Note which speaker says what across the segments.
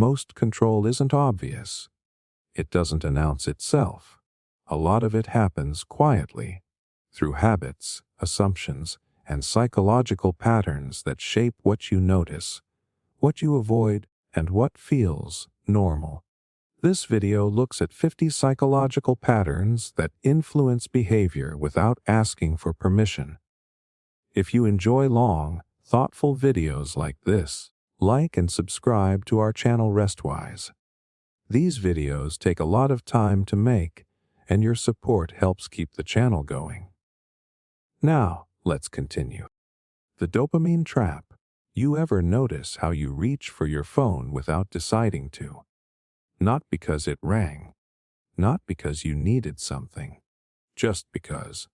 Speaker 1: most control isn't obvious. It doesn't announce itself. A lot of it happens quietly, through habits, assumptions, and psychological patterns that shape what you notice, what you avoid, and what feels normal. This video looks at 50 psychological patterns that influence behavior without asking for permission. If you enjoy long, thoughtful videos like this, like and subscribe to our channel Restwise. These videos take a lot of time to make, and your support helps keep the channel going. Now, let's continue. The dopamine trap. You ever notice how you reach for your phone without deciding to? Not because it rang, not because you needed something, just because.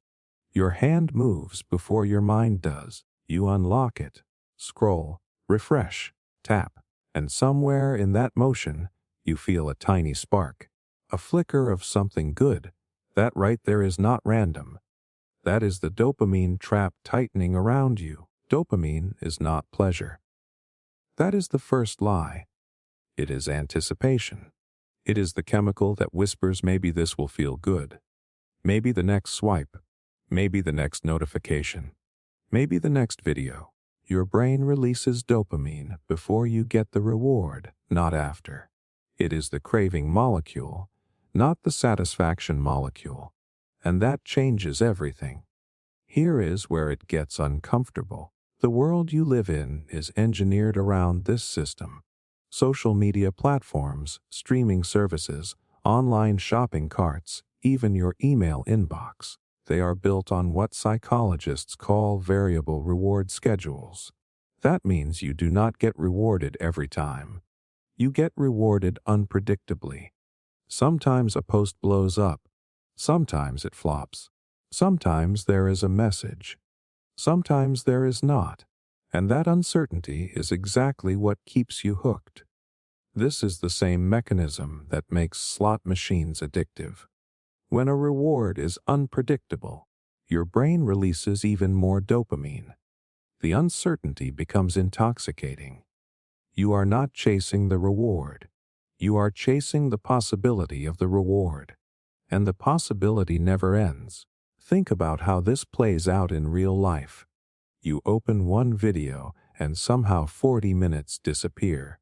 Speaker 1: Your hand moves before your mind does. You unlock it, scroll, refresh, tap, and somewhere in that motion, you feel a tiny spark, a flicker of something good. That right there is not random. That is the dopamine trap tightening around you. Dopamine is not pleasure. That is the first lie. It is anticipation. It is the chemical that whispers maybe this will feel good. Maybe the next swipe. Maybe the next notification. Maybe the next video. Your brain releases dopamine before you get the reward, not after. It is the craving molecule, not the satisfaction molecule. And that changes everything. Here is where it gets uncomfortable. The world you live in is engineered around this system. Social media platforms, streaming services, online shopping carts, even your email inbox. They are built on what psychologists call variable reward schedules. That means you do not get rewarded every time. You get rewarded unpredictably. Sometimes a post blows up. Sometimes it flops. Sometimes there is a message. Sometimes there is not. And that uncertainty is exactly what keeps you hooked. This is the same mechanism that makes slot machines addictive. When a reward is unpredictable, your brain releases even more dopamine. The uncertainty becomes intoxicating. You are not chasing the reward. You are chasing the possibility of the reward. And the possibility never ends. Think about how this plays out in real life. You open one video and somehow 40 minutes disappear.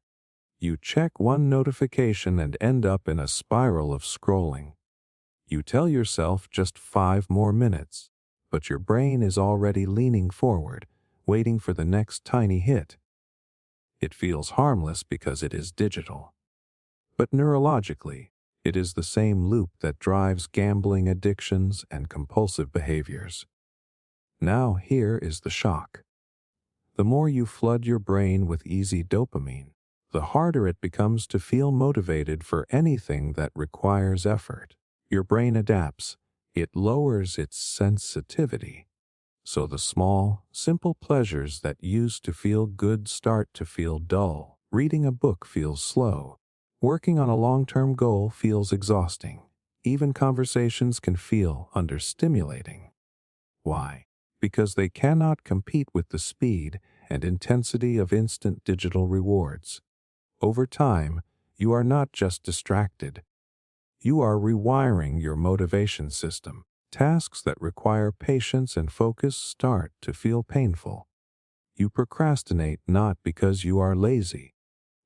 Speaker 1: You check one notification and end up in a spiral of scrolling. You tell yourself just 5 more minutes, but your brain is already leaning forward, waiting for the next tiny hit. It feels harmless because it is digital. But neurologically, it is the same loop that drives gambling addictions and compulsive behaviors. Now here is the shock. The more you flood your brain with easy dopamine, the harder it becomes to feel motivated for anything that requires effort. Your brain adapts. It lowers its sensitivity. So the small, simple pleasures that used to feel good start to feel dull. Reading a book feels slow. Working on a long-term goal feels exhausting. Even conversations can feel understimulating. Why? Because they cannot compete with the speed and intensity of instant digital rewards. Over time, you are not just distracted. You are rewiring your motivation system. Tasks that require patience and focus start to feel painful. You procrastinate not because you are lazy,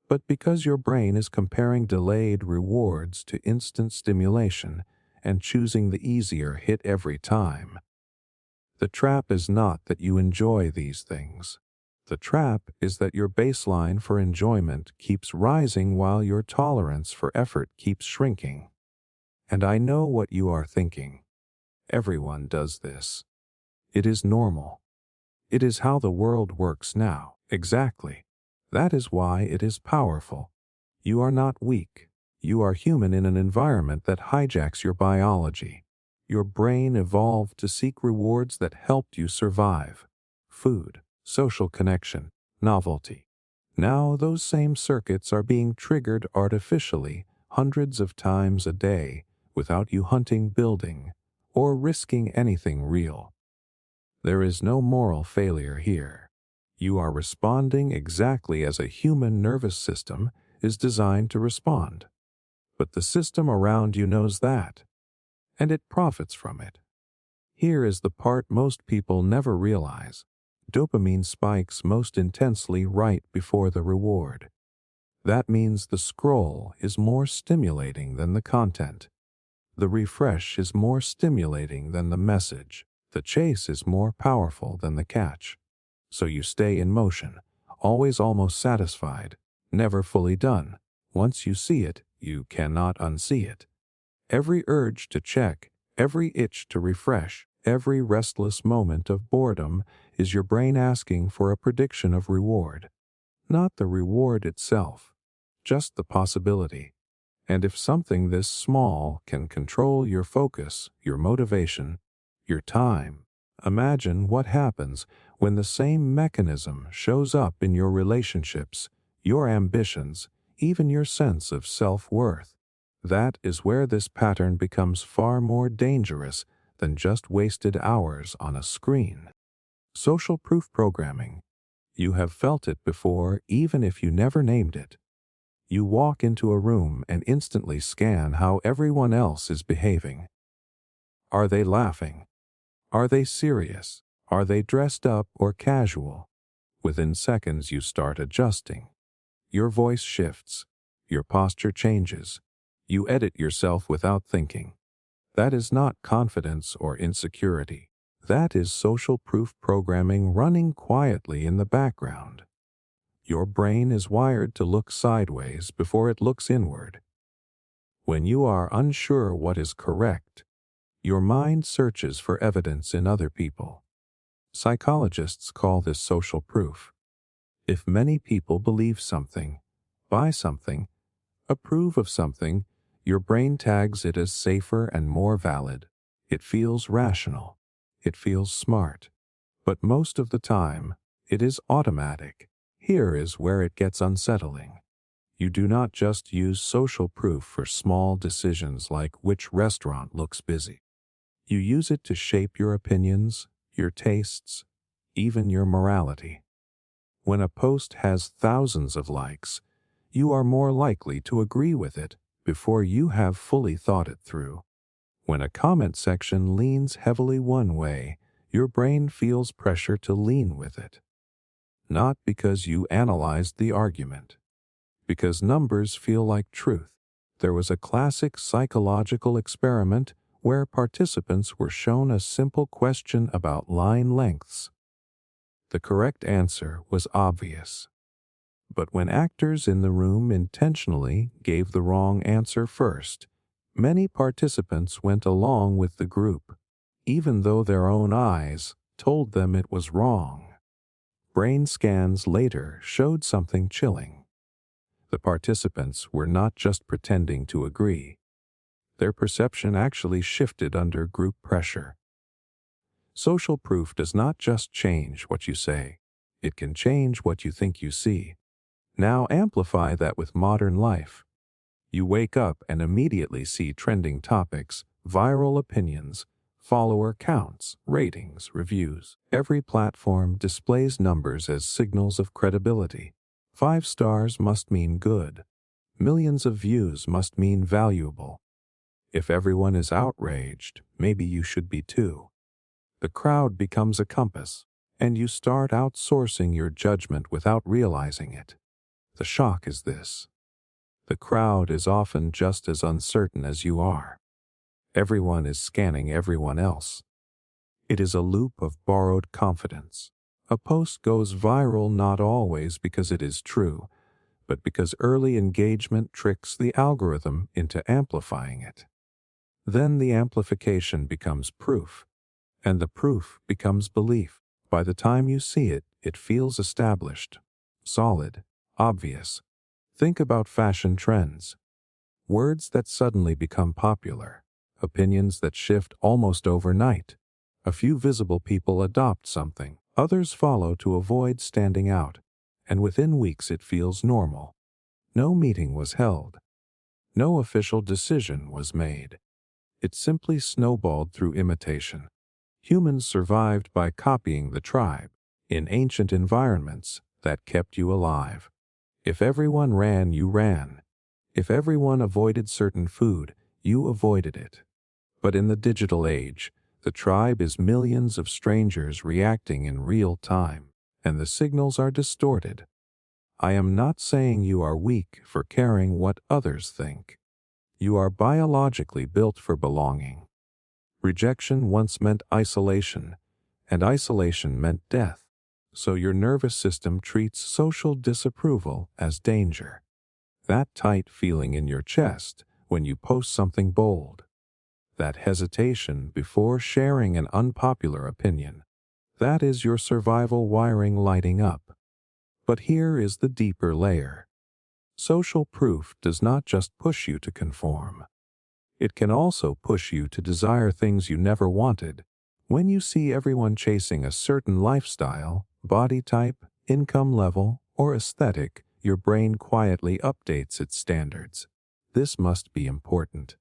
Speaker 1: but because your brain is comparing delayed rewards to instant stimulation and choosing the easier hit every time. The trap is not that you enjoy these things. The trap is that your baseline for enjoyment keeps rising while your tolerance for effort keeps shrinking. And I know what you are thinking. Everyone does this. It is normal. It is how the world works now. Exactly. That is why it is powerful. You are not weak. You are human in an environment that hijacks your biology. Your brain evolved to seek rewards that helped you survive. Food, social connection, novelty. Now those same circuits are being triggered artificially hundreds of times a day without you hunting, building, or risking anything real. There is no moral failure here. You are responding exactly as a human nervous system is designed to respond. But the system around you knows that, and it profits from it. Here is the part most people never realize. Dopamine spikes most intensely right before the reward. That means the scroll is more stimulating than the content. The refresh is more stimulating than the message. The chase is more powerful than the catch. So you stay in motion, always almost satisfied, never fully done. Once you see it, you cannot unsee it. Every urge to check, every itch to refresh, every restless moment of boredom is your brain asking for a prediction of reward. Not the reward itself, just the possibility. And if something this small can control your focus, your motivation, your time, imagine what happens when the same mechanism shows up in your relationships, your ambitions, even your sense of self-worth. That is where this pattern becomes far more dangerous than just wasted hours on a screen. Social proof programming. You have felt it before, even if you never named it. You walk into a room and instantly scan how everyone else is behaving. Are they laughing? Are they serious? Are they dressed up or casual? Within seconds you start adjusting. Your voice shifts. Your posture changes. You edit yourself without thinking. That is not confidence or insecurity. That is social proof programming running quietly in the background. Your brain is wired to look sideways before it looks inward. When you are unsure what is correct, your mind searches for evidence in other people. Psychologists call this social proof. If many people believe something, buy something, approve of something, your brain tags it as safer and more valid. It feels rational. It feels smart. But most of the time, it is automatic. Here is where it gets unsettling. You do not just use social proof for small decisions like which restaurant looks busy. You use it to shape your opinions, your tastes, even your morality. When a post has thousands of likes, you are more likely to agree with it before you have fully thought it through. When a comment section leans heavily one way, your brain feels pressure to lean with it. Not because you analyzed the argument, because numbers feel like truth. There was a classic psychological experiment where participants were shown a simple question about line lengths. The correct answer was obvious. But when actors in the room intentionally gave the wrong answer first, many participants went along with the group, even though their own eyes told them it was wrong. Brain scans later showed something chilling. The participants were not just pretending to agree. Their perception actually shifted under group pressure. Social proof does not just change what you say. It can change what you think you see. Now amplify that with modern life. You wake up and immediately see trending topics, viral opinions, follower counts, ratings, reviews. Every platform displays numbers as signals of credibility. 5 stars must mean good. Millions of views must mean valuable. If everyone is outraged, maybe you should be too. The crowd becomes a compass, and you start outsourcing your judgment without realizing it. The shock is this. The crowd is often just as uncertain as you are. Everyone is scanning everyone else. It is a loop of borrowed confidence. A post goes viral not always because it is true, but because early engagement tricks the algorithm into amplifying it. Then the amplification becomes proof, and the proof becomes belief. By the time you see it, it feels established, solid, obvious. Think about fashion trends. Words that suddenly become popular, opinions that shift almost overnight. A few visible people adopt something, others follow to avoid standing out, and within weeks it feels normal. No meeting was held. No official decision was made. It simply snowballed through imitation. Humans survived by copying the tribe. In ancient environments, that kept you alive. If everyone ran, you ran. If everyone avoided certain food, you avoided it. But in the digital age, the tribe is millions of strangers reacting in real time, and the signals are distorted. I am not saying you are weak for caring what others think. You are biologically built for belonging. Rejection once meant isolation, and isolation meant death. So your nervous system treats social disapproval as danger. That tight feeling in your chest when you post something bold. That hesitation before sharing an unpopular opinion. That is your survival wiring lighting up. But here is the deeper layer. Social proof does not just push you to conform. It can also push you to desire things you never wanted. When you see everyone chasing a certain lifestyle, body type, income level, or aesthetic, your brain quietly updates its standards. This must be important.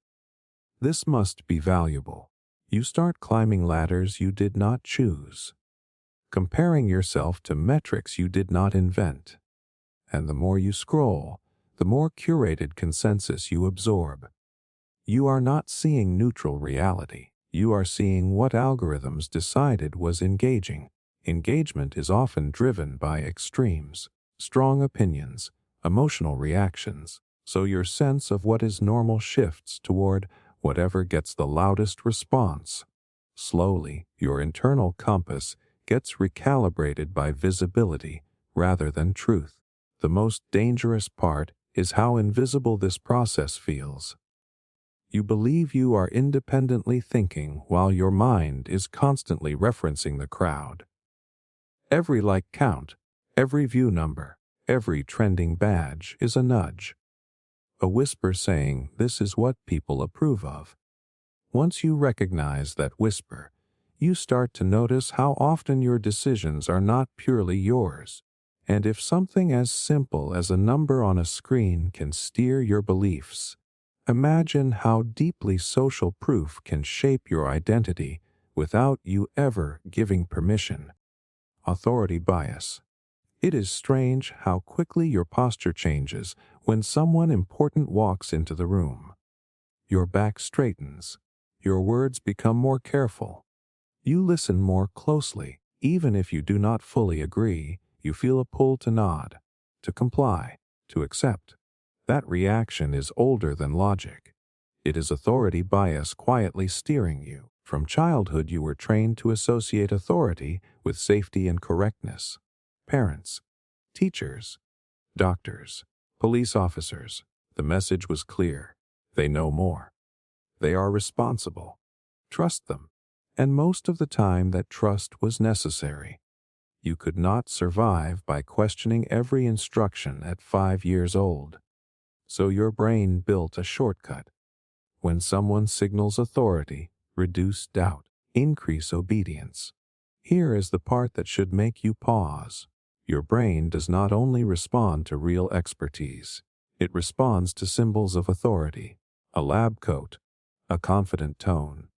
Speaker 1: This must be valuable. You start climbing ladders you did not choose, comparing yourself to metrics you did not invent. And the more you scroll, the more curated consensus you absorb. You are not seeing neutral reality. You are seeing what algorithms decided was engaging. Engagement is often driven by extremes, strong opinions, emotional reactions, so your sense of what is normal shifts toward whatever gets the loudest response. Slowly, your internal compass gets recalibrated by visibility rather than truth. The most dangerous part is how invisible this process feels. You believe you are independently thinking while your mind is constantly referencing the crowd. Every like count, every view number, every trending badge is a nudge. A whisper saying this is what people approve of. Once you recognize that whisper, you start to notice how often your decisions are not purely yours. And if something as simple as a number on a screen can steer your beliefs, imagine how deeply social proof can shape your identity without you ever giving permission. Authority bias. It is strange how quickly your posture changes when someone important walks into the room. Your back straightens. Your words become more careful. You listen more closely. Even if you do not fully agree, you feel a pull to nod, to comply, to accept. That reaction is older than logic. It is authority bias quietly steering you. From childhood, you were trained to associate authority with safety and correctness. Parents, teachers, doctors, police officers. The message was clear. They know more. They are responsible. Trust them. And most of the time that trust was necessary. You could not survive by questioning every instruction at 5 years old. So your brain built a shortcut. When someone signals authority, reduce doubt, increase obedience. Here is the part that should make you pause. Your brain does not only respond to real expertise, it responds to symbols of authority. A lab coat, a confident tone,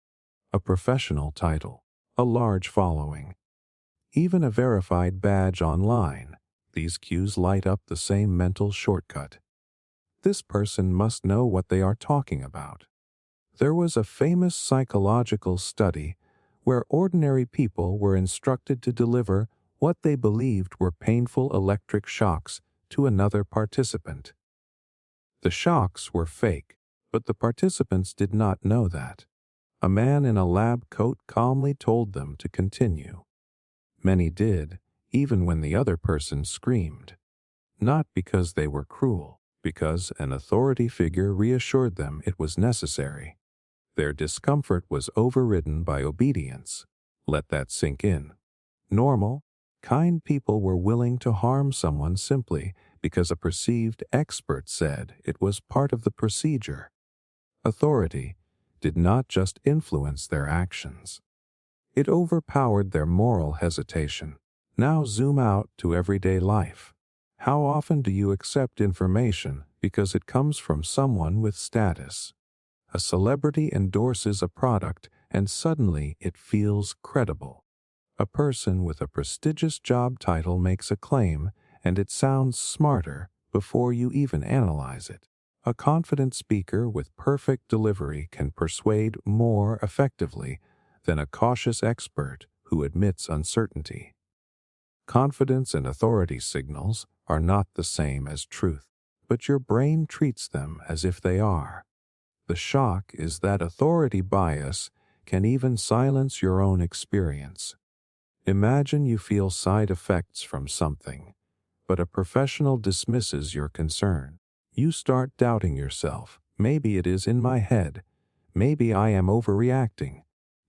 Speaker 1: a professional title, a large following, even a verified badge online. These cues light up the same mental shortcut. This person must know what they are talking about. There was a famous psychological study where ordinary people were instructed to deliver what they believed were painful electric shocks to another participant. The shocks were fake, but the participants did not know that. A man in a lab coat calmly told them to continue. Many did, even when the other person screamed. Not because they were cruel, because an authority figure reassured them it was necessary. Their discomfort was overridden by obedience. Let that sink in. Normal, kind people were willing to harm someone simply because a perceived expert said it was part of the procedure. Authority did not just influence their actions. It overpowered their moral hesitation. Now zoom out to everyday life. How often do you accept information because it comes from someone with status? A celebrity endorses a product and suddenly it feels credible. A person with a prestigious job title makes a claim and it sounds smarter before you even analyze it. A confident speaker with perfect delivery can persuade more effectively than a cautious expert who admits uncertainty. Confidence and authority signals are not the same as truth, but your brain treats them as if they are. The shock is that authority bias can even silence your own experience. Imagine you feel side effects from something, but a professional dismisses your concern. You start doubting yourself. Maybe it is in my head. Maybe I am overreacting.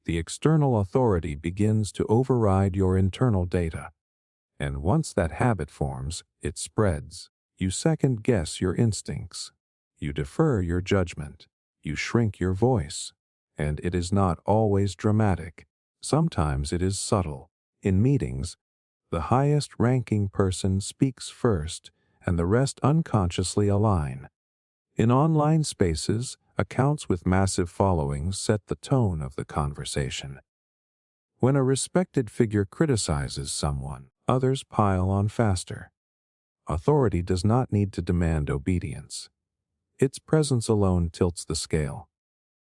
Speaker 1: The external authority begins to override your internal data. And once that habit forms, it spreads. You second-guess your instincts. You defer your judgment. You shrink your voice. And it is not always dramatic. Sometimes it is subtle. In meetings, the highest-ranking person speaks first, and the rest unconsciously align. In online spaces, accounts with massive followings set the tone of the conversation. When a respected figure criticizes someone, others pile on faster. Authority does not need to demand obedience. Its presence alone tilts the scale.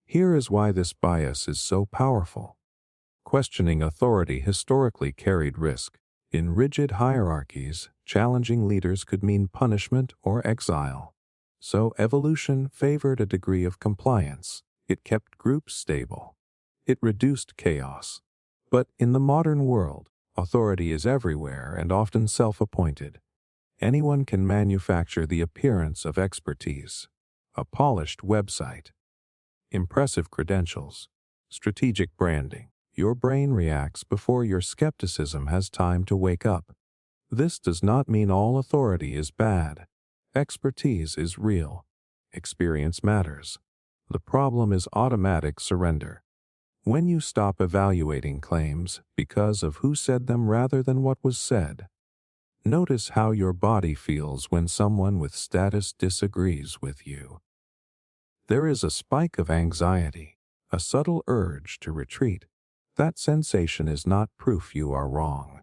Speaker 1: Here is why this bias is so powerful. Questioning authority historically carried risk. In rigid hierarchies, challenging leaders could mean punishment or exile. So evolution favored a degree of compliance. It kept groups stable. It reduced chaos. But in the modern world, authority is everywhere and often self-appointed. Anyone can manufacture the appearance of expertise. A polished website, impressive credentials, strategic branding. Your brain reacts before your skepticism has time to wake up. This does not mean all authority is bad. Expertise is real. Experience matters. The problem is automatic surrender. When you stop evaluating claims because of who said them rather than what was said. Notice how your body feels when someone with status disagrees with you. There is a spike of anxiety, a subtle urge to retreat. That sensation is not proof you are wrong.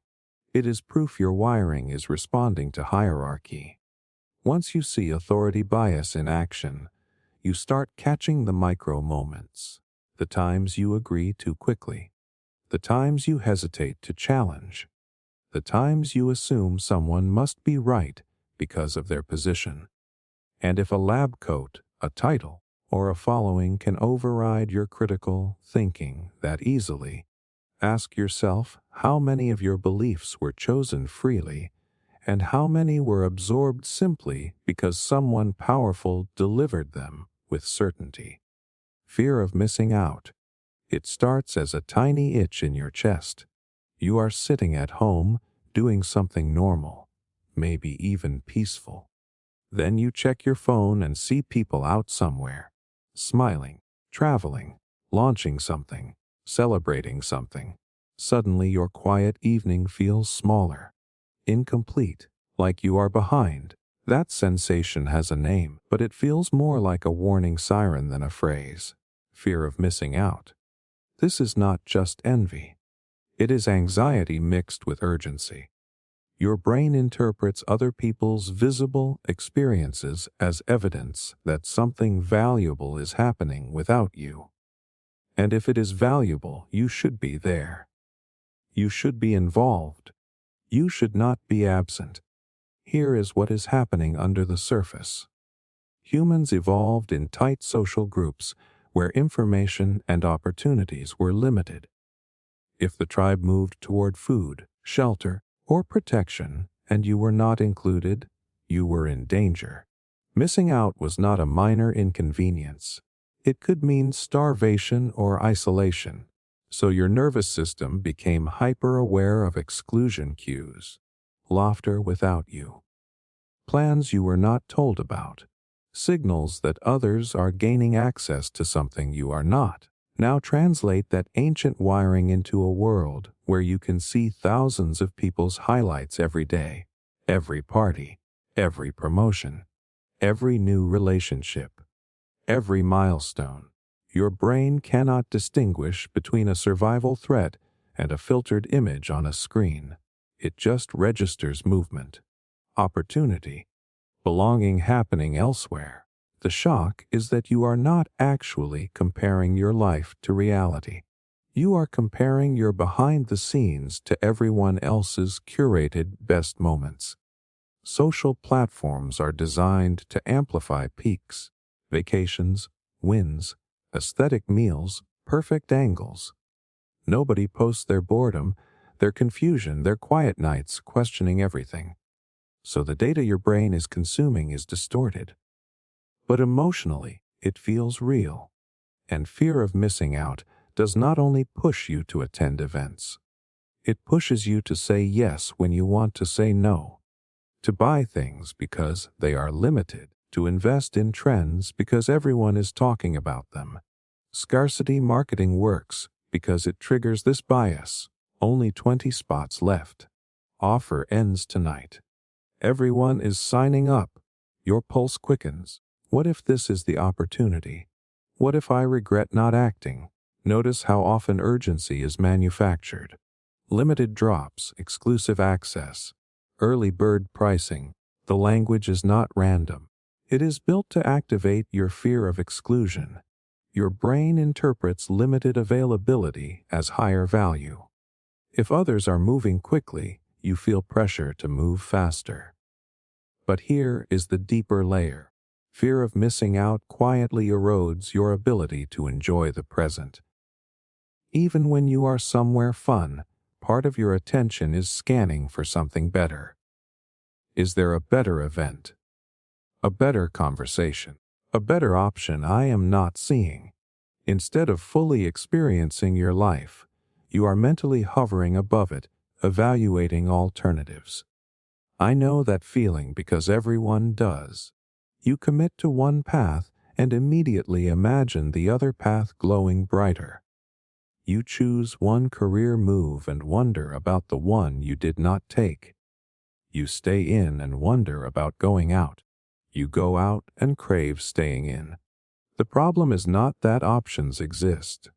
Speaker 1: It is proof your wiring is responding to hierarchy. Once you see authority bias in action, you start catching the micro moments, the times you agree too quickly, the times you hesitate to challenge, the times you assume someone must be right because of their position. And if a lab coat, a title, or a following can override your critical thinking that easily, ask yourself how many of your beliefs were chosen freely and how many were absorbed simply because someone powerful delivered them with certainty. Fear of missing out. It starts as a tiny itch in your chest. You are sitting at home, doing something normal, maybe even peaceful. Then you check your phone and see people out somewhere, smiling, traveling, launching something, celebrating something. Suddenly your quiet evening feels smaller, incomplete, like you are behind. That sensation has a name, but it feels more like a warning siren than a phrase. Fear of missing out. This is not just envy. It is anxiety mixed with urgency. Your brain interprets other people's visible experiences as evidence that something valuable is happening without you. And if it is valuable, you should be there. You should be involved. You should not be absent. Here is what is happening under the surface. Humans evolved in tight social groups where information and opportunities were limited. If the tribe moved toward food, shelter, or protection, and you were not included, you were in danger. Missing out was not a minor inconvenience. It could mean starvation or isolation, so your nervous system became hyper-aware of exclusion cues, laughter without you, plans you were not told about, signals that others are gaining access to something you are not. Now translate that ancient wiring into a world where you can see thousands of people's highlights every day, every party, every promotion, every new relationship, every milestone. Your brain cannot distinguish between a survival threat and a filtered image on a screen. It just registers movement, opportunity, belonging happening elsewhere. The shock is that you are not actually comparing your life to reality. You are comparing your behind the scenes to everyone else's curated best moments. Social platforms are designed to amplify peaks, vacations, wins, aesthetic meals, perfect angles. Nobody posts their boredom, their confusion, their quiet nights questioning everything. So the data your brain is consuming is distorted. But emotionally, it feels real. And fear of missing out does not only push you to attend events. It pushes you to say yes when you want to say no, to buy things because they are limited, to invest in trends because everyone is talking about them. Scarcity marketing works because it triggers this bias. Only 20 spots left. Offer ends tonight. Everyone is signing up. Your pulse quickens. What if this is the opportunity? What if I regret not acting? Notice how often urgency is manufactured. Limited drops, exclusive access, early bird pricing. The language is not random. It is built to activate your fear of exclusion. Your brain interprets limited availability as higher value. If others are moving quickly, you feel pressure to move faster. But here is the deeper layer. Fear of missing out quietly erodes your ability to enjoy the present. Even when you are somewhere fun, part of your attention is scanning for something better. Is there a better event? A better conversation? A better option I am not seeing? Instead of fully experiencing your life, you are mentally hovering above it, evaluating alternatives. I know that feeling because everyone does. You commit to one path and immediately imagine the other path glowing brighter. You choose one career move and wonder about the one you did not take. You stay in and wonder about going out. You go out and crave staying in. The problem is not that options exist.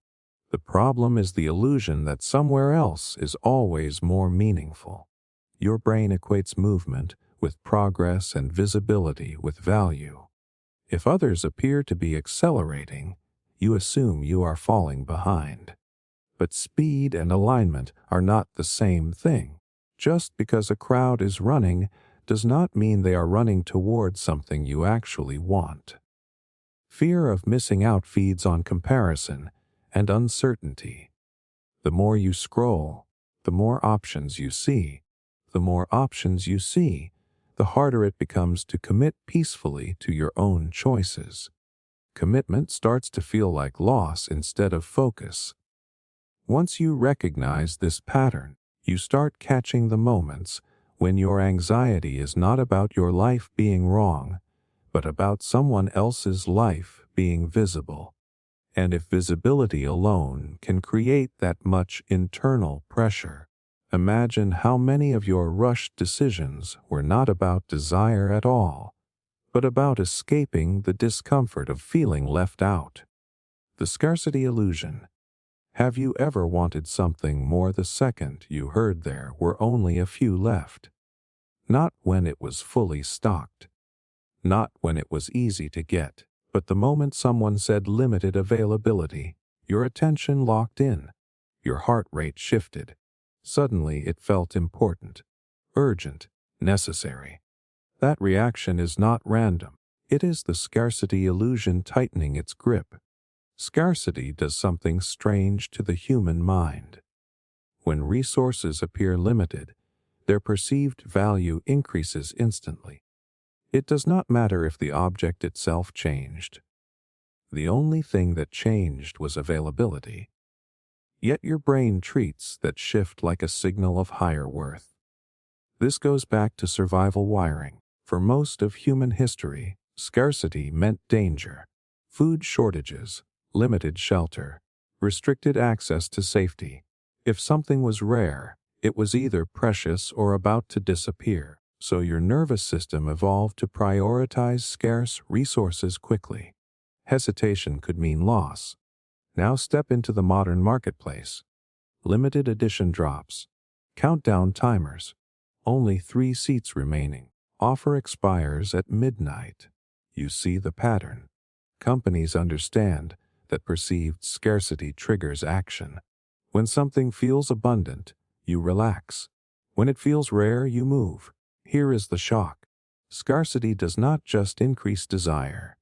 Speaker 1: The problem is the illusion that somewhere else is always more meaningful. Your brain equates movement with progress and visibility with value. If others appear to be accelerating, you assume you are falling behind. But speed and alignment are not the same thing. Just because a crowd is running does not mean they are running towards something you actually want. Fear of missing out feeds on comparison and uncertainty. The more you scroll, the more options you see. The more options you see, the harder it becomes to commit peacefully to your own choices. Commitment starts to feel like loss instead of focus. Once you recognize this pattern, you start catching the moments when your anxiety is not about your life being wrong, but about someone else's life being visible. And if visibility alone can create that much internal pressure, imagine how many of your rushed decisions were not about desire at all, but about escaping the discomfort of feeling left out. The scarcity illusion. Have you ever wanted something more the second you heard there were only a few left? Not when it was fully stocked. Not when it was easy to get, but the moment someone said limited availability, your attention locked in. Your heart rate shifted. Suddenly it felt important, urgent, necessary. That reaction is not random. It is the scarcity illusion tightening its grip. Scarcity does something strange to the human mind. When resources appear limited, their perceived value increases instantly. It does not matter if the object itself changed. The only thing that changed was availability. Yet your brain treats that shift like a signal of higher worth. This goes back to survival wiring. For most of human history, scarcity meant danger. Food shortages, limited shelter, restricted access to safety. If something was rare, it was either precious or about to disappear. So your nervous system evolved to prioritize scarce resources quickly. Hesitation could mean loss. Now step into the modern marketplace. Limited edition drops. Countdown timers. Only 3 seats remaining. Offer expires at midnight. You see the pattern. Companies understand that perceived scarcity triggers action. When something feels abundant, you relax. When it feels rare, you move. Here is the shock. Scarcity does not just increase desire.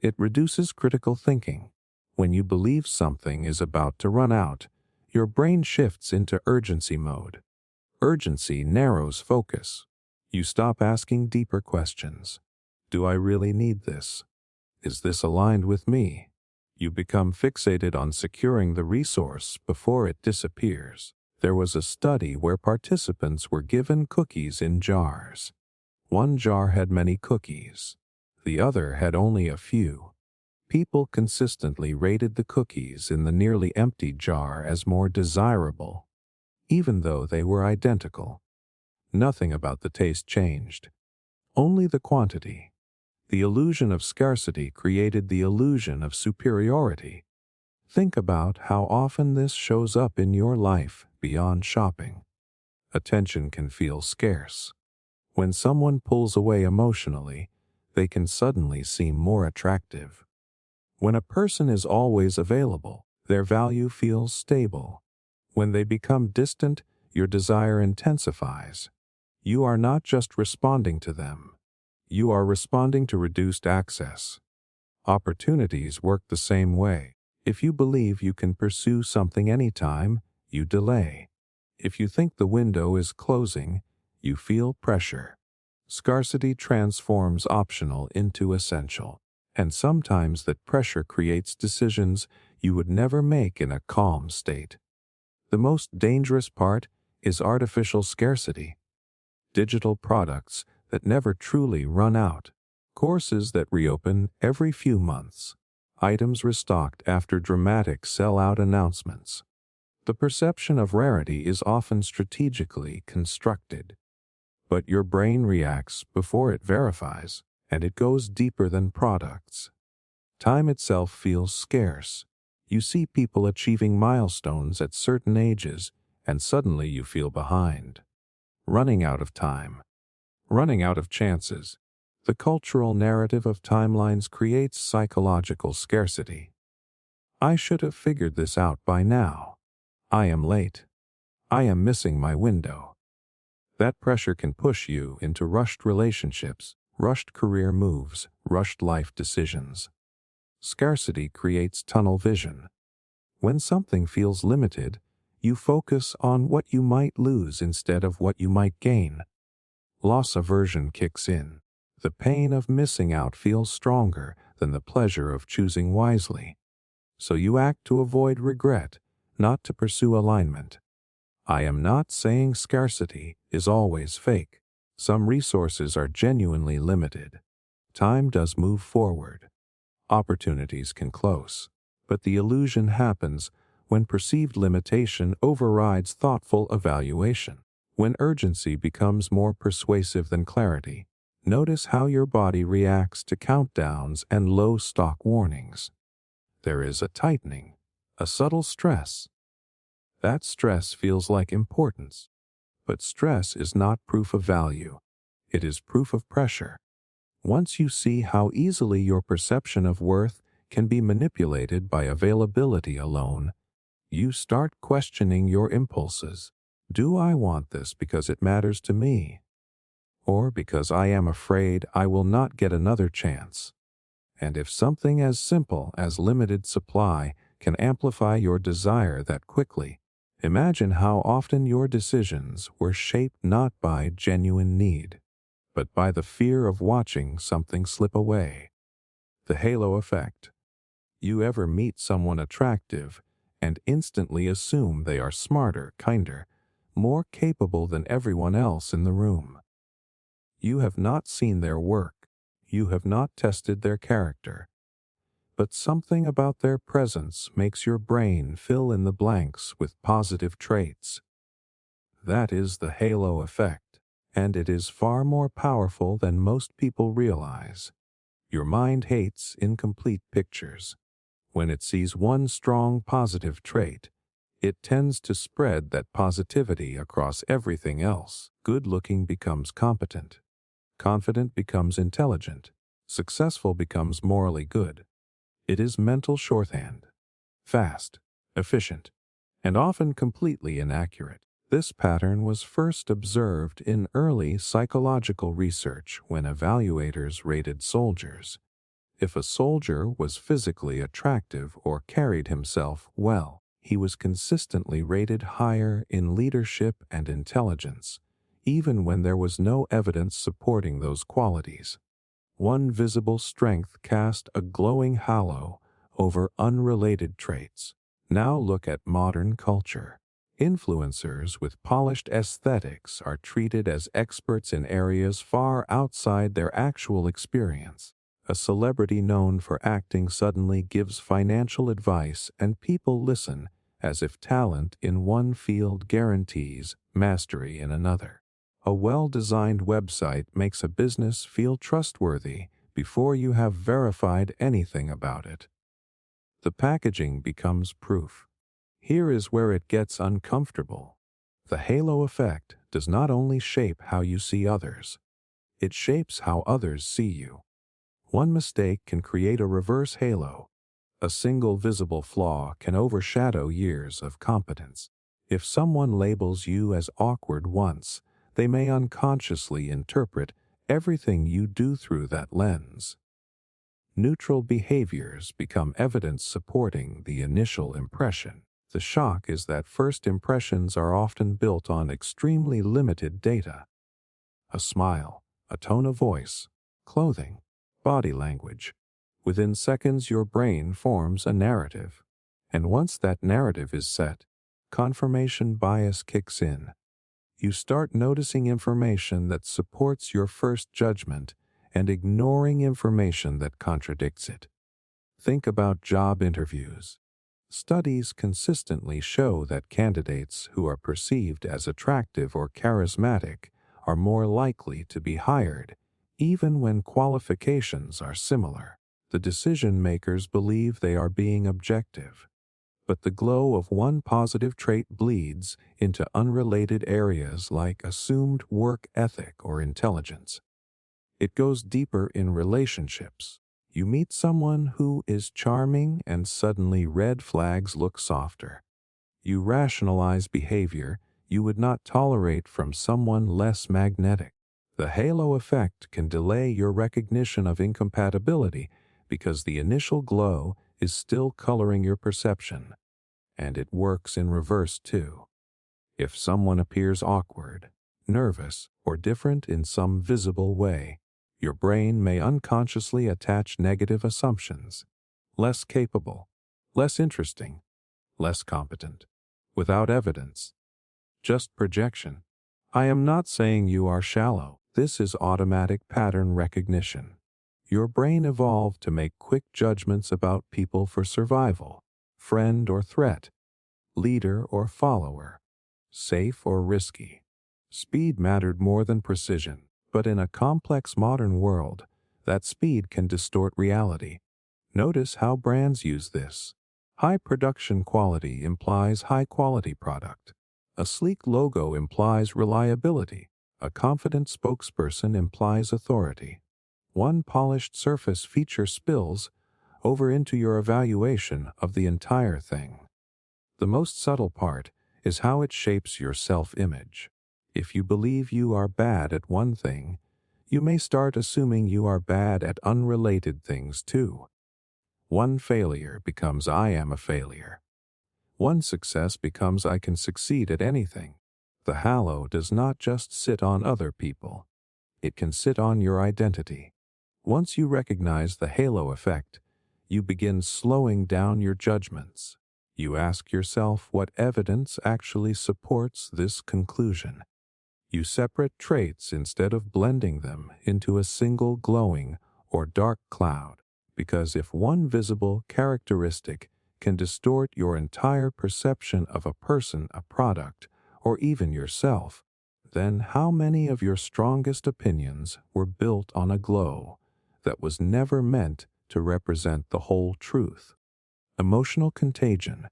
Speaker 1: It reduces critical thinking. When you believe something is about to run out, your brain shifts into urgency mode. Urgency narrows focus. You stop asking deeper questions. Do I really need this? Is this aligned with me? You become fixated on securing the resource before it disappears. There was a study where participants were given cookies in jars. One jar had many cookies. The other had only a few. People consistently rated the cookies in the nearly empty jar as more desirable, even though they were identical. Nothing about the taste changed. Only the quantity. The illusion of scarcity created the illusion of superiority. Think about how often this shows up in your life beyond shopping. Attention can feel scarce. When someone pulls away emotionally, they can suddenly seem more attractive. When a person is always available, their value feels stable. When they become distant, your desire intensifies. You are not just responding to them. You are responding to reduced access. Opportunities work the same way. If you believe you can pursue something anytime, you delay. If you think the window is closing, you feel pressure. Scarcity transforms optional into essential, and sometimes that pressure creates decisions you would never make in a calm state. The most dangerous part is artificial scarcity. Digital products that never truly run out, courses that reopen every few months, items restocked after dramatic sell-out announcements. The perception of rarity is often strategically constructed, but your brain reacts before it verifies, and it goes deeper than products. Time itself feels scarce. You see people achieving milestones at certain ages, and suddenly you feel behind. Running out of time. Running out of chances. The cultural narrative of timelines creates psychological scarcity. I should have figured this out by now. I am late. I am missing my window. That pressure can push you into rushed relationships, rushed career moves, rushed life decisions. Scarcity creates tunnel vision. When something feels limited, you focus on what you might lose instead of what you might gain. Loss aversion kicks in. The pain of missing out feels stronger than the pleasure of choosing wisely. So you act to avoid regret, not to pursue alignment. I am not saying scarcity is always fake. Some resources are genuinely limited. Time does move forward. Opportunities can close. But the illusion happens when perceived limitation overrides thoughtful evaluation. When urgency becomes more persuasive than clarity, notice how your body reacts to countdowns and low stock warnings. There is a tightening, a subtle stress. That stress feels like importance. But stress is not proof of value. It is proof of pressure. Once you see how easily your perception of worth can be manipulated by availability alone, you start questioning your impulses. Do I want this because it matters to me? Or because I am afraid I will not get another chance? And if something as simple as limited supply can amplify your desire that quickly, imagine how often your decisions were shaped not by genuine need, but by the fear of watching something slip away. The halo effect. You ever meet someone attractive and instantly assume they are smarter, kinder, more capable than everyone else in the room? You have not seen their work. You have not tested their character. But something about their presence makes your brain fill in the blanks with positive traits. That is the halo effect, and it is far more powerful than most people realize. Your mind hates incomplete pictures. When it sees one strong positive trait, it tends to spread that positivity across everything else. Good looking becomes competent. Confident becomes intelligent. Successful becomes morally good. It is mental shorthand. Fast, efficient, and often completely inaccurate. This pattern was first observed in early psychological research when evaluators rated soldiers. If a soldier was physically attractive or carried himself well, he was consistently rated higher in leadership and intelligence, even when there was no evidence supporting those qualities. One visible strength cast a glowing halo over unrelated traits. Now look at modern culture. Influencers with polished aesthetics are treated as experts in areas far outside their actual experience. A celebrity known for acting suddenly gives financial advice, and people listen as if talent in one field guarantees mastery in another. A well-designed website makes a business feel trustworthy before you have verified anything about it. The packaging becomes proof. Here is where it gets uncomfortable. The halo effect does not only shape how you see others, it shapes how others see you. One mistake can create a reverse halo. A single visible flaw can overshadow years of competence. If someone labels you as awkward once, they may unconsciously interpret everything you do through that lens. Neutral behaviors become evidence supporting the initial impression. The shock is that first impressions are often built on extremely limited data. A smile, a tone of voice, clothing, body language. Within seconds, your brain forms a narrative. And once that narrative is set, confirmation bias kicks in. You start noticing information that supports your first judgment and ignoring information that contradicts it. Think about job interviews. Studies consistently show that candidates who are perceived as attractive or charismatic are more likely to be hired, even when qualifications are similar. The decision makers believe they are being objective, but the glow of one positive trait bleeds into unrelated areas like assumed work ethic or intelligence. It goes deeper in relationships. You meet someone who is charming and suddenly red flags look softer. You rationalize behavior you would not tolerate from someone less magnetic. The halo effect can delay your recognition of incompatibility because the initial glow is still coloring your perception. And it works in reverse too. If someone appears awkward, nervous, or different in some visible way, your brain may unconsciously attach negative assumptions. Less capable, less interesting, less competent. Without evidence. Just projection. I am not saying you are shallow. This is automatic pattern recognition. Your brain evolved to make quick judgments about people for survival, friend or threat, leader or follower, safe or risky. Speed mattered more than precision, but in a complex modern world, that speed can distort reality. Notice how brands use this. High production quality implies high-quality product. A sleek logo implies reliability. A confident spokesperson implies authority. One polished surface feature spills over into your evaluation of the entire thing. The most subtle part is how it shapes your self-image. If you believe you are bad at one thing, you may start assuming you are bad at unrelated things too. One failure becomes I am a failure. One success becomes I can succeed at anything. The halo does not just sit on other people. It can sit on your identity. Once you recognize the halo effect, you begin slowing down your judgments. You ask yourself what evidence actually supports this conclusion. You separate traits instead of blending them into a single glowing or dark cloud. Because if one visible characteristic can distort your entire perception of a person, a product, or even yourself, then how many of your strongest opinions were built on a glow that was never meant to represent the whole truth? Emotional contagion.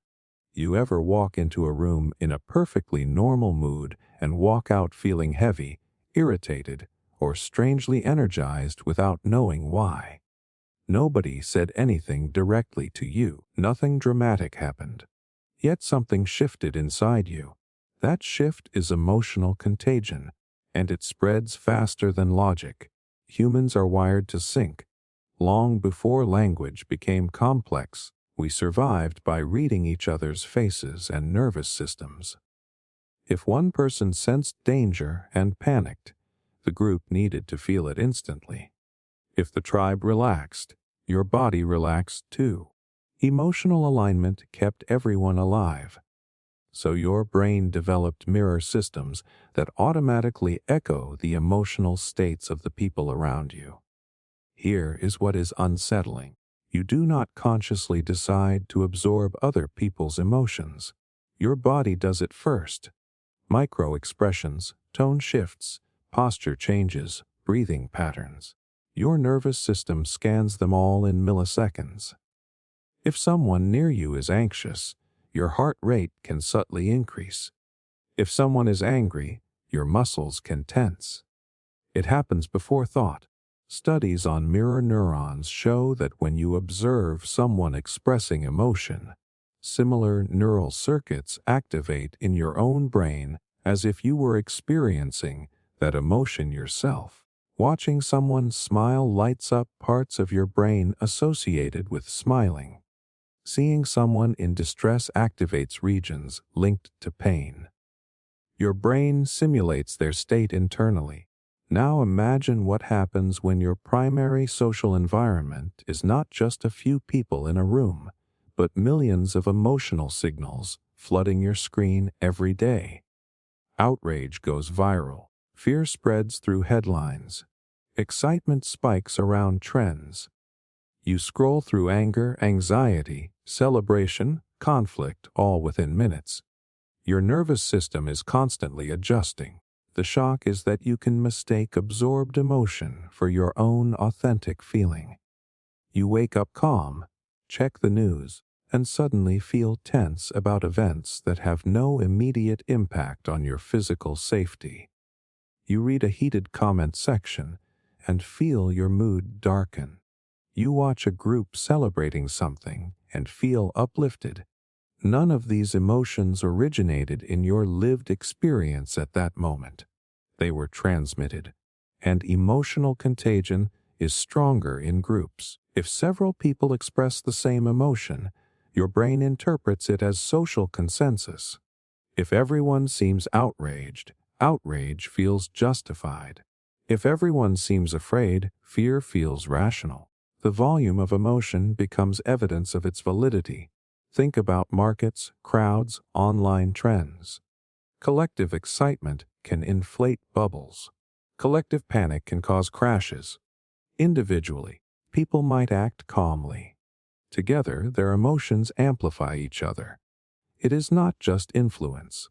Speaker 1: You ever walk into a room in a perfectly normal mood and walk out feeling heavy, irritated, or strangely energized without knowing why. Nobody said anything directly to you. Nothing dramatic happened. Yet something shifted inside you. That shift is emotional contagion, and it spreads faster than logic. Humans are wired to sync. Long before language became complex, we survived by reading each other's faces and nervous systems. If one person sensed danger and panicked, the group needed to feel it instantly. If the tribe relaxed, your body relaxed too. Emotional alignment kept everyone alive. So your brain developed mirror systems that automatically echo the emotional states of the people around you. Here is what is unsettling. You do not consciously decide to absorb other people's emotions. Your body does it first. Micro-expressions, tone shifts, posture changes, breathing patterns. Your nervous system scans them all in milliseconds. If someone near you is anxious, your heart rate can subtly increase. If someone is angry, your muscles can tense. It happens before thought. Studies on mirror neurons show that when you observe someone expressing emotion, similar neural circuits activate in your own brain as if you were experiencing that emotion yourself. Watching someone smile lights up parts of your brain associated with smiling. Seeing someone in distress activates regions linked to pain. Your brain simulates their state internally. Now imagine what happens when your primary social environment is not just a few people in a room, but millions of emotional signals flooding your screen every day. Outrage goes viral. Fear spreads through headlines. Excitement spikes around trends. You scroll through anger, anxiety, celebration, conflict, all within minutes. Your nervous system is constantly adjusting. The shock is that you can mistake absorbed emotion for your own authentic feeling. You wake up calm, check the news, and suddenly feel tense about events that have no immediate impact on your physical safety. You read a heated comment section and feel your mood darken. You watch a group celebrating something and feel uplifted. None of these emotions originated in your lived experience at that moment. They were transmitted, and emotional contagion is stronger in groups. If several people express the same emotion, your brain interprets it as social consensus. If everyone seems outraged, outrage feels justified. If everyone seems afraid, fear feels rational. The volume of emotion becomes evidence of its validity. Think about markets, crowds, online trends. Collective excitement can inflate bubbles. Collective panic can cause crashes. Individually, people might act calmly. Together, their emotions amplify each other. It is not just influence.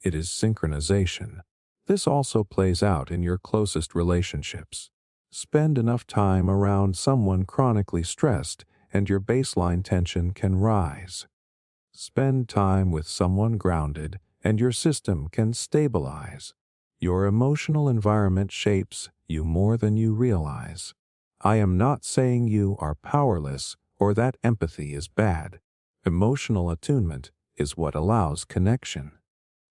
Speaker 1: It is synchronization. This also plays out in your closest relationships. Spend enough time around someone chronically stressed, and your baseline tension can rise. Spend time with someone grounded, and your system can stabilize. Your emotional environment shapes you more than you realize. I am not saying you are powerless or that empathy is bad. Emotional attunement is what allows connection.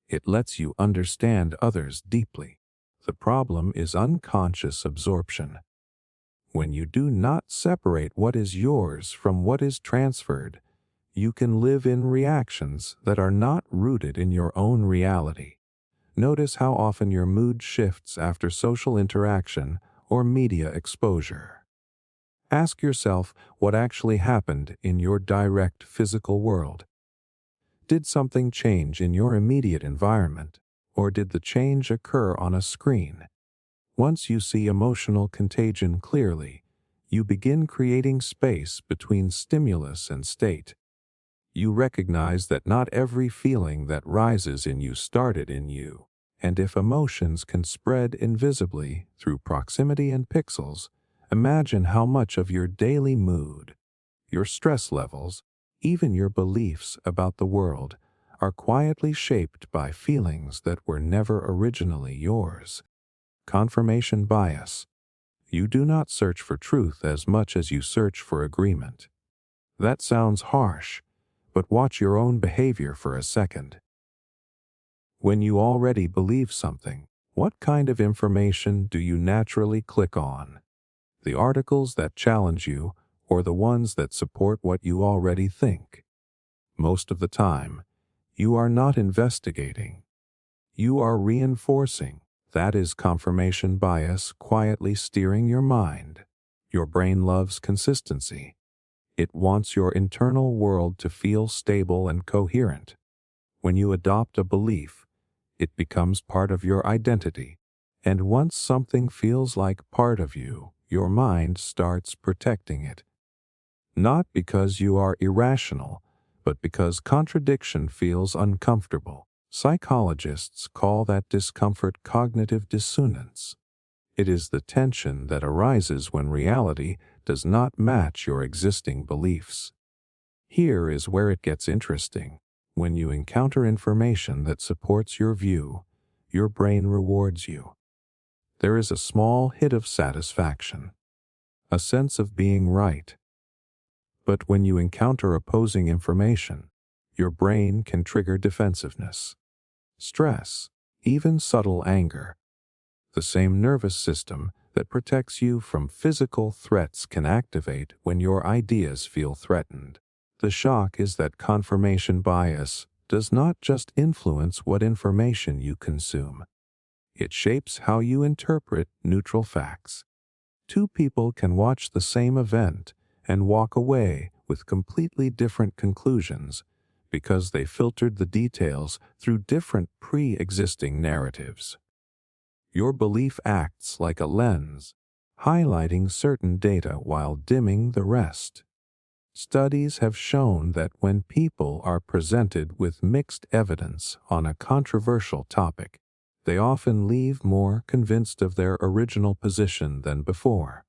Speaker 1: It lets you understand others deeply. The problem is unconscious absorption. When you do not separate what is yours from what is transferred, you can live in reactions that are not rooted in your own reality. Notice how often your mood shifts after social interaction or media exposure. Ask yourself what actually happened in your direct physical world. Did something change in your immediate environment, or did the change occur on a screen? Once you see emotional contagion clearly, you begin creating space between stimulus and state. You recognize that not every feeling that rises in you started in you, and if emotions can spread invisibly through proximity and pixels, imagine how much of your daily mood, your stress levels, even your beliefs about the world are quietly shaped by feelings that were never originally yours. Confirmation bias. You do not search for truth as much as you search for agreement. That sounds harsh, but watch your own behavior for a second. When you already believe something, what kind of information do you naturally click on? The articles that challenge you or the ones that support what you already think? Most of the time, you are not investigating. You are reinforcing. That is confirmation bias quietly steering your mind. Your brain loves consistency. It wants your internal world to feel stable and coherent. When you adopt a belief, it becomes part of your identity. And once something feels like part of you, your mind starts protecting it. Not because you are irrational, but because contradiction feels uncomfortable. Psychologists call that discomfort cognitive dissonance. It is the tension that arises when reality does not match your existing beliefs. Here is where it gets interesting. When you encounter information that supports your view, your brain rewards you. There is a small hit of satisfaction, a sense of being right. But when you encounter opposing information, your brain can trigger defensiveness, stress, even subtle anger. The same nervous system that protects you from physical threats can activate when your ideas feel threatened. The shock is that confirmation bias does not just influence what information you consume. It shapes how you interpret neutral facts. Two people can watch the same event and walk away with completely different conclusions because they filtered the details through different pre-existing narratives. Your belief acts like a lens, highlighting certain data while dimming the rest. Studies have shown that when people are presented with mixed evidence on a controversial topic, they often leave more convinced of their original position than before.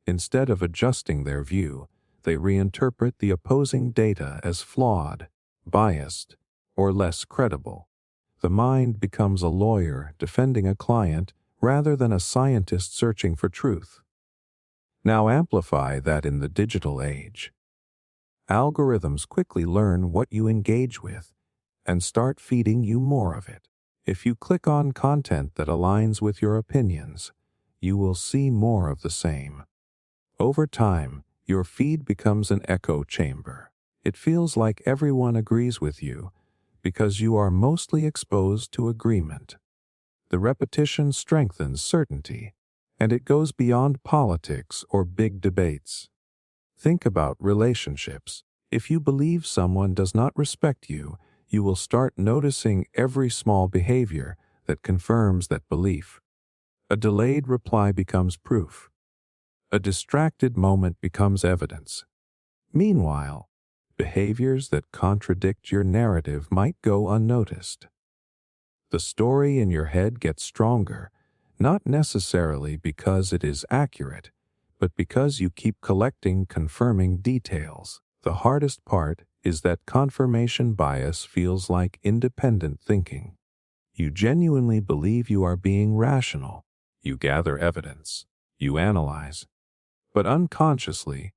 Speaker 1: Instead of adjusting their view, they reinterpret the opposing data as flawed, biased, or less credible. The mind becomes a lawyer defending a client rather than a scientist searching for truth. Now amplify that in the digital age. Algorithms quickly learn what you engage with and start feeding you more of it. If you click on content that aligns with your opinions, you will see more of the same. Over time, your feed becomes an echo chamber. It feels like everyone agrees with you because you are mostly exposed to agreement. The repetition strengthens certainty, and it goes beyond politics or big debates. Think about relationships. If you believe someone does not respect you, you will start noticing every small behavior that confirms that belief. A delayed reply becomes proof. A distracted moment becomes evidence. Meanwhile, behaviors that contradict your narrative might go unnoticed. The story in your head gets stronger, not necessarily because it is accurate, but because you keep collecting confirming details. The hardest part is that confirmation bias feels like independent thinking. You genuinely believe you are being rational. You gather evidence. You analyze. But unconsciously,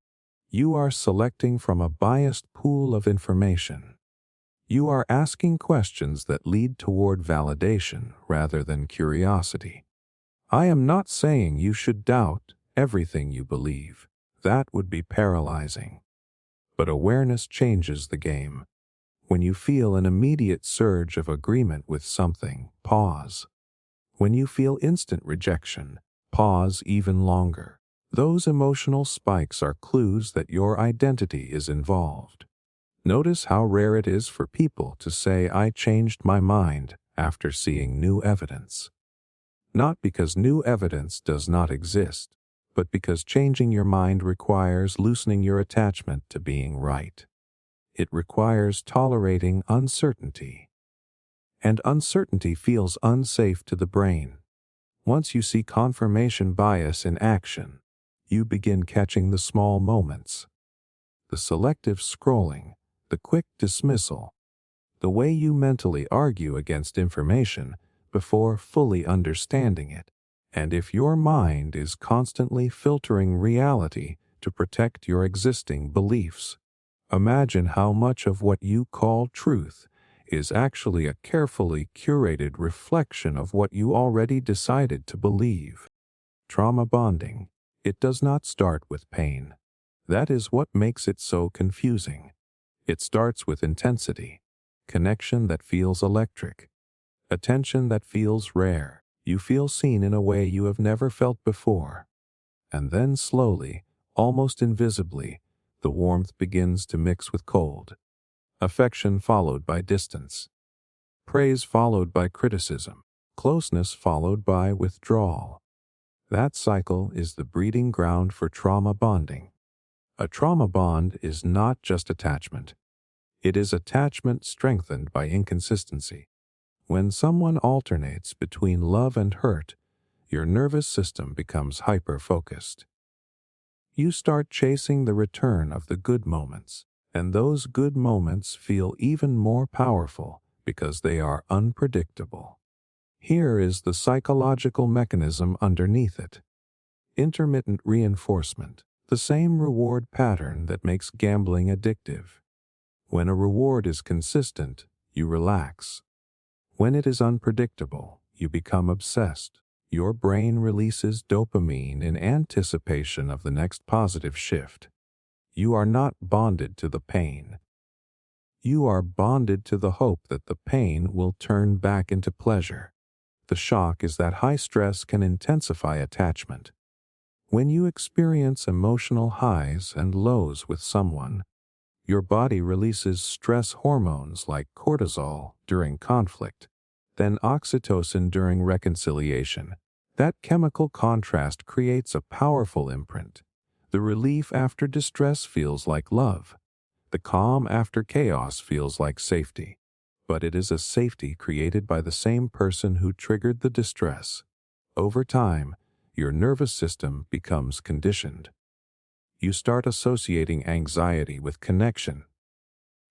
Speaker 1: you are selecting from a biased pool of information. You are asking questions that lead toward validation rather than curiosity. I am not saying you should doubt everything you believe. That would be paralyzing. But awareness changes the game. When you feel an immediate surge of agreement with something, pause. When you feel instant rejection, pause even longer. Those emotional spikes are clues that your identity is involved. Notice how rare it is for people to say, "I changed my mind," after seeing new evidence. Not because new evidence does not exist, but because changing your mind requires loosening your attachment to being right. It requires tolerating uncertainty. And uncertainty feels unsafe to the brain. Once you see confirmation bias in action, you begin catching the small moments. The selective scrolling, the quick dismissal, the way you mentally argue against information before fully understanding it. And if your mind is constantly filtering reality to protect your existing beliefs, imagine how much of what you call truth is actually a carefully curated reflection of what you already decided to believe. Trauma bonding. It does not start with pain. That is what makes it so confusing. It starts with intensity, connection that feels electric, attention that feels rare. You feel seen in a way you have never felt before. And then slowly, almost invisibly, the warmth begins to mix with cold. Affection followed by distance. Praise followed by criticism. Closeness followed by withdrawal. That cycle is the breeding ground for trauma bonding. A trauma bond is not just attachment. It is attachment strengthened by inconsistency. When someone alternates between love and hurt, your nervous system becomes hyper-focused. You start chasing the return of the good moments, and those good moments feel even more powerful because they are unpredictable. Here is the psychological mechanism underneath it. Intermittent reinforcement, the same reward pattern that makes gambling addictive. When a reward is consistent, you relax. When it is unpredictable, you become obsessed. Your brain releases dopamine in anticipation of the next positive shift. You are not bonded to the pain. You are bonded to the hope that the pain will turn back into pleasure. The shock is that high stress can intensify attachment. When you experience emotional highs and lows with someone, your body releases stress hormones like cortisol during conflict, then oxytocin during reconciliation. That chemical contrast creates a powerful imprint. The relief after distress feels like love. The calm after chaos feels like safety. But it is a safety created by the same person who triggered the distress. Over time, your nervous system becomes conditioned. You start associating anxiety with connection,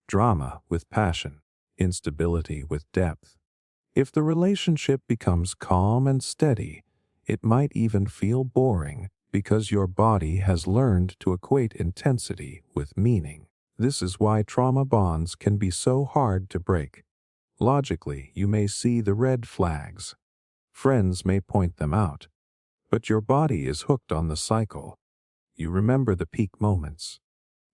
Speaker 1: drama with passion, instability with depth. If the relationship becomes calm and steady, it might even feel boring because your body has learned to equate intensity with meaning. This is why trauma bonds can be so hard to break. Logically, you may see the red flags. Friends may point them out. But your body is hooked on the cycle. You remember the peak moments,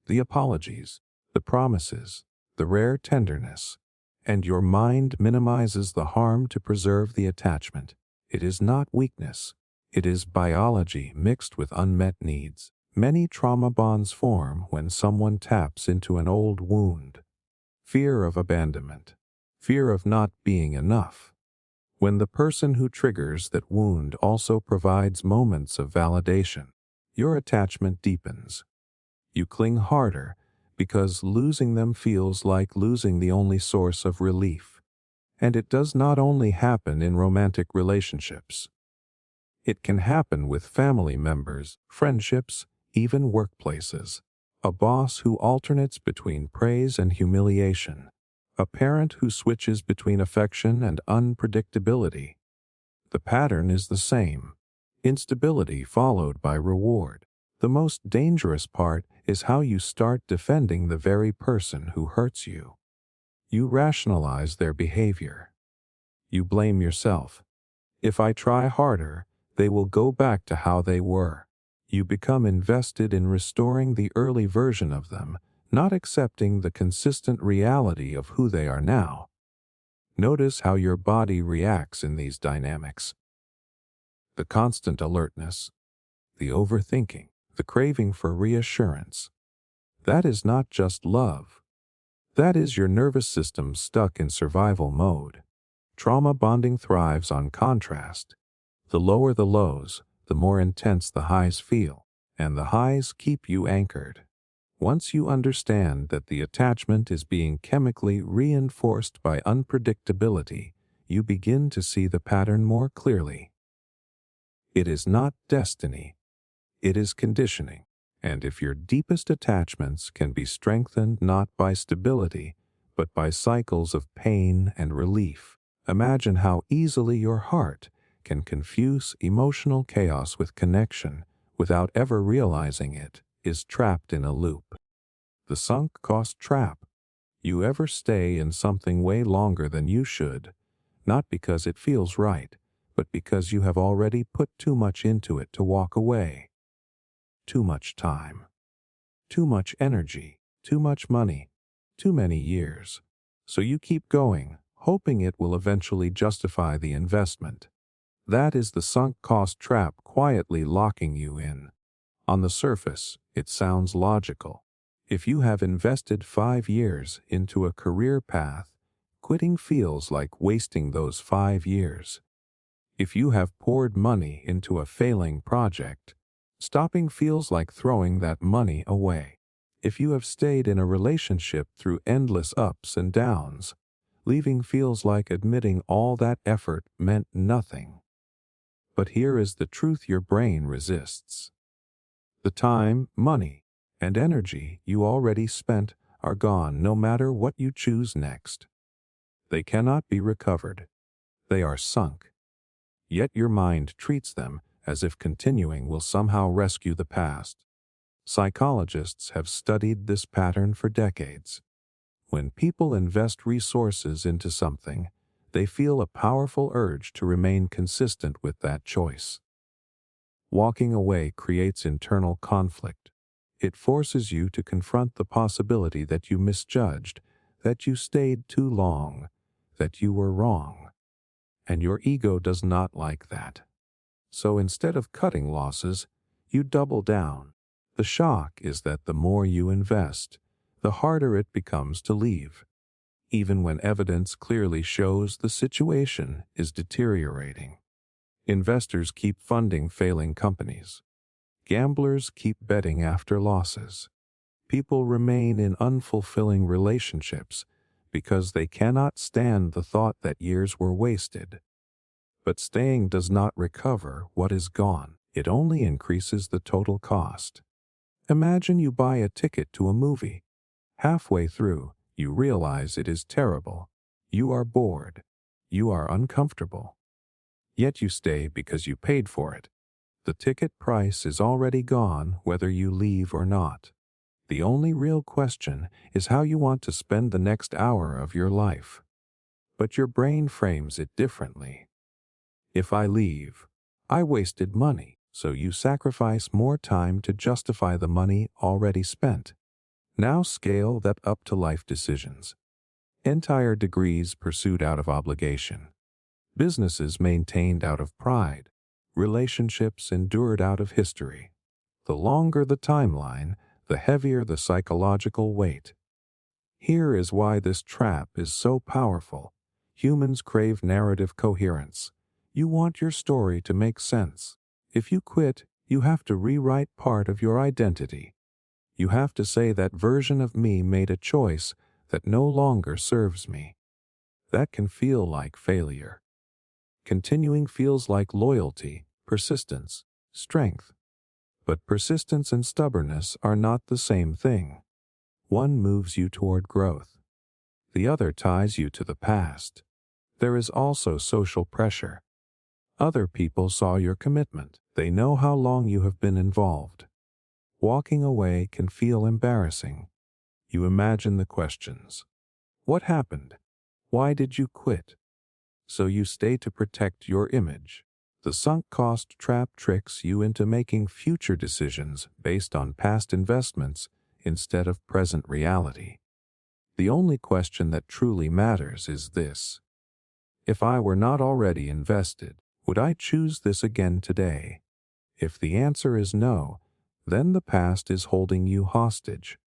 Speaker 1: the apologies, the promises, the rare tenderness, and your mind minimizes the harm to preserve the attachment. It is not weakness. It is biology mixed with unmet needs. Many trauma bonds form when someone taps into an old wound. Fear of abandonment, fear of not being enough. When the person who triggers that wound also provides moments of validation, your attachment deepens. You cling harder because losing them feels like losing the only source of relief. And it does not only happen in romantic relationships. It can happen with family members, friendships, even workplaces. A boss who alternates between praise and humiliation. A parent who switches between affection and unpredictability. The pattern is the same. Instability followed by reward. The most dangerous part is how you start defending the very person who hurts you. You rationalize their behavior. You blame yourself. If I try harder, they will go back to how they were. You become invested in restoring the early version of them, not accepting the consistent reality of who they are now. Notice how your body reacts in these dynamics. The constant alertness, the overthinking, the craving for reassurance. That is not just love. That is your nervous system stuck in survival mode. Trauma bonding thrives on contrast. The lower the lows, the more intense the highs feel, and the highs keep you anchored. Once you understand that the attachment is being chemically reinforced by unpredictability, you begin to see the pattern more clearly. It is not destiny. It is conditioning. And if your deepest attachments can be strengthened not by stability, but by cycles of pain and relief, imagine how easily your heart can confuse emotional chaos with connection without ever realizing it, is trapped in a loop. The sunk cost trap. You ever stay in something way longer than you should, not because it feels right, but because you have already put too much into it to walk away. Too much time. Too much energy. Too much money. Too many years. So you keep going, hoping it will eventually justify the investment. That is the sunk cost trap quietly locking you in. On the surface, it sounds logical. If you have invested 5 years into a career path, quitting feels like wasting those 5 years. If you have poured money into a failing project, stopping feels like throwing that money away. If you have stayed in a relationship through endless ups and downs, leaving feels like admitting all that effort meant nothing. But here is the truth your brain resists. The time, money, and energy you already spent are gone no matter what you choose next. They cannot be recovered. They are sunk. Yet your mind treats them as if continuing will somehow rescue the past. Psychologists have studied this pattern for decades. When people invest resources into something, they feel a powerful urge to remain consistent with that choice. Walking away creates internal conflict. It forces you to confront the possibility that you misjudged, that you stayed too long, that you were wrong. And your ego does not like that. So instead of cutting losses, you double down. The shock is that the more you invest, the harder it becomes to leave, even when evidence clearly shows the situation is deteriorating. Investors keep funding failing companies. Gamblers keep betting after losses. People remain in unfulfilling relationships because they cannot stand the thought that years were wasted. But staying does not recover what is gone. It only increases the total cost. Imagine you buy a ticket to a movie. Halfway through, you realize it is terrible. You are bored. You are uncomfortable. Yet you stay because you paid for it. The ticket price is already gone whether you leave or not. The only real question is how you want to spend the next hour of your life. But your brain frames it differently. If I leave, I wasted money, so you sacrifice more time to justify the money already spent. Now scale that up to life decisions. Entire degrees pursued out of obligation. Businesses maintained out of pride. Relationships endured out of history. The longer the timeline, the heavier the psychological weight. Here is why this trap is so powerful. Humans crave narrative coherence. You want your story to make sense. If you quit, you have to rewrite part of your identity. You have to say that version of me made a choice that no longer serves me. That can feel like failure. Continuing feels like loyalty, persistence, strength. But persistence and stubbornness are not the same thing. One moves you toward growth. The other ties you to the past. There is also social pressure. Other people saw your commitment. They know how long you have been involved. Walking away can feel embarrassing. You imagine the questions. What happened? Why did you quit? So you stay to protect your image. The sunk cost trap tricks you into making future decisions based on past investments instead of present reality. The only question that truly matters is this: if I were not already invested, would I choose this again today? If the answer is no, then the past is holding you hostage.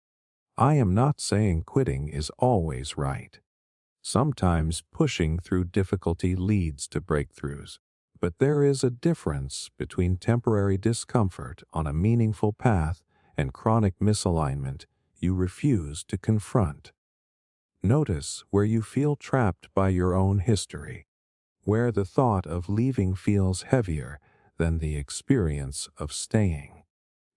Speaker 1: I am not saying quitting is always right. Sometimes pushing through difficulty leads to breakthroughs. But there is a difference between temporary discomfort on a meaningful path and chronic misalignment you refuse to confront. Notice where you feel trapped by your own history, where the thought of leaving feels heavier than the experience of staying.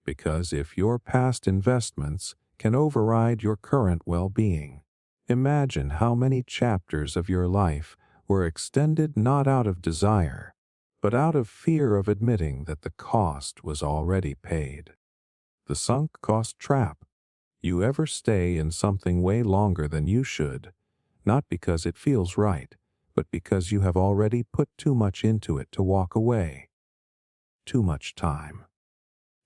Speaker 1: Because if your past investments can override your current well-being, imagine how many chapters of your life were extended not out of desire, but out of fear of admitting that the cost was already paid. The sunk cost trap. You ever stay in something way longer than you should, not because it feels right, but because you have already put too much into it to walk away. Too much time.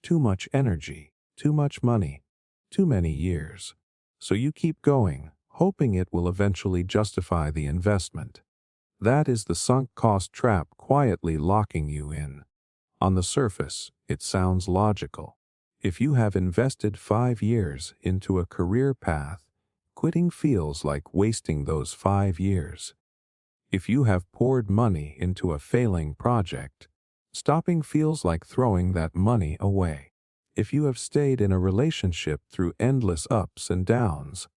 Speaker 1: Too much energy. Too much money. Too many years. So you keep going, hoping it will eventually justify the investment. That is the sunk cost trap quietly locking you in. On the surface, it sounds logical. If you have invested 5 years into a career path, quitting feels like wasting those 5 years. If you have poured money into a failing project, stopping feels like throwing that money away. If you have stayed in a relationship through endless ups and downs,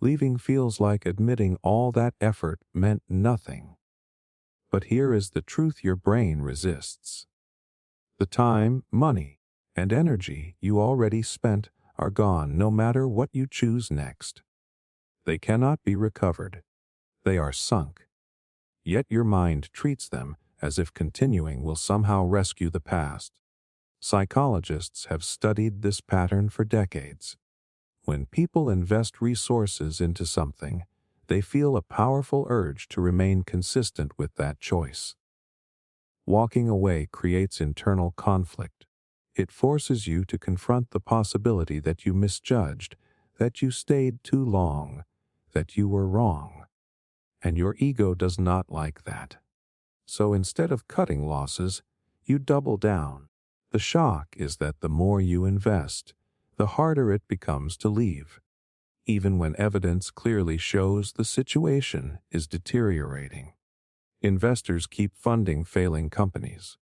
Speaker 1: leaving feels like admitting all that effort meant nothing. But here is the truth your brain resists. The time, money, and energy you already spent are gone no matter what you choose next. They cannot be recovered. They are sunk. Yet your mind treats them as if continuing will somehow rescue the past. Psychologists have studied this pattern for decades. When people invest resources into something, they feel a powerful urge to remain consistent with that choice. Walking away creates internal conflict. It forces you to confront the possibility that you misjudged, that you stayed too long, that you were wrong. And your ego does not like that. So instead of cutting losses, you double down. The shock is that the more you invest, the harder it becomes to leave, even when evidence clearly shows the situation is deteriorating. Investors keep funding failing companies.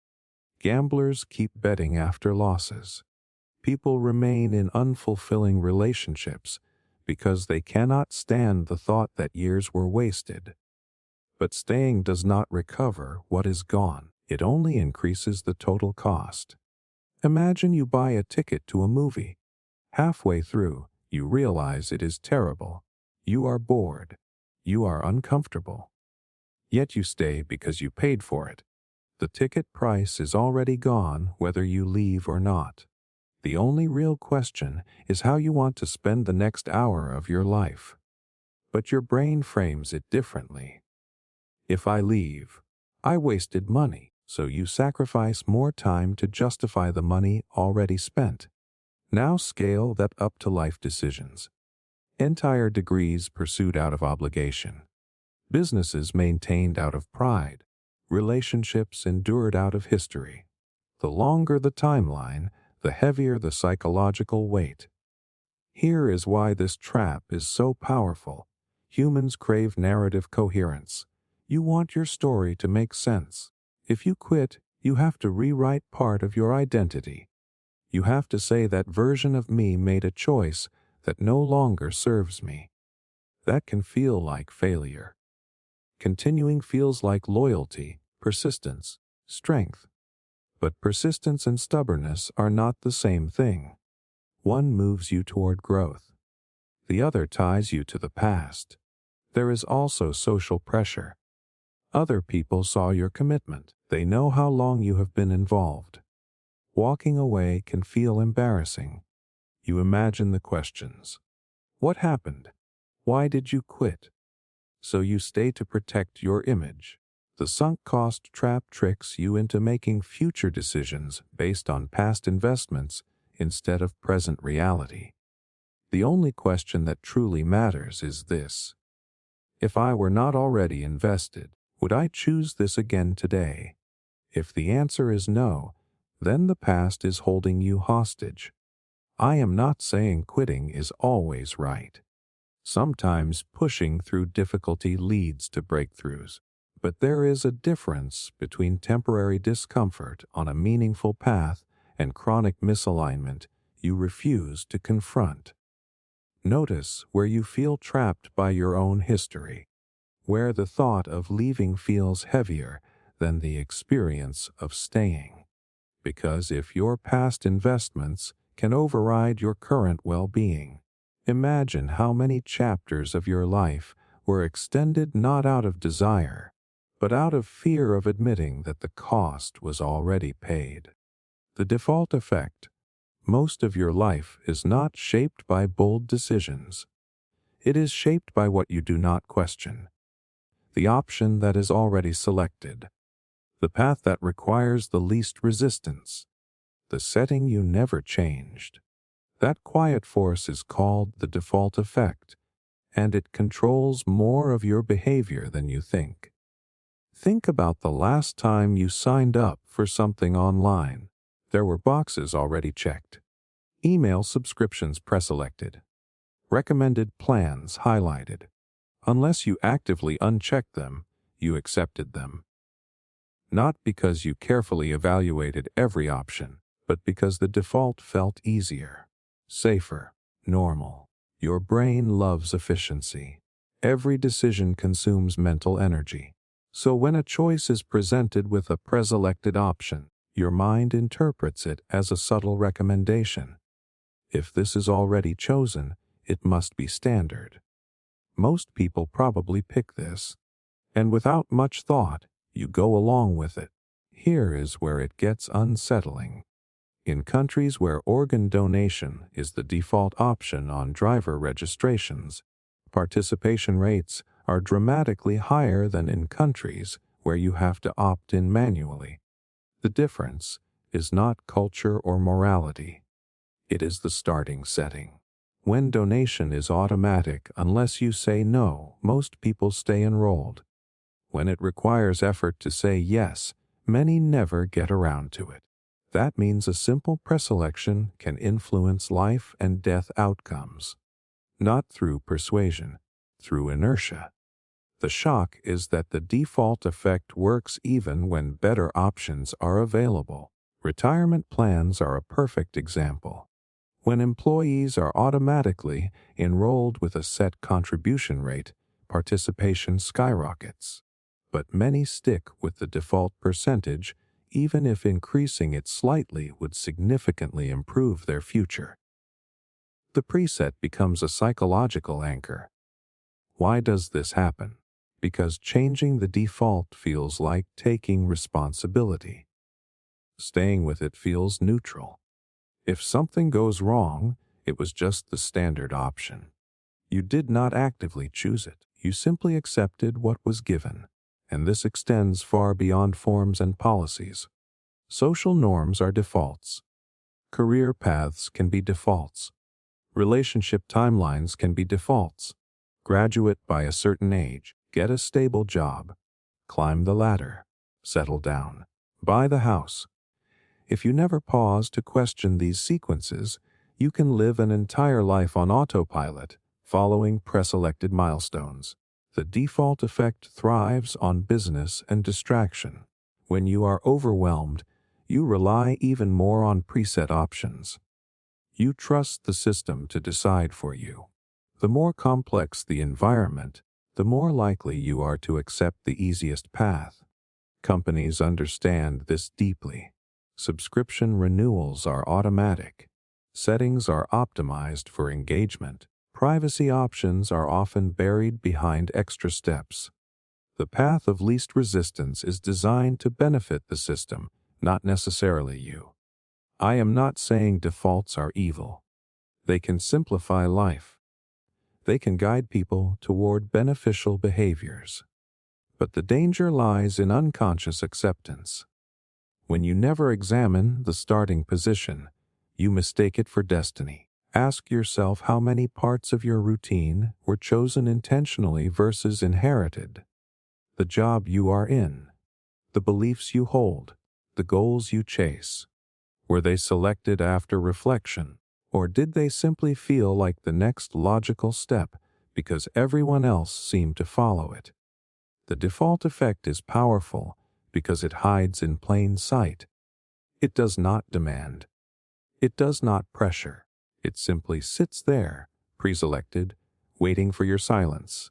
Speaker 1: Gamblers keep betting after losses. People remain in unfulfilling relationships because they cannot stand the thought that years were wasted. But staying does not recover what is gone. It only increases the total cost. Imagine you buy a ticket to a movie. Halfway through, you realize it is terrible. You are bored. You are uncomfortable. Yet you stay because you paid for it. The ticket price is already gone whether you leave or not. The only real question is how you want to spend the next hour of your life. But your brain frames it differently. If I leave, I wasted money, so you sacrifice more time to justify the money already spent. Now scale that up to life decisions. Entire degrees pursued out of obligation. Businesses maintained out of pride. Relationships endured out of history. The longer the timeline, the heavier the psychological weight. Here is why this trap is so powerful. Humans crave narrative coherence. You want your story to make sense. If you quit, you have to rewrite part of your identity. You have to say that version of me made a choice that no longer serves me. That can feel like failure. Continuing feels like loyalty, persistence, strength. But persistence and stubbornness are not the same thing. One moves you toward growth. The other ties you to the past. There is also social pressure. Other people saw your commitment. They know how long you have been involved. Walking away can feel embarrassing. You imagine the questions. What happened? Why did you quit? So you stay to protect your image. The sunk cost trap tricks you into making future decisions based on past investments instead of present reality. The only question that truly matters is this. If I were not already invested, would I choose this again today? If the answer is no, then the past is holding you hostage. I am not saying quitting is always right. Sometimes pushing through difficulty leads to breakthroughs. But there is a difference between temporary discomfort on a meaningful path and chronic misalignment you refuse to confront. Notice where you feel trapped by your own history, where the thought of leaving feels heavier than the experience of staying. Because if your past investments can override your current well-being, imagine how many chapters of your life were extended not out of desire, but out of fear of admitting that the cost was already paid. The default effect: most of your life is not shaped by bold decisions. It is shaped by what you do not question, the option that is already selected, the path that requires the least resistance, the setting you never changed. That quiet force is called the default effect, and it controls more of your behavior than you think. Think about the last time you signed up for something online. There were boxes already checked, email subscriptions preselected, recommended plans highlighted. Unless you actively unchecked them, you accepted them. Not because you carefully evaluated every option, but because the default felt easier, safer, normal. Your brain loves efficiency. Every decision consumes mental energy. So when a choice is presented with a preselected option, your mind interprets it as a subtle recommendation. If this is already chosen, it must be standard. Most people probably pick this, and without much thought, you go along with it. Here is where it gets unsettling. In countries where organ donation is the default option on driver registrations, participation rates are dramatically higher than in countries where you have to opt in manually. The difference is not culture or morality. It is the starting setting. When donation is automatic unless you say no, most people stay enrolled. When it requires effort to say yes, many never get around to it. That means a simple preselection can influence life and death outcomes. Not through persuasion, through inertia. The shock is that the default effect works even when better options are available. Retirement plans are a perfect example. When employees are automatically enrolled with a set contribution rate, participation skyrockets. But many stick with the default percentage, even if increasing it slightly would significantly improve their future. The preset becomes a psychological anchor. Why does this happen? Because changing the default feels like taking responsibility. Staying with it feels neutral. If something goes wrong, it was just the standard option. You did not actively choose it. You simply accepted what was given. And this extends far beyond forms and policies. Social norms are defaults. Career paths can be defaults. Relationship timelines can be defaults. Graduate by a certain age, get a stable job, climb the ladder, settle down, buy the house. If you never pause to question these sequences, you can live an entire life on autopilot, following preselected milestones. The default effect thrives on business and distraction. When you are overwhelmed, you rely even more on preset options. You trust the system to decide for you. The more complex the environment, the more likely you are to accept the easiest path. Companies understand this deeply. Subscription renewals are automatic. Settings are optimized for engagement. Privacy options are often buried behind extra steps. The path of least resistance is designed to benefit the system, not necessarily you. I am not saying defaults are evil. They can simplify life. They can guide people toward beneficial behaviors. But the danger lies in unconscious acceptance. When you never examine the starting position, you mistake it for destiny. Ask yourself how many parts of your routine were chosen intentionally versus inherited. The job you are in, the beliefs you hold, the goals you chase. Were they selected after reflection, or did they simply feel like the next logical step because everyone else seemed to follow it? The default effect is powerful because it hides in plain sight. It does not demand. It does not pressure. It simply sits there, pre-selected, waiting for your silence.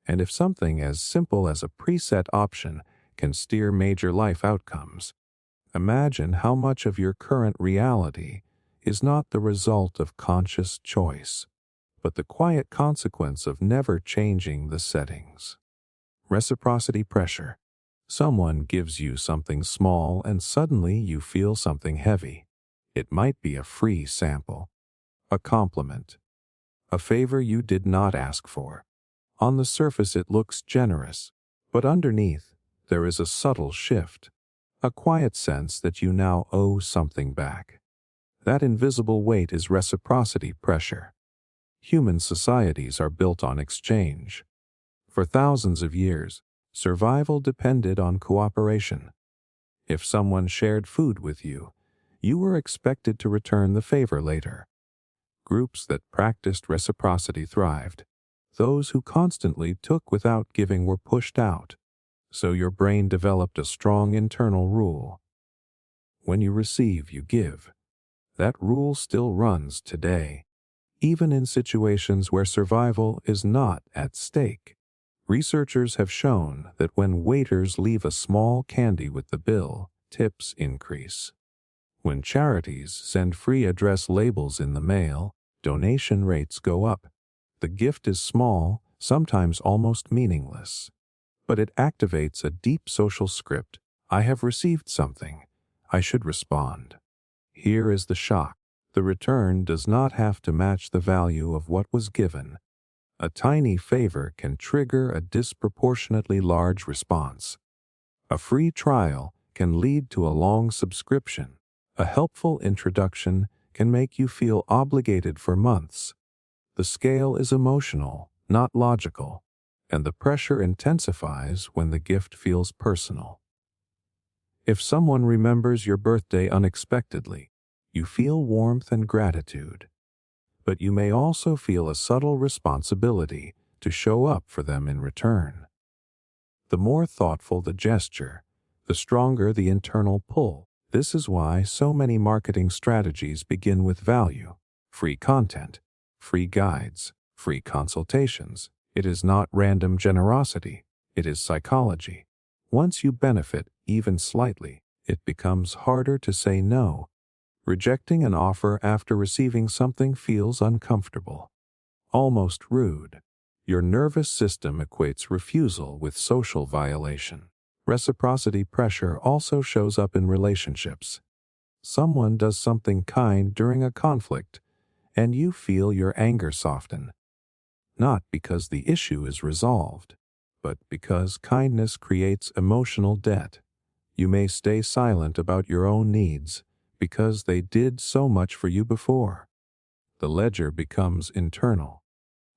Speaker 1: And if something as simple as a preset option can steer major life outcomes, imagine how much of your current reality is not the result of conscious choice, but the quiet consequence of never changing the settings. Reciprocity pressure. Someone gives you something small and suddenly you feel something heavy. It might be a free sample, a compliment, a favor you did not ask for. On the surface it looks generous, but underneath there is a subtle shift, a quiet sense that you now owe something back. That invisible weight is reciprocity pressure. Human societies are built on exchange. For thousands of years, survival depended on cooperation. If someone shared food with you, you were expected to return the favor later. Groups that practiced reciprocity thrived. Those who constantly took without giving were pushed out. So your brain developed a strong internal rule. When you receive, you give. That rule still runs today, even in situations where survival is not at stake. Researchers have shown that when waiters leave a small candy with the bill, tips increase. When charities send free address labels in the mail, donation rates go up. The gift is small, sometimes almost meaningless, but it activates a deep social script. I have received something. I should respond. Here is the shock. The return does not have to match the value of what was given. A tiny favor can trigger a disproportionately large response. A free trial can lead to a long subscription. A helpful introduction can make you feel obligated for months. The scale is emotional, not logical, and the pressure intensifies when the gift feels personal. If someone remembers your birthday unexpectedly, you feel warmth and gratitude. But you may also feel a subtle responsibility to show up for them in return. The more thoughtful the gesture, the stronger the internal pull. This is why so many marketing strategies begin with value: free content, free guides, free consultations. It is not random generosity, it is psychology. Once you benefit, even slightly, it becomes harder to say no. Rejecting an offer after receiving something feels uncomfortable, almost rude. Your nervous system equates refusal with social violation. Reciprocity pressure also shows up in relationships. Someone does something kind during a conflict, and you feel your anger soften. Not because the issue is resolved, but because kindness creates emotional debt. You may stay silent about your own needs because they did so much for you before. The ledger becomes internal.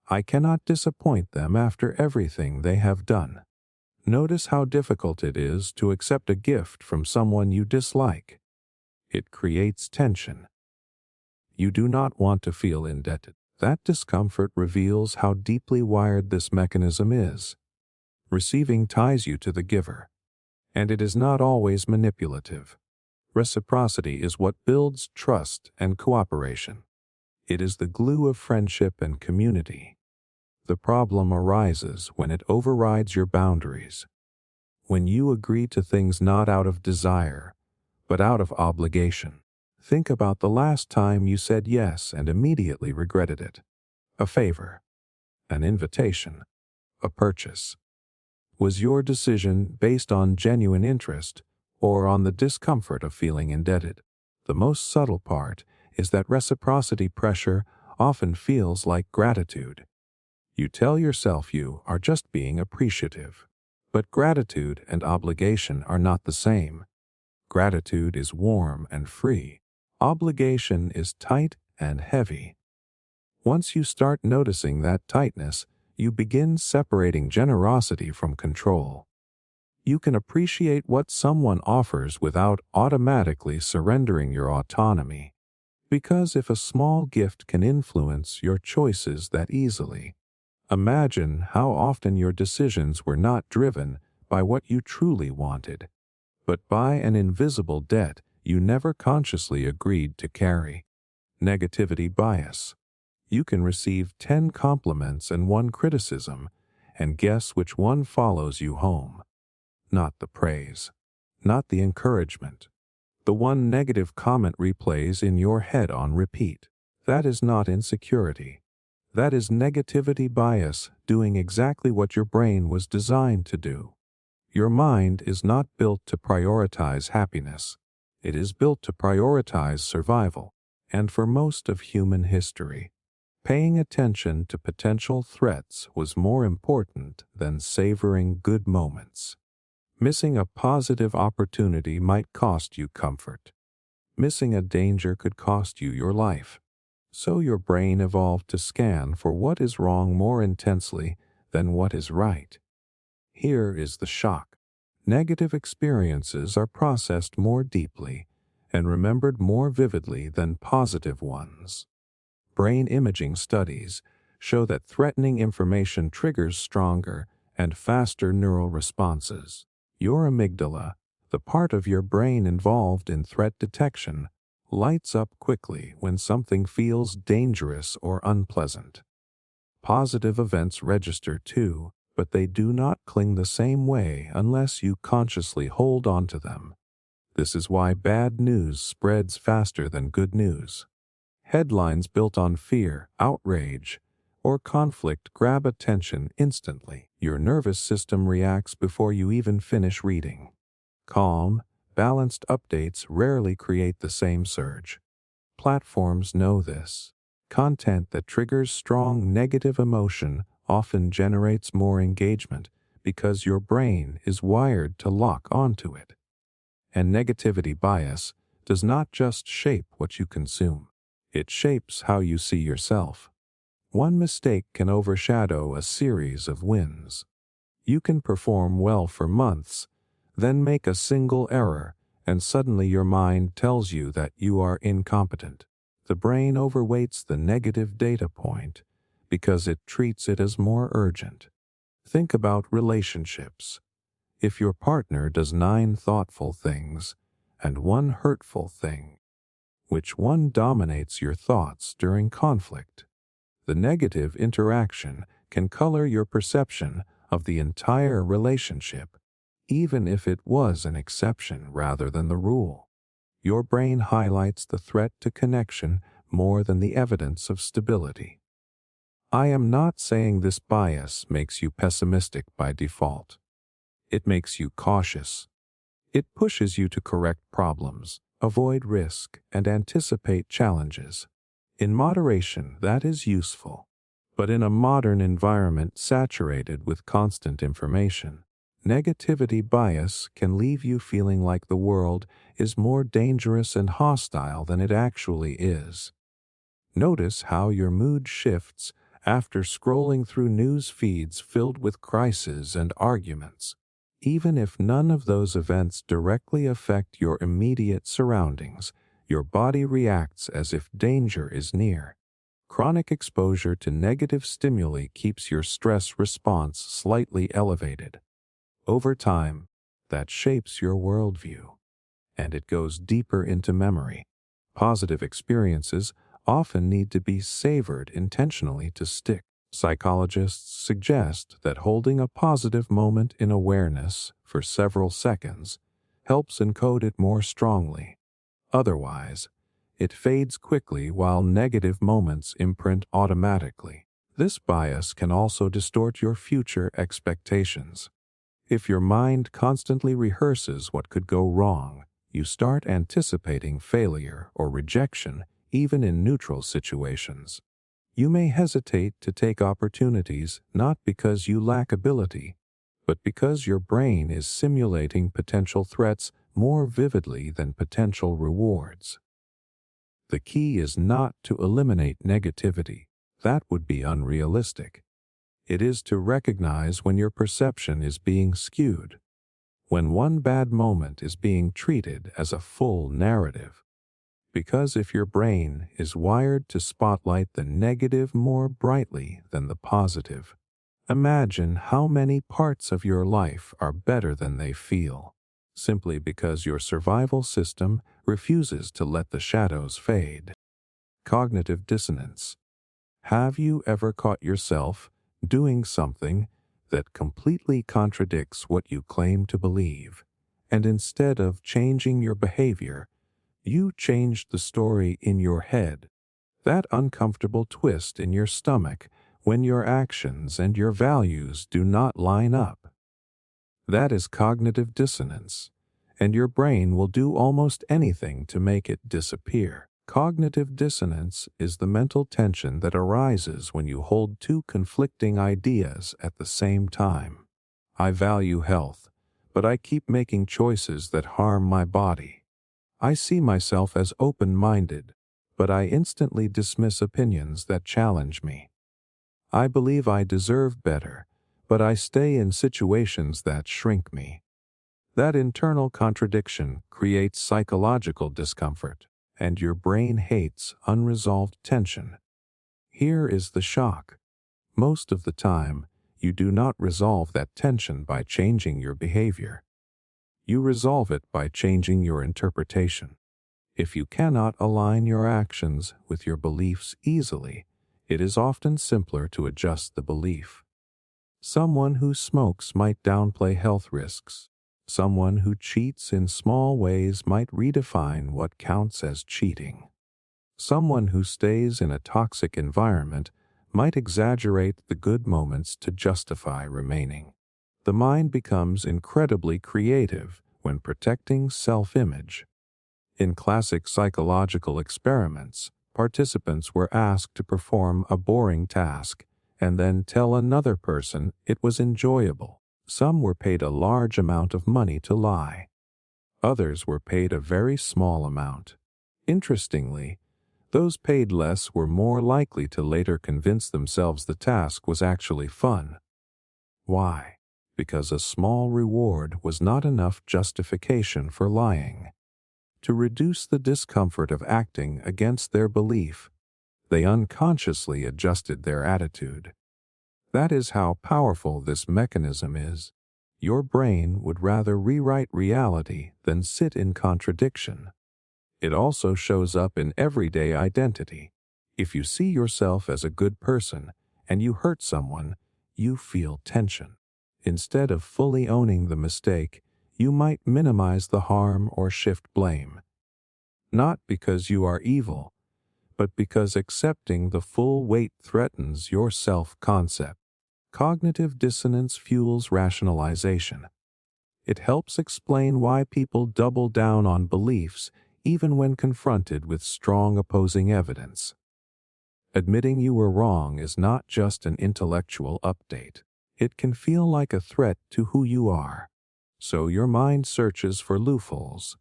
Speaker 1: I cannot disappoint them after everything they have done. Notice how difficult it is to accept a gift from someone you dislike. It creates tension. You do not want to feel indebted. That discomfort reveals how deeply wired this mechanism is. Receiving ties you to the giver, and it is not always manipulative. Reciprocity is what builds trust and cooperation. It is the glue of friendship and community. The problem arises when it overrides your boundaries. When you agree to things not out of desire, but out of obligation. Think about the last time you said yes and immediately regretted it. A favor, an invitation, a purchase. Was your decision based on genuine interest or on the discomfort of feeling indebted? The most subtle part is that reciprocity pressure often feels like gratitude. You tell yourself you are just being appreciative. But gratitude and obligation are not the same. Gratitude is warm and free. Obligation is tight and heavy. Once you start noticing that tightness, you begin separating generosity from control. You can appreciate what someone offers without automatically surrendering your autonomy. Because if a small gift can influence your choices that easily, imagine how often your decisions were not driven by what you truly wanted, but by an invisible debt you never consciously agreed to carry. Negativity bias. You can receive 10 compliments and 1 criticism, and guess which one follows you home. Not the praise, not the encouragement. The one negative comment replays in your head on repeat. That is not insecurity. That is negativity bias doing exactly what your brain was designed to do. Your mind is not built to prioritize happiness. It is built to prioritize survival. And for most of human history, paying attention to potential threats was more important than savoring good moments. Missing a positive opportunity might cost you comfort. Missing a danger could cost you your life. So your brain evolved to scan for what is wrong more intensely than what is right. Here is the shock. Negative experiences are processed more deeply and remembered more vividly than positive ones. Brain imaging studies show that threatening information triggers stronger and faster neural responses. Your amygdala, the part of your brain involved in threat detection, lights up quickly when something feels dangerous or unpleasant. Positive events register too, but they do not cling the same way unless you consciously hold on to them. This is why bad news spreads faster than good news. Headlines built on fear, outrage, or conflict grab attention instantly. Your nervous system reacts before you even finish reading. Calm, balanced updates rarely create the same surge. Platforms know this. Content that triggers strong negative emotion often generates more engagement because your brain is wired to lock onto it. And negativity bias does not just shape what you consume. It shapes how you see yourself. One mistake can overshadow a series of wins. You can perform well for months, then make a single error, and suddenly your mind tells you that you are incompetent. The brain overweights the negative data point because it treats it as more urgent. Think about relationships. If your partner does 9 thoughtful things and 1 hurtful thing, which one dominates your thoughts during conflict? The negative interaction can color your perception of the entire relationship, even if it was an exception rather than the rule. Your brain highlights the threat to connection more than the evidence of stability. I am not saying this bias makes you pessimistic by default. It makes you cautious. It pushes you to correct problems, avoid risk, and anticipate challenges. In moderation, that is useful. But in a modern environment saturated with constant information, negativity bias can leave you feeling like the world is more dangerous and hostile than it actually is. Notice how your mood shifts after scrolling through news feeds filled with crises and arguments. Even if none of those events directly affect your immediate surroundings, your body reacts as if danger is near. Chronic exposure to negative stimuli keeps your stress response slightly elevated. Over time, that shapes your worldview, and it goes deeper into memory. Positive experiences often need to be savored intentionally to stick. Psychologists suggest that holding a positive moment in awareness for several seconds helps encode it more strongly. Otherwise, it fades quickly while negative moments imprint automatically. This bias can also distort your future expectations. If your mind constantly rehearses what could go wrong, you start anticipating failure or rejection even in neutral situations. You may hesitate to take opportunities not because you lack ability, but because your brain is simulating potential threats more vividly than potential rewards. The key is not to eliminate negativity. That would be unrealistic. It is to recognize when your perception is being skewed, when one bad moment is being treated as a full narrative. Because if your brain is wired to spotlight the negative more brightly than the positive, imagine how many parts of your life are better than they feel, simply because your survival system refuses to let the shadows fade. Cognitive dissonance. Have you ever caught yourself doing something that completely contradicts what you claim to believe, and instead of changing your behavior, you changed the story in your head? That uncomfortable twist in your stomach when your actions and your values do not line up. That is cognitive dissonance, and your brain will do almost anything to make it disappear. Cognitive dissonance is the mental tension that arises when you hold two conflicting ideas at the same time. I value health, but I keep making choices that harm my body. I see myself as open-minded, but I instantly dismiss opinions that challenge me. I believe I deserve better, but I stay in situations that shrink me. That internal contradiction creates psychological discomfort, and your brain hates unresolved tension. Here is the shock. Most of the time, you do not resolve that tension by changing your behavior. You resolve it by changing your interpretation. If you cannot align your actions with your beliefs easily, it is often simpler to adjust the belief. Someone who smokes might downplay health risks. Someone who cheats in small ways might redefine what counts as cheating. Someone who stays in a toxic environment might exaggerate the good moments to justify remaining. The mind becomes incredibly creative when protecting self-image. In classic psychological experiments, participants were asked to perform a boring task and then tell another person it was enjoyable. Some were paid a large amount of money to lie. Others were paid a very small amount. Interestingly, those paid less were more likely to later convince themselves the task was actually fun. Why? Because a small reward was not enough justification for lying. To reduce the discomfort of acting against their belief, they unconsciously adjusted their attitude. That is how powerful this mechanism is. Your brain would rather rewrite reality than sit in contradiction. It also shows up in everyday identity. If you see yourself as a good person and you hurt someone, you feel tension. Instead of fully owning the mistake, you might minimize the harm or shift blame. Not because you are evil, but because accepting the full weight threatens your self-concept. Cognitive dissonance fuels rationalization. It helps explain why people double down on beliefs even when confronted with strong opposing evidence. Admitting you were wrong is not just an intellectual update. It can feel like a threat to who you are. So your mind searches for loopholes,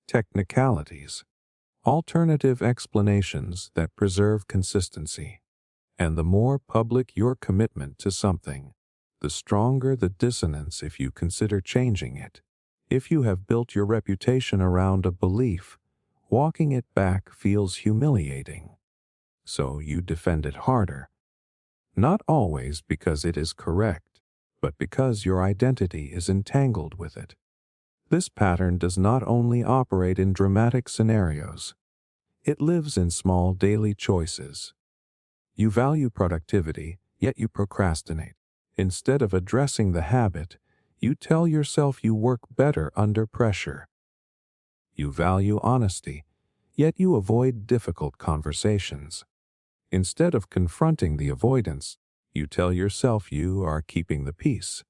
Speaker 1: technicalities, alternative explanations that preserve consistency. And the more public your commitment to something, the stronger the dissonance if you consider changing it. If you have built your reputation around a belief, walking it back feels humiliating. So you defend it harder. Not always because it is correct, but because your identity is entangled with it. This pattern does not only operate in dramatic scenarios. It lives in small daily choices. You value productivity, yet you procrastinate. Instead of addressing the habit, you tell yourself you work better under pressure. You value honesty, yet you avoid difficult conversations. Instead of confronting the avoidance, you tell yourself you are keeping the peace.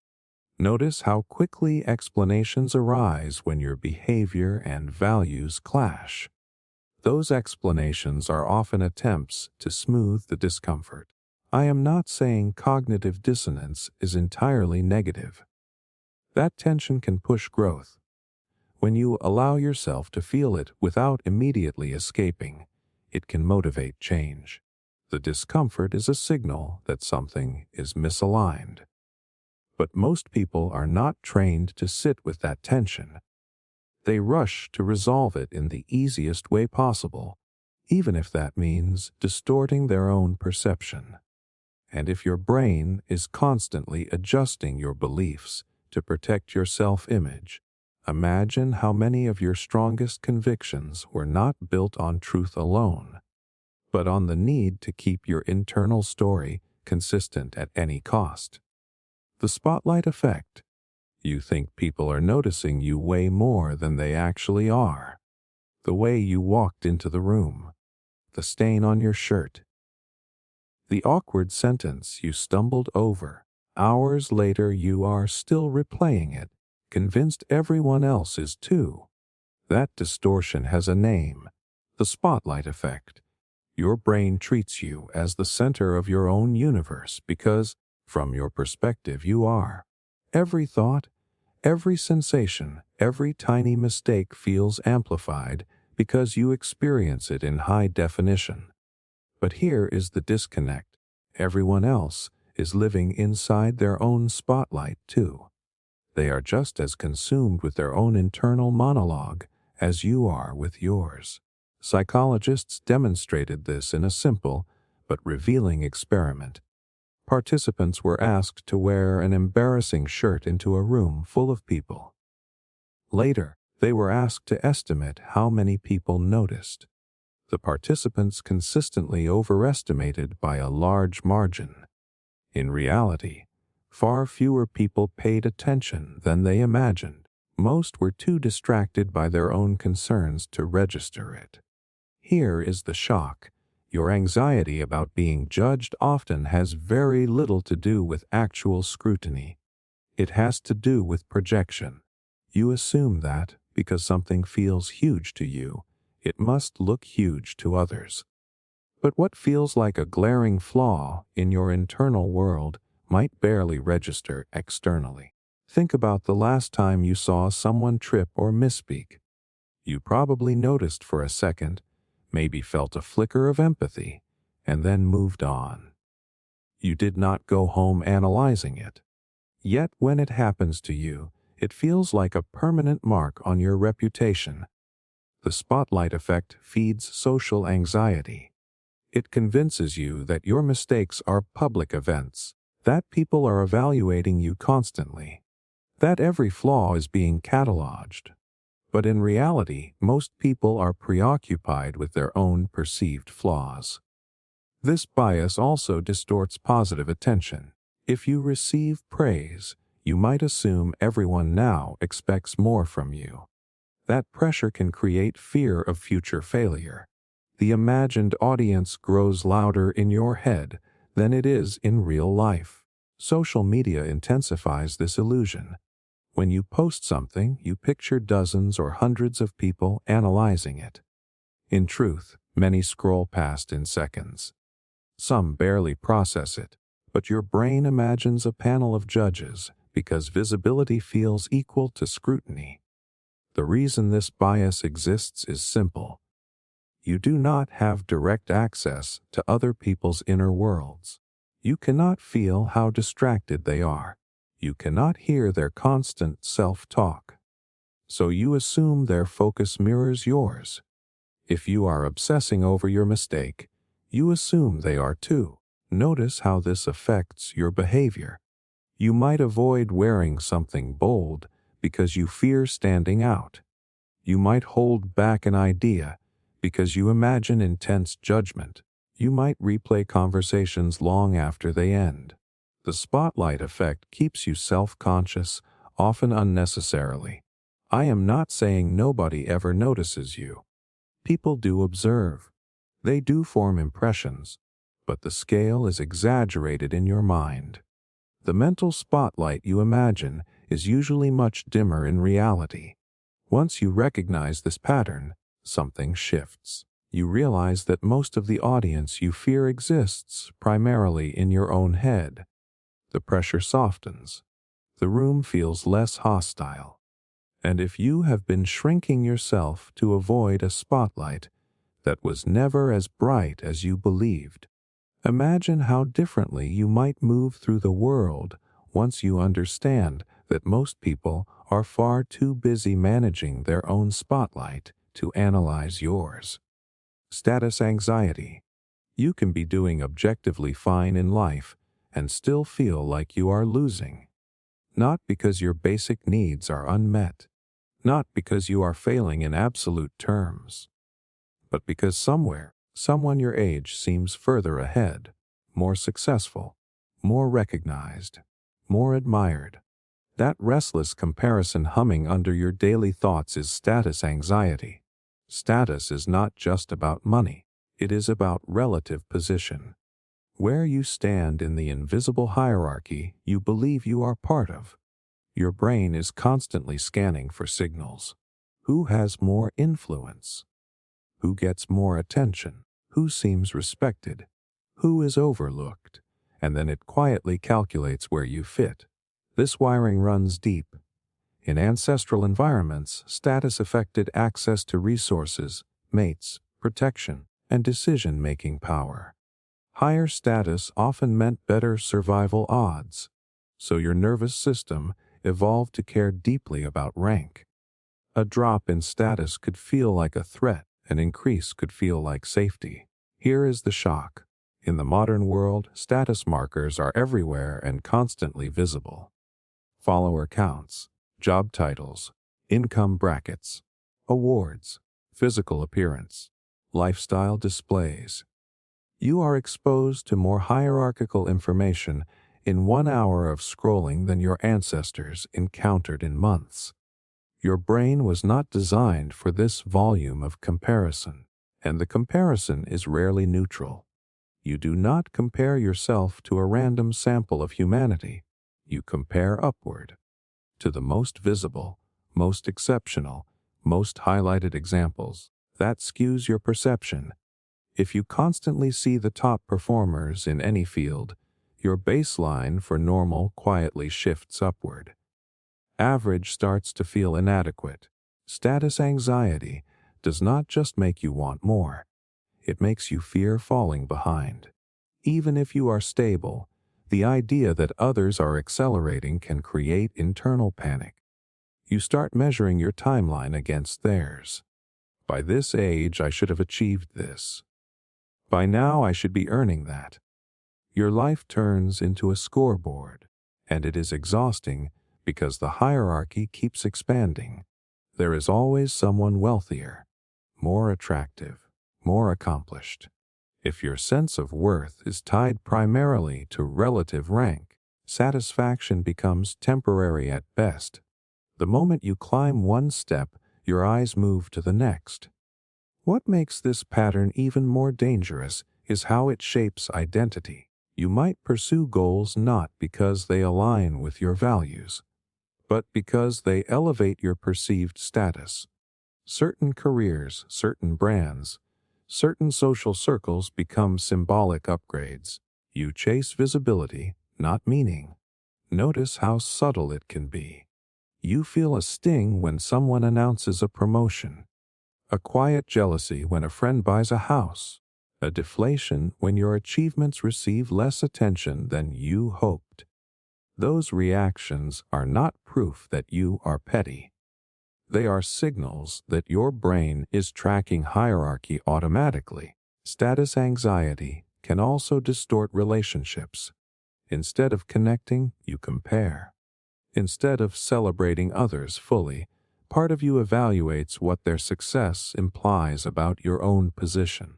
Speaker 1: Notice how quickly explanations arise when your behavior and values clash. Those explanations are often attempts to smooth the discomfort. I am not saying cognitive dissonance is entirely negative. That tension can push growth. When you allow yourself to feel it without immediately escaping, it can motivate change. The discomfort is a signal that something is misaligned. But most people are not trained to sit with that tension. They rush to resolve it in the easiest way possible, even if that means distorting their own perception. And if your brain is constantly adjusting your beliefs to protect your self-image, imagine how many of your strongest convictions were not built on truth alone, but on the need to keep your internal story consistent at any cost. The spotlight effect. You think people are noticing you way more than they actually are. The way you walked into the room, the stain on your shirt, the awkward sentence you stumbled over. Hours later, you are still replaying it, convinced everyone else is too. That distortion has a name: the spotlight effect. Your brain treats you as the center of your own universe because, from your perspective, you are. Every thought, every sensation, every tiny mistake feels amplified because you experience it in high definition. But here is the disconnect: everyone else is living inside their own spotlight too. They are just as consumed with their own internal monologue as you are with yours. Psychologists demonstrated this in a simple but revealing experiment. Participants were asked to wear an embarrassing shirt into a room full of people. Later, they were asked to estimate how many people noticed. The participants consistently overestimated by a large margin. In reality, far fewer people paid attention than they imagined. Most were too distracted by their own concerns to register it. Here is the shock: your anxiety about being judged often has very little to do with actual scrutiny. It has to do with projection. You assume that, because something feels huge to you, it must look huge to others. But what feels like a glaring flaw in your internal world might barely register externally. Think about the last time you saw someone trip or misspeak. You probably noticed for a second, maybe felt a flicker of empathy, and then moved on. You did not go home analyzing it. Yet when it happens to you, it feels like a permanent mark on your reputation. The spotlight effect feeds social anxiety. It convinces you that your mistakes are public events, that people are evaluating you constantly, that every flaw is being cataloged. But in reality, most people are preoccupied with their own perceived flaws. This bias also distorts positive attention. If you receive praise, you might assume everyone now expects more from you. That pressure can create fear of future failure. The imagined audience grows louder in your head than it is in real life. Social media intensifies this illusion. When you post something, you picture dozens or hundreds of people analyzing it. In truth, many scroll past in seconds. Some barely process it, but your brain imagines a panel of judges because visibility feels equal to scrutiny. The reason this bias exists is simple. You do not have direct access to other people's inner worlds. You cannot feel how distracted they are. You cannot hear their constant self-talk. So you assume their focus mirrors yours. If you are obsessing over your mistake, you assume they are too. Notice how this affects your behavior. You might avoid wearing something bold because you fear standing out. You might hold back an idea because you imagine intense judgment. You might replay conversations long after they end. The spotlight effect keeps you self-conscious, often unnecessarily. I am not saying nobody ever notices you. People do observe. They do form impressions, but the scale is exaggerated in your mind. The mental spotlight you imagine is usually much dimmer in reality. Once you recognize this pattern, something shifts. You realize that most of the audience you fear exists primarily in your own head. The pressure softens. The room feels less hostile. And if you have been shrinking yourself to avoid a spotlight that was never as bright as you believed, imagine how differently you might move through the world once you understand that most people are far too busy managing their own spotlight to analyze yours. Status anxiety. You can be doing objectively fine in life and still feel like you are losing. Not because your basic needs are unmet, not because you are failing in absolute terms, but because somewhere, someone your age seems further ahead, more successful, more recognized, more admired. That restless comparison humming under your daily thoughts is status anxiety. Status is not just about money. It is about relative position. where you stand in the invisible hierarchy you believe you are part of. Your brain is constantly scanning for signals. Who has more influence? Who gets more attention? Who seems respected? Who is overlooked? And then it quietly calculates where you fit. This wiring runs deep. In ancestral environments, status affected access to resources, mates, protection, and decision-making power. Higher status often meant better survival odds, so your nervous system evolved to care deeply about rank. A drop in status could feel like a threat, an increase could feel like safety. Here is the shock. In the modern world, status markers are everywhere and constantly visible. Follower counts, job titles, income brackets, awards, physical appearance, lifestyle displays. You are exposed to more hierarchical information in 1 hour of scrolling than your ancestors encountered in months. Your brain was not designed for this volume of comparison, and the comparison is rarely neutral. You do not compare yourself to a random sample of humanity. You compare upward, to the most visible, most exceptional, most highlighted examples. That skews your perception. If you constantly see the top performers in any field, your baseline for normal quietly shifts upward. Average starts to feel inadequate. Status anxiety does not just make you want more. It makes you fear falling behind. Even if you are stable, the idea that others are accelerating can create internal panic. You start measuring your timeline against theirs. By this age, I should have achieved this. By now, I should be earning that. Your life turns into a scoreboard, and it is exhausting because the hierarchy keeps expanding. There is always someone wealthier, more attractive, more accomplished. If your sense of worth is tied primarily to relative rank, satisfaction becomes temporary at best. The moment you climb one step, your eyes move to the next. What makes this pattern even more dangerous is how it shapes identity. You might pursue goals not because they align with your values, but because they elevate your perceived status. Certain careers, certain brands, certain social circles become symbolic upgrades. You chase visibility, not meaning. Notice how subtle it can be. You feel a sting when someone announces a promotion, a quiet jealousy when a friend buys a house, a deflation when your achievements receive less attention than you hoped. Those reactions are not proof that you are petty. They are signals that your brain is tracking hierarchy automatically. Status anxiety can also distort relationships. Instead of connecting, you compare. Instead of celebrating others fully, part of you evaluates what their success implies about your own position.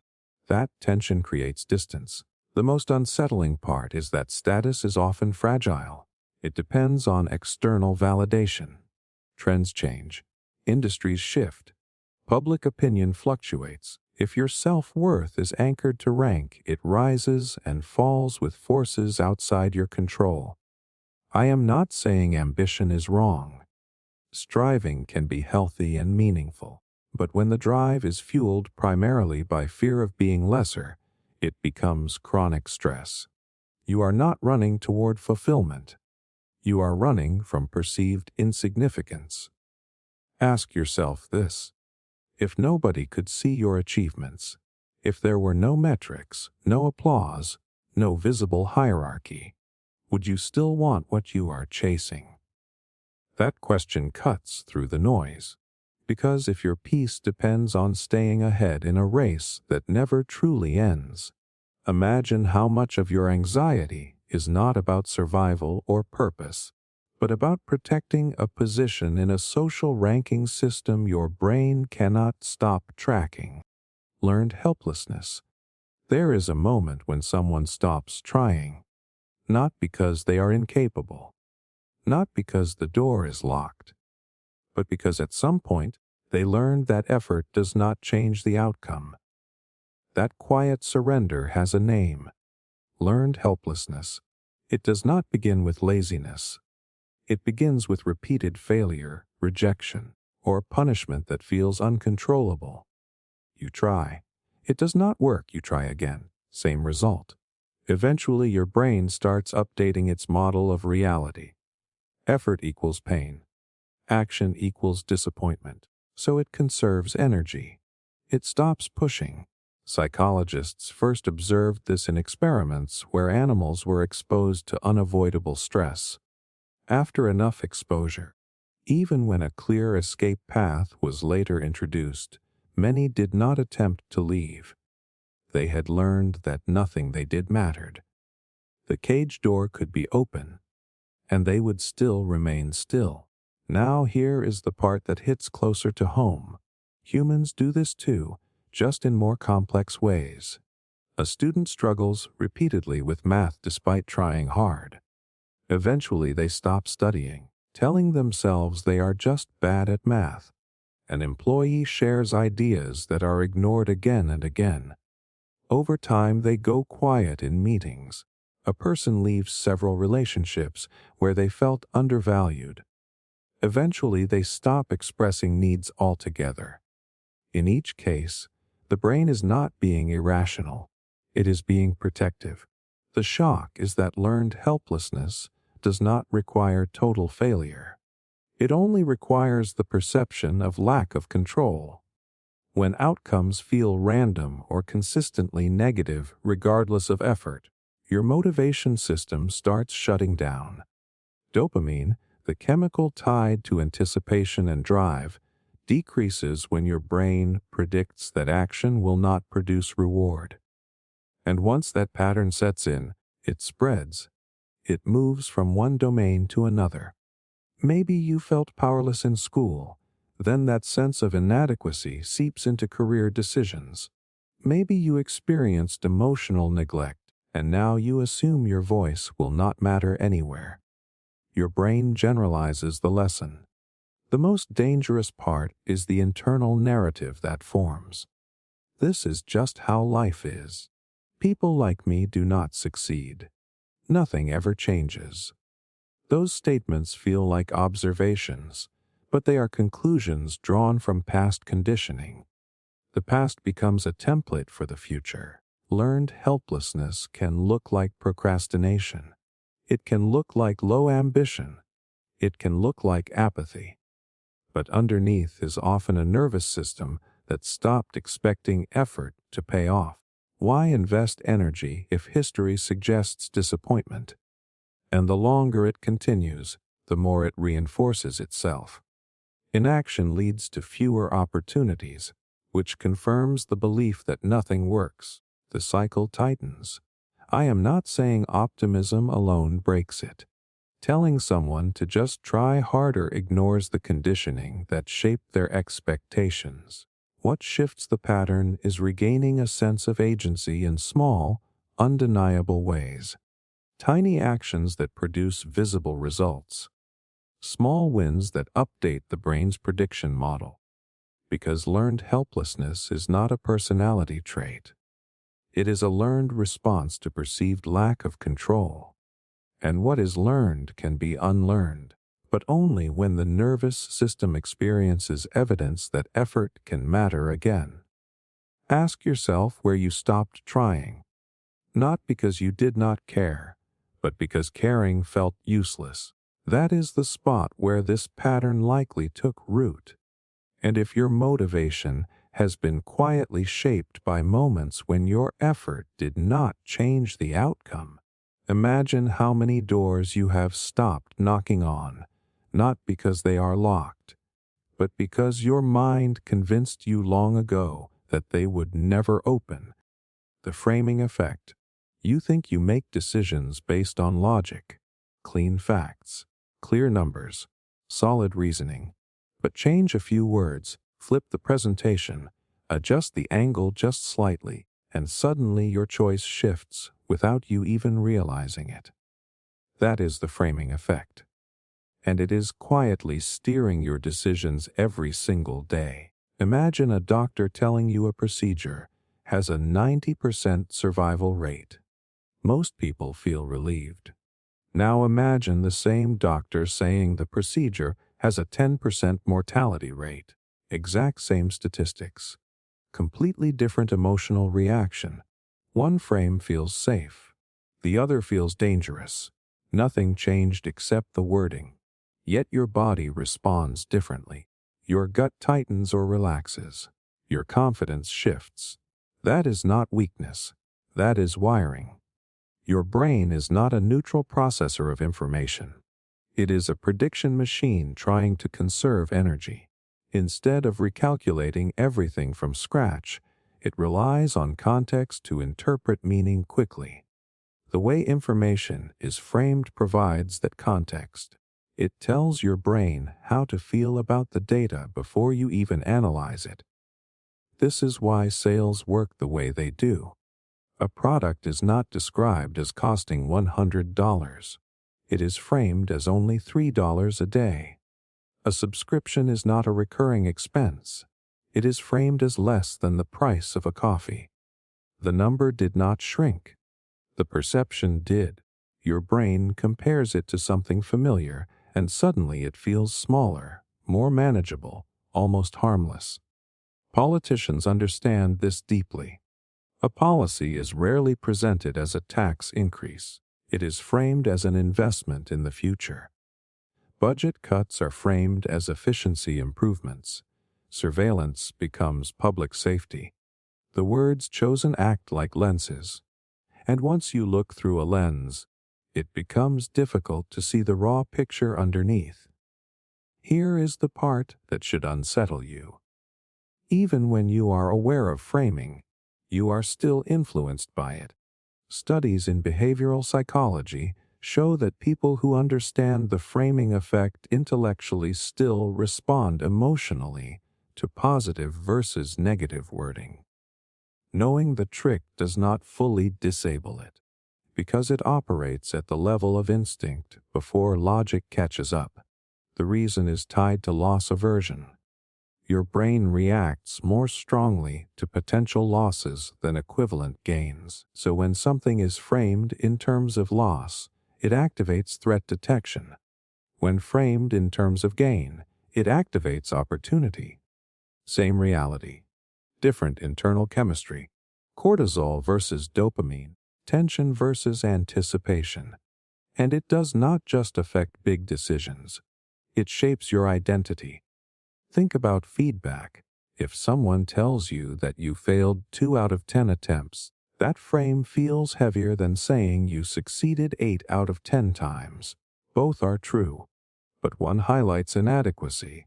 Speaker 1: That tension creates distance. The most unsettling part is that status is often fragile. It depends on external validation. Trends change. Industries shift. Public opinion fluctuates. If your self-worth is anchored to rank, it rises and falls with forces outside your control. I am not saying ambition is wrong. Striving can be healthy and meaningful, but when the drive is fueled primarily by fear of being lesser, it becomes chronic stress. You are not running toward fulfillment. You are running from perceived insignificance. Ask yourself this: if nobody could see your achievements, if there were no metrics, no applause, no visible hierarchy, would you still want what you are chasing? That question cuts through the noise, because if your peace depends on staying ahead in a race that never truly ends, imagine how much of your anxiety is not about survival or purpose, but about protecting a position in a social ranking system your brain cannot stop tracking. Learned helplessness. There is a moment when someone stops trying, not because they are incapable, not because the door is locked, but because at some point they learned that effort does not change the outcome. That quiet surrender has a name: Learned helplessness. It does not begin with laziness. It begins with repeated failure, rejection, or punishment that feels uncontrollable. You try. It does not work, you try again. Same result. Eventually your brain starts updating its model of reality. Effort equals pain. Action equals disappointment. So it conserves energy. It stops pushing. Psychologists first observed this in experiments where animals were exposed to unavoidable stress. After enough exposure, even when a clear escape path was later introduced, many did not attempt to leave. They had learned that nothing they did mattered. The cage door could be open, and they would still remain still. Now here is the part that hits closer to home. Humans do this too, just in more complex ways. A student struggles repeatedly with math despite trying hard. Eventually they stop studying, telling themselves they are just bad at math. An employee shares ideas that are ignored again and again. Over time they go quiet in meetings. A person leaves several relationships where they felt undervalued. Eventually they stop expressing needs altogether. In each case, the brain is not being irrational. It is being protective. The shock is that learned helplessness does not require total failure. It only requires the perception of lack of control. When outcomes feel random or consistently negative regardless of effort, your motivation system starts shutting down. Dopamine, the chemical tied to anticipation and drive, decreases when your brain predicts that action will not produce reward. And once that pattern sets in, it spreads. It moves from one domain to another. Maybe you felt powerless in school. Then that sense of inadequacy seeps into career decisions. Maybe you experienced emotional neglect, and now you assume your voice will not matter anywhere. Your brain generalizes the lesson. The most dangerous part is the internal narrative that forms. This is just how life is. People like me do not succeed. Nothing ever changes. Those statements feel like observations, but they are conclusions drawn from past conditioning. The past becomes a template for the future. Learned helplessness can look like procrastination. It can look like low ambition. It can look like apathy. But underneath is often a nervous system that stopped expecting effort to pay off. Why invest energy if history suggests disappointment? And the longer it continues, the more it reinforces itself. Inaction leads to fewer opportunities, which confirms the belief that nothing works. The cycle tightens. I am not saying optimism alone breaks it. Telling someone to just try harder ignores the conditioning that shaped their expectations. What shifts the pattern is regaining a sense of agency in small, undeniable ways. Tiny actions that produce visible results. Small wins that update the brain's prediction model. Because learned helplessness is not a personality trait. It is a learned response to perceived lack of control. And what is learned can be unlearned, but only when the nervous system experiences evidence that effort can matter again. Ask yourself where you stopped trying, not because you did not care, but because caring felt useless. That is the spot where this pattern likely took root. And if your motivation has been quietly shaped by moments when your effort did not change the outcome, imagine how many doors you have stopped knocking on, not because they are locked, but because your mind convinced you long ago that they would never open. The framing effect. You think you make decisions based on logic, clean facts, clear numbers, solid reasoning, but change a few words, flip the presentation, adjust the angle just slightly, and suddenly your choice shifts without you even realizing it. That is the framing effect. And it is quietly steering your decisions every single day. Imagine a doctor telling you a procedure has a 90% survival rate. Most people feel relieved. Now imagine the same doctor saying the procedure has a 10% mortality rate. Exact same statistics. Completely different emotional reaction. One frame feels safe. The other feels dangerous. Nothing changed except the wording. Yet your body responds differently. Your gut tightens or relaxes. Your confidence shifts. That is not weakness. That is wiring. Your brain is not a neutral processor of information. It is a prediction machine trying to conserve energy. Instead of recalculating everything from scratch, it relies on context to interpret meaning quickly. The way information is framed provides that context. It tells your brain how to feel about the data before you even analyze it. This is why sales work the way they do. A product is not described as costing $100. It is framed as only $3 a day. A subscription is not a recurring expense. It is framed as less than the price of a coffee. The number did not shrink. The perception did. Your brain compares it to something familiar, and suddenly it feels smaller, more manageable, almost harmless. Politicians understand this deeply. A policy is rarely presented as a tax increase. It is framed as an investment in the future. Budget cuts are framed as efficiency improvements. Surveillance becomes public safety. The words chosen act like lenses. And once you look through a lens, it becomes difficult to see the raw picture underneath. Here is the part that should unsettle you. Even when you are aware of framing, you are still influenced by it. Studies in behavioral psychology show that people who understand the framing effect intellectually still respond emotionally to positive versus negative wording. Knowing the trick does not fully disable it, because it operates at the level of instinct before logic catches up. The reason is tied to loss aversion. Your brain reacts more strongly to potential losses than equivalent gains. So when something is framed in terms of loss, it activates threat detection. When framed in terms of gain, it activates opportunity. Same reality. Different internal chemistry. Cortisol versus dopamine. Tension versus anticipation. And it does not just affect big decisions. It shapes your identity. Think about feedback. If someone tells you that you failed 2 out of 10 attempts, that frame feels heavier than saying you succeeded 8 out of 10 times. Both are true, but one highlights inadequacy.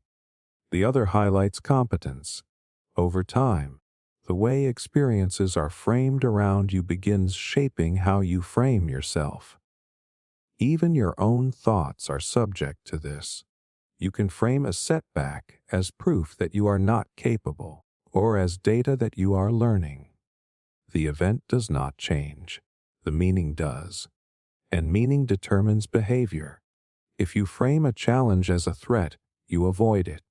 Speaker 1: The other highlights competence. Over time, the way experiences are framed around you begins shaping how you frame yourself. Even your own thoughts are subject to this. You can frame a setback as proof that you are not capable, or as data that you are learning. The event does not change. The meaning does. And meaning determines behavior. If you frame a challenge as a threat, you avoid it.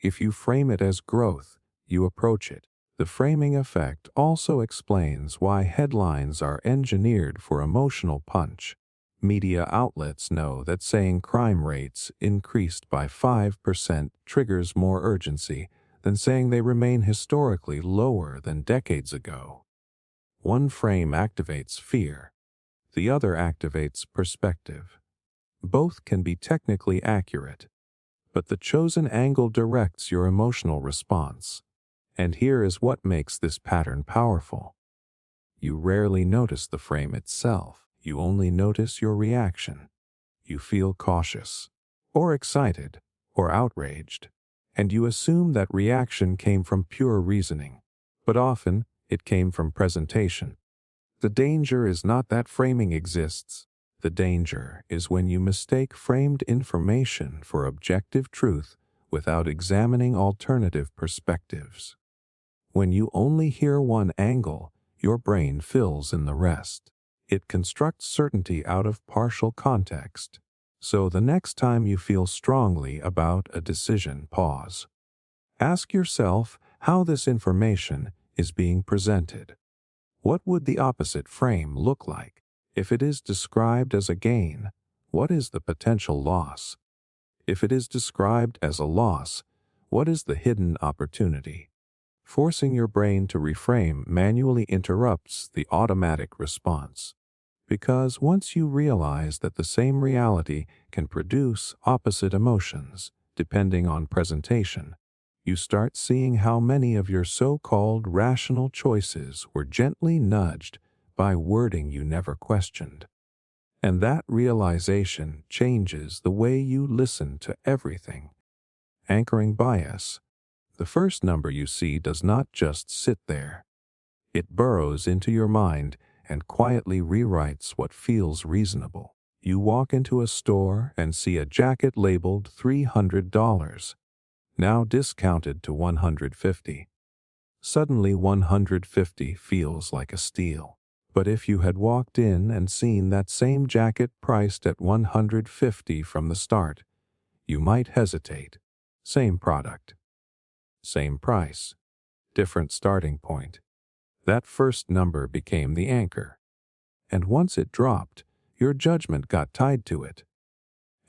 Speaker 1: If you frame it as growth, you approach it. The framing effect also explains why headlines are engineered for emotional punch. Media outlets know that saying crime rates increased by 5% triggers more urgency than saying they remain historically lower than decades ago. One frame activates fear. The other activates perspective. Both can be technically accurate, but the chosen angle directs your emotional response. And here is what makes this pattern powerful. You rarely notice the frame itself. You only notice your reaction. You feel cautious, or excited, or outraged, and you assume that reaction came from pure reasoning. But often, it came from presentation. The danger is not that framing exists. The danger is when you mistake framed information for objective truth without examining alternative perspectives. When you only hear one angle, your brain fills in the rest. It constructs certainty out of partial context. So the next time you feel strongly about a decision, pause. Ask yourself how this information is being presented. What would the opposite frame look like? If it is described as a gain, what is the potential loss? If it is described as a loss, what is the hidden opportunity? Forcing your brain to reframe manually interrupts the automatic response. Because once you realize that the same reality can produce opposite emotions, depending on presentation, you start seeing how many of your so-called rational choices were gently nudged by wording you never questioned. And that realization changes the way you listen to everything. Anchoring bias. The first number you see does not just sit there. It burrows into your mind and quietly rewrites what feels reasonable. You walk into a store and see a jacket labeled $300, now discounted to $150. Suddenly $150 feels like a steal. But if you had walked in and seen that same jacket priced at $150 from the start, you might hesitate. Same product, same price, different starting point. That first number became the anchor. And once it dropped, your judgment got tied to it.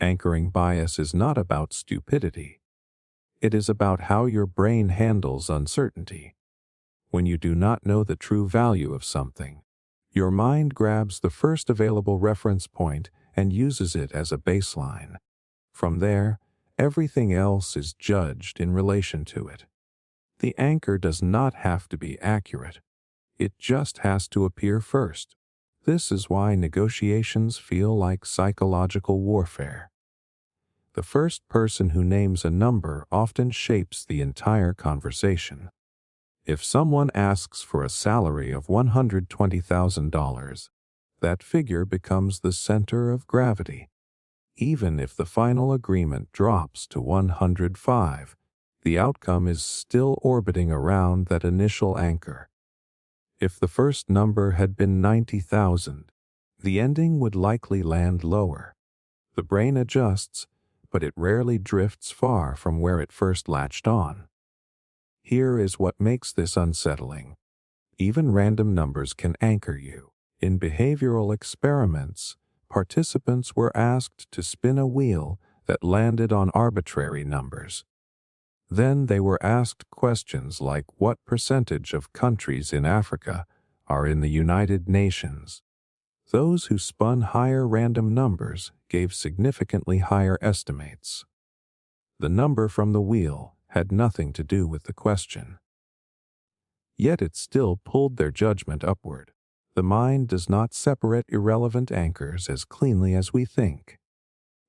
Speaker 1: Anchoring bias is not about stupidity. It is about how your brain handles uncertainty. When you do not know the true value of something, your mind grabs the first available reference point and uses it as a baseline. From there, everything else is judged in relation to it. The anchor does not have to be accurate. It just has to appear first. This is why negotiations feel like psychological warfare. The first person who names a number often shapes the entire conversation. If someone asks for a salary of $120,000, that figure becomes the center of gravity. Even if the final agreement drops to 105, the outcome is still orbiting around that initial anchor. If the first number had been 90,000, the ending would likely land lower. The brain adjusts, but it rarely drifts far from where it first latched on. Here is what makes this unsettling. Even random numbers can anchor you. In behavioral experiments, participants were asked to spin a wheel that landed on arbitrary numbers. Then they were asked questions like what percentage of countries in Africa are in the United Nations. Those who spun higher random numbers gave significantly higher estimates. The number from the wheel had nothing to do with the question. Yet it still pulled their judgment upward. The mind does not separate irrelevant anchors as cleanly as we think.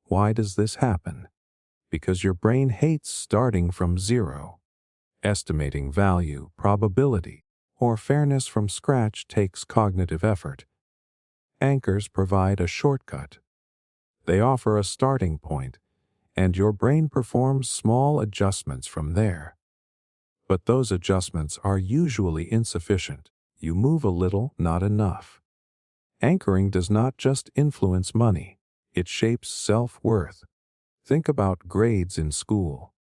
Speaker 1: Why does this happen? Because your brain hates starting from zero. Estimating value, probability, or fairness from scratch takes cognitive effort. Anchors provide a shortcut. They offer a starting point, and your brain performs small adjustments from there. But those adjustments are usually insufficient. You move a little, not enough. Anchoring does not just influence money, it shapes self-worth. Think about grades in school.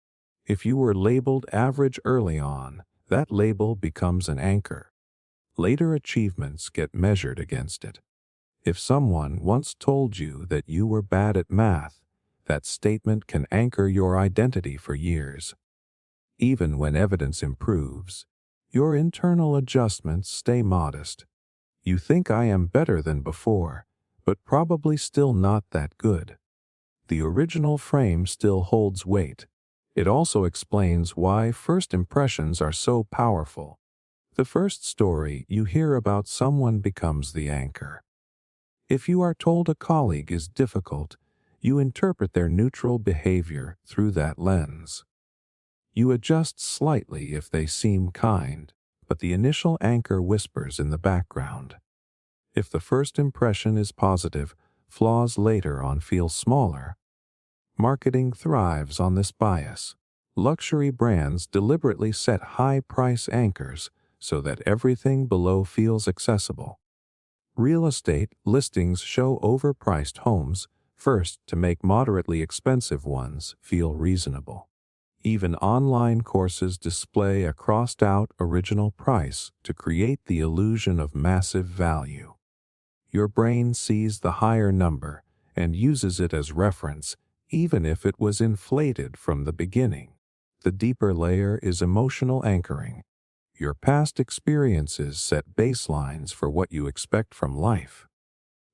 Speaker 1: If you were labeled average early on, that label becomes an anchor. Later achievements get measured against it. If someone once told you that you were bad at math, that statement can anchor your identity for years. Even when evidence improves, your internal adjustments stay modest. You think I am better than before, but probably still not that good. The original frame still holds weight. It also explains why first impressions are so powerful. The first story you hear about someone becomes the anchor. If you are told a colleague is difficult, you interpret their neutral behavior through that lens. You adjust slightly if they seem kind, but the initial anchor whispers in the background. If the first impression is positive, flaws later on feel smaller. Marketing thrives on this bias. Luxury brands deliberately set high price anchors so that everything below feels accessible. Real estate listings show overpriced homes first to make moderately expensive ones feel reasonable. Even online courses display a crossed-out original price to create the illusion of massive value. Your brain sees the higher number and uses it as reference, even if it was inflated from the beginning. The deeper layer is emotional anchoring. Your past experiences set baselines for what you expect from life.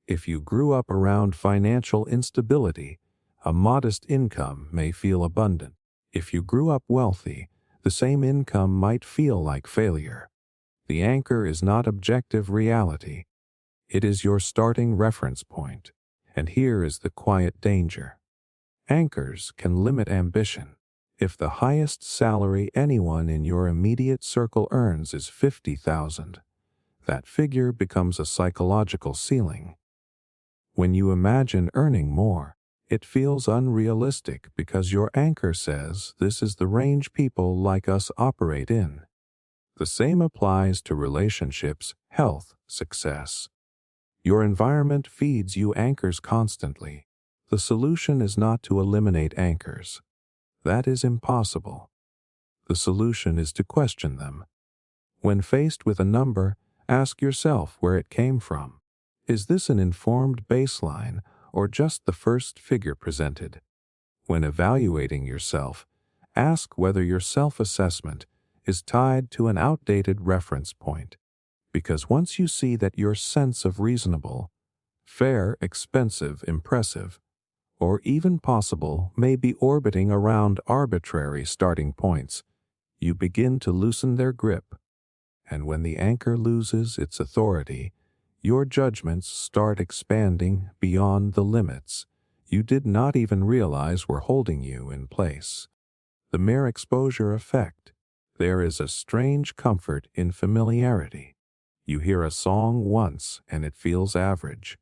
Speaker 1: If you grew up around financial instability, a modest income may feel abundant. If you grew up wealthy, the same income might feel like failure. The anchor is not objective reality. It is your starting reference point. And here is the quiet danger. Anchors can limit ambition. If the highest salary anyone in your immediate circle earns is $50,000, that figure becomes a psychological ceiling. When you imagine earning more, it feels unrealistic because your anchor says this is the range people like us operate in. The same applies to relationships, health, success. Your environment feeds you anchors constantly. The solution is not to eliminate anchors. That is impossible. The solution is to question them. When faced with a number, ask yourself where it came from. Is this an informed baseline or just the first figure presented? When evaluating yourself, ask whether your self-assessment is tied to an outdated reference point. Because once you see that your sense of reasonable, fair, expensive, impressive, or even possible may be orbiting around arbitrary starting points, you begin to loosen their grip. And when the anchor loses its authority, your judgments start expanding beyond the limits you did not even realize were holding you in place. The mere exposure effect. There is a strange comfort in familiarity. You hear a song once and it feels average.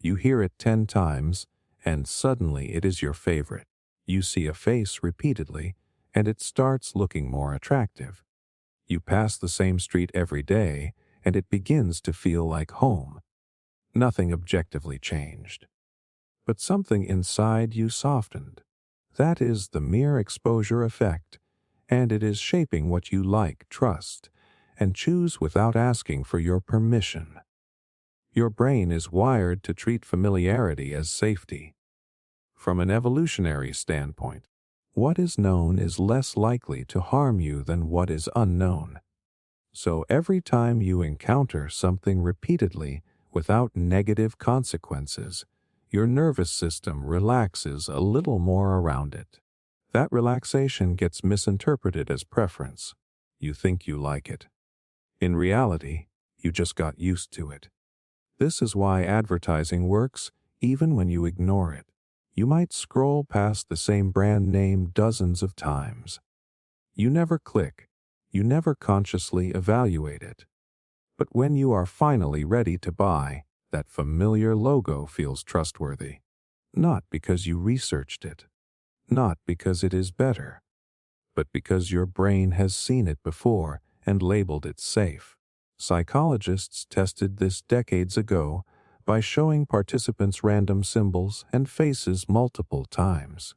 Speaker 1: You hear it 10 times and suddenly it is your favorite. You see a face repeatedly and it starts looking more attractive. You pass the same street every day and it begins to feel like home. Nothing objectively changed. But something inside you softened. That is the mere exposure effect, and it is shaping what you like, trust, and choose without asking for your permission. Your brain is wired to treat familiarity as safety. From an evolutionary standpoint, what is known is less likely to harm you than what is unknown. So every time you encounter something repeatedly without negative consequences, your nervous system relaxes a little more around it. That relaxation gets misinterpreted as preference. You think you like it. In reality, you just got used to it. This is why advertising works even when you ignore it. You might scroll past the same brand name dozens of times. You never click. You never consciously evaluate it. But when you are finally ready to buy, that familiar logo feels trustworthy. Not because you researched it. Not because it is better. But because your brain has seen it before and labeled it safe. Psychologists tested this decades ago by showing participants random symbols and faces multiple times.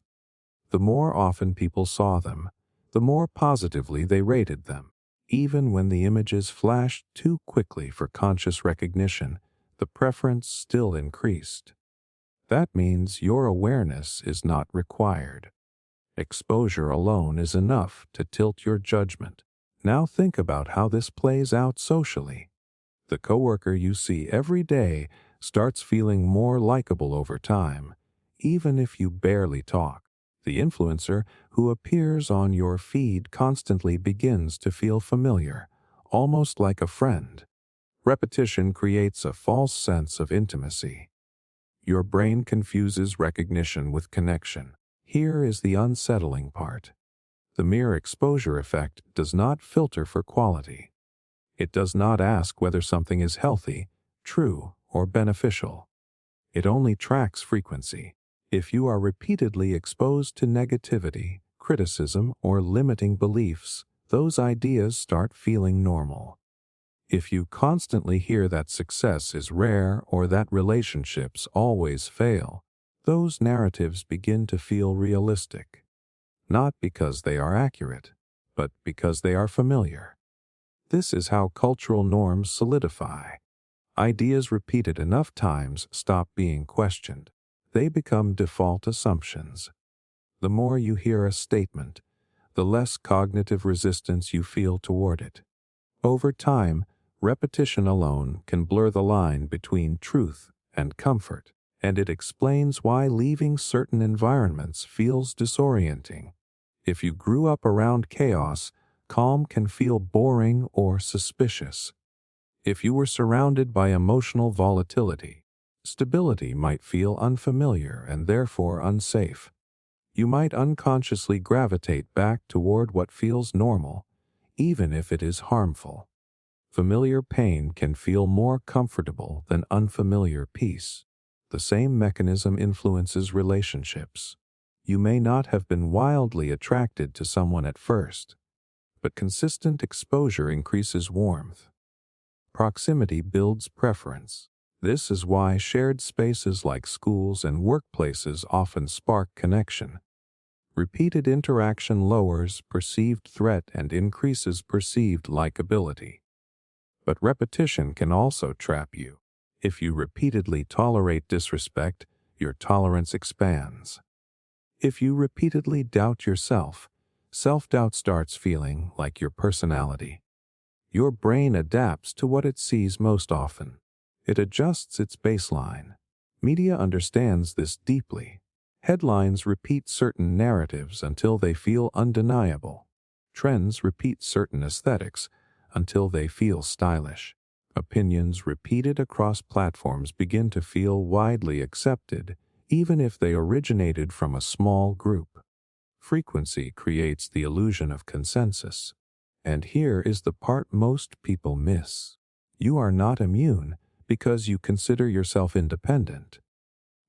Speaker 1: The more often people saw them, the more positively they rated them. Even when the images flashed too quickly for conscious recognition, the preference still increased. That means your awareness is not required. Exposure alone is enough to tilt your judgment. Now think about how this plays out socially. The coworker you see every day starts feeling more likable over time, even if you barely talk. The influencer who appears on your feed constantly begins to feel familiar, almost like a friend. Repetition creates a false sense of intimacy. Your brain confuses recognition with connection. Here is the unsettling part. The mere exposure effect does not filter for quality. It does not ask whether something is healthy, true, or beneficial. It only tracks frequency. If you are repeatedly exposed to negativity, criticism, or limiting beliefs, those ideas start feeling normal. If you constantly hear that success is rare or that relationships always fail, those narratives begin to feel realistic. Not because they are accurate, but because they are familiar. This is how cultural norms solidify. Ideas repeated enough times stop being questioned. They become default assumptions. The more you hear a statement, the less cognitive resistance you feel toward it. Over time, repetition alone can blur the line between truth and comfort, and it explains why leaving certain environments feels disorienting. If you grew up around chaos, calm can feel boring or suspicious. If you were surrounded by emotional volatility, stability might feel unfamiliar and therefore unsafe. You might unconsciously gravitate back toward what feels normal, even if it is harmful. Familiar pain can feel more comfortable than unfamiliar peace. The same mechanism influences relationships. You may not have been wildly attracted to someone at first, but consistent exposure increases warmth. Proximity builds preference. This is why shared spaces like schools and workplaces often spark connection. Repeated interaction lowers perceived threat and increases perceived likability. But repetition can also trap you. If you repeatedly tolerate disrespect, your tolerance expands. If you repeatedly doubt yourself, self-doubt starts feeling like your personality. Your brain adapts to what it sees most often. It adjusts its baseline. Media understands this deeply. Headlines repeat certain narratives until they feel undeniable. Trends repeat certain aesthetics until they feel stylish. Opinions repeated across platforms begin to feel widely accepted, even if they originated from a small group. Frequency creates the illusion of consensus. And here is the part most people miss. You are not immune because you consider yourself independent.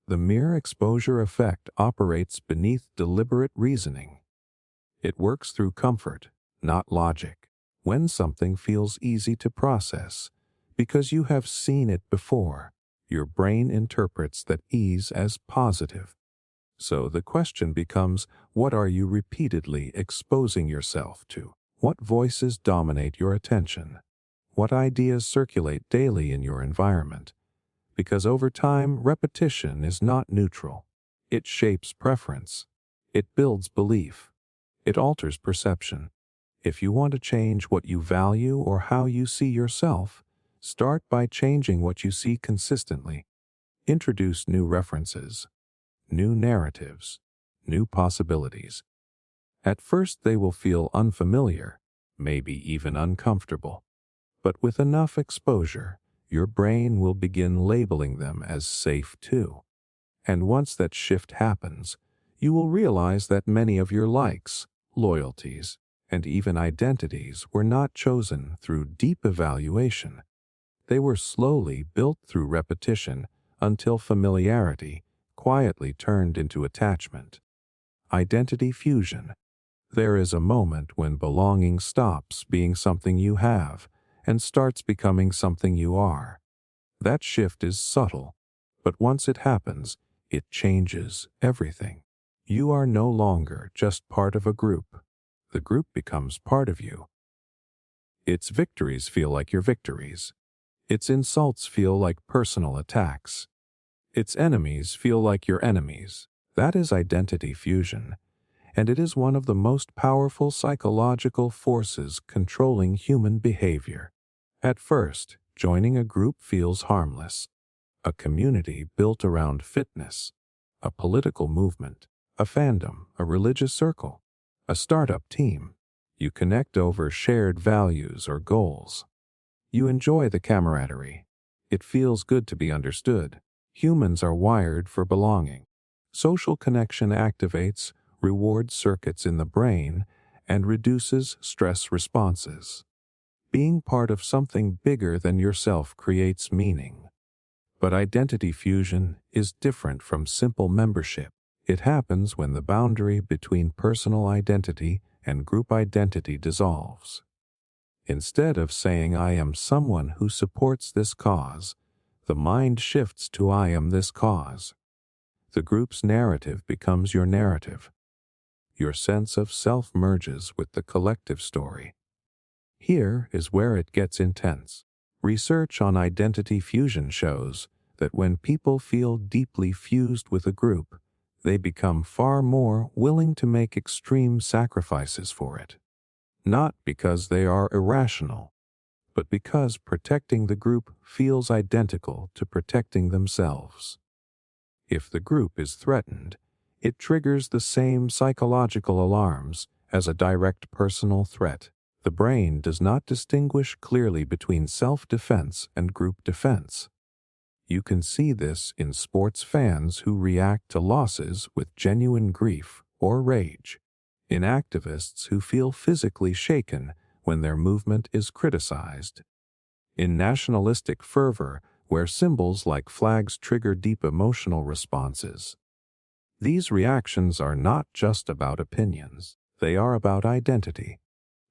Speaker 1: The mere exposure effect operates beneath deliberate reasoning. It works through comfort, not logic. When something feels easy to process, because you have seen it before, your brain interprets that ease as positive. So the question becomes, what are you repeatedly exposing yourself to? What voices dominate your attention? What ideas circulate daily in your environment? Because over time, repetition is not neutral. It shapes preference. It builds belief. It alters perception. If you want to change what you value or how you see yourself, start by changing what you see consistently. Introduce new references, new narratives, new possibilities. At first they will feel unfamiliar, maybe even uncomfortable. But with enough exposure, your brain will begin labeling them as safe too. And once that shift happens, you will realize that many of your likes, loyalties, and even identities were not chosen through deep evaluation. They were slowly built through repetition until familiarity quietly turned into attachment. Identity fusion. There is a moment when belonging stops being something you have and starts becoming something you are. That shift is subtle, but once it happens, it changes everything. You are no longer just part of a group. The group becomes part of you. Its victories feel like your victories. Its insults feel like personal attacks. Its enemies feel like your enemies. That is identity fusion, and it is one of the most powerful psychological forces controlling human behavior. At first, joining a group feels harmless. A community built around fitness, a political movement, a fandom, a religious circle, a startup team. You connect over shared values or goals. You enjoy the camaraderie. It feels good to be understood. Humans are wired for belonging. Social connection activates reward circuits in the brain and reduces stress responses. Being part of something bigger than yourself creates meaning. But identity fusion is different from simple membership. It happens when the boundary between personal identity and group identity dissolves. Instead of saying I am someone who supports this cause, the mind shifts to I am this cause. The group's narrative becomes your narrative. Your sense of self merges with the collective story. Here is where it gets intense. Research on identity fusion shows that when people feel deeply fused with a group, they become far more willing to make extreme sacrifices for it. Not because they are irrational, but because protecting the group feels identical to protecting themselves. If the group is threatened, it triggers the same psychological alarms as a direct personal threat. The brain does not distinguish clearly between self-defense and group defense. You can see this in sports fans who react to losses with genuine grief or rage, in activists who feel physically shaken when their movement is criticized, in nationalistic fervor where symbols like flags trigger deep emotional responses. These reactions are not just about opinions, they are about identity.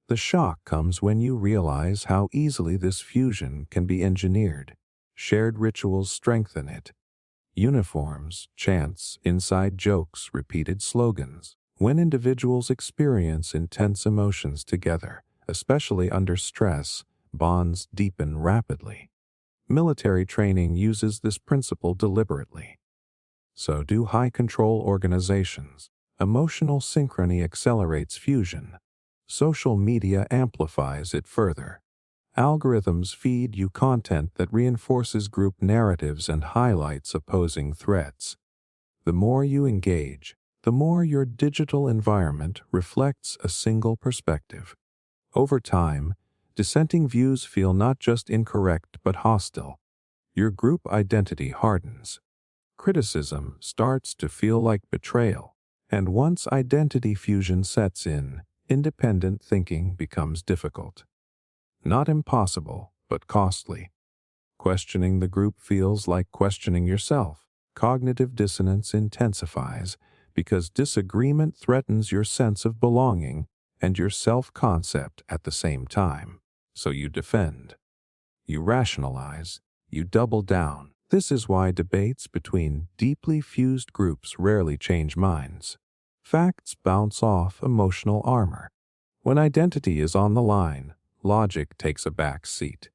Speaker 1: The shock comes when you realize how easily this fusion can be engineered. Shared rituals strengthen it. Uniforms, chants, inside jokes, repeated slogans. When individuals experience intense emotions together, especially under stress, bonds deepen rapidly. Military training uses this principle deliberately. So do high-control organizations. Emotional synchrony accelerates fusion. Social media amplifies it further. Algorithms feed you content that reinforces group narratives and highlights opposing threats. The more you engage, the more your digital environment reflects a single perspective. Over time, dissenting views feel not just incorrect but hostile. Your group identity hardens. Criticism starts to feel like betrayal. And once identity fusion sets in, independent thinking becomes difficult. Not impossible, but costly. Questioning the group feels like questioning yourself. Cognitive dissonance intensifies because disagreement threatens your sense of belonging and your self-concept at the same time. So you defend. You rationalize. You double down. This is why debates between deeply fused groups rarely change minds. Facts bounce off emotional armor. When identity is on the line, logic takes a back seat.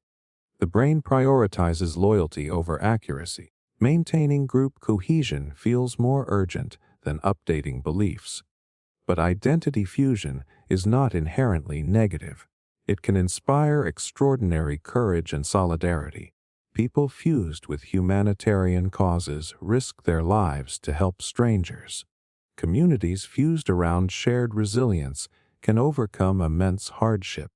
Speaker 1: The brain prioritizes loyalty over accuracy. Maintaining group cohesion feels more urgent than updating beliefs. But identity fusion is not inherently negative. It can inspire extraordinary courage and solidarity. People fused with humanitarian causes risk their lives to help strangers. Communities fused around shared resilience can overcome immense hardship.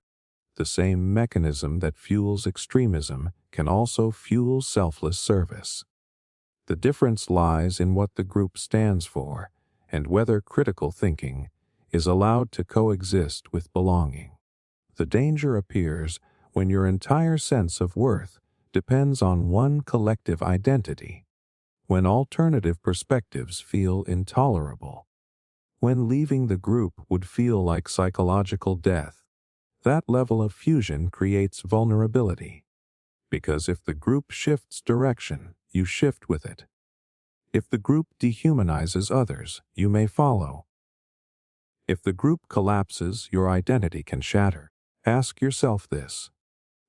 Speaker 1: The same mechanism that fuels extremism can also fuel selfless service. The difference lies in what the group stands for and whether critical thinking is allowed to coexist with belonging. The danger appears when your entire sense of worth depends on one collective identity, when alternative perspectives feel intolerable, when leaving the group would feel like psychological death. That level of fusion creates vulnerability, because if the group shifts direction, you shift with it. If the group dehumanizes others, you may follow. If the group collapses, your identity can shatter. Ask yourself this.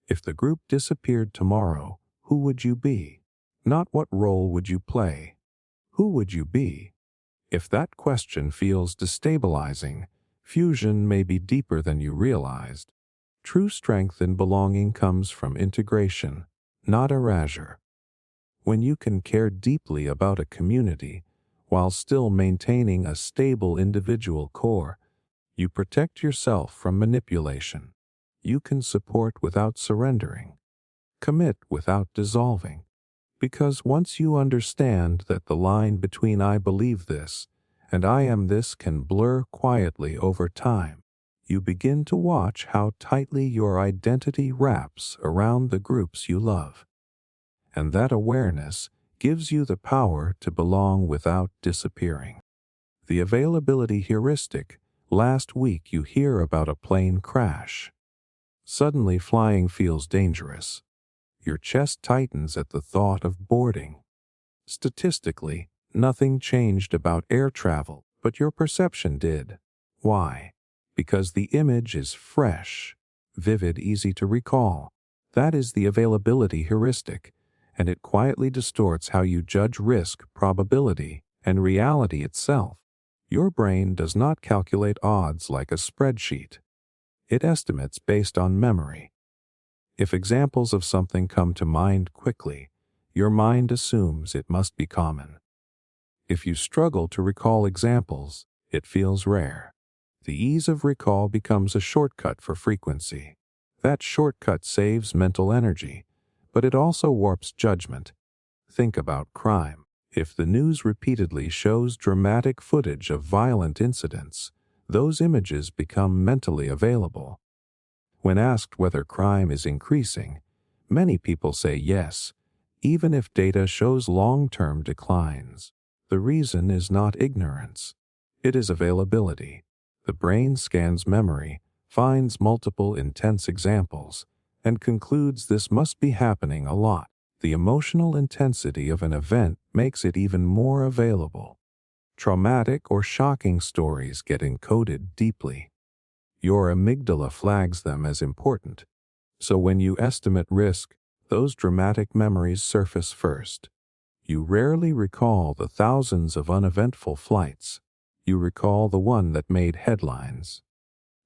Speaker 1: If the group disappeared tomorrow, who would you be? Not what role would you play? Who would you be? If that question feels destabilizing, fusion may be deeper than you realized. True strength in belonging comes from integration, not erasure. When you can care deeply about a community while still maintaining a stable individual core, you protect yourself from manipulation. You can support without surrendering, commit without dissolving. Because once you understand that the line between I believe this and I am this can blur quietly over time, you begin to watch how tightly your identity wraps around the groups you love. And that awareness gives you the power to belong without disappearing. The availability heuristic. Last week you hear about a plane crash. Suddenly flying feels dangerous. Your chest tightens at the thought of boarding. Statistically, nothing changed about air travel, but your perception did. Why? Because the image is fresh, vivid, easy to recall. That is the availability heuristic, and it quietly distorts how you judge risk, probability, and reality itself. Your brain does not calculate odds like a spreadsheet. It estimates based on memory. If examples of something come to mind quickly, your mind assumes it must be common. If you struggle to recall examples, it feels rare. The ease of recall becomes a shortcut for frequency. That shortcut saves mental energy, but it also warps judgment. Think about crime. If the news repeatedly shows dramatic footage of violent incidents, those images become mentally available. When asked whether crime is increasing, many people say yes, even if data shows long-term declines. The reason is not ignorance. It is availability. The brain scans memory, finds multiple intense examples, and concludes this must be happening a lot. The emotional intensity of an event makes it even more available. Traumatic or shocking stories get encoded deeply. Your amygdala flags them as important. So when you estimate risk, those dramatic memories surface first. You rarely recall the thousands of uneventful flights. You recall the one that made headlines.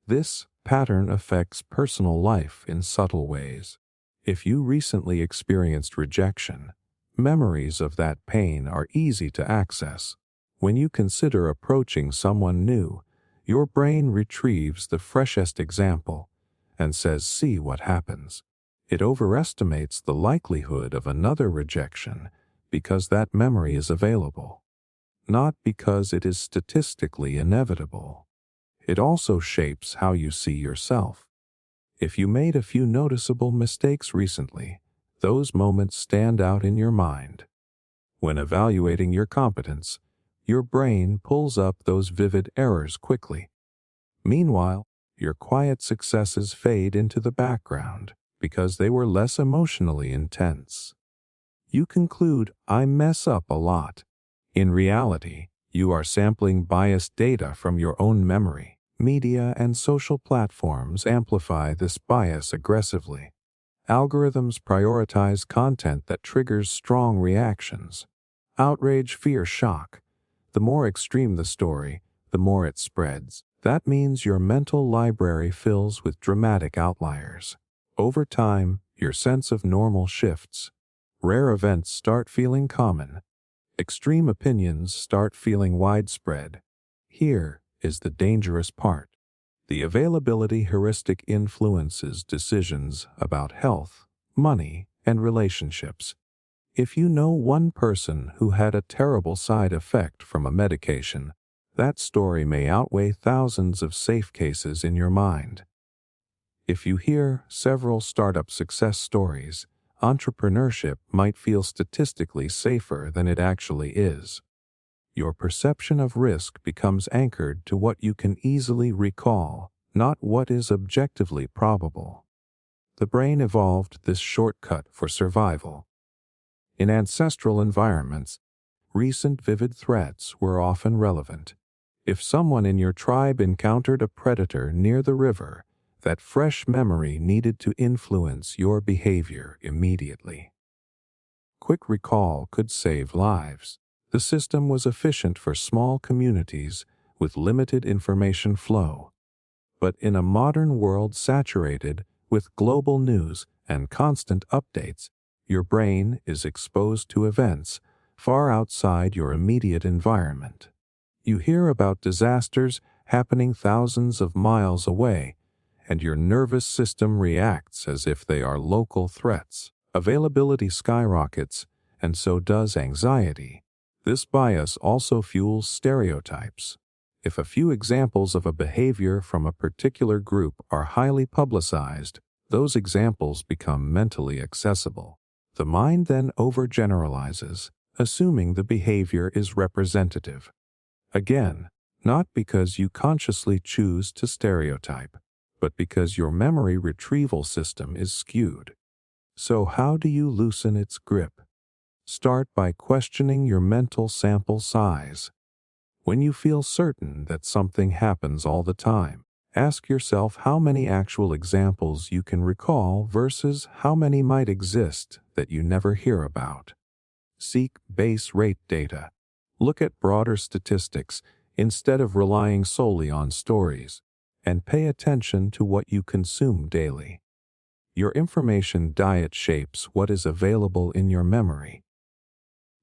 Speaker 1: This pattern affects personal life in subtle ways. If you recently experienced rejection, memories of that pain are easy to access. When you consider approaching someone new, your brain retrieves the freshest example and says, "See what happens." It overestimates the likelihood of another rejection because that memory is available, not because it is statistically inevitable. It also shapes how you see yourself. If you made a few noticeable mistakes recently, those moments stand out in your mind. When evaluating your competence, your brain pulls up those vivid errors quickly. Meanwhile, your quiet successes fade into the background because they were less emotionally intense. You conclude, "I mess up a lot." In reality, you are sampling biased data from your own memory. Media and social platforms amplify this bias aggressively. Algorithms prioritize content that triggers strong reactions. Outrage, fear, shock. The more extreme the story, the more it spreads. That means your mental library fills with dramatic outliers. Over time, your sense of normal shifts. Rare events start feeling common. Extreme opinions start feeling widespread. Here is the dangerous part. The availability heuristic influences decisions about health, money, and relationships. If you know one person who had a terrible side effect from a medication, that story may outweigh thousands of safe cases in your mind. If you hear several startup success stories, entrepreneurship might feel statistically safer than it actually is. Your perception of risk becomes anchored to what you can easily recall, not what is objectively probable. The brain evolved this shortcut for survival. In ancestral environments, recent vivid threats were often relevant. If someone in your tribe encountered a predator near the river, that fresh memory needed to influence your behavior immediately. Quick recall could save lives. The system was efficient for small communities with limited information flow. But in a modern world saturated with global news and constant updates, your brain is exposed to events far outside your immediate environment. You hear about disasters happening thousands of miles away, and your nervous system reacts as if they are local threats. Availability skyrockets, and so does anxiety. This bias also fuels stereotypes. If a few examples of a behavior from a particular group are highly publicized, those examples become mentally accessible. The mind then overgeneralizes, assuming the behavior is representative. Again, not because you consciously choose to stereotype, but because your memory retrieval system is skewed. So how do you loosen its grip? Start by questioning your mental sample size. When you feel certain that something happens all the time, Ask yourself how many actual examples you can recall versus how many might exist that you never hear about. Seek base rate data. Look at broader statistics instead of relying solely on stories, and pay attention to what you consume daily. Your information diet shapes what is available in your memory.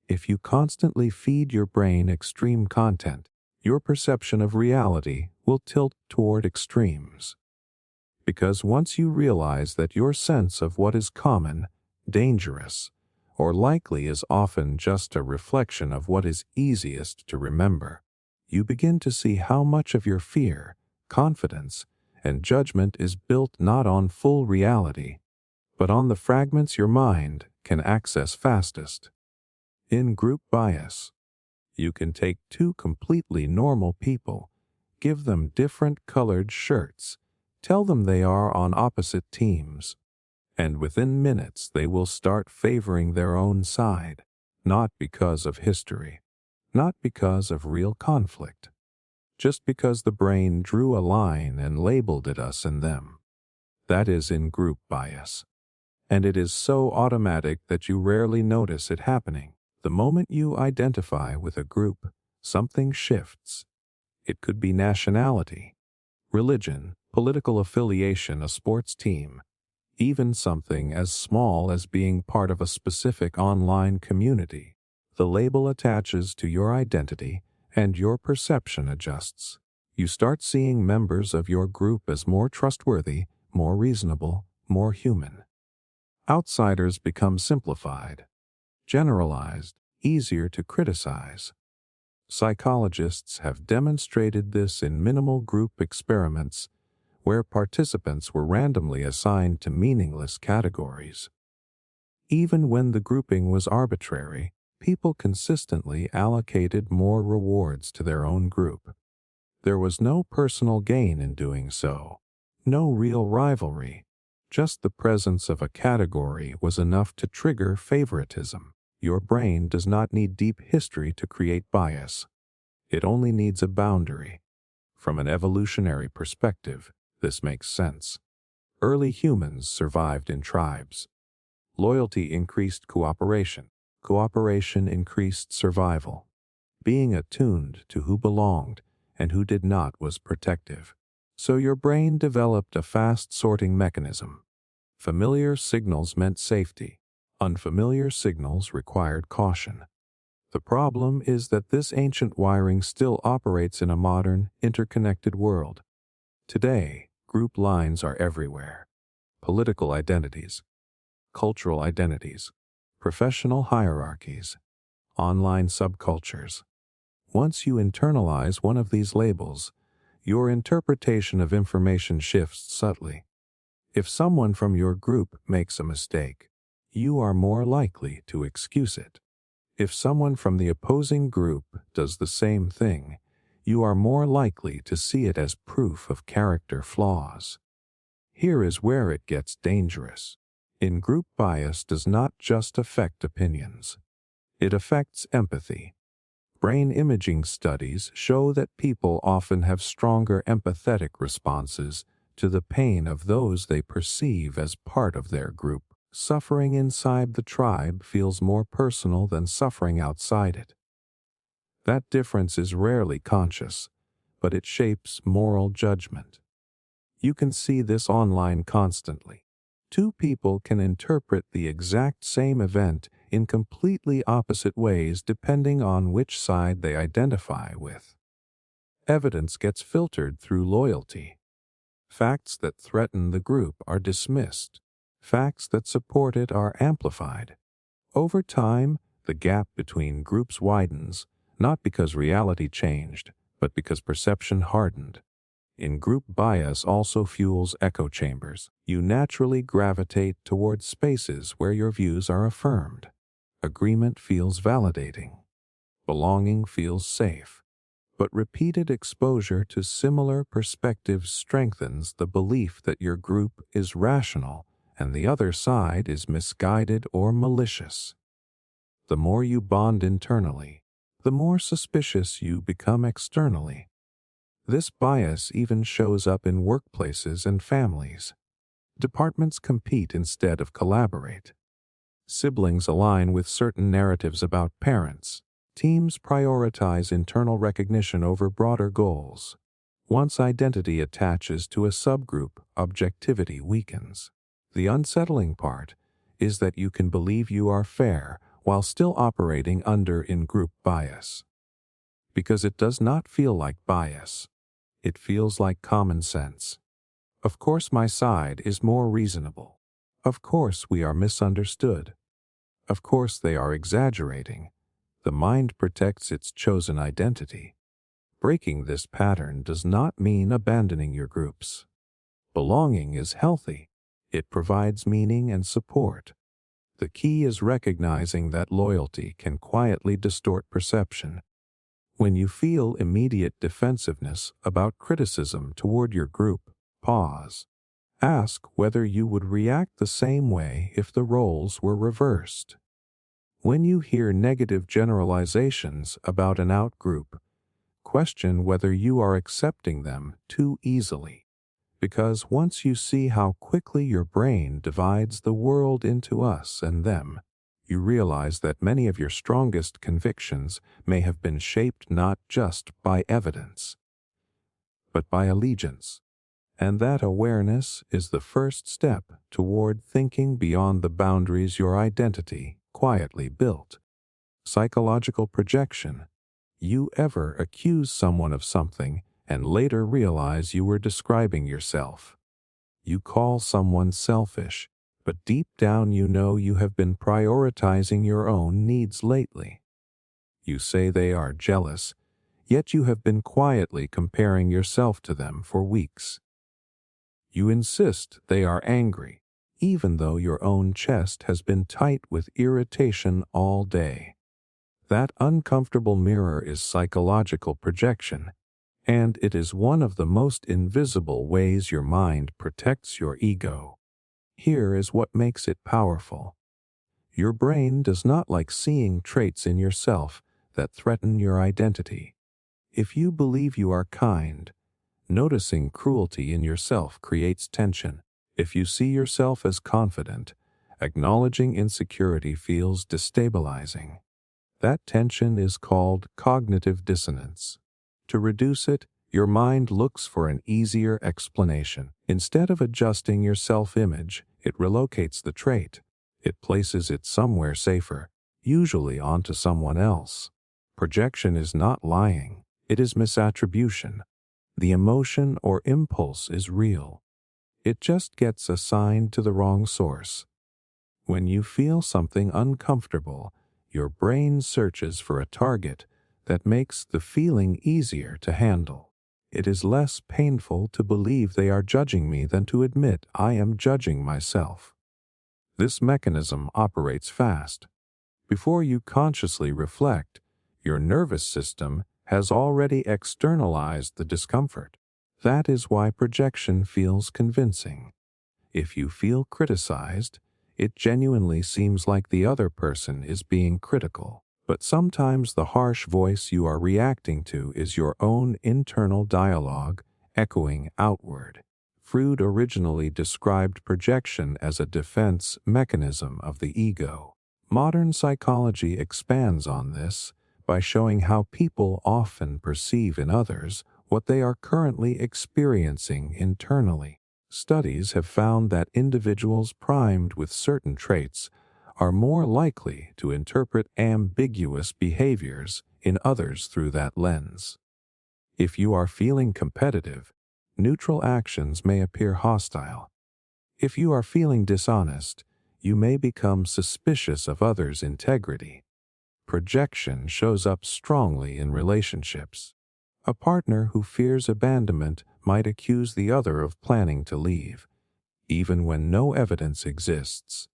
Speaker 1: If you constantly feed your brain extreme content, your perception of reality will tilt toward extremes. Because once you realize that your sense of what is common, dangerous, or likely is often just a reflection of what is easiest to remember, you begin to see how much of your fear, confidence, and judgment is built not on full reality, but on the fragments your mind can access fastest. In group bias, you can take two completely normal people, give them different colored shirts, tell them they are on opposite teams, and within minutes they will start favoring their own side, not because of history, not because of real conflict, just because the brain drew a line and labeled it us and them. That is in group bias. And it is so automatic that you rarely notice it happening. The moment you identify with a group, something shifts. It could be nationality, religion, political affiliation, a sports team, even something as small as being part of a specific online community. The label attaches to your identity and your perception adjusts. You start seeing members of your group as more trustworthy, more reasonable, more human. Outsiders become simplified, generalized, easier to criticize. Psychologists have demonstrated this in minimal group experiments where participants were randomly assigned to meaningless categories. Even when the grouping was arbitrary, people consistently allocated more rewards to their own group. There was no personal gain in doing so, no real rivalry. Just the presence of a category was enough to trigger favoritism. Your brain does not need deep history to create bias. It only needs a boundary. From an evolutionary perspective, this makes sense. Early humans survived in tribes. Loyalty increased cooperation. Cooperation increased survival. Being attuned to who belonged and who did not was protective. So your brain developed a fast sorting mechanism. Familiar signals meant safety. Unfamiliar signals required caution. The problem is that this ancient wiring still operates in a modern, interconnected world. Today, group lines are everywhere. Political identities, cultural identities, professional hierarchies, online subcultures. Once you internalize one of these labels, your interpretation of information shifts subtly. If someone from your group makes a mistake, you are more likely to excuse it. If someone from the opposing group does the same thing, you are more likely to see it as proof of character flaws. Here is where it gets dangerous. In-group bias does not just affect opinions. It affects empathy. Brain imaging studies show that people often have stronger empathetic responses to the pain of those they perceive as part of their group. Suffering inside the tribe feels more personal than suffering outside it. That difference is rarely conscious, but it shapes moral judgment. You can see this online constantly. Two people can interpret the exact same event in completely opposite ways depending on which side they identify with. Evidence gets filtered through loyalty. Facts that threaten the group are dismissed. Facts that support it are amplified. Over time, the gap between groups widens, not because reality changed, but because perception hardened. In-group bias also fuels echo chambers. You naturally gravitate towards spaces where your views are affirmed. Agreement feels validating. Belonging feels safe. But repeated exposure to similar perspectives strengthens the belief that your group is rational and the other side is misguided or malicious. The more you bond internally, the more suspicious you become externally. This bias even shows up in workplaces and families. Departments compete instead of collaborate. Siblings align with certain narratives about parents. Teams prioritize internal recognition over broader goals. Once identity attaches to a subgroup, objectivity weakens. The unsettling part is that you can believe you are fair while still operating under in-group bias. Because it does not feel like bias. It feels like common sense. Of course my side is more reasonable. Of course we are misunderstood. Of course they are exaggerating. The mind protects its chosen identity. Breaking this pattern does not mean abandoning your groups. Belonging is healthy. It provides meaning and support. The key is recognizing that loyalty can quietly distort perception. When you feel immediate defensiveness about criticism toward your group, pause. Ask whether you would react the same way if the roles were reversed. When you hear negative generalizations about an outgroup, question whether you are accepting them too easily. Because once you see how quickly your brain divides the world into us and them, you realize that many of your strongest convictions may have been shaped not just by evidence, but by allegiance. And that awareness is the first step toward thinking beyond the boundaries your identity quietly built. Psychological projection. You ever accuse someone of something and later realize you were describing yourself. You call someone selfish, but deep down you know you have been prioritizing your own needs lately. You say they are jealous, yet you have been quietly comparing yourself to them for weeks. You insist they are angry, even though your own chest has been tight with irritation all day. That uncomfortable mirror is psychological projection, and it is one of the most invisible ways your mind protects your ego. Here is what makes it powerful. Your brain does not like seeing traits in yourself that threaten your identity. If you believe you are kind, noticing cruelty in yourself creates tension. If you see yourself as confident, acknowledging insecurity feels destabilizing. That tension is called cognitive dissonance. To reduce it, your mind looks for an easier explanation. Instead of adjusting your self-image, it relocates the trait. It places it somewhere safer, usually onto someone else. Projection is not lying, it is misattribution. The emotion or impulse is real. It just gets assigned to the wrong source. When you feel something uncomfortable, your brain searches for a target that makes the feeling easier to handle. It is less painful to believe they are judging me than to admit I am judging myself. This mechanism operates fast. Before you consciously reflect, your nervous system has already externalized the discomfort. That is why projection feels convincing. If you feel criticized, it genuinely seems like the other person is being critical. But sometimes the harsh voice you are reacting to is your own internal dialogue echoing outward. Freud originally described projection as a defense mechanism of the ego. Modern psychology expands on this by showing how people often perceive in others what they are currently experiencing internally. Studies have found that individuals primed with certain traits are more likely to interpret ambiguous behaviors in others through that lens. If you are feeling competitive, neutral actions may appear hostile. If you are feeling dishonest, you may become suspicious of others' integrity. Projection shows up strongly in relationships. A partner who fears abandonment might accuse the other of planning to leave, even when no evidence exists.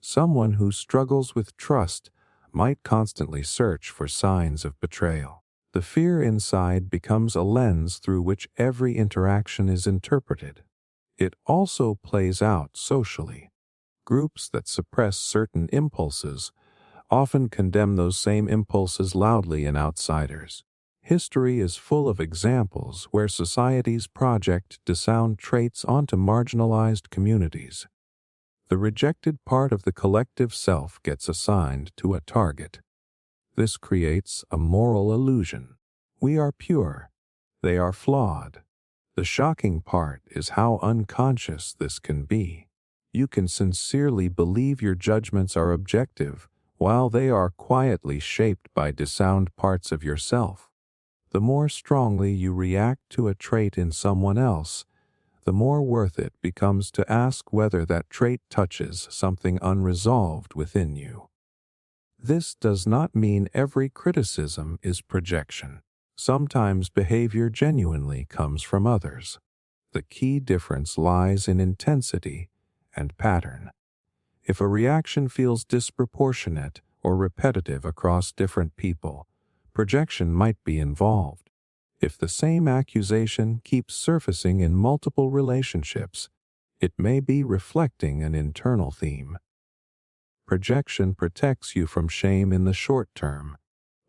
Speaker 1: Someone who struggles with trust might constantly search for signs of betrayal. The fear inside becomes a lens through which every interaction is interpreted. It also plays out socially. Groups that suppress certain impulses often condemn those same impulses loudly in outsiders. History is full of examples where societies project dissound traits onto marginalized communities. The rejected part of the collective self gets assigned to a target. This creates a moral illusion. We are pure. They are flawed. The shocking part is how unconscious this can be. You can sincerely believe your judgments are objective, while they are quietly shaped by dissound parts of yourself. The more strongly you react to a trait in someone else, the more worth it becomes to ask whether that trait touches something unresolved within you. This does not mean every criticism is projection. Sometimes behavior genuinely comes from others. The key difference lies in intensity and pattern. If a reaction feels disproportionate or repetitive across different people, projection might be involved. If the same accusation keeps surfacing in multiple relationships, it may be reflecting an internal theme. Projection protects you from shame in the short term,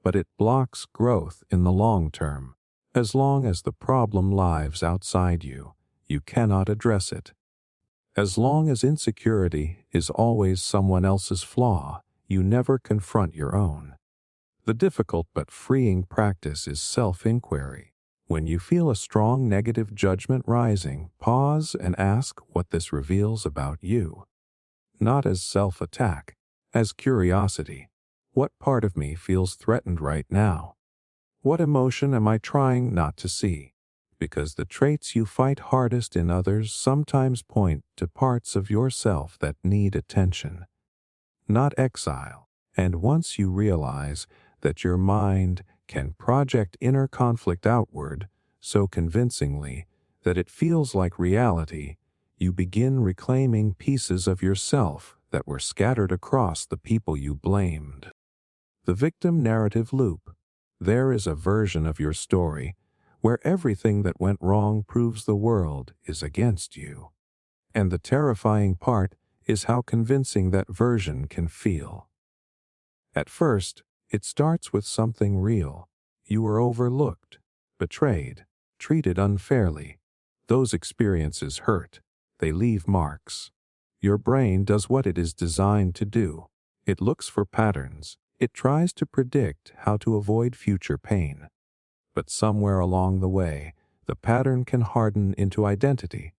Speaker 1: but it blocks growth in the long term. As long as the problem lives outside you, you cannot address it. As long as insecurity is always someone else's flaw, you never confront your own. The difficult but freeing practice is self-inquiry. When you feel a strong negative judgment rising, pause and ask what this reveals about you. Not as self-attack, as curiosity. What part of me feels threatened right now? What emotion am I trying not to see? Because the traits you fight hardest in others sometimes point to parts of yourself that need attention, not exile. And once you realize that your mind can project inner conflict outward so convincingly that it feels like reality, you begin reclaiming pieces of yourself that were scattered across the people you blamed. The victim narrative loop. There is a version of your story where everything that went wrong proves the world is against you. And the terrifying part is how convincing that version can feel. At first, it starts with something real. You were overlooked, betrayed, treated unfairly. Those experiences hurt. They leave marks. Your brain does what it is designed to do. It looks for patterns. It tries to predict how to avoid future pain. But somewhere along the way, the pattern can harden into identity.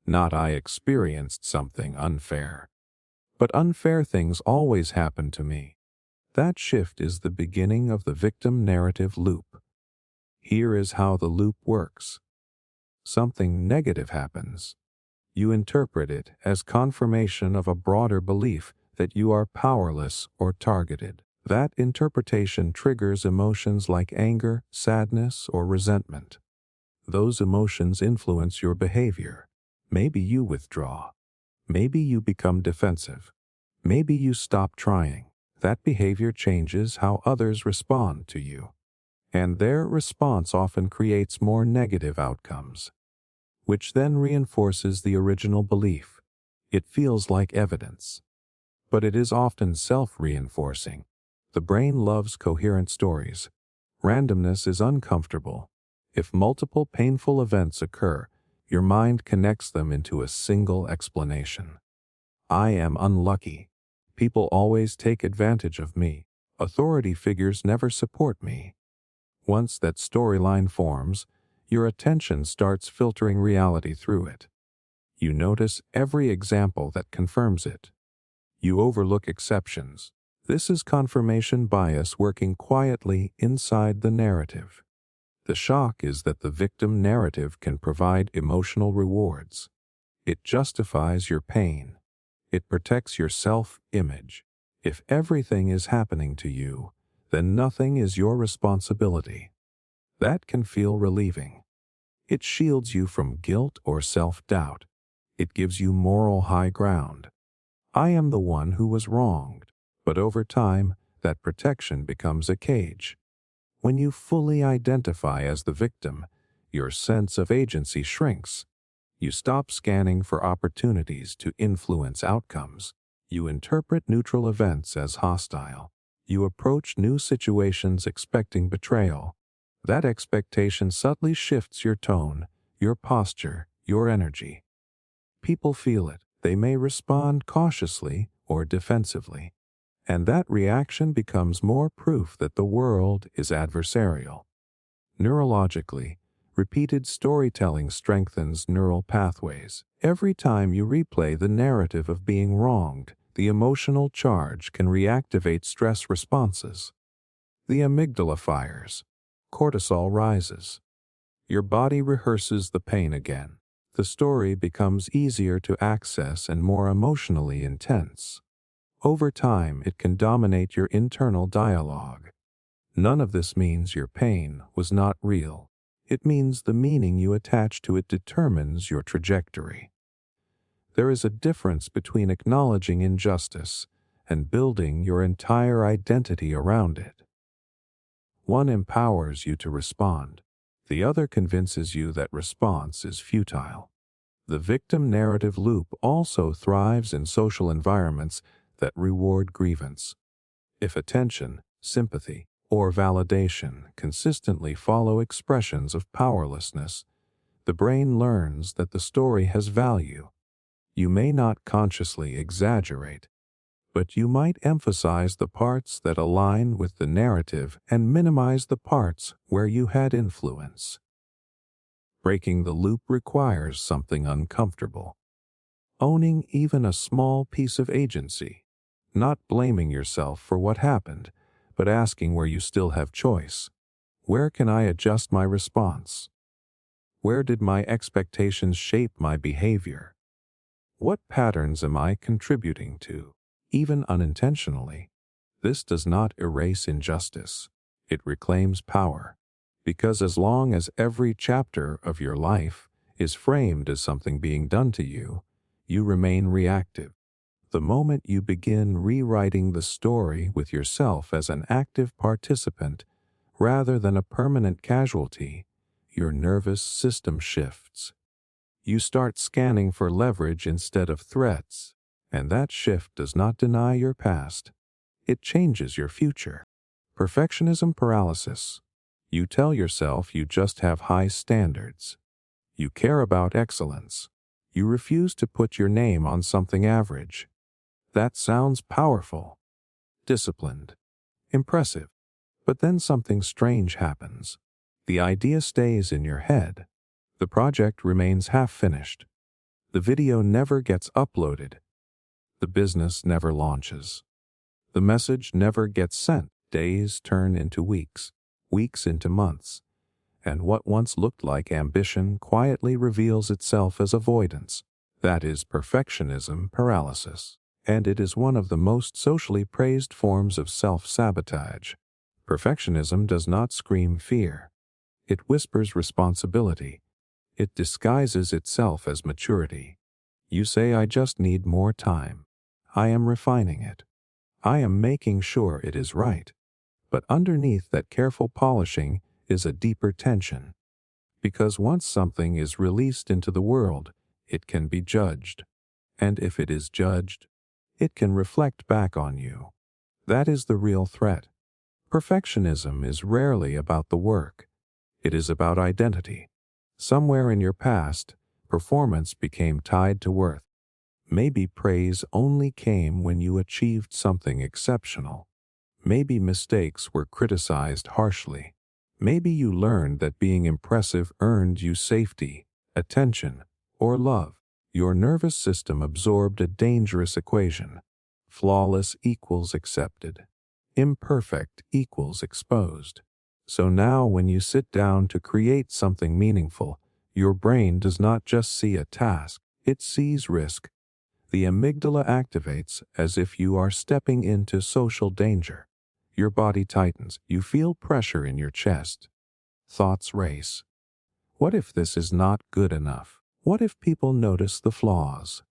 Speaker 1: Not I experienced something unfair, but unfair things always happen to me. That shift is the beginning of the victim narrative loop. Here is how the loop works. Something negative happens. You interpret it as confirmation of a broader belief that you are powerless or targeted. That interpretation triggers emotions like anger, sadness, or resentment. Those emotions influence your behavior. Maybe you withdraw. Maybe you become defensive. Maybe you stop trying. That behavior changes how others respond to you. And their response often creates more negative outcomes, which then reinforces the original belief. It feels like evidence, but it is often self-reinforcing. The brain loves coherent stories. Randomness is uncomfortable. If multiple painful events occur, your mind connects them into a single explanation. I am unlucky. People always take advantage of me. Authority figures never support me. Once that storyline forms, your attention starts filtering reality through it. You notice every example that confirms it. You overlook exceptions. This is confirmation bias working quietly inside the narrative. The shock is that the victim narrative can provide emotional rewards. It justifies your pain. It protects your self-image. If everything is happening to you, then nothing is your responsibility. That can feel relieving. It shields you from guilt or self-doubt. It gives you moral high ground. I am the one who was wronged. But over time, that protection becomes a cage. When you fully identify as the victim, your sense of agency shrinks. You stop scanning for opportunities to influence outcomes. You interpret neutral events as hostile. You approach new situations expecting betrayal. That expectation subtly shifts your tone, your posture, your energy. People feel it. They may respond cautiously or defensively. And that reaction becomes more proof that the world is adversarial. Neurologically, repeated storytelling strengthens neural pathways. Every time you replay the narrative of being wronged, the emotional charge can reactivate stress responses. The amygdala fires. Cortisol rises. Your body rehearses the pain again. The story becomes easier to access and more emotionally intense. Over time, it can dominate your internal dialogue. None of this means your pain was not real. It means the meaning you attach to it determines your trajectory. There is a difference between acknowledging injustice and building your entire identity around it. One empowers you to respond. The other convinces you that response is futile. The victim narrative loop also thrives in social environments that reward grievance. If attention, sympathy, or validation consistently follow expressions of powerlessness, the brain learns that the story has value. You may not consciously exaggerate, but you might emphasize the parts that align with the narrative and minimize the parts where you had influence. Breaking the loop requires something uncomfortable. Owning even a small piece of agency, not blaming yourself for what happened, but asking where you still have choice. Where can I adjust my response? Where did my expectations shape my behavior? What patterns am I contributing to, even unintentionally? This does not erase injustice. It reclaims power. Because as long as every chapter of your life is framed as something being done to you, you remain reactive. The moment you begin rewriting the story with yourself as an active participant rather than a permanent casualty, your nervous system shifts. You start scanning for leverage instead of threats, and that shift does not deny your past. It changes your future. Perfectionism paralysis. You tell yourself you just have high standards. You care about excellence. You refuse to put your name on something average. That sounds powerful, disciplined, impressive. But then something strange happens. The idea stays in your head. The project remains half-finished. The video never gets uploaded. The business never launches. The message never gets sent. Days turn into weeks, weeks into months, and what once looked like ambition quietly reveals itself as avoidance. That is perfectionism paralysis, and it is one of the most socially praised forms of self-sabotage. Perfectionism does not scream fear. It whispers responsibility. It disguises itself as maturity. You say, I just need more time. I am refining it. I am making sure it is right. But underneath that careful polishing is a deeper tension. Because once something is released into the world, it can be judged. And if it is judged, it can reflect back on you. That is the real threat. Perfectionism is rarely about the work. It is about identity. Somewhere in your past, performance became tied to worth. Maybe praise only came when you achieved something exceptional. Maybe mistakes were criticized harshly. Maybe you learned that being impressive earned you safety, attention, or love. Your nervous system absorbed a dangerous equation. Flawless equals accepted. Imperfect equals exposed. So now when you sit down to create something meaningful, your brain does not just see a task, it sees risk. The amygdala activates as if you are stepping into social danger. Your body tightens. You feel pressure in your chest. Thoughts race. What if this is not good enough? What if people notice the flaws?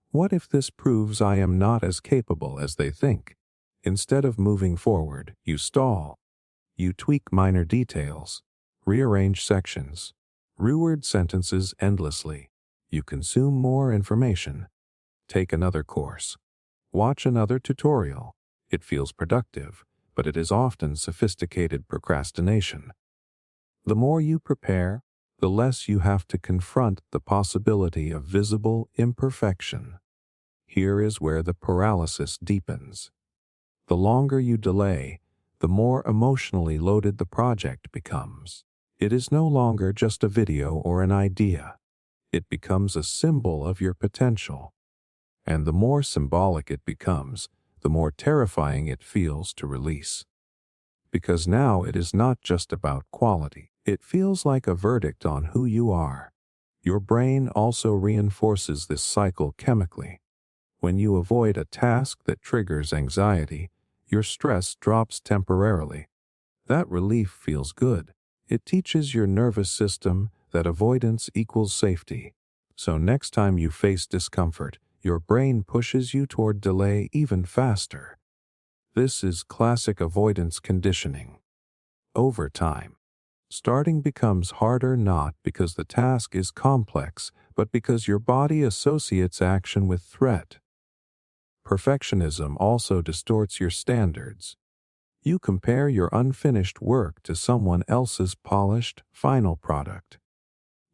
Speaker 1: What if this proves I am not as capable as they think? Instead of moving forward, you stall. You tweak minor details, rearrange sections, reword sentences endlessly. You consume more information. Take another course. Watch another tutorial. It feels productive, but it is often sophisticated procrastination. The more you prepare, the less you have to confront the possibility of visible imperfection. Here is where the paralysis deepens. The longer you delay, the more emotionally loaded the project becomes. It is no longer just a video or an idea. It becomes a symbol of your potential. And the more symbolic it becomes, the more terrifying it feels to release. Because now it is not just about quality. It feels like a verdict on who you are. Your brain also reinforces this cycle chemically. When you avoid a task that triggers anxiety, your stress drops temporarily. That relief feels good. It teaches your nervous system that avoidance equals safety. So next time you face discomfort, your brain pushes you toward delay even faster. This is classic avoidance conditioning. Over time, starting becomes harder not because the task is complex, but because your body associates action with threat. Perfectionism also distorts your standards. You compare your unfinished work to someone else's polished, final product.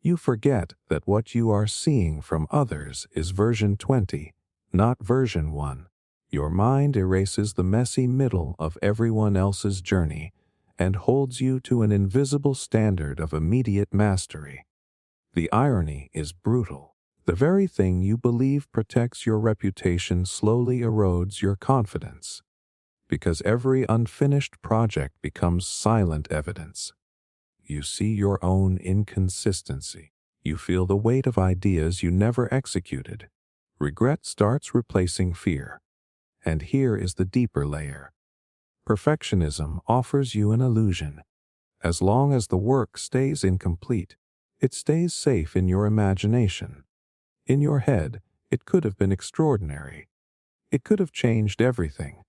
Speaker 1: You forget that what you are seeing from others is version 20, not version 1. Your mind erases the messy middle of everyone else's journey and holds you to an invisible standard of immediate mastery. The irony is brutal. The very thing you believe protects your reputation slowly erodes your confidence. Because every unfinished project becomes silent evidence. You see your own inconsistency. You feel the weight of ideas you never executed. Regret starts replacing fear. And here is the deeper layer. Perfectionism offers you an illusion. As long as the work stays incomplete, it stays safe in your imagination. In your head, it could have been extraordinary. It could have changed everything.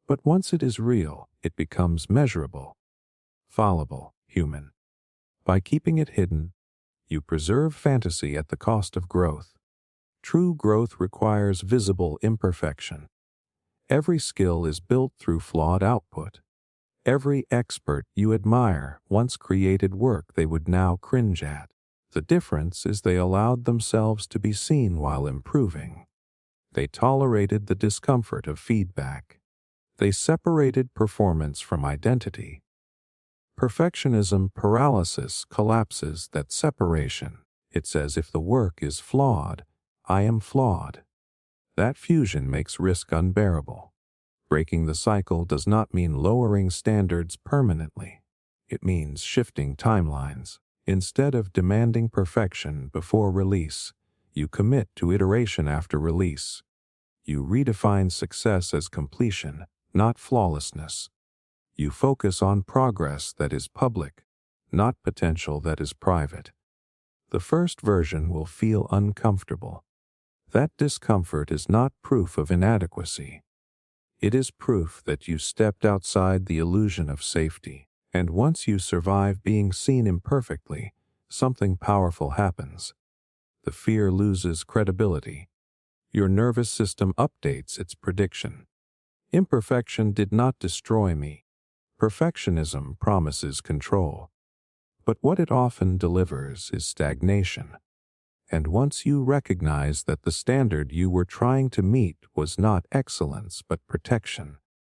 Speaker 1: But once it is real, it becomes measurable, fallible, human. By keeping it hidden, you preserve fantasy at the cost of growth. True growth requires visible imperfection. Every skill is built through flawed output. Every expert you admire once created work they would now cringe at. The difference is they allowed themselves to be seen while improving. They tolerated the discomfort of feedback. They separated performance from identity. Perfectionism paralysis collapses that separation. It says if the work is flawed, I am flawed. That fusion makes risk unbearable. Breaking the cycle does not mean lowering standards permanently. It means shifting timelines. Instead of demanding perfection before release, you commit to iteration after release. You redefine success as completion, not flawlessness. You focus on progress that is public, not potential that is private. The first version will feel uncomfortable. That discomfort is not proof of inadequacy. It is proof that you stepped outside the illusion of safety. And once you survive being seen imperfectly, something powerful happens. The fear loses credibility. Your nervous system updates its prediction. Imperfection did not destroy me. Perfectionism promises control. But what it often delivers is stagnation. And once you recognize that the standard you were trying to meet was not excellence but protection,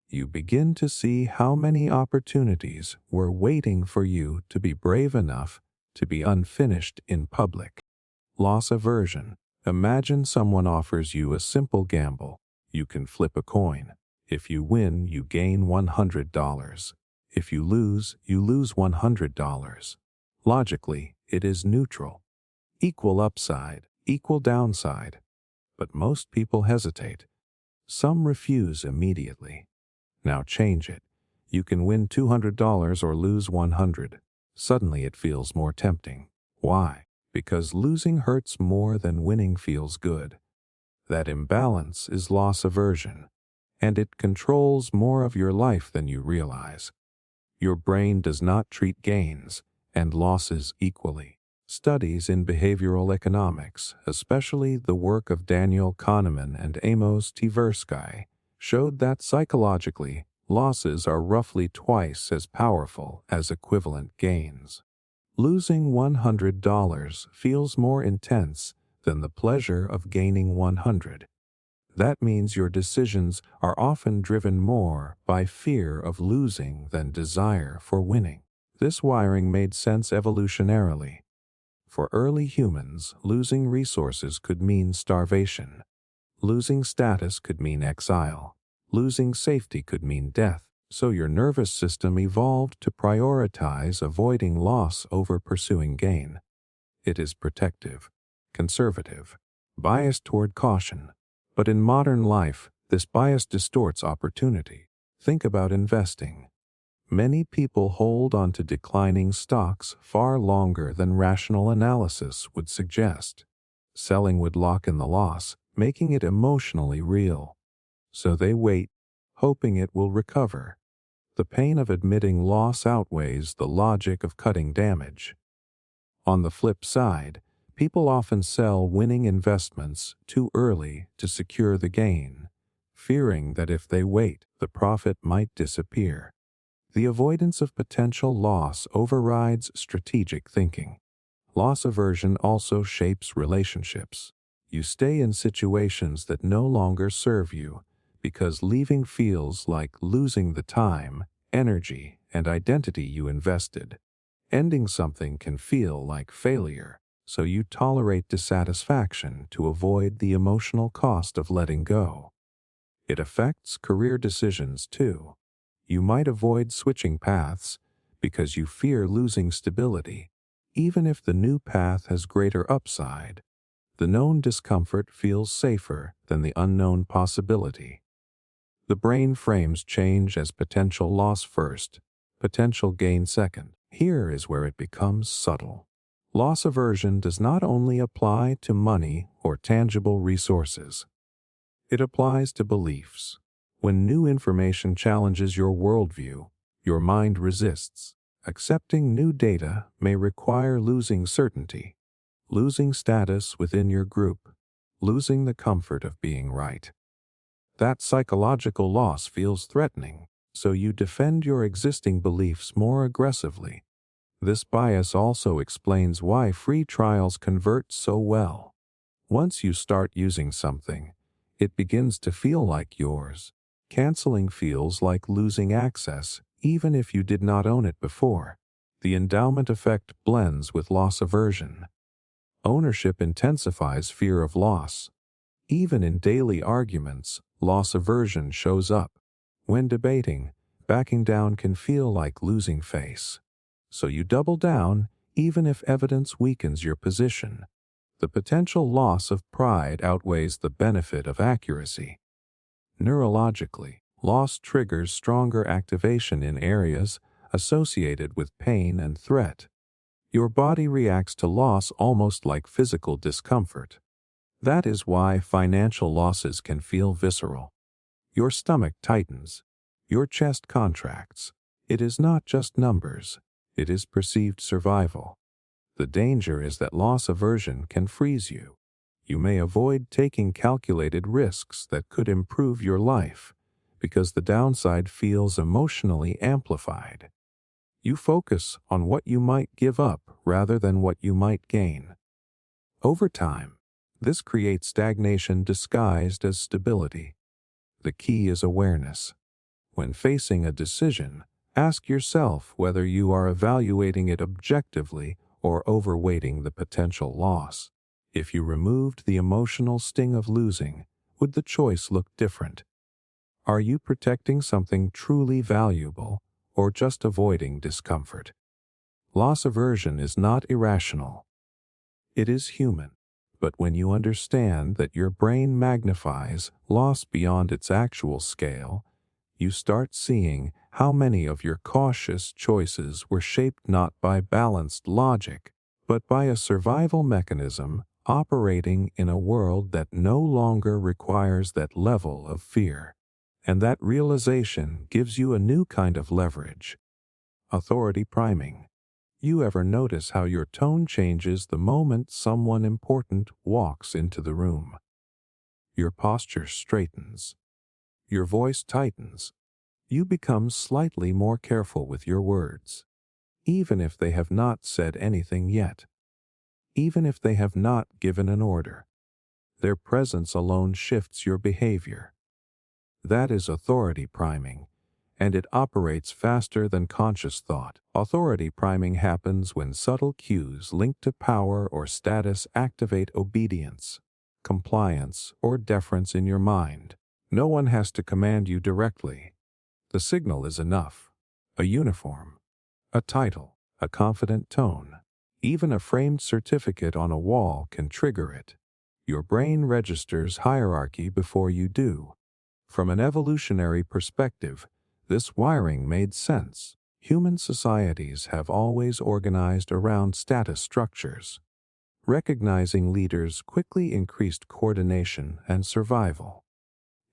Speaker 1: you begin to see how many opportunities were waiting for you to be brave enough to be unfinished in public. Loss aversion. Imagine someone offers you a simple gamble. You can flip a coin. If you win, you gain $100. If you lose $100. Logically, it is neutral. Equal upside, equal downside. But most people hesitate. Some refuse immediately. Now change it. You can win $200 or lose $100. Suddenly it feels more tempting. Why? Because losing hurts more than winning feels good. That imbalance is loss aversion, and it controls more of your life than you realize. Your brain does not treat gains and losses equally. Studies in behavioral economics, especially the work of Daniel Kahneman and Amos Tversky, showed that psychologically, losses are roughly twice as powerful as equivalent gains. Losing $100 feels more intense than the pleasure of gaining 100. That means your decisions are often driven more by fear of losing than desire for winning. This wiring made sense evolutionarily. For early humans, losing resources could mean starvation. Losing status could mean exile. Losing safety could mean death. So your nervous system evolved to prioritize avoiding loss over pursuing gain. It is protective, conservative, biased toward caution. But in modern life, this bias distorts opportunity. Think about investing. Many people hold on to declining stocks far longer than rational analysis would suggest. Selling would lock in the loss, making it emotionally real. So they wait, hoping it will recover. The pain of admitting loss outweighs the logic of cutting damage. On the flip side, people often sell winning investments too early to secure the gain, fearing that if they wait, the profit might disappear. The avoidance of potential loss overrides strategic thinking. Loss aversion also shapes relationships. You stay in situations that no longer serve you because leaving feels like losing the time, energy, and identity you invested. Ending something can feel like failure, so you tolerate dissatisfaction to avoid the emotional cost of letting go. It affects career decisions too. You might avoid switching paths because you fear losing stability, even if the new path has greater upside. The known discomfort feels safer than the unknown possibility. The brain frames change as potential loss first, potential gain second. Here is where it becomes subtle. Loss aversion does not only apply to money or tangible resources. It applies to beliefs. When new information challenges your worldview, your mind resists. Accepting new data may require losing certainty, losing status within your group, losing the comfort of being right. That psychological loss feels threatening, so you defend your existing beliefs more aggressively. This bias also explains why free trials convert so well. Once you start using something, it begins to feel like yours. Canceling feels like losing access, even if you did not own it before. The endowment effect blends with loss aversion. Ownership intensifies fear of loss. Even in daily arguments, loss aversion shows up. When debating, backing down can feel like losing face. So you double down, even if evidence weakens your position. The potential loss of pride outweighs the benefit of accuracy. Neurologically, loss triggers stronger activation in areas associated with pain and threat. Your body reacts to loss almost like physical discomfort. That is why financial losses can feel visceral. Your stomach tightens. Your chest contracts. It is not just numbers. It is perceived survival. The danger is that loss aversion can freeze you. You may avoid taking calculated risks that could improve your life because the downside feels emotionally amplified. You focus on what you might give up rather than what you might gain. Over time, this creates stagnation disguised as stability. The key is awareness. When facing a decision, ask yourself whether you are evaluating it objectively or overweighting the potential loss. If you removed the emotional sting of losing, would the choice look different? Are you protecting something truly valuable or just avoiding discomfort? Loss aversion is not irrational. It is human. But when you understand that your brain magnifies loss beyond its actual scale, you start seeing how many of your cautious choices were shaped not by balanced logic, but by a survival mechanism operating in a world that no longer requires that level of fear. And that realization gives you a new kind of leverage. Authority priming. You ever notice how your tone changes the moment someone important walks into the room? Your posture straightens. Your voice tightens. You become slightly more careful with your words. even if they have not said anything yet, even if they have not given an order. Their presence alone shifts your behavior. That is authority priming, and it operates faster than conscious thought. Authority priming happens when subtle cues linked to power or status activate obedience, compliance, or deference in your mind. No one has to command you directly. The signal is enough. A uniform, a title, a confident tone. Even a framed certificate on a wall can trigger it. Your brain registers hierarchy before you do. From an evolutionary perspective, this wiring made sense. Human societies have always organized around status structures. Recognizing leaders quickly increased coordination and survival.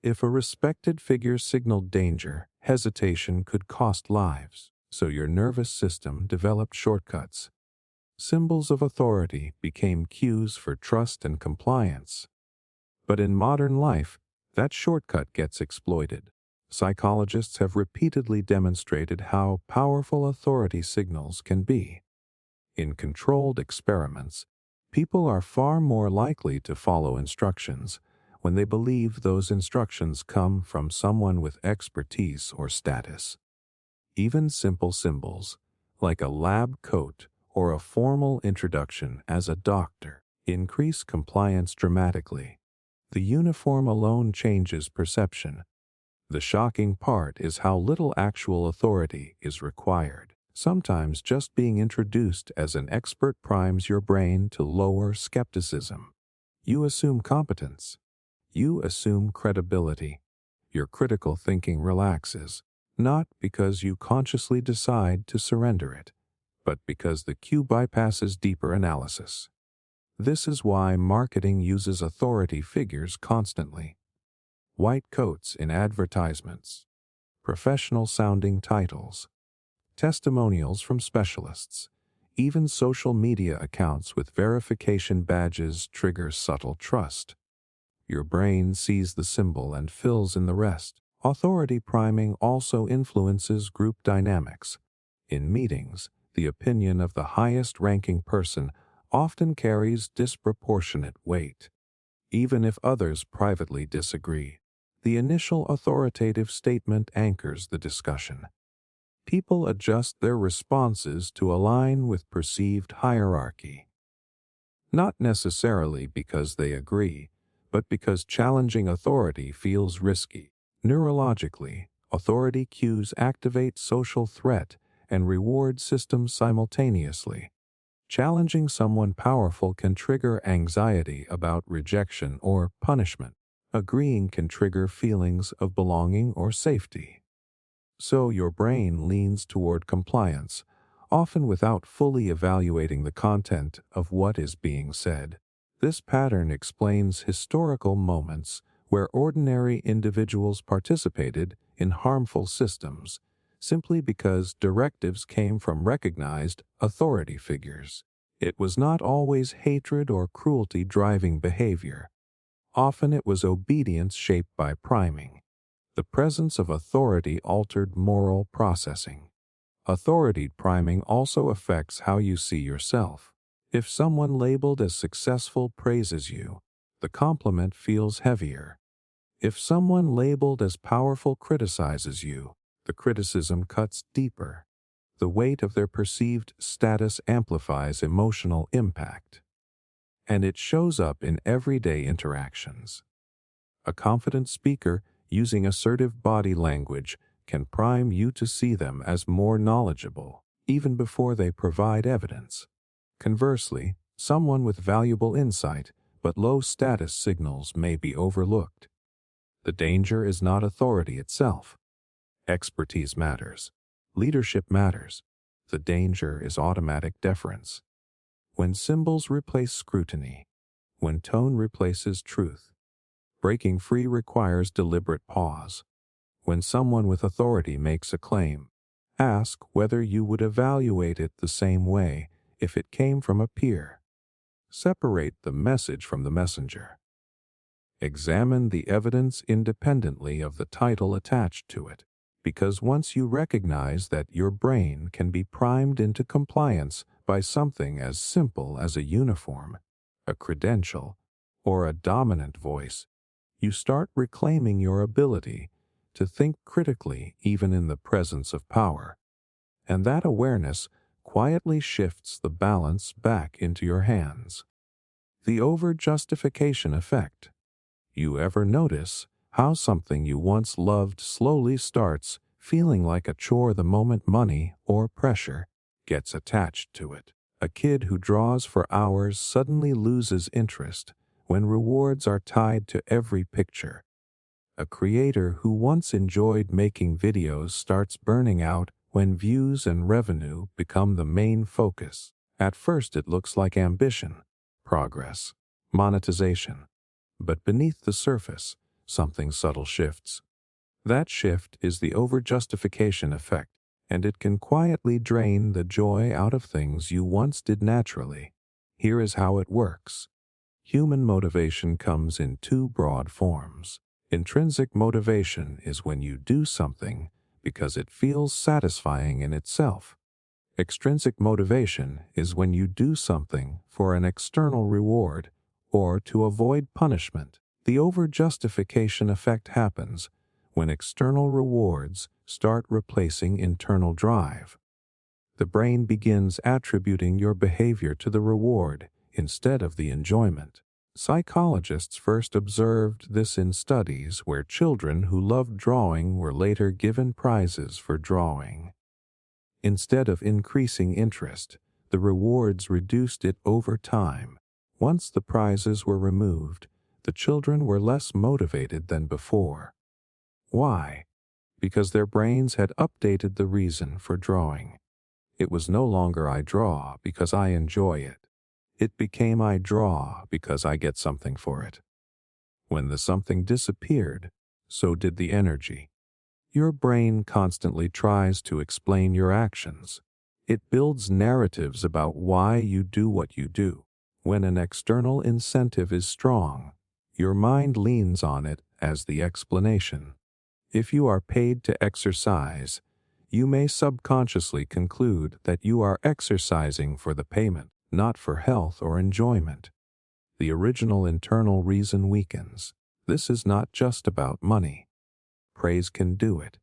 Speaker 1: If a respected figure signaled danger, hesitation could cost lives, so your nervous system developed shortcuts. Symbols of authority became cues for trust and compliance. But in modern life, that shortcut gets exploited. Psychologists have repeatedly demonstrated how powerful authority signals can be. In controlled experiments, people are far more likely to follow instructions when they believe those instructions come from someone with expertise or status. Even simple symbols, like a lab coat or a formal introduction as a doctor, increase compliance dramatically. The uniform alone changes perception. The shocking part is how little actual authority is required. Sometimes just being introduced as an expert primes your brain to lower skepticism. You assume competence. You assume credibility. Your critical thinking relaxes, not because you consciously decide to surrender it, but because the cue bypasses deeper analysis. This is why marketing uses authority figures constantly. White coats in advertisements, professional-sounding titles, testimonials from specialists, even social media accounts with verification badges trigger subtle trust. Your brain sees the symbol and fills in the rest. Authority priming also influences group dynamics. In meetings, the opinion of the highest-ranking person often carries disproportionate weight. Even if others privately disagree, the initial authoritative statement anchors the discussion. People adjust their responses to align with perceived hierarchy. Not necessarily because they agree, but because challenging authority feels risky. Neurologically, authority cues activate social threat and reward systems simultaneously. Challenging someone powerful can trigger anxiety about rejection or punishment. Agreeing can trigger feelings of belonging or safety. So your brain leans toward compliance, often without fully evaluating the content of what is being said. This pattern explains historical moments where ordinary individuals participated in harmful systems, simply because directives came from recognized authority figures. It was not always hatred or cruelty driving behavior. Often it was obedience shaped by priming. The presence of authority altered moral processing. Authority priming also affects how you see yourself. If someone labeled as successful praises you, the compliment feels heavier. If someone labeled as powerful criticizes you, the criticism cuts deeper. The weight of their perceived status amplifies emotional impact. And it shows up in everyday interactions. A confident speaker using assertive body language can prime you to see them as more knowledgeable, even before they provide evidence. Conversely, someone with valuable insight but low status signals may be overlooked. The danger is not authority itself. Expertise matters. Leadership matters. The danger is automatic deference. When symbols replace scrutiny, when tone replaces truth, breaking free requires deliberate pause. When someone with authority makes a claim, ask whether you would evaluate it the same way if it came from a peer. Separate the message from the messenger. Examine the evidence independently of the title attached to it. Because once you recognize that your brain can be primed into compliance by something as simple as a uniform, a credential, or a dominant voice, you start reclaiming your ability to think critically even in the presence of power. And that awareness quietly shifts the balance back into your hands. The over-justification effect. You ever notice how something you once loved slowly starts feeling like a chore the moment money or pressure gets attached to it? A kid who draws for hours suddenly loses interest when rewards are tied to every picture. A creator who once enjoyed making videos starts burning out when views and revenue become the main focus. At first it looks like ambition, progress, monetization. But beneath the surface, something subtle shifts. That shift is the over-justification effect, and it can quietly drain the joy out of things you once did naturally. Here is how it works. Human motivation comes in two broad forms. Intrinsic motivation is when you do something because it feels satisfying in itself. Extrinsic motivation is when you do something for an external reward or to avoid punishment. The over-justification effect happens when external rewards start replacing internal drive. The brain begins attributing your behavior to the reward instead of the enjoyment. Psychologists first observed this in studies where children who loved drawing were later given prizes for drawing. Instead of increasing interest, the rewards reduced it over time. Once the prizes were removed, the children were less motivated than before. Why? Because their brains had updated the reason for drawing. It was no longer I draw because I enjoy it. It became I draw because I get something for it. When the something disappeared, so did the energy. Your brain constantly tries to explain your actions. It builds narratives about why you do what you do. When an external incentive is strong, your mind leans on it as the explanation. If you are paid to exercise, you may subconsciously conclude that you are exercising for the payment, not for health or enjoyment. The original internal reason weakens. This is not just about money. Praise can do it.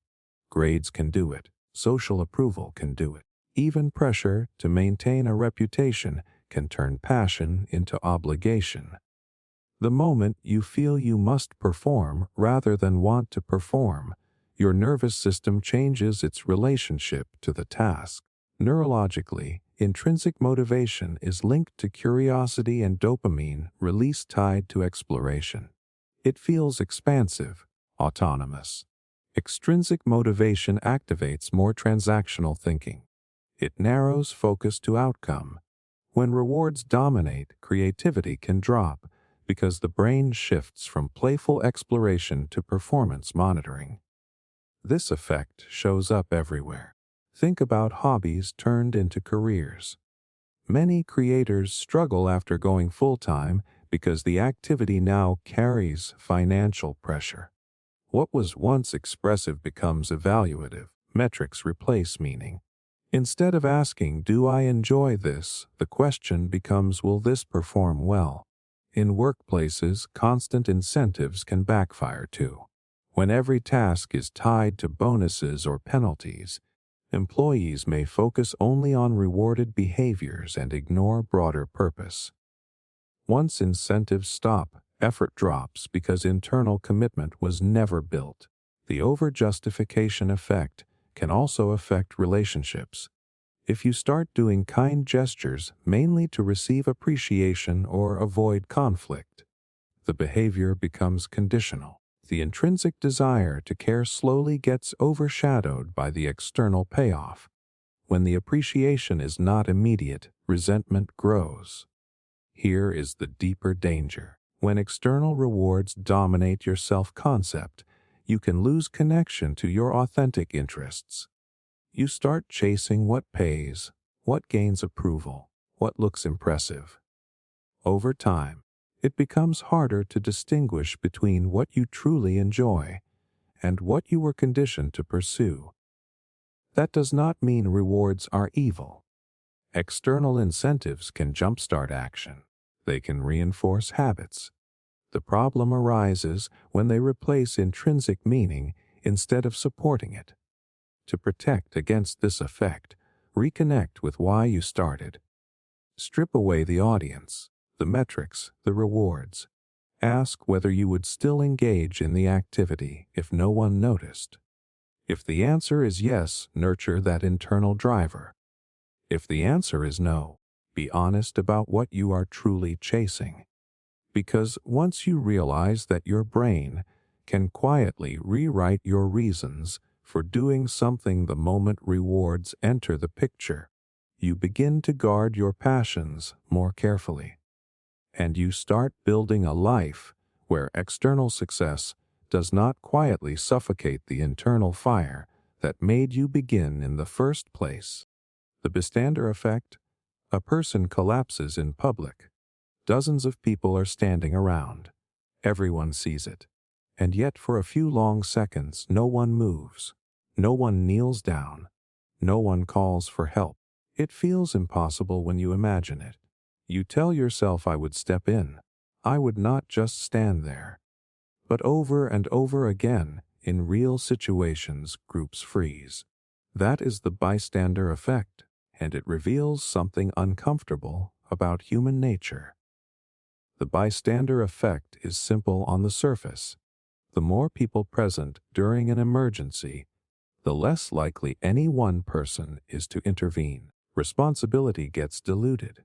Speaker 1: Grades can do it. Social approval can do it. Even pressure to maintain a reputation can turn passion into obligation. The moment you feel you must perform rather than want to perform, your nervous system changes its relationship to the task. Neurologically, intrinsic motivation is linked to curiosity and dopamine release tied to exploration. It feels expansive, autonomous. Extrinsic motivation activates more transactional thinking. It narrows focus to outcome. When rewards dominate, creativity can drop because the brain shifts from playful exploration to performance monitoring. This effect shows up everywhere. Think about hobbies turned into careers. Many creators struggle after going full-time because the activity now carries financial pressure. What was once expressive becomes evaluative. Metrics replace meaning. Instead of asking, "Do I enjoy this?" the question becomes, "Will this perform well?" In workplaces, constant incentives can backfire too. When every task is tied to bonuses or penalties, employees may focus only on rewarded behaviors and ignore broader purpose. Once incentives stop, effort drops because internal commitment was never built. The over-justification effect can also affect relationships. If you start doing kind gestures mainly to receive appreciation or avoid conflict, the behavior becomes conditional. The intrinsic desire to care slowly gets overshadowed by the external payoff. When the appreciation is not immediate, resentment grows. Here is the deeper danger. When external rewards dominate your self-concept, you can lose connection to your authentic interests. You start chasing what pays, what gains approval, what looks impressive. Over time, it becomes harder to distinguish between what you truly enjoy and what you were conditioned to pursue. That does not mean rewards are evil. External incentives can jumpstart action. They can reinforce habits. The problem arises when they replace intrinsic meaning instead of supporting it. To protect against this effect, reconnect with why you started. Strip away the audience, the metrics, the rewards. Ask whether you would still engage in the activity if no one noticed. If the answer is yes, nurture that internal driver. If the answer is no, be honest about what you are truly chasing. Because once you realize that your brain can quietly rewrite your reasons for doing something the moment rewards enter the picture, you begin to guard your passions more carefully. And you start building a life where external success does not quietly suffocate the internal fire that made you begin in the first place. The bystander effect: a person collapses in public. Dozens of people are standing around. Everyone sees it. And yet for a few long seconds no one moves. No one kneels down. No one calls for help. It feels impossible when you imagine it. You tell yourself, I would step in. I would not just stand there. But over and over again, in real situations, groups freeze. That is the bystander effect, and it reveals something uncomfortable about human nature. The bystander effect is simple on the surface. The more people present during an emergency, the less likely any one person is to intervene. Responsibility gets diluted.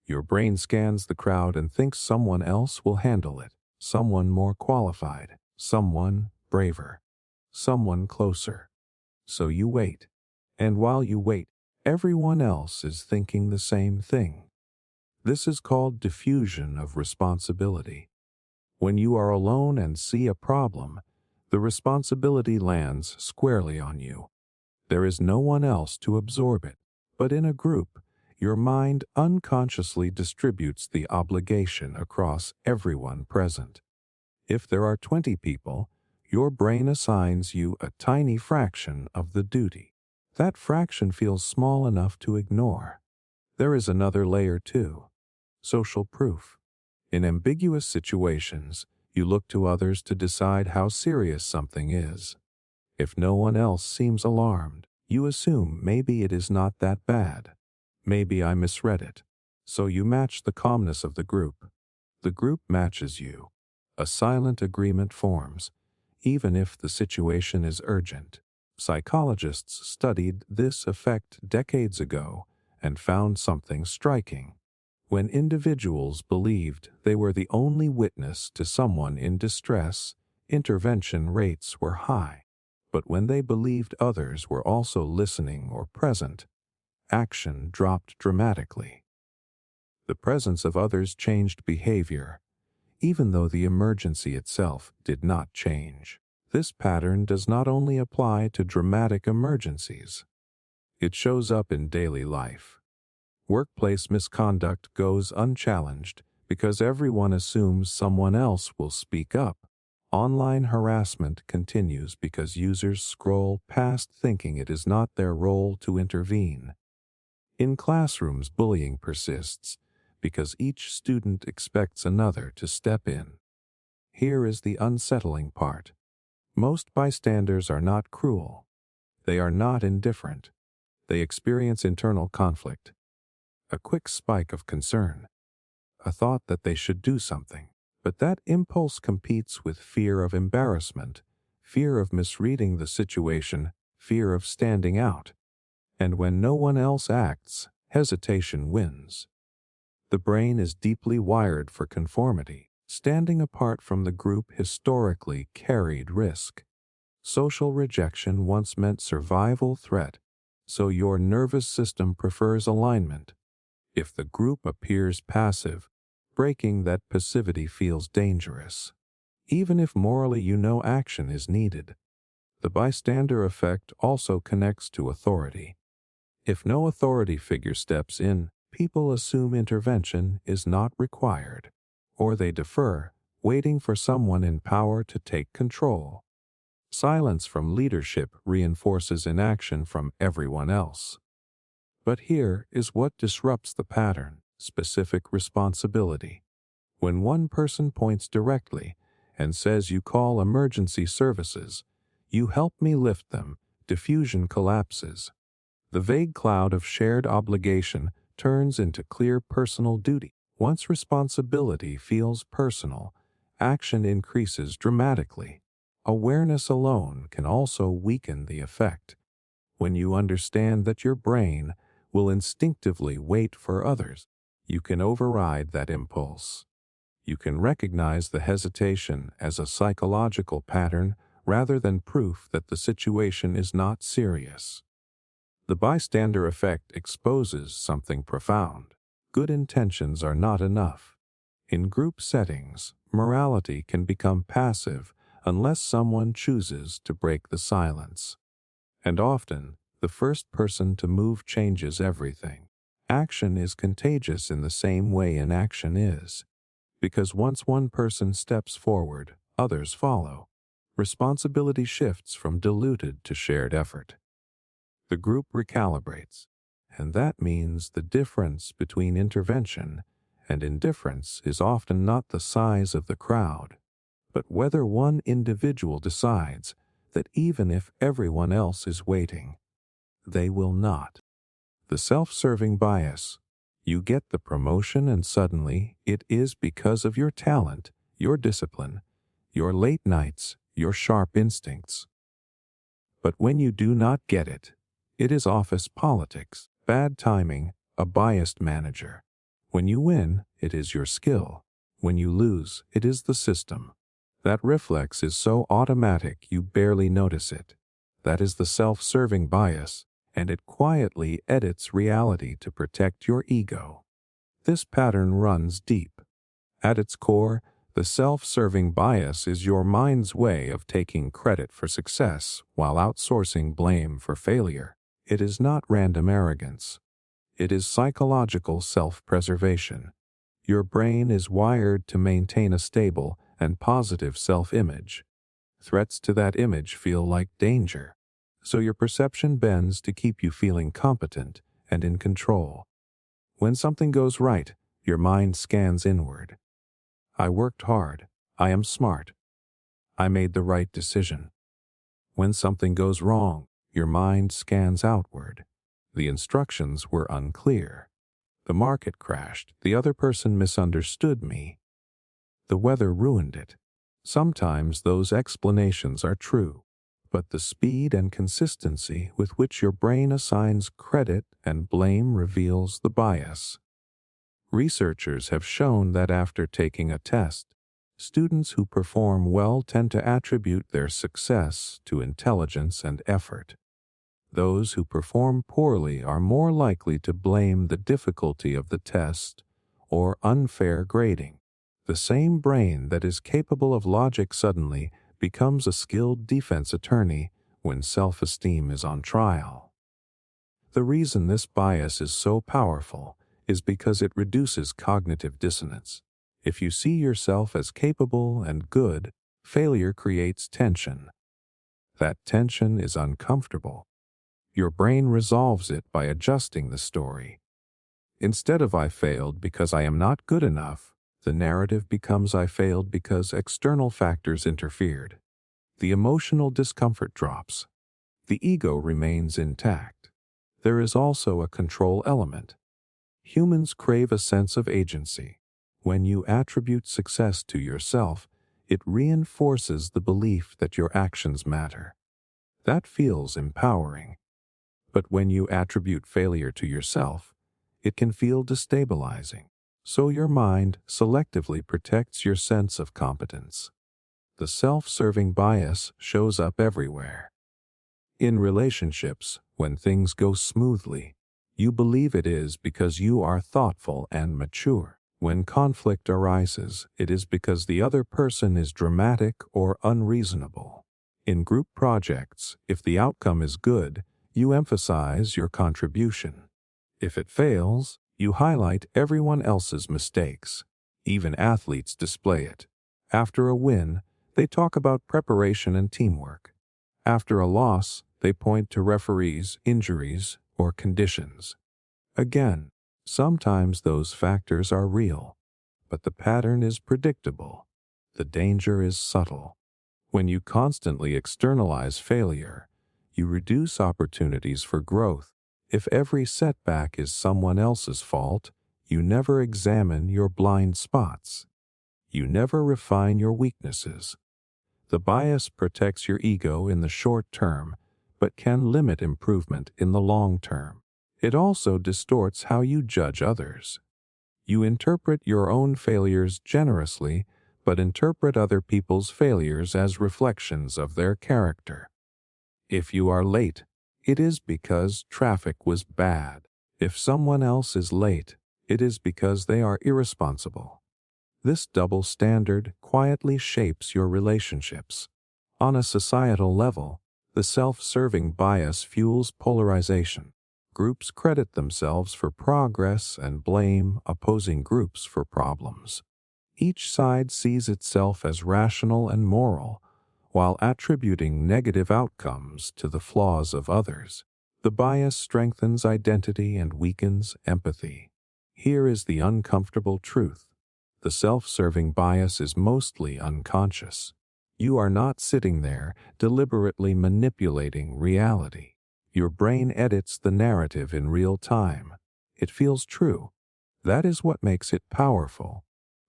Speaker 1: Your brain scans the crowd and thinks someone else will handle it, someone more qualified, someone braver, someone closer. So you wait. And while you wait, everyone else is thinking the same thing. This is called diffusion of responsibility. When you are alone and see a problem, the responsibility lands squarely on you. There is no one else to absorb it. But in a group, your mind unconsciously distributes the obligation across everyone present. If there are 20 people, your brain assigns you a tiny fraction of the duty. That fraction feels small enough to ignore. There is another layer too: social proof. In ambiguous situations, you look to others to decide how serious something is. If no one else seems alarmed, you assume maybe it is not that bad. Maybe I misread it. So you match the calmness of the group. The group matches you. A silent agreement forms, even if the situation is urgent. Psychologists studied this effect decades ago and found something striking. When individuals believed they were the only witness to someone in distress, intervention rates were high. But when they believed others were also listening or present, action dropped dramatically. The presence of others changed behavior, even though the emergency itself did not change. This pattern does not only apply to dramatic emergencies. It shows up in daily life. Workplace misconduct goes unchallenged because everyone assumes someone else will speak up. Online harassment continues because users scroll past thinking it is not their role to intervene. In classrooms, bullying persists because each student expects another to step in. Here is the unsettling part. Most bystanders are not cruel. They are not indifferent. They experience internal conflict. A quick spike of concern. A thought that they should do something. But that impulse competes with fear of embarrassment, fear of misreading the situation, fear of standing out. And when no one else acts, hesitation wins. The brain is deeply wired for conformity. Standing apart from the group historically carried risk. Social rejection once meant survival threat, so your nervous system prefers alignment. If the group appears passive, breaking that passivity feels dangerous. Even if morally you know action is needed. The bystander effect also connects to authority. If no authority figure steps in, people assume intervention is not required, or they defer, waiting for someone in power to take control. Silence from leadership reinforces inaction from everyone else. But here is what disrupts the pattern: specific responsibility. When one person points directly and says, "You call emergency services, you help me lift them," diffusion collapses. The vague cloud of shared obligation turns into clear personal duty. Once responsibility feels personal, action increases dramatically. Awareness alone can also weaken the effect. When you understand that your brain will instinctively wait for others, you can override that impulse. You can recognize the hesitation as a psychological pattern rather than proof that the situation is not serious. The bystander effect exposes something profound. Good intentions are not enough. In group settings, morality can become passive unless someone chooses to break the silence. And often, the first person to move changes everything. Action is contagious in the same way inaction is. Because once one person steps forward, others follow. Responsibility shifts from diluted to shared effort. The group recalibrates, and that means the difference between intervention and indifference is often not the size of the crowd, but whether one individual decides that even if everyone else is waiting, they will not. The self-serving bias. You get the promotion and suddenly it is because of your talent, your discipline, your late nights, your sharp instincts. But when you do not get it, it is office politics, bad timing, a biased manager. When you win, it is your skill. When you lose, it is the system. That reflex is so automatic you barely notice it. That is the self-serving bias, and it quietly edits reality to protect your ego. This pattern runs deep. At its core, the self-serving bias is your mind's way of taking credit for success while outsourcing blame for failure. It is not random arrogance. It is psychological self-preservation. Your brain is wired to maintain a stable and positive self-image. Threats to that image feel like danger, so your perception bends to keep you feeling competent and in control. When something goes right, your mind scans inward. I worked hard. I am smart. I made the right decision. When something goes wrong, your mind scans outward. The instructions were unclear. The market crashed. The other person misunderstood me. The weather ruined it. Sometimes those explanations are true, but the speed and consistency with which your brain assigns credit and blame reveals the bias. Researchers have shown that after taking a test, students who perform well tend to attribute their success to intelligence and effort. Those who perform poorly are more likely to blame the difficulty of the test or unfair grading. The same brain that is capable of logic suddenly becomes a skilled defense attorney when self-esteem is on trial. The reason this bias is so powerful is because it reduces cognitive dissonance. If you see yourself as capable and good, failure creates tension. That tension is uncomfortable. Your brain resolves it by adjusting the story. Instead of "I failed because I am not good enough," the narrative becomes "I failed because external factors interfered." The emotional discomfort drops. The ego remains intact. There is also a control element. Humans crave a sense of agency. When you attribute success to yourself, it reinforces the belief that your actions matter. That feels empowering. But when you attribute failure to yourself, it can feel destabilizing. So your mind selectively protects your sense of competence. The self-serving bias shows up everywhere. In relationships, when things go smoothly, you believe it is because you are thoughtful and mature. When conflict arises, it is because the other person is dramatic or unreasonable. In group projects, if the outcome is good, you emphasize your contribution. If it fails, you highlight everyone else's mistakes. Even athletes display it. After a win, they talk about preparation and teamwork. After a loss, they point to referees, injuries, or conditions. Again, sometimes those factors are real, but the pattern is predictable. The danger is subtle. When you constantly externalize failure, you reduce opportunities for growth. If every setback is someone else's fault, you never examine your blind spots. You never refine your weaknesses. The bias protects your ego in the short term, but can limit improvement in the long term. It also distorts how you judge others. You interpret your own failures generously, but interpret other people's failures as reflections of their character. If you are late, it is because traffic was bad. If someone else is late, it is because they are irresponsible. This double standard quietly shapes your relationships. On a societal level, the self-serving bias fuels polarization. Groups credit themselves for progress and blame opposing groups for problems. Each side sees itself as rational and moral, while attributing negative outcomes to the flaws of others. The bias strengthens identity and weakens empathy. Here is the uncomfortable truth. The self-serving bias is mostly unconscious. You are not sitting there deliberately manipulating reality. Your brain edits the narrative in real time. It feels true. That is what makes it powerful.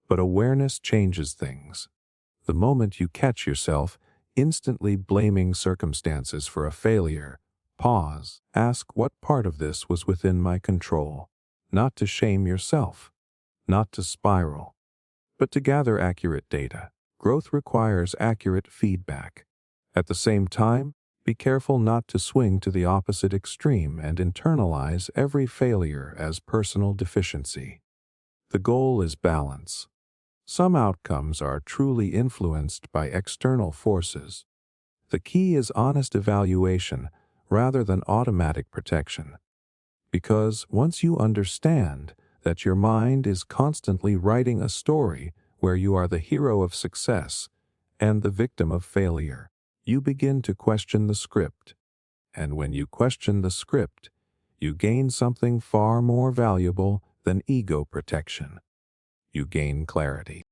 Speaker 1: But awareness changes things. The moment you catch yourself instantly blaming circumstances for a failure, pause, ask what part of this was within my control. Not to shame yourself, not to spiral, but to gather accurate data. Growth requires accurate feedback. At the same time, be careful not to swing to the opposite extreme and internalize every failure as personal deficiency. The goal is balance. Some outcomes are truly influenced by external forces. The key is honest evaluation rather than automatic protection. Because once you understand that your mind is constantly writing a story where you are the hero of success and the victim of failure, you begin to question the script. And when you question the script, you gain something far more valuable than ego protection. You gain clarity.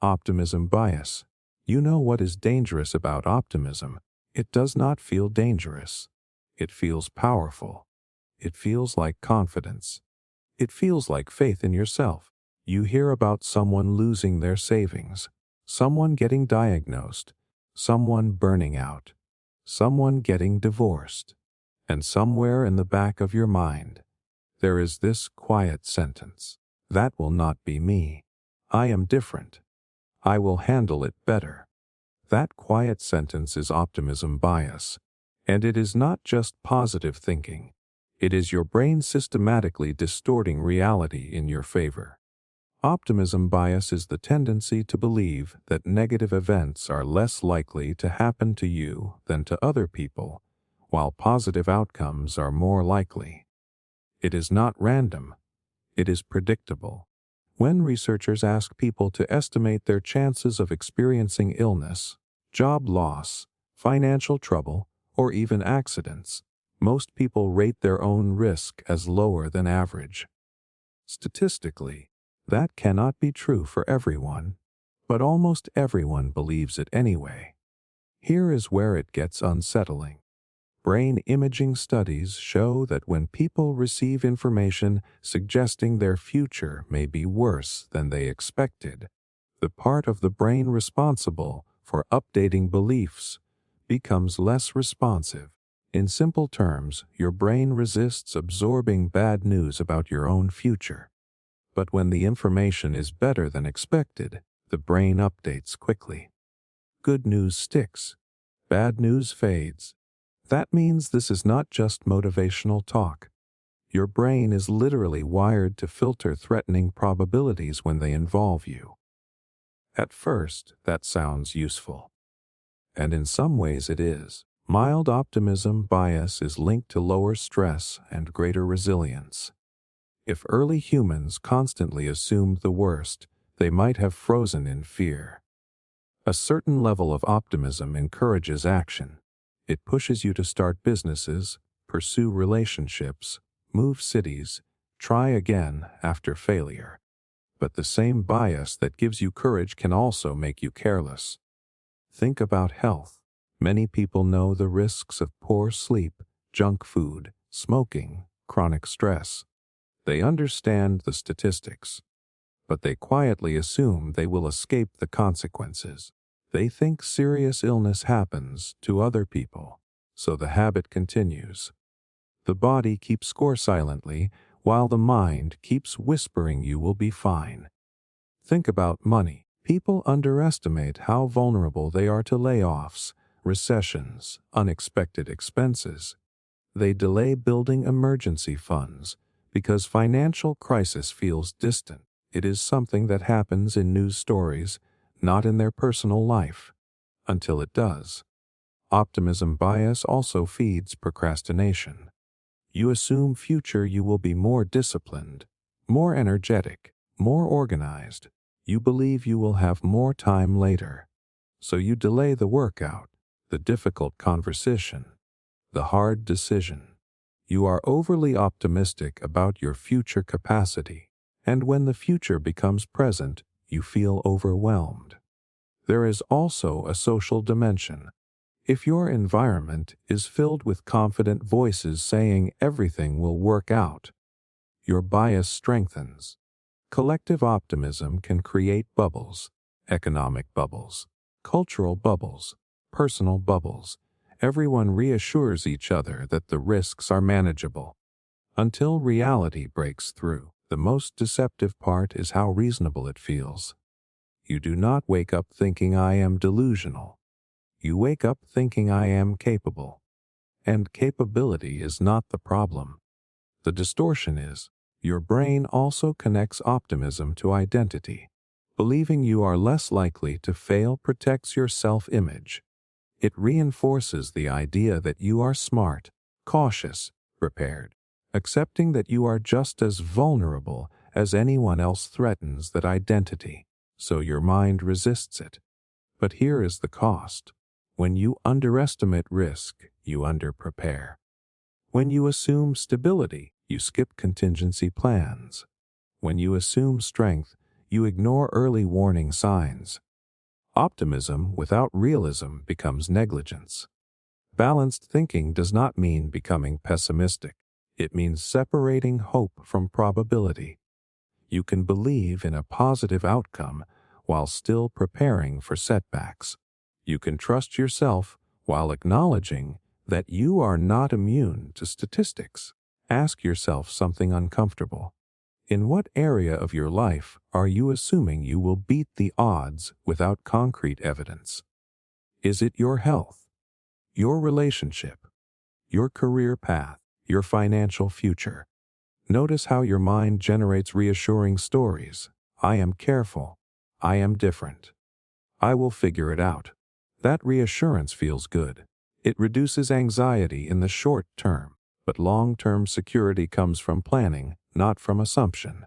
Speaker 1: Optimism bias. You know what is dangerous about optimism. It does not feel dangerous. It feels powerful. It feels like confidence. It feels like faith in yourself. You hear about someone losing their savings, someone getting diagnosed, someone burning out, someone getting divorced. And somewhere in the back of your mind, there is this quiet sentence: that will not be me. I am different. I will handle it better. That quiet sentence is optimism bias, and it is not just positive thinking. It is your brain systematically distorting reality in your favor. Optimism bias is the tendency to believe that negative events are less likely to happen to you than to other people, while positive outcomes are more likely. It is not random. It is predictable. When researchers ask people to estimate their chances of experiencing illness, job loss, financial trouble, or even accidents, most people rate their own risk as lower than average. Statistically, that cannot be true for everyone, but almost everyone believes it anyway. Here is where it gets unsettling. Brain imaging studies show that when people receive information suggesting their future may be worse than they expected, the part of the brain responsible for updating beliefs becomes less responsive. In simple terms, your brain resists absorbing bad news about your own future. But when the information is better than expected, the brain updates quickly. Good news sticks. Bad news fades. That means this is not just motivational talk. Your brain is literally wired to filter threatening probabilities when they involve you. At first, that sounds useful. And in some ways it is. Mild optimism bias is linked to lower stress and greater resilience. If early humans constantly assumed the worst, they might have frozen in fear. A certain level of optimism encourages action. It pushes you to start businesses, pursue relationships, move cities, try again after failure. But the same bias that gives you courage can also make you careless. Think about health. Many people know the risks of poor sleep, junk food, smoking, chronic stress. They understand the statistics, but they quietly assume they will escape the consequences. They think serious illness happens to other people, so the habit continues. The body keeps score silently, while the mind keeps whispering you will be fine. Think about money. People underestimate how vulnerable they are to layoffs, recessions, unexpected expenses. They delay building emergency funds because financial crisis feels distant. It is something that happens in news stories, not in their personal life, until it does. Optimism bias also feeds procrastination. You assume future you will be more disciplined, more energetic, more organized. You believe you will have more time later. So you delay the workout, the difficult conversation, the hard decision. You are overly optimistic about your future capacity, and when the future becomes present, you feel overwhelmed. There is also a social dimension. If your environment is filled with confident voices saying everything will work out, your bias strengthens. Collective optimism can create bubbles, economic bubbles, cultural bubbles, personal bubbles. Everyone reassures each other that the risks are manageable. Until reality breaks through, the most deceptive part is how reasonable it feels. You do not wake up thinking I am delusional. You wake up thinking I am capable. And capability is not the problem. The distortion is, your brain also connects optimism to identity. Believing you are less likely to fail protects your self-image. It reinforces the idea that you are smart, cautious, prepared. Accepting that you are just as vulnerable as anyone else threatens that identity, so your mind resists it. But here is the cost. When you underestimate risk, you underprepare. When you assume stability, you skip contingency plans. When you assume strength, you ignore early warning signs. Optimism without realism becomes negligence. Balanced thinking does not mean becoming pessimistic. It means separating hope from probability. You can believe in a positive outcome while still preparing for setbacks. You can trust yourself while acknowledging that you are not immune to statistics. Ask yourself something uncomfortable. In what area of your life are you assuming you will beat the odds without concrete evidence? Is it your health, your relationship, your career path, your financial future? Notice how your mind generates reassuring stories. I am careful. I am different. I will figure it out. That reassurance feels good. It reduces anxiety in the short term, but long-term security comes from planning, not from assumption.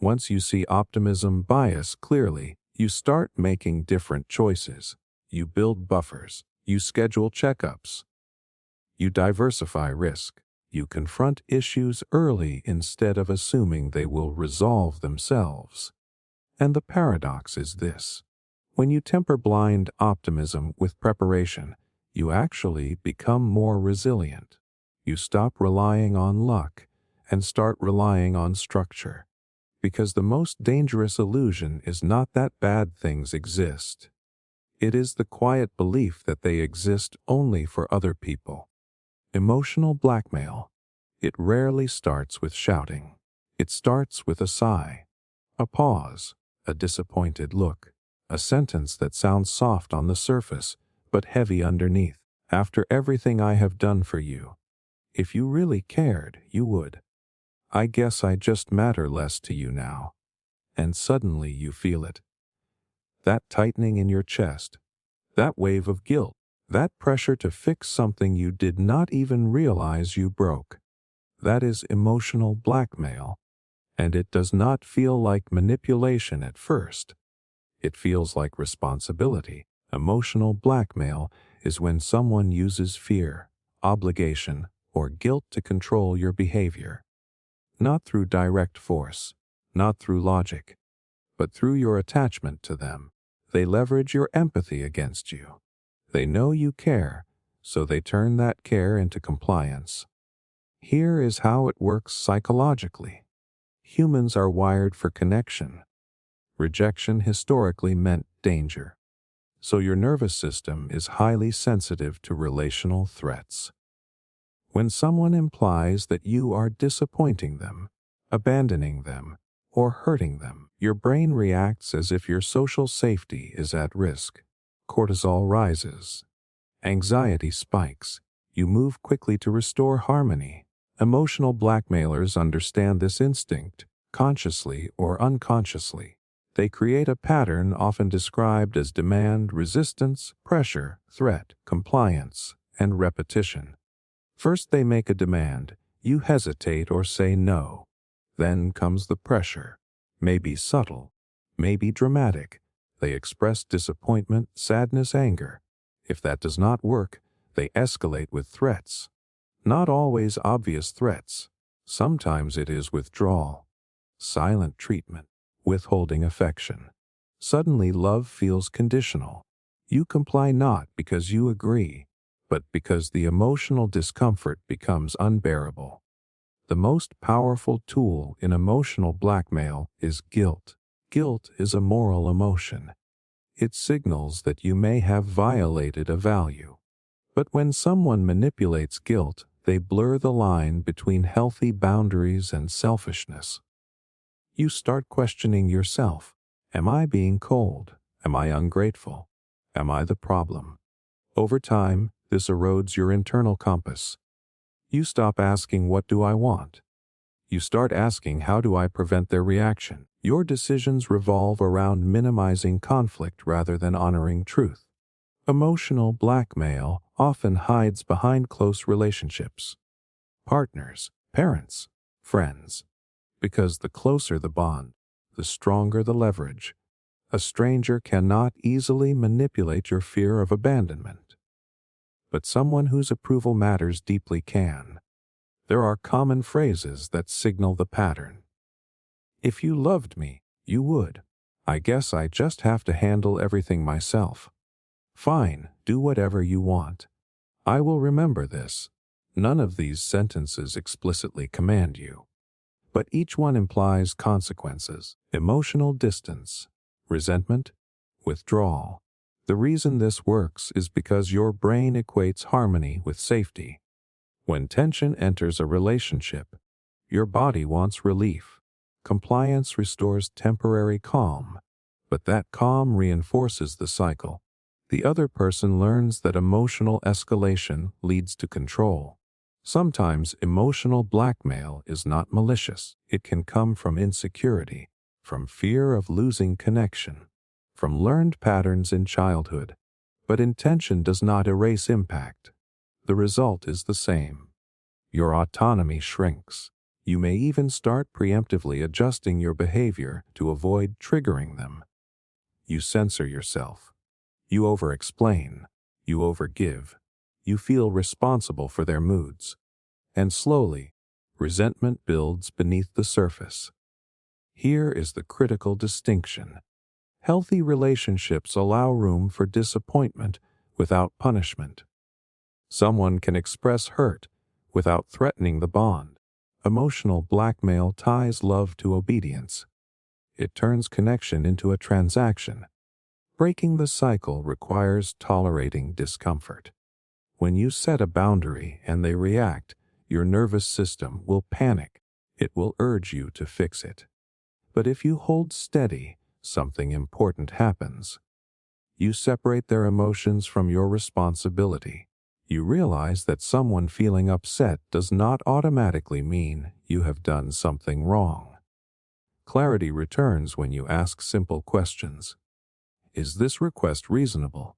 Speaker 1: Once you see optimism bias clearly, you start making different choices. You build buffers. You schedule checkups. You diversify risk. You confront issues early instead of assuming they will resolve themselves. And the paradox is this. When you temper blind optimism with preparation, you actually become more resilient. You stop relying on luck and start relying on structure. Because the most dangerous illusion is not that bad things exist. It is the quiet belief that they exist only for other people. Emotional blackmail. It rarely starts with shouting. It starts with a sigh, a pause, a disappointed look, a sentence that sounds soft on the surface, but heavy underneath. After everything I have done for you, if you really cared, you would. I guess I just matter less to you now. And suddenly you feel it. That tightening in your chest, that wave of guilt, that pressure to fix something you did not even realize you broke. That is emotional blackmail, and it does not feel like manipulation at first. It feels like responsibility. Emotional blackmail is when someone uses fear, obligation, or guilt to control your behavior. Not through direct force, not through logic, but through your attachment to them. They leverage your empathy against you. They know you care, so they turn that care into compliance. Here is how it works psychologically. Humans are wired for connection. Rejection historically meant danger. So your nervous system is highly sensitive to relational threats. When someone implies that you are disappointing them, abandoning them, or hurting them, your brain reacts as if your social safety is at risk. Cortisol rises. Anxiety spikes. You move quickly to restore harmony. Emotional blackmailers understand this instinct, consciously or unconsciously. They create a pattern often described as demand, resistance, pressure, threat, compliance, and repetition. First they make a demand. You hesitate or say no. Then comes the pressure. Maybe subtle, maybe dramatic. They express disappointment, sadness, anger. If that does not work, they escalate with threats. Not always obvious threats. Sometimes it is withdrawal, silent treatment, withholding affection. Suddenly love feels conditional. You comply not because you agree, but because the emotional discomfort becomes unbearable. The most powerful tool in emotional blackmail is guilt. Guilt is a moral emotion. It signals that you may have violated a value. But when someone manipulates guilt, they blur the line between healthy boundaries and selfishness. You start questioning yourself. Am I being cold? Am I ungrateful? Am I the problem? Over time, this erodes your internal compass. You stop asking, what do I want? You start asking, how do I prevent their reaction? Your decisions revolve around minimizing conflict rather than honoring truth. Emotional blackmail often hides behind close relationships. Partners, parents, friends. Because the closer the bond, the stronger the leverage. A stranger cannot easily manipulate your fear of abandonment. But someone whose approval matters deeply can. There are common phrases that signal the pattern. If you loved me, you would. I guess I just have to handle everything myself. Fine, do whatever you want. I will remember this. None of these sentences explicitly command you. But each one implies consequences, emotional distance, resentment, withdrawal. The reason this works is because your brain equates harmony with safety. When tension enters a relationship, your body wants relief. Compliance restores temporary calm, but that calm reinforces the cycle. The other person learns that emotional escalation leads to control. Sometimes emotional blackmail is not malicious. It can come from insecurity, from fear of losing connection, from learned patterns in childhood. But intention does not erase impact. The result is the same. Your autonomy shrinks. You may even start preemptively adjusting your behavior to avoid triggering them. You censor yourself. You over-explain. You overgive. You feel responsible for their moods. And slowly, resentment builds beneath the surface. Here is the critical distinction. Healthy relationships allow room for disappointment without punishment. Someone can express hurt without threatening the bond. Emotional blackmail ties love to obedience. It turns connection into a transaction. Breaking the cycle requires tolerating discomfort. When you set a boundary and they react, your nervous system will panic. It will urge you to fix it. But if you hold steady, something important happens. You separate their emotions from your responsibility. You realize that someone feeling upset does not automatically mean you have done something wrong. Clarity returns when you ask simple questions. Is this request reasonable?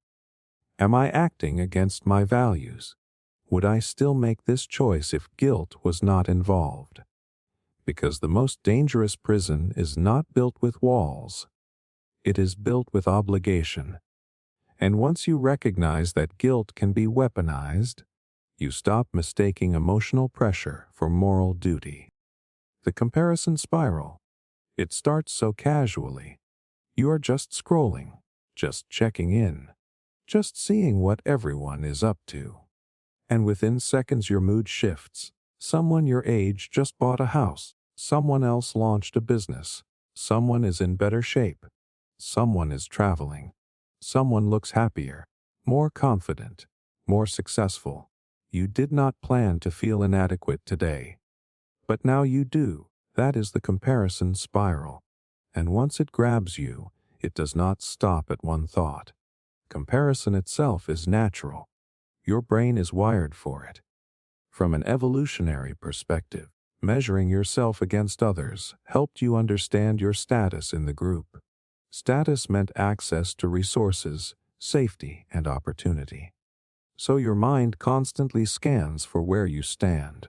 Speaker 1: Am I acting against my values? Would I still make this choice if guilt was not involved? Because the most dangerous prison is not built with walls. It is built with obligation. And once you recognize that guilt can be weaponized, you stop mistaking emotional pressure for moral duty. The comparison spiral. It starts so casually. You are just scrolling, just checking in, just seeing what everyone is up to. And within seconds your mood shifts. Someone your age just bought a house. Someone else launched a business. Someone is in better shape. Someone is traveling. Someone looks happier, more confident, more successful. You did not plan to feel inadequate today. But now you do. That is the comparison spiral. And once it grabs you, it does not stop at one thought. Comparison itself is natural. Your brain is wired for it. From an evolutionary perspective, measuring yourself against others helped you understand your status in the group. Status meant access to resources, safety, and opportunity. So your mind constantly scans for where you stand.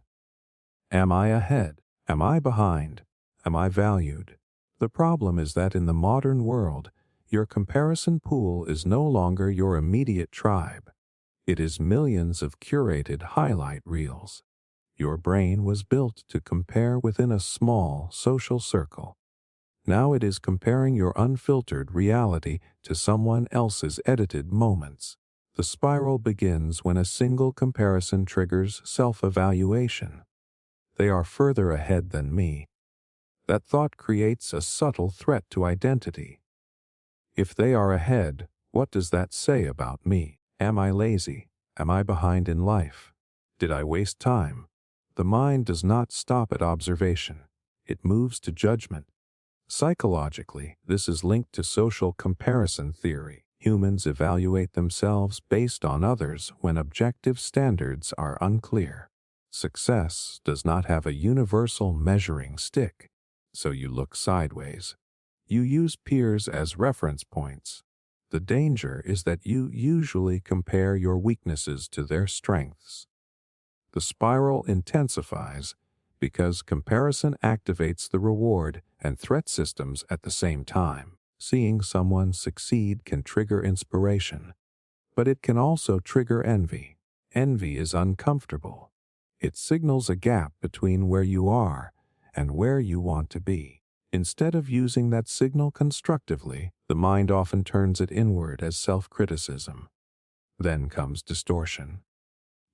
Speaker 1: Am I ahead? Am I behind? Am I valued? The problem is that in the modern world, your comparison pool is no longer your immediate tribe. It is millions of curated highlight reels. Your brain was built to compare within a small social circle. Now it is comparing your unfiltered reality to someone else's edited moments. The spiral begins when a single comparison triggers self-evaluation. They are further ahead than me. That thought creates a subtle threat to identity. If they are ahead, what does that say about me? Am I lazy? Am I behind in life? Did I waste time? The mind does not stop at observation. It moves to judgment. Psychologically, this is linked to social comparison theory. Humans evaluate themselves based on others when objective standards are unclear. Success does not have a universal measuring stick, so you look sideways. You use peers as reference points. The danger is that you usually compare your weaknesses to their strengths. The spiral intensifies because comparison activates the reward and threat systems at the same time. Seeing someone succeed can trigger inspiration, but it can also trigger envy. Envy is uncomfortable. It signals a gap between where you are and where you want to be. Instead of using that signal constructively, the mind often turns it inward as self-criticism. Then comes distortion.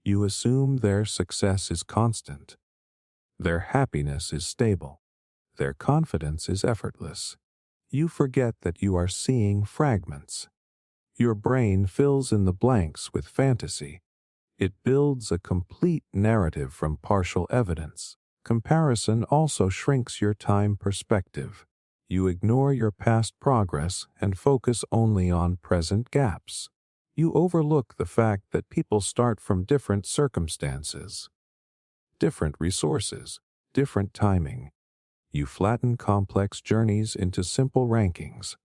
Speaker 1: You assume their success is constant. Their happiness is stable. Their confidence is effortless. You forget that you are seeing fragments. Your brain fills in the blanks with fantasy. It builds a complete narrative from partial evidence. Comparison also shrinks your time perspective. You ignore your past progress and focus only on present gaps. You overlook the fact that people start from different circumstances, different resources, different timing. You flatten complex journeys into simple rankings.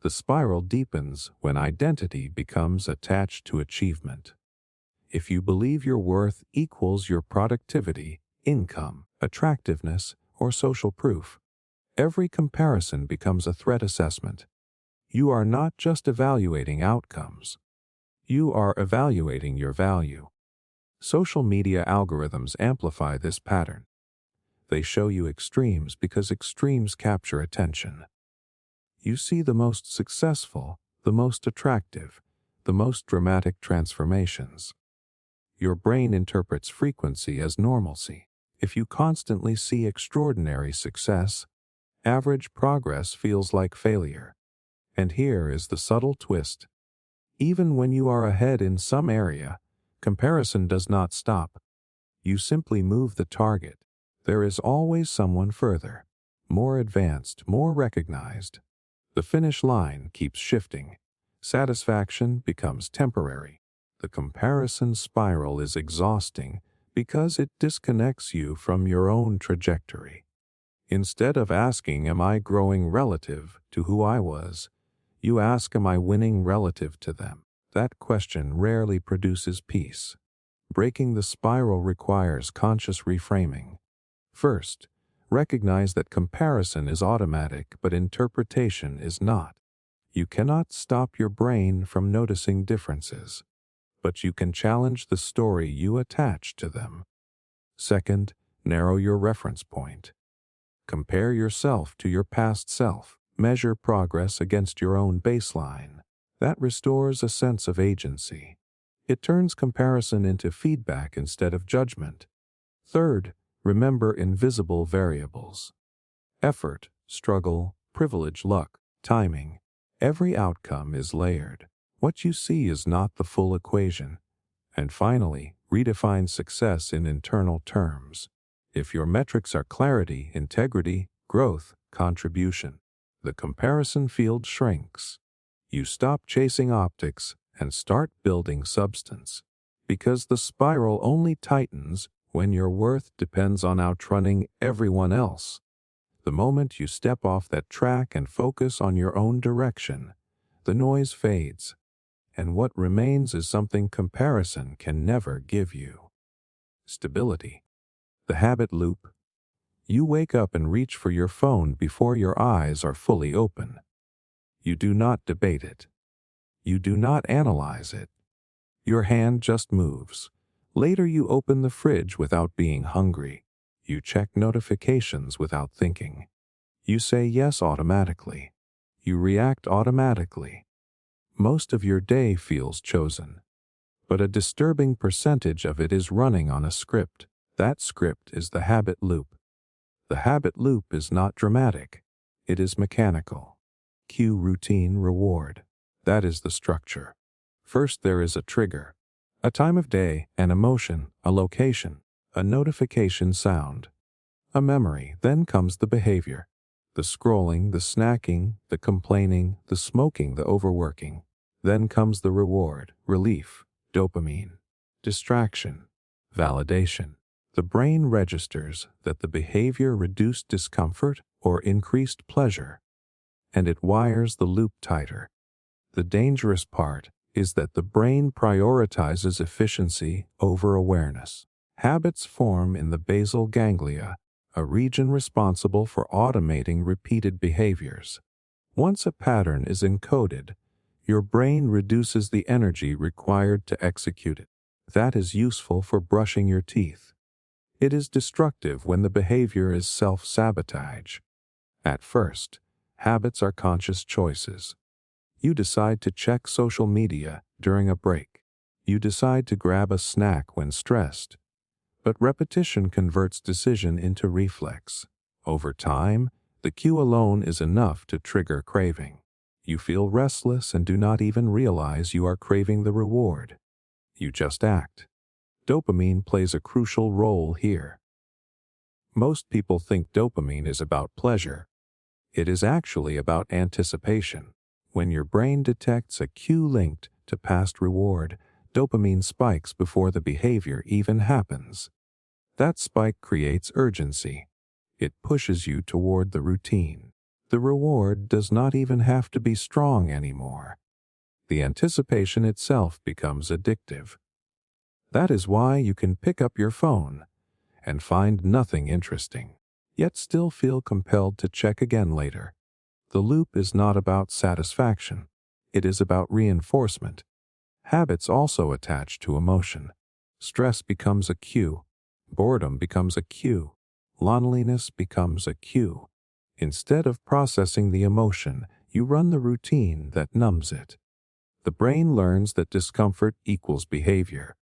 Speaker 1: The spiral deepens when identity becomes attached to achievement. If you believe your worth equals your productivity, income, attractiveness, or social proof, every comparison becomes a threat assessment. You are not just evaluating outcomes. You are evaluating your value. Social media algorithms amplify this pattern. They show you extremes because extremes capture attention. You see the most successful, the most attractive, the most dramatic transformations. Your brain interprets frequency as normalcy. If you constantly see extraordinary success, average progress feels like failure. And here is the subtle twist. Even when you are ahead in some area, comparison does not stop. You simply move the target. There is always someone further, more advanced, more recognized. The finish line keeps shifting. Satisfaction becomes temporary. The comparison spiral is exhausting because it disconnects you from your own trajectory. Instead of asking, am I growing relative to who I was, you ask, am I winning relative to them? That question rarely produces peace. Breaking the spiral requires conscious reframing. First, recognize that comparison is automatic, but interpretation is not. You cannot stop your brain from noticing differences, but you can challenge the story you attach to them. Second, narrow your reference point. Compare yourself to your past self. Measure progress against your own baseline. That restores a sense of agency. It turns comparison into feedback instead of judgment. Third, remember invisible variables. Effort, struggle, privilege, luck, timing. Every outcome is layered. What you see is not the full equation. And finally, redefine success in internal terms. If your metrics are clarity, integrity, growth, contribution, the comparison field shrinks. You stop chasing optics and start building substance. Because the spiral only tightens when your worth depends on outrunning everyone else. The moment you step off that track and focus on your own direction, the noise fades, and what remains is something comparison can never give you. Stability. The habit loop. You wake up and reach for your phone before your eyes are fully open. You do not debate it. You do not analyze it. Your hand just moves. Later you open the fridge without being hungry. You check notifications without thinking. You say yes automatically. You react automatically. Most of your day feels chosen, but a disturbing percentage of it is running on a script. That script is the habit loop. The habit loop is not dramatic. It is mechanical. Cue, routine, reward. That is the structure. First there is a trigger, a time of day, an emotion, a location, a notification sound, a memory. Then comes the behavior. The scrolling, the snacking, the complaining, the smoking, the overworking. Then comes the reward, relief, dopamine, distraction, validation. The brain registers that the behavior reduced discomfort or increased pleasure, and it wires the loop tighter. The dangerous part is that the brain prioritizes efficiency over awareness. Habits form in the basal ganglia, a region responsible for automating repeated behaviors. Once a pattern is encoded, your brain reduces the energy required to execute it. That is useful for brushing your teeth. It is destructive when the behavior is self-sabotage. At first, habits are conscious choices. You decide to check social media during a break. You decide to grab a snack when stressed. But repetition converts decision into reflex. Over time, the cue alone is enough to trigger craving. You feel restless and do not even realize you are craving the reward. You just act. Dopamine plays a crucial role here. Most people think dopamine is about pleasure. It is actually about anticipation. When your brain detects a cue linked to past reward, dopamine spikes before the behavior even happens. That spike creates urgency. It pushes you toward the routine. The reward does not even have to be strong anymore. The anticipation itself becomes addictive. That is why you can pick up your phone and find nothing interesting, yet still feel compelled to check again later. The loop is not about satisfaction. It is about reinforcement. Habits also attach to emotion. Stress becomes a cue. Boredom becomes a cue. Loneliness becomes a cue. Instead of processing the emotion, you run the routine that numbs it. The brain learns that discomfort equals behavior.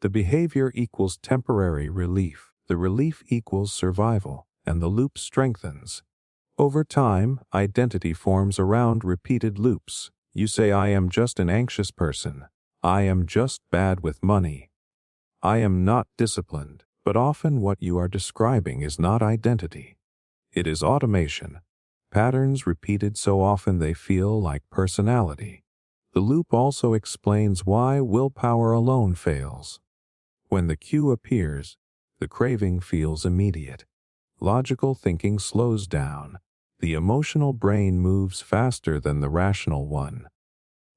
Speaker 1: The behavior equals temporary relief. The relief equals survival, and the loop strengthens. Over time, identity forms around repeated loops. You say, I am just an anxious person. I am just bad with money. I am not disciplined. But often what you are describing is not identity. It is automation. Patterns repeated so often they feel like personality. The loop also explains why willpower alone fails. When the cue appears, the craving feels immediate. Logical thinking slows down. The emotional brain moves faster than the rational one.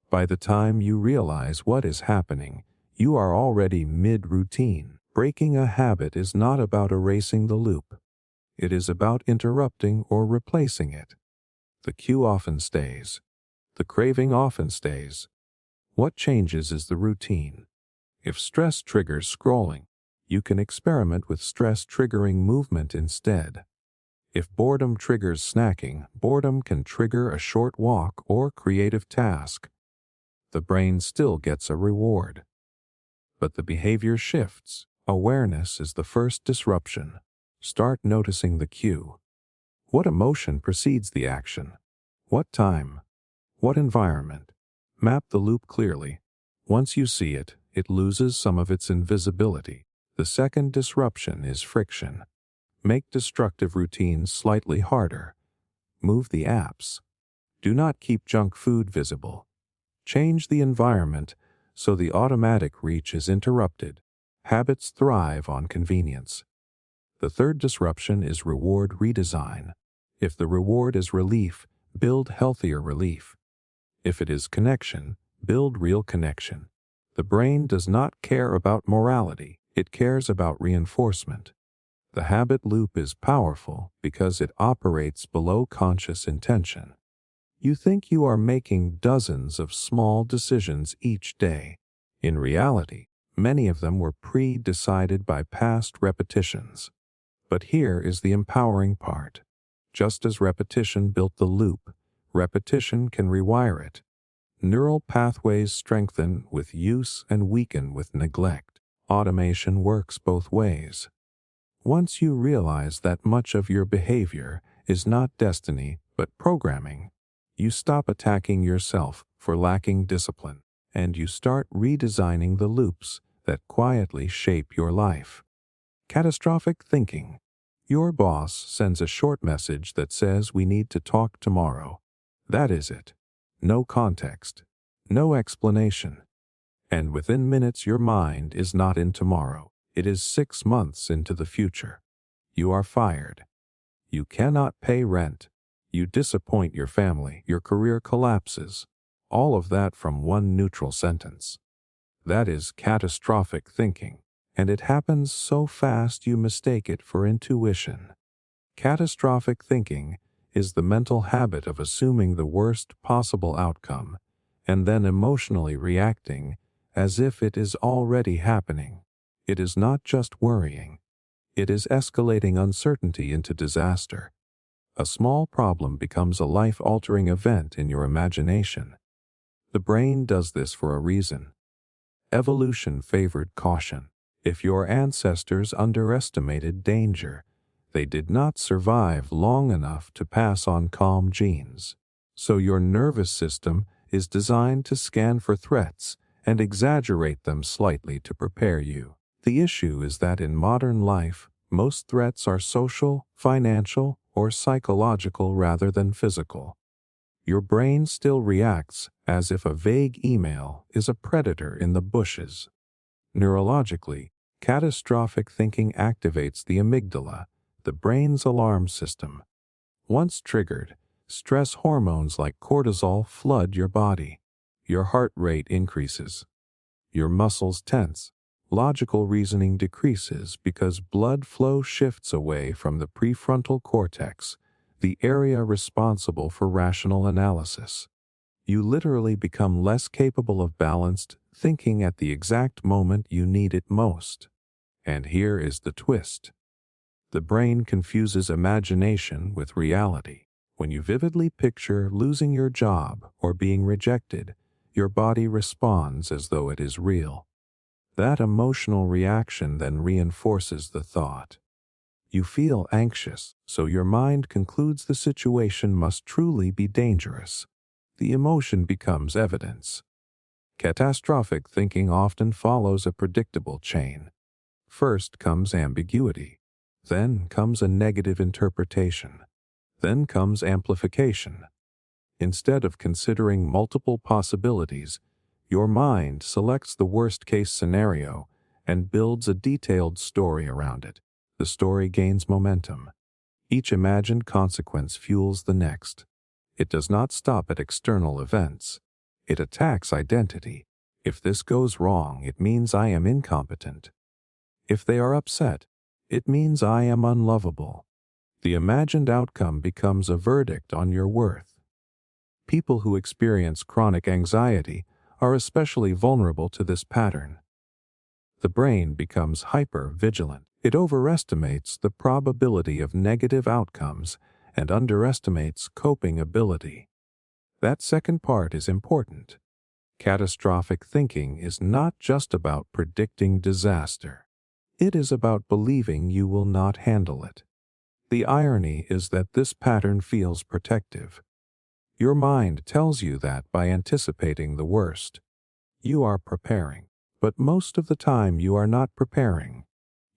Speaker 1: By the time you realize what is happening, you are already mid-routine. Breaking a habit is not about erasing the loop. It is about interrupting or replacing it. The cue often stays. The craving often stays. What changes is the routine. If stress triggers scrolling, you can experiment with stress-triggering movement instead. If boredom triggers snacking, boredom can trigger a short walk or creative task. The brain still gets a reward. But the behavior shifts. Awareness is the first disruption. Start noticing the cue. What emotion precedes the action? What time? What environment? Map the loop clearly. Once you see it, it loses some of its invisibility. The second disruption is friction. Make destructive routines slightly harder. Move the apps. Do not keep junk food visible. Change the environment so the automatic reach is interrupted. Habits thrive on convenience. The third disruption is reward redesign. If the reward is relief, build healthier relief. If it is connection, build real connection. The brain does not care about morality, it cares about reinforcement. The habit loop is powerful because it operates below conscious intention. You think you are making dozens of small decisions each day. In reality, many of them were pre-decided by past repetitions. But here is the empowering part. Just as repetition built the loop, repetition can rewire it. Neural pathways strengthen with use and weaken with neglect. Automation works both ways. Once you realize that much of your behavior is not destiny but programming, you stop attacking yourself for lacking discipline, and you start redesigning the loops that quietly shape your life. Catastrophic thinking. Your boss sends a short message that says we need to talk tomorrow. That is it. No context. No explanation. And within minutes your mind is not in tomorrow. It is 6 months into the future. You are fired. You cannot pay rent. You disappoint your family. Your career collapses. All of that from one neutral sentence. That is catastrophic thinking, and it happens so fast you mistake it for intuition. Catastrophic thinking is the mental habit of assuming the worst possible outcome and then emotionally reacting as if it is already happening. It is not just worrying. It is escalating uncertainty into disaster. A small problem becomes a life-altering event in your imagination. The brain does this for a reason. Evolution favored caution. If your ancestors underestimated danger, they did not survive long enough to pass on calm genes. So your nervous system is designed to scan for threats and exaggerate them slightly to prepare you. The issue is that in modern life, most threats are social, financial, or psychological rather than physical. Your brain still reacts as if a vague email is a predator in the bushes. Neurologically, catastrophic thinking activates the amygdala, the brain's alarm system. Once triggered, stress hormones like cortisol flood your body. Your heart rate increases. Your muscles tense. Logical reasoning decreases because blood flow shifts away from the prefrontal cortex, the area responsible for rational analysis. You literally become less capable of balanced thinking at the exact moment you need it most. And here is the twist. The brain confuses imagination with reality. When you vividly picture losing your job or being rejected, your body responds as though it is real. That emotional reaction then reinforces the thought. You feel anxious, so your mind concludes the situation must truly be dangerous. The emotion becomes evidence. Catastrophic thinking often follows a predictable chain. First comes ambiguity. Then comes a negative interpretation. Then comes amplification. Instead of considering multiple possibilities, your mind selects the worst-case scenario and builds a detailed story around it. The story gains momentum. Each imagined consequence fuels the next. It does not stop at external events. It attacks identity. If this goes wrong, it means I am incompetent. If they are upset, it means I am unlovable. The imagined outcome becomes a verdict on your worth. People who experience chronic anxiety are especially vulnerable to this pattern. The brain becomes hyper-vigilant. It overestimates the probability of negative outcomes and underestimates coping ability. That second part is important. Catastrophic thinking is not just about predicting disaster. It is about believing you will not handle it. The irony is that this pattern feels protective. Your mind tells you that by anticipating the worst, you are preparing. But most of the time you are not preparing.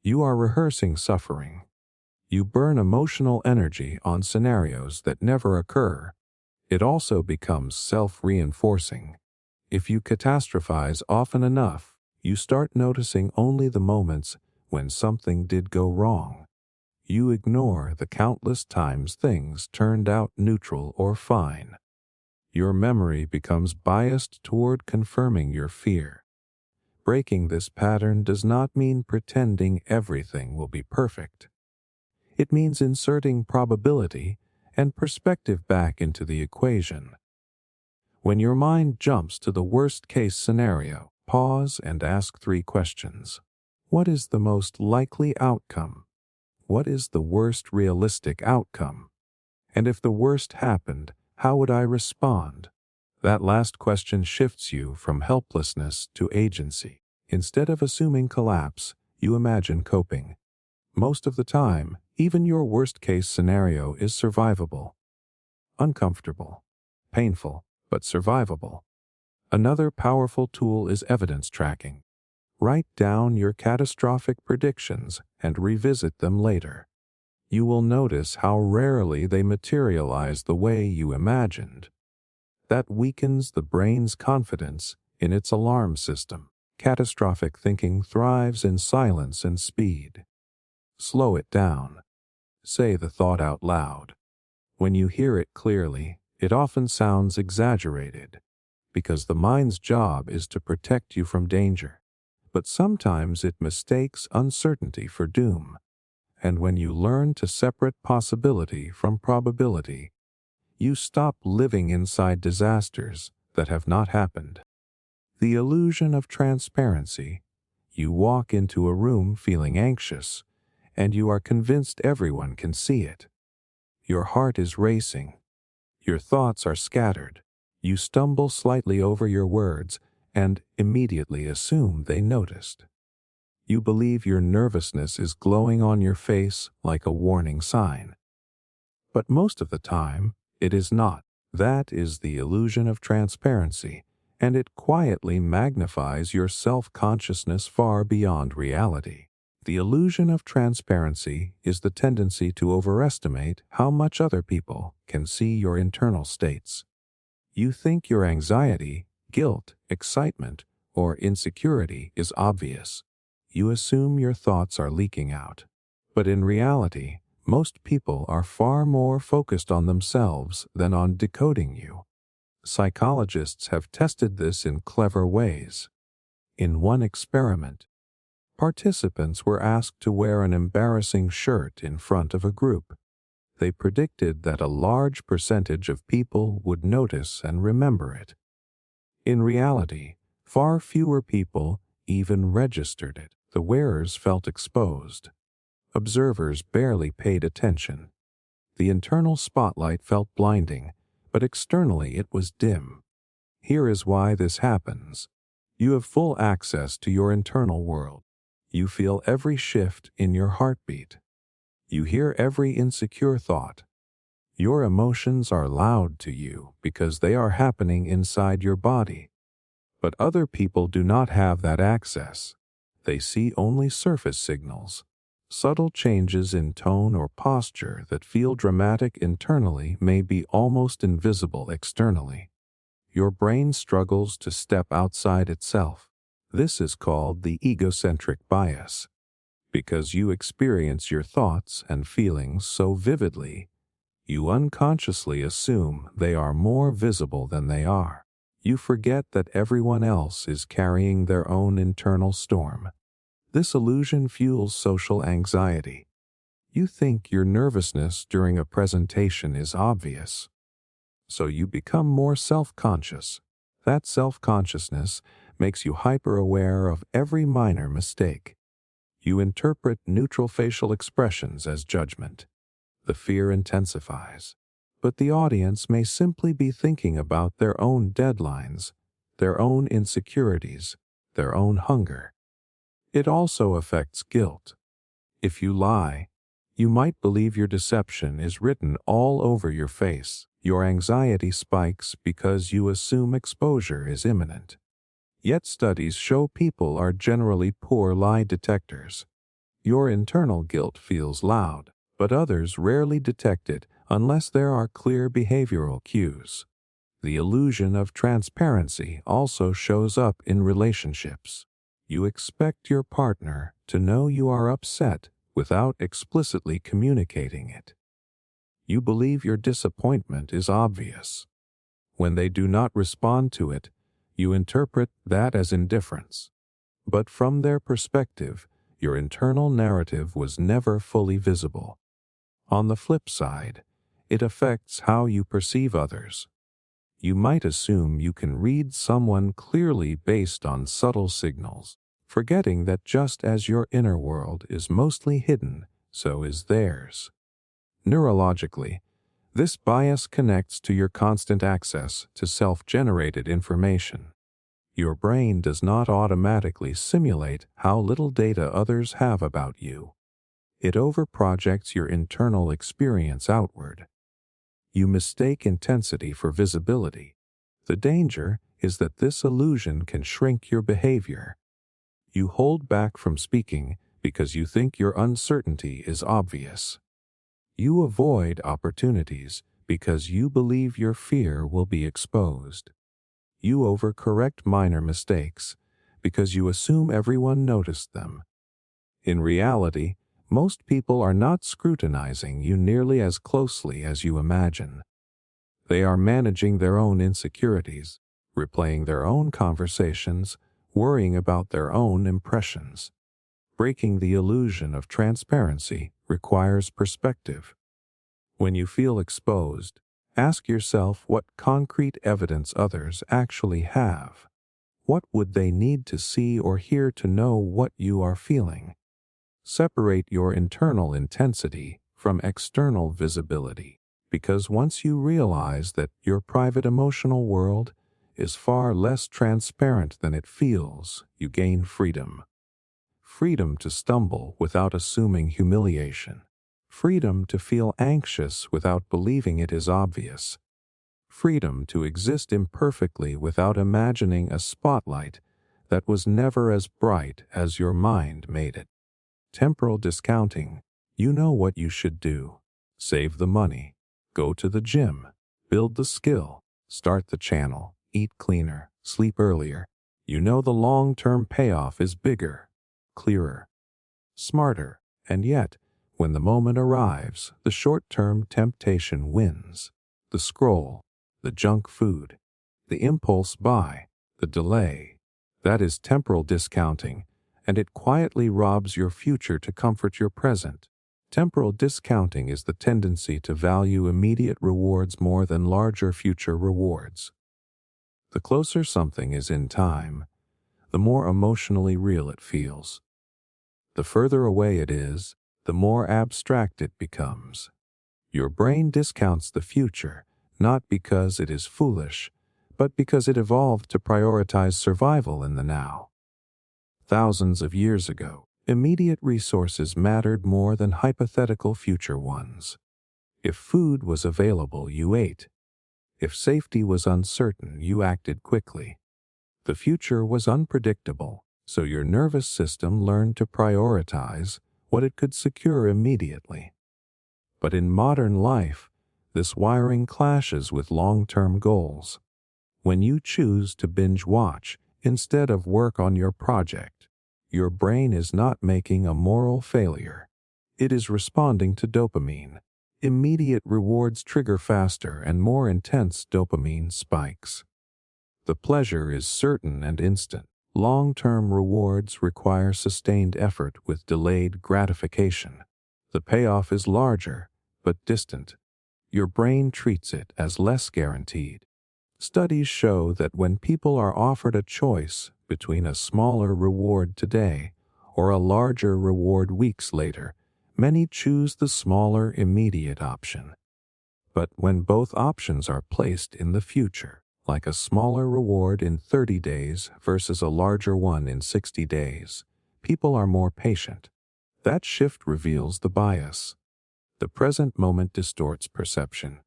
Speaker 1: You are rehearsing suffering. You burn emotional energy on scenarios that never occur. It also becomes self-reinforcing. If you catastrophize often enough, you start noticing only the moments when something did go wrong. You ignore the countless times things turned out neutral or fine. Your memory becomes biased toward confirming your fear. Breaking this pattern does not mean pretending everything will be perfect. It means inserting probability and perspective back into the equation. When your mind jumps to the worst-case scenario, pause and ask 3 questions. What is the most likely outcome? What is the worst realistic outcome? And if the worst happened, how would I respond? That last question shifts you from helplessness to agency. Instead of assuming collapse, you imagine coping. Most of the time, even your worst-case scenario is survivable. Uncomfortable, painful, but survivable. Another powerful tool is evidence tracking. Write down your catastrophic predictions and revisit them later. You will notice how rarely they materialize the way you imagined. That weakens the brain's confidence in its alarm system. Catastrophic thinking thrives in silence and speed. Slow it down. Say the thought out loud. When you hear it clearly, it often sounds exaggerated, because the mind's job is to protect you from danger. But sometimes it mistakes uncertainty for doom. And when you learn to separate possibility from probability, you stop living inside disasters that have not happened. The illusion of transparency. You walk into a room feeling anxious, and you are convinced everyone can see it. Your heart is racing. Your thoughts are scattered. You stumble slightly over your words and immediately assume they noticed. You believe your nervousness is glowing on your face like a warning sign. But most of the time, it is not. That is the illusion of transparency, and it quietly magnifies your self-consciousness far beyond reality. The illusion of transparency is the tendency to overestimate how much other people can see your internal states. You think your anxiety, guilt, excitement, or insecurity is obvious. You assume your thoughts are leaking out. But in reality, most people are far more focused on themselves than on decoding you. Psychologists have tested this in clever ways. In one experiment, participants were asked to wear an embarrassing shirt in front of a group. They predicted that a large percentage of people would notice and remember it. In reality, far fewer people even registered it. The wearers felt exposed. Observers barely paid attention. The internal spotlight felt blinding, but externally it was dim. Here is why this happens. You have full access to your internal world. You feel every shift in your heartbeat. You hear every insecure thought. Your emotions are loud to you because they are happening inside your body. But other people do not have that access. They see only surface signals. Subtle changes in tone or posture that feel dramatic internally may be almost invisible externally. Your brain struggles to step outside itself. This is called the egocentric bias. Because you experience your thoughts and feelings so vividly, you unconsciously assume they are more visible than they are. You forget that everyone else is carrying their own internal storm. This illusion fuels social anxiety. You think your nervousness during a presentation is obvious. so you become more self-conscious. That self-consciousness makes you hyper-aware of every minor mistake. You interpret neutral facial expressions as judgment. The fear intensifies. But the audience may simply be thinking about their own deadlines, their own insecurities, their own hunger. It also affects guilt. If you lie, you might believe your deception is written all over your face. Your anxiety spikes because you assume exposure is imminent. Yet studies show people are generally poor lie detectors. Your internal guilt feels loud, but others rarely detect it unless there are clear behavioral cues. The illusion of transparency also shows up in relationships. You expect your partner to know you are upset without explicitly communicating it. You believe your disappointment is obvious. When they do not respond to it, you interpret that as indifference. But from their perspective, your internal narrative was never fully visible. On the flip side, it affects how you perceive others. You might assume you can read someone clearly based on subtle signals, forgetting that just as your inner world is mostly hidden, so is theirs. Neurologically, this bias connects to your constant access to self-generated information. Your brain does not automatically simulate how little data others have about you. It overprojects your internal experience outward. You mistake intensity for visibility. The danger is that this illusion can shrink your behavior. You hold back from speaking because you think your uncertainty is obvious. You avoid opportunities because you believe your fear will be exposed. You overcorrect minor mistakes because you assume everyone noticed them. In reality, most people are not scrutinizing you nearly as closely as you imagine. They are managing their own insecurities, replaying their own conversations, worrying about their own impressions. Breaking the illusion of transparency requires perspective. When you feel exposed, ask yourself what concrete evidence others actually have. What would they need to see or hear to know what you are feeling? Separate your internal intensity from external visibility, because once you realize that your private emotional world is far less transparent than it feels, you gain freedom. Freedom to stumble without assuming humiliation. Freedom to feel anxious without believing it is obvious. Freedom to exist imperfectly without imagining a spotlight that was never as bright as your mind made it. Temporal discounting. You know what you should do. Save the money. Go to the gym. Build the skill. Start the channel. Eat cleaner. Sleep earlier. You know the long-term payoff is bigger, clearer, smarter, and yet, when the moment arrives, the short-term temptation wins. The scroll, the junk food, the impulse buy, the delay. That is temporal discounting, and it quietly robs your future to comfort your present. Temporal discounting is the tendency to value immediate rewards more than larger future rewards. The closer something is in time, the more emotionally real it feels. The further away it is, the more abstract it becomes. Your brain discounts the future, not because it is foolish, but because it evolved to prioritize survival in the now. Thousands of years ago, immediate resources mattered more than hypothetical future ones. If food was available, you ate. If safety was uncertain, you acted quickly. The future was unpredictable, so your nervous system learned to prioritize what it could secure immediately. But in modern life, this wiring clashes with long-term goals. When you choose to binge watch instead of work on your project, your brain is not making a moral failure. It is responding to dopamine. Immediate rewards trigger faster and more intense dopamine spikes. The pleasure is certain and instant. Long-term rewards require sustained effort with delayed gratification. The payoff is larger, but distant. your brain treats it as less guaranteed. Studies show that when people are offered a choice between a smaller reward today or a larger reward weeks later, many choose the smaller immediate option. But when both options are placed in the future, like a smaller reward in 30 days versus a larger one in 60 days, people are more patient. That shift reveals the bias. The present moment distorts perception.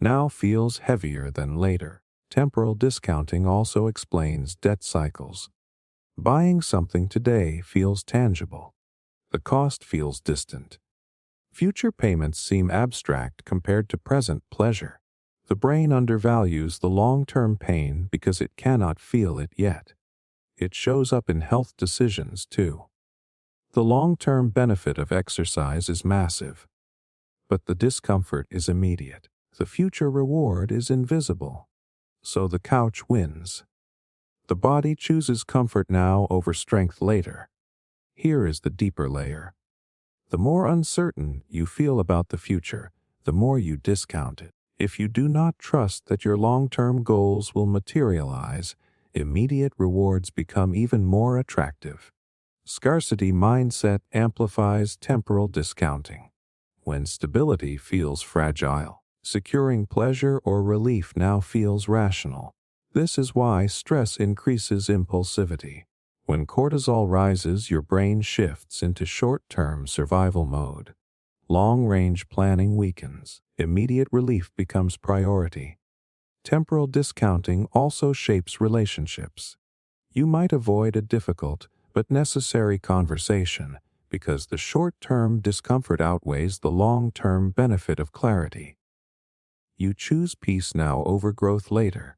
Speaker 1: Now feels heavier than later. Temporal discounting also explains debt cycles. Buying something today feels tangible. The cost feels distant. Future payments seem abstract compared to present pleasure. The brain undervalues the long-term pain because it cannot feel it yet. It shows up in health decisions, too. The long-term benefit of exercise is massive, but the discomfort is immediate. The future reward is invisible, so the couch wins. The body chooses comfort now over strength later. Here is the deeper layer. The more uncertain you feel about the future, the more you discount it. If you do not trust that your long-term goals will materialize, immediate rewards become even more attractive. Scarcity mindset amplifies temporal discounting. When stability feels fragile, securing pleasure or relief now feels rational. This is why stress increases impulsivity. When cortisol rises, your brain shifts into short-term survival mode. Long-range planning weakens. Immediate relief becomes priority. Temporal discounting also shapes relationships. You might avoid a difficult but necessary conversation because the short-term discomfort outweighs the long-term benefit of clarity. You choose peace now over growth later.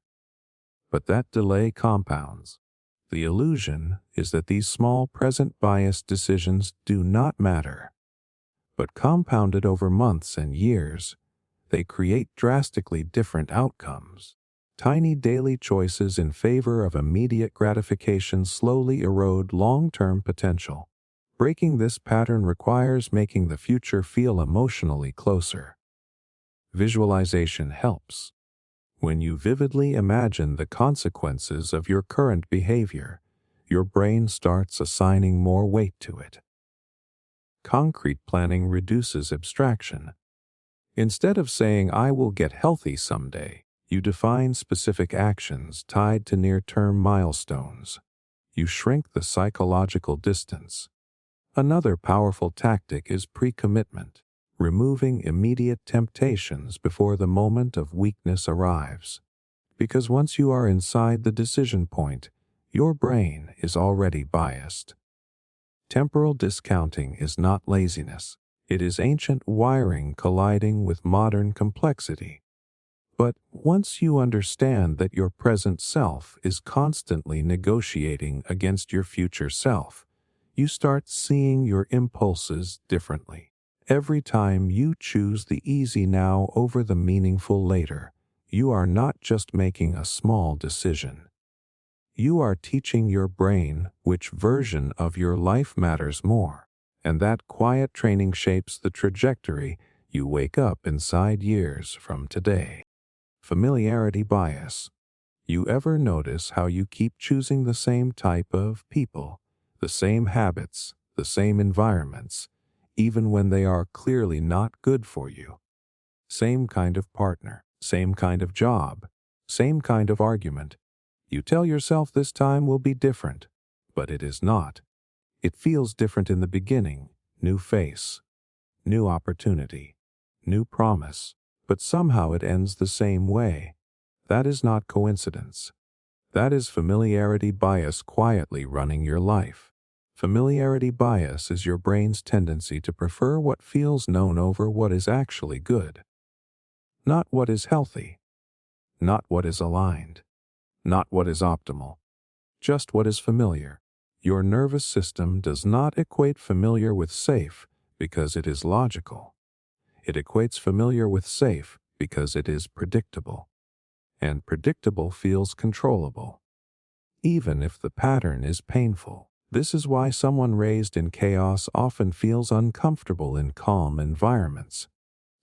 Speaker 1: But that delay compounds. The illusion is that these small present bias decisions do not matter. But compounded over months and years, they create drastically different outcomes. Tiny daily choices in favor of immediate gratification slowly erode long-term potential. Breaking this pattern requires making the future feel emotionally closer. Visualization helps. When you vividly imagine the consequences of your current behavior, your brain starts assigning more weight to it. Concrete planning reduces abstraction. Instead of saying, "I will get healthy someday," you define specific actions tied to near-term milestones. You shrink the psychological distance. Another powerful tactic is pre-commitment, removing immediate temptations before the moment of weakness arrives. Because once you are inside the decision point, your brain is already biased. Temporal discounting is not laziness. It is ancient wiring colliding with modern complexity. But once you understand that your present self is constantly negotiating against your future self, you start seeing your impulses differently. Every time you choose the easy now over the meaningful later, you are not just making a small decision. You are teaching your brain which version of your life matters more, and that quiet training shapes the trajectory you wake up inside years from today. Familiarity bias. You ever notice how you keep choosing the same type of people, the same habits, the same environments, even when they are clearly not good for you? Same kind of partner, same kind of job, same kind of argument. You tell yourself this time will be different, but it is not. It feels different in the beginning, new face, new opportunity, new promise, but somehow it ends the same way. That is not coincidence. That is familiarity bias quietly running your life. Familiarity bias is your brain's tendency to prefer what feels known over what is actually good. Not what is healthy, not what is aligned, not what is optimal, just what is familiar. Your nervous system does not equate familiar with safe because it is logical. It equates familiar with safe because it is predictable. And predictable feels controllable, even if the pattern is painful. This is why someone raised in chaos often feels uncomfortable in calm environments.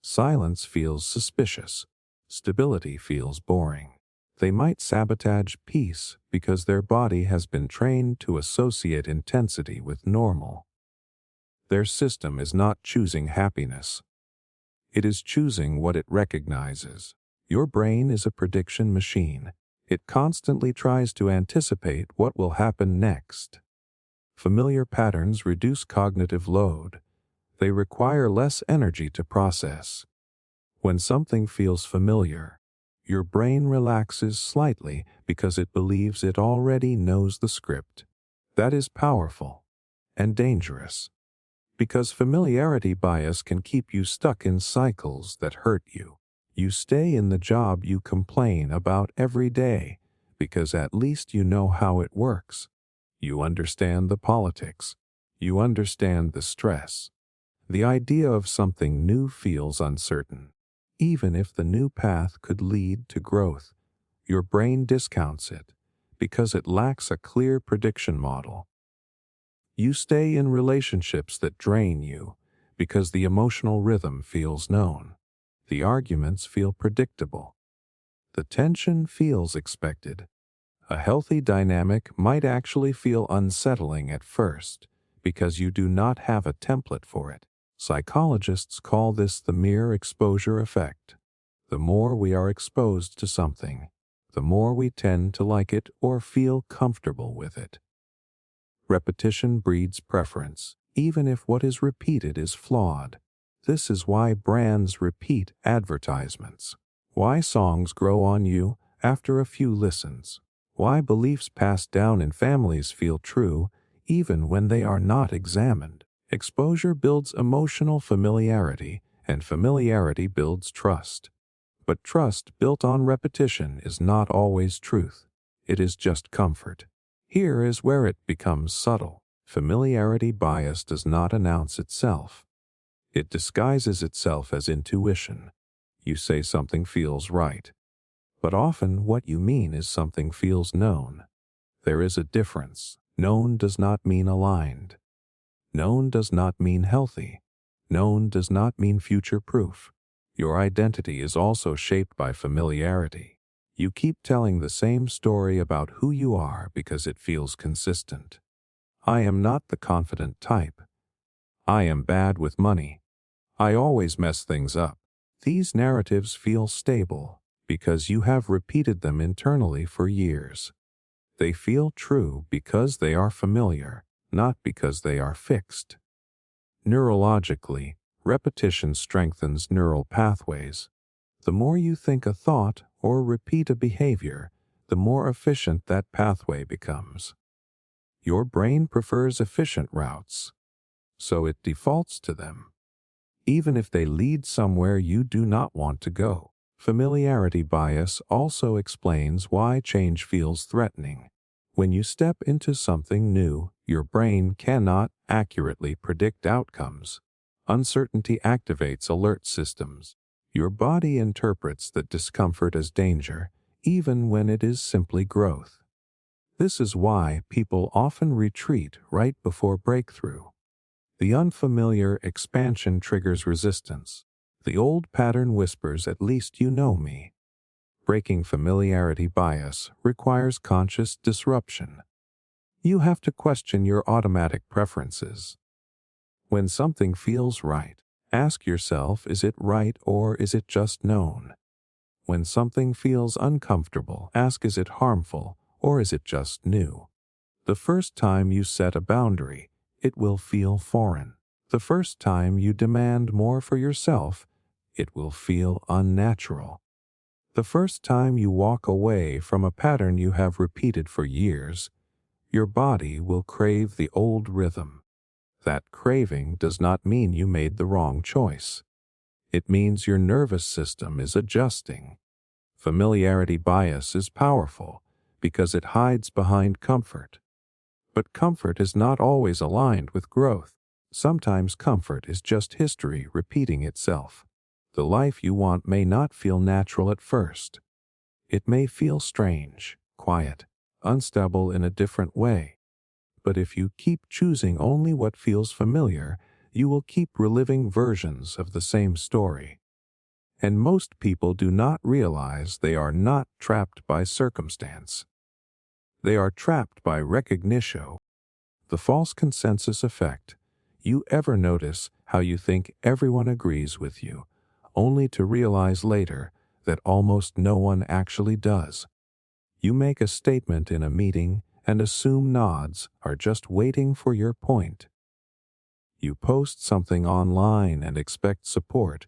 Speaker 1: Silence feels suspicious. Stability feels boring. They might sabotage peace because their body has been trained to associate intensity with normal. Their system is not choosing happiness. It is choosing what it recognizes. Your brain is a prediction machine. It constantly tries to anticipate what will happen next. Familiar patterns reduce cognitive load. They require less energy to process. When something feels familiar, your brain relaxes slightly because it believes it already knows the script. That is powerful and dangerous, because familiarity bias can keep you stuck in cycles that hurt you. You stay in the job you complain about every day because at least you know how it works. You understand the politics. You understand the stress. The idea of something new feels uncertain. Even if the new path could lead to growth, your brain discounts it because it lacks a clear prediction model. You stay in relationships that drain you because the emotional rhythm feels known. The arguments feel predictable. The tension feels expected. A healthy dynamic might actually feel unsettling at first because you do not have a template for it. Psychologists call this the mere exposure effect. The more we are exposed to something, the more we tend to like it or feel comfortable with it. Repetition breeds preference, even if what is repeated is flawed. This is why brands repeat advertisements. Why songs grow on you after a few listens. Why beliefs passed down in families feel true even when they are not examined. Exposure builds emotional familiarity, and familiarity builds trust. But trust built on repetition is not always truth. It is just comfort. Here is where it becomes subtle. Familiarity bias does not announce itself. It disguises itself as intuition. You say something feels right, but often what you mean is something feels known. There is a difference. Known does not mean aligned. Known does not mean healthy. Known does not mean future-proof. Your identity is also shaped by familiarity. You keep telling the same story about who you are because it feels consistent. I am not the confident type. I am bad with money. I always mess things up. These narratives feel stable because you have repeated them internally for years. They feel true because they are familiar, not because they are fixed. Neurologically, repetition strengthens neural pathways. The more you think a thought or repeat a behavior, the more efficient that pathway becomes. Your brain prefers efficient routes, so it defaults to them, even if they lead somewhere you do not want to go. Familiarity bias also explains why change feels threatening. When you step into something new, your brain cannot accurately predict outcomes. Uncertainty activates alert systems. Your body interprets that discomfort as danger, even when it is simply growth. This is why people often retreat right before breakthrough. The unfamiliar expansion triggers resistance. The old pattern whispers, "At least you know me." Breaking familiarity bias requires conscious disruption. You have to question your automatic preferences. When something feels right, ask yourself, is it right or is it just known? When something feels uncomfortable, ask, is it harmful or is it just new? The first time you set a boundary, it will feel foreign. The first time you demand more for yourself, it will feel unnatural. The first time you walk away from a pattern you have repeated for years, your body will crave the old rhythm. That craving does not mean you made the wrong choice. It means your nervous system is adjusting. Familiarity bias is powerful because it hides behind comfort. But comfort is not always aligned with growth. Sometimes comfort is just history repeating itself. The life you want may not feel natural at first. It may feel strange, quiet, unstable in a different way. But if you keep choosing only what feels familiar, you will keep reliving versions of the same story. And most people do not realize they are not trapped by circumstance. They are trapped by recognition. The false consensus effect. You ever notice how you think everyone agrees with you, only to realize later that almost no one actually does? You make a statement in a meeting and assume nods are just waiting for your point. You post something online and expect support,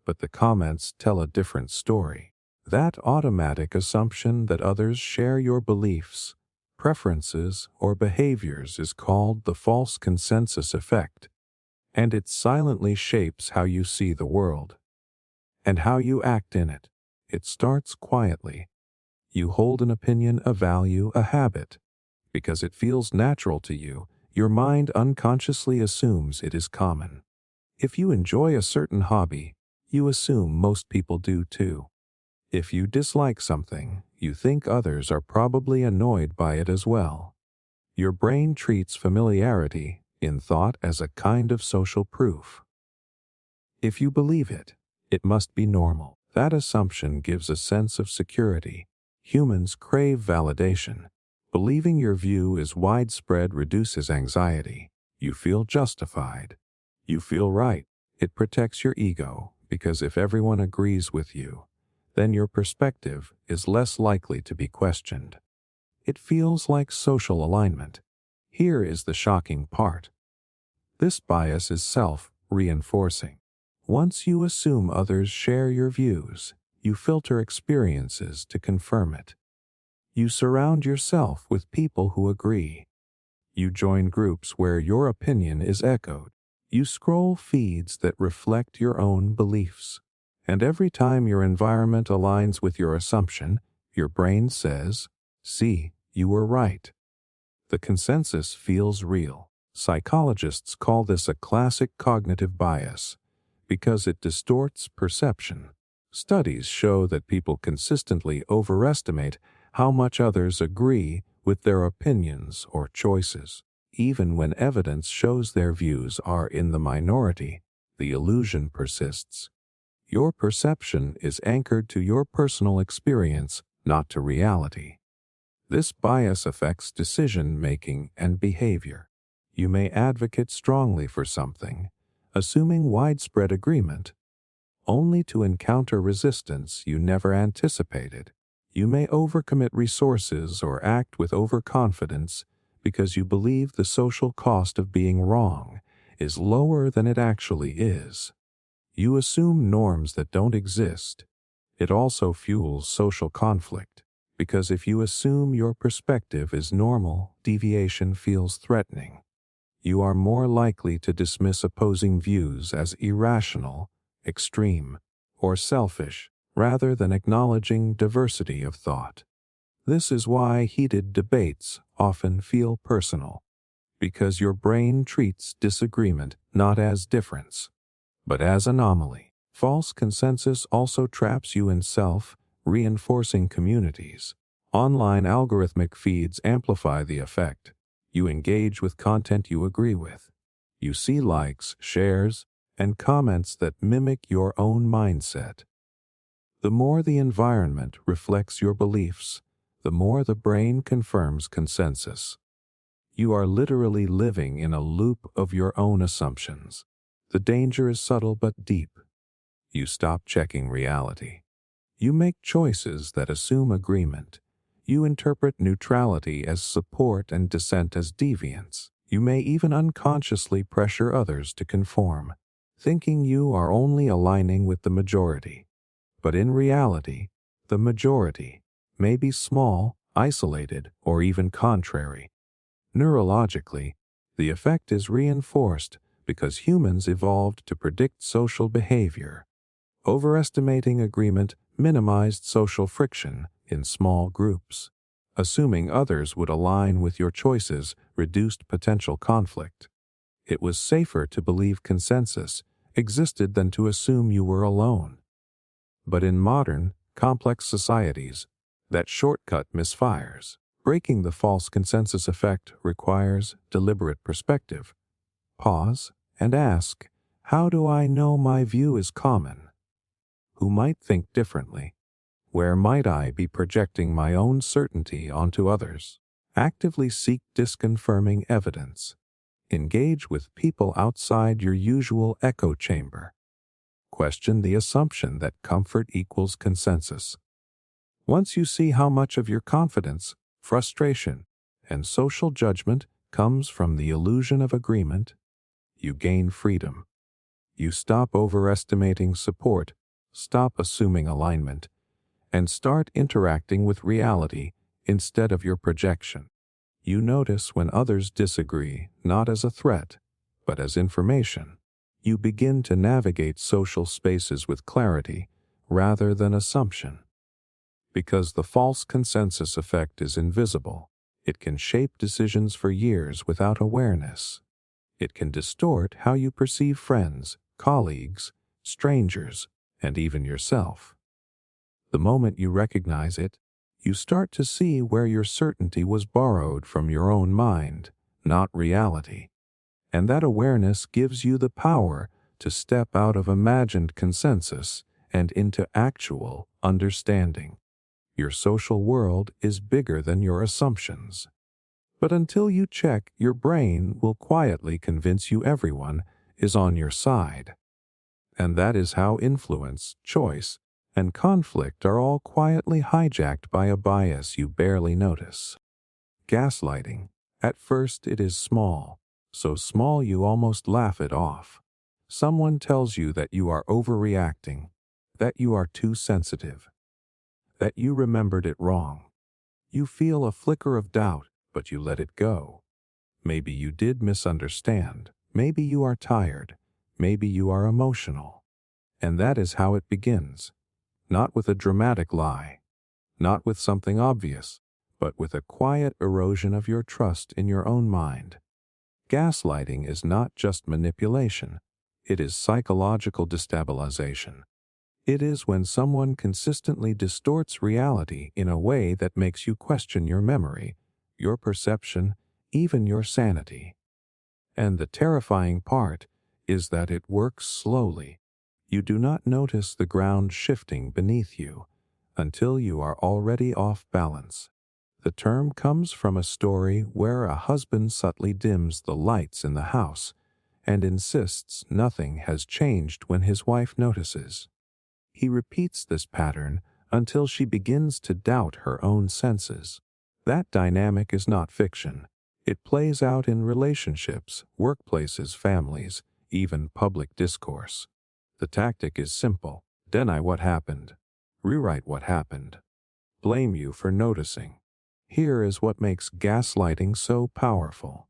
Speaker 1: but the comments tell a different story. That automatic assumption that others share your beliefs, preferences, or behaviors is called the false consensus effect, and it silently shapes how you see the world and how you act in it. It starts quietly. You hold an opinion, a value, a habit. Because it feels natural to you, your mind unconsciously assumes it is common. If you enjoy a certain hobby, you assume most people do too. If you dislike something, you think others are probably annoyed by it as well. Your brain treats familiarity in thought as a kind of social proof. If you believe it, it must be normal. That assumption gives a sense of security. Humans crave validation. Believing your view is widespread reduces anxiety. You feel justified. You feel right. It protects your ego, because if everyone agrees with you, then your perspective is less likely to be questioned. It feels like social alignment. Here is the shocking part. This bias is self-reinforcing. Once you assume others share your views, you filter experiences to confirm it. You surround yourself with people who agree. You join groups where your opinion is echoed. You scroll feeds that reflect your own beliefs. And every time your environment aligns with your assumption, your brain says, "See, you were right." The consensus feels real. Psychologists call this a classic cognitive bias because it distorts perception. Studies show that people consistently overestimate how much others agree with their opinions or choices. Even when evidence shows their views are in the minority, the illusion persists. Your perception is anchored to your personal experience, not to reality. This bias affects decision-making and behavior. You may advocate strongly for something, assuming widespread agreement, only to encounter resistance you never anticipated. You may overcommit resources or act with overconfidence because you believe the social cost of being wrong is lower than it actually is. You assume norms that don't exist. It also fuels social conflict, because if you assume your perspective is normal, deviation feels threatening. You are more likely to dismiss opposing views as irrational, extreme, or selfish, rather than acknowledging diversity of thought. This is why heated debates often feel personal, because your brain treats disagreement not as difference, but as anomaly. False consensus also traps you in self-reinforcing communities. Online algorithmic feeds amplify the effect. You engage with content you agree with. You see likes, shares, and comments that mimic your own mindset. The more the environment reflects your beliefs, the more the brain confirms consensus. You are literally living in a loop of your own assumptions. The danger is subtle but deep. You stop checking reality. You make choices that assume agreement. You interpret neutrality as support and dissent as deviance. You may even unconsciously pressure others to conform, thinking you are only aligning with the majority. But in reality, the majority may be small, isolated, or even contrary. Neurologically, the effect is reinforced because humans evolved to predict social behavior. Overestimating agreement minimized social friction in small groups. Assuming others would align with your choices reduced potential conflict. It was safer to believe consensus existed than to assume you were alone. But in modern, complex societies, that shortcut misfires. Breaking the false consensus effect requires deliberate perspective. Pause and ask, how do I know my view is common? who might think differently? Where might I be projecting my own certainty onto others? Actively seek disconfirming evidence. Engage with people outside your usual echo chamber. Question the assumption that comfort equals consensus. Once you see how much of your confidence, frustration, and social judgment comes from the illusion of agreement, you gain freedom. You stop overestimating support, stop assuming alignment, and start interacting with reality instead of your projection. You notice when others disagree, not as a threat, but as information. You begin to navigate social spaces with clarity rather than assumption. Because the false consensus effect is invisible, it can shape decisions for years without awareness. It can distort how you perceive friends, colleagues, strangers, and even yourself. The moment you recognize it, you start to see where your certainty was borrowed from your own mind, not reality. And that awareness gives you the power to step out of imagined consensus and into actual understanding. Your social world is bigger than your assumptions. But until you check, your brain will quietly convince you everyone is on your side. And that is how influence, choice, and conflict are all quietly hijacked by a bias you barely notice. Gaslighting. At first it is small, so small you almost laugh it off. Someone tells you that you are overreacting, that you are too sensitive, that you remembered it wrong. You feel a flicker of doubt, but you let it go. Maybe you did misunderstand. Maybe you are tired. Maybe you are emotional. And that is how it begins. Not with a dramatic lie, not with something obvious, but with a quiet erosion of your trust in your own mind. Gaslighting is not just manipulation. It is psychological destabilization. It is when someone consistently distorts reality in a way that makes you question your memory, your perception, even your sanity. And the terrifying part is that it works slowly. You do not notice the ground shifting beneath you until you are already off balance. The term comes from a story where a husband subtly dims the lights in the house and insists nothing has changed when his wife notices. He repeats this pattern until she begins to doubt her own senses. That dynamic is not fiction. It plays out in relationships, workplaces, families, even public discourse. The tactic is simple. Deny what happened. Rewrite what happened. Blame you for noticing. Here is what makes gaslighting so powerful.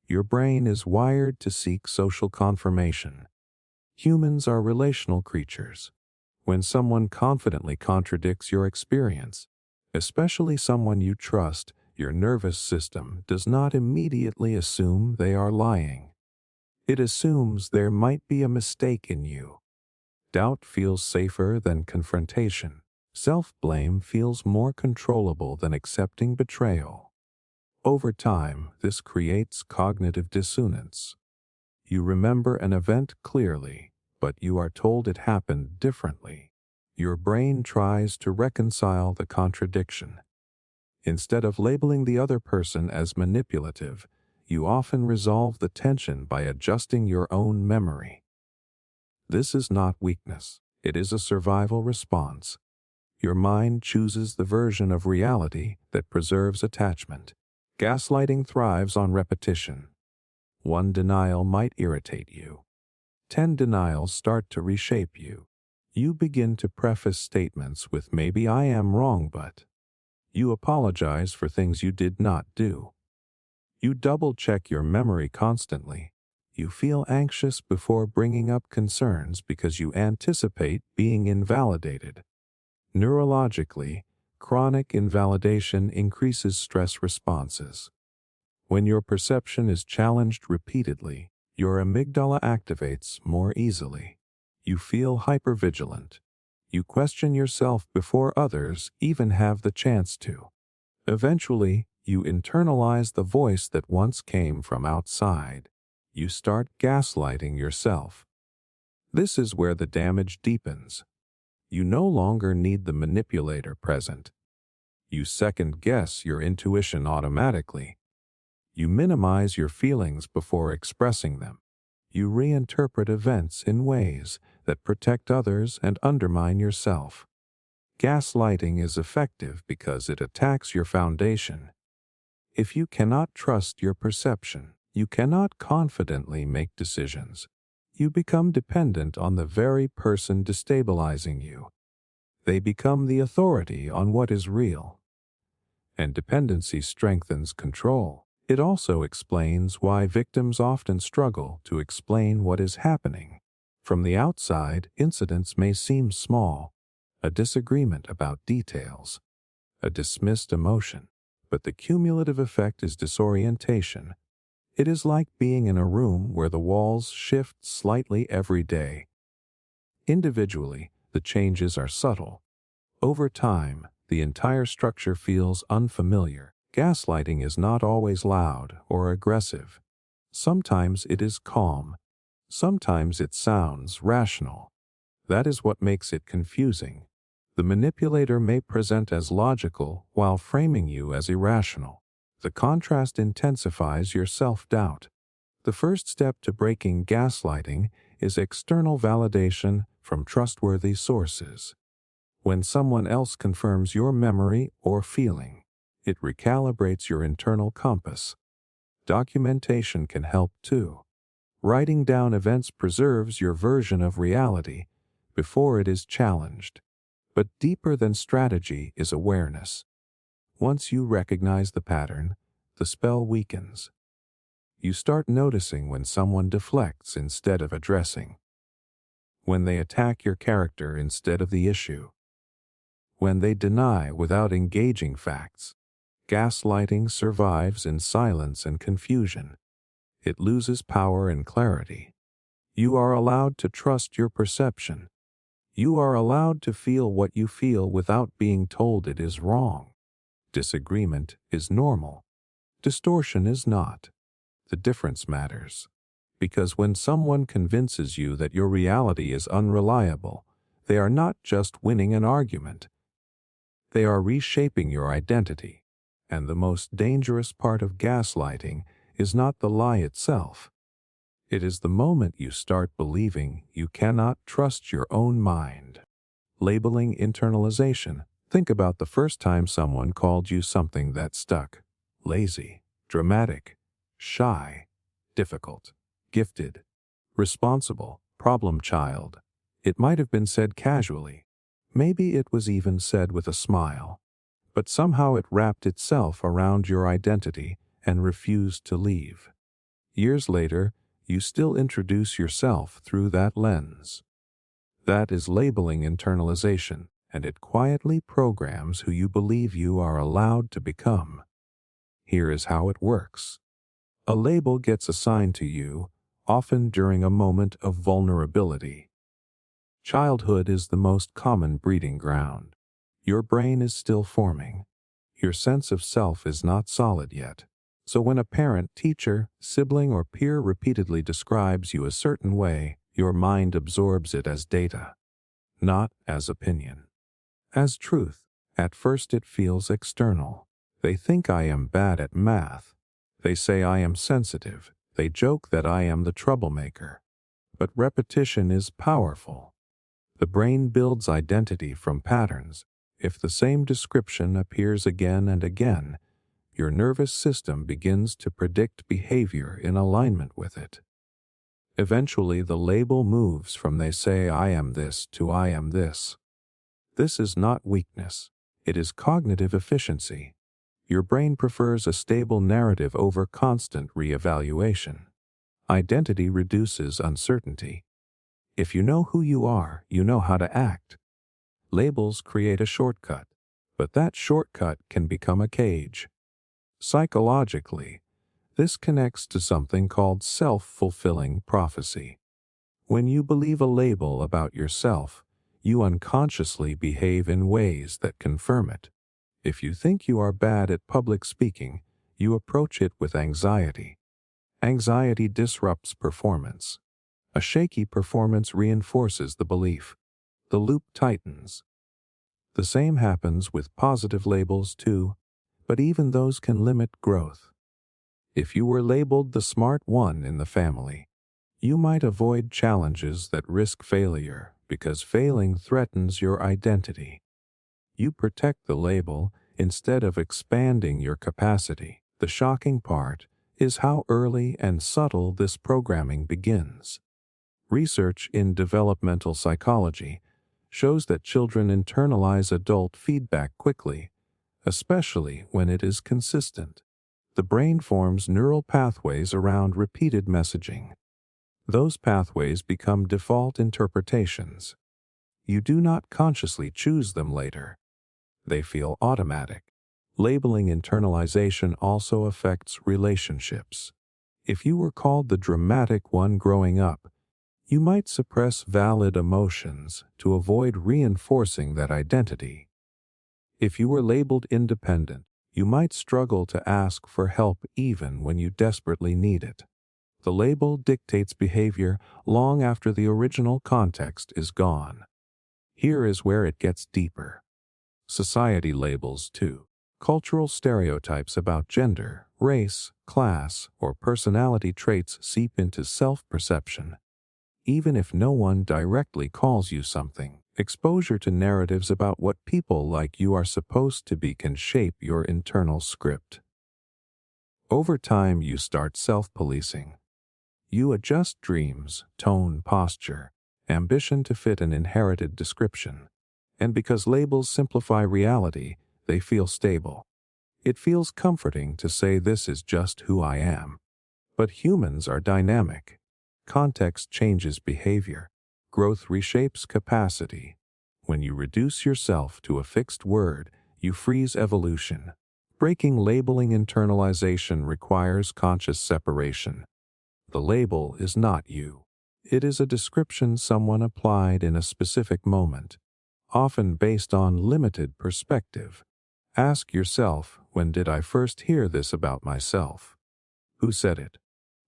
Speaker 1: Your brain is wired to seek social confirmation. Humans are relational creatures. When someone confidently contradicts your experience, especially someone you trust, your nervous system does not immediately assume they are lying. It assumes there might be a mistake in you. Doubt feels safer than confrontation. Self-blame feels more controllable than accepting betrayal. Over time, this creates cognitive dissonance. You remember an event clearly, but you are told it happened differently. Your brain tries to reconcile the contradiction. Instead of labeling the other person as manipulative, you often resolve the tension by adjusting your own memory. This is not weakness. It is a survival response. Your mind chooses the version of reality that preserves attachment. Gaslighting thrives on repetition. One denial might irritate you. 10 denials start to reshape you. You begin to preface statements with "maybe I am wrong, but." You apologize for things you did not do. You double-check your memory constantly. You feel anxious before bringing up concerns because you anticipate being invalidated. Neurologically, chronic invalidation increases stress responses. When your perception is challenged repeatedly, your amygdala activates more easily. You feel hypervigilant. You question yourself before others even have the chance to. Eventually, you internalize the voice that once came from outside. You start gaslighting yourself. This is where the damage deepens. You no longer need the manipulator present. You second-guess your intuition automatically. You minimize your feelings before expressing them. You reinterpret events in ways that protect others and undermine yourself. Gaslighting is effective because it attacks your foundation. If you cannot trust your perception, you cannot confidently make decisions. You become dependent on the very person destabilizing you. They become the authority on what is real. And dependency strengthens control. It also explains why victims often struggle to explain what is happening. From the outside, incidents may seem small, a disagreement about details, a dismissed emotion, but the cumulative effect is disorientation. It is like being in a room where the walls shift slightly every day. Individually, the changes are subtle. Over time, the entire structure feels unfamiliar. Gaslighting is not always loud or aggressive. Sometimes it is calm. Sometimes it sounds rational. That is what makes it confusing. The manipulator may present as logical while framing you as irrational. The contrast intensifies your self-doubt. The first step to breaking gaslighting is external validation from trustworthy sources. When someone else confirms your memory or feeling, it recalibrates your internal compass. Documentation can help too. Writing down events preserves your version of reality before it is challenged. But deeper than strategy is awareness. Once you recognize the pattern, the spell weakens. You start noticing when someone deflects instead of addressing, when they attack your character instead of the issue, when they deny without engaging facts. Gaslighting survives in silence and confusion. It loses power and clarity. You are allowed to trust your perception. You are allowed to feel what you feel without being told it is wrong. Disagreement is normal. Distortion is not. The difference matters. Because when someone convinces you that your reality is unreliable, they are not just winning an argument. They are reshaping your identity. And the most dangerous part of gaslighting is not the lie itself. It is the moment you start believing you cannot trust your own mind. Labeling internalization. Think about the first time someone called you something that stuck. Lazy, dramatic, shy, difficult, gifted, responsible, problem child. It might have been said casually. Maybe it was even said with a smile. But somehow it wrapped itself around your identity and refused to leave. Years later, you still introduce yourself through that lens. That is labeling internalization, and it quietly programs who you believe you are allowed to become. Here is how it works. A label gets assigned to you, often during a moment of vulnerability. Childhood is the most common breeding ground. Your brain is still forming. Your sense of self is not solid yet. So when a parent, teacher, sibling, or peer repeatedly describes you a certain way, your mind absorbs it as data, not as opinion. As truth. At first it feels external. They think I am bad at math. They say I am sensitive. They joke that I am the troublemaker. But repetition is powerful. The brain builds identity from patterns. If the same description appears again and again, your nervous system begins to predict behavior in alignment with it. Eventually, the label moves from "they say I am this" to "I am this." This is not weakness. It is cognitive efficiency. Your brain prefers a stable narrative over constant reevaluation. Identity reduces uncertainty. If you know who you are, you know how to act. Labels create a shortcut, but that shortcut can become a cage. Psychologically, this connects to something called self-fulfilling prophecy. When you believe a label about yourself, you unconsciously behave in ways that confirm it. If you think you are bad at public speaking, you approach it with anxiety. Anxiety disrupts performance. A shaky performance reinforces the belief. the loop tightens. The same happens with positive labels too, but even those can limit growth. If you were labeled the smart one in the family, you might avoid challenges that risk failure because failing threatens your identity. You protect the label instead of expanding your capacity. The shocking part is how early and subtle this programming begins. Research in developmental psychology shows that children internalize adult feedback quickly, especially when it is consistent. The brain forms neural pathways around repeated messaging. Those pathways become default interpretations. You do not consciously choose them later. They feel automatic. Labeling internalization also affects relationships. If you were called the dramatic one growing up, you might suppress valid emotions to avoid reinforcing that identity. If you were labeled independent, you might struggle to ask for help even when you desperately need it. The label dictates behavior long after the original context is gone. Here is where it gets deeper. Society labels too. Cultural stereotypes about gender, race, class, or personality traits seep into self-perception. Even if no one directly calls you something, exposure to narratives about what people like you are supposed to be can shape your internal script. Over time, you start self-policing. You adjust dreams, tone, posture, ambition to fit an inherited description. And because labels simplify reality, they feel stable. It feels comforting to say this is just who I am. But humans are dynamic. Context changes behavior. Growth reshapes capacity. When you reduce yourself to a fixed word, you freeze evolution. Breaking labeling internalization requires conscious separation. The label is not you. It is a description someone applied in a specific moment, often based on limited perspective. Ask yourself, when did I first hear this about myself? Who said it?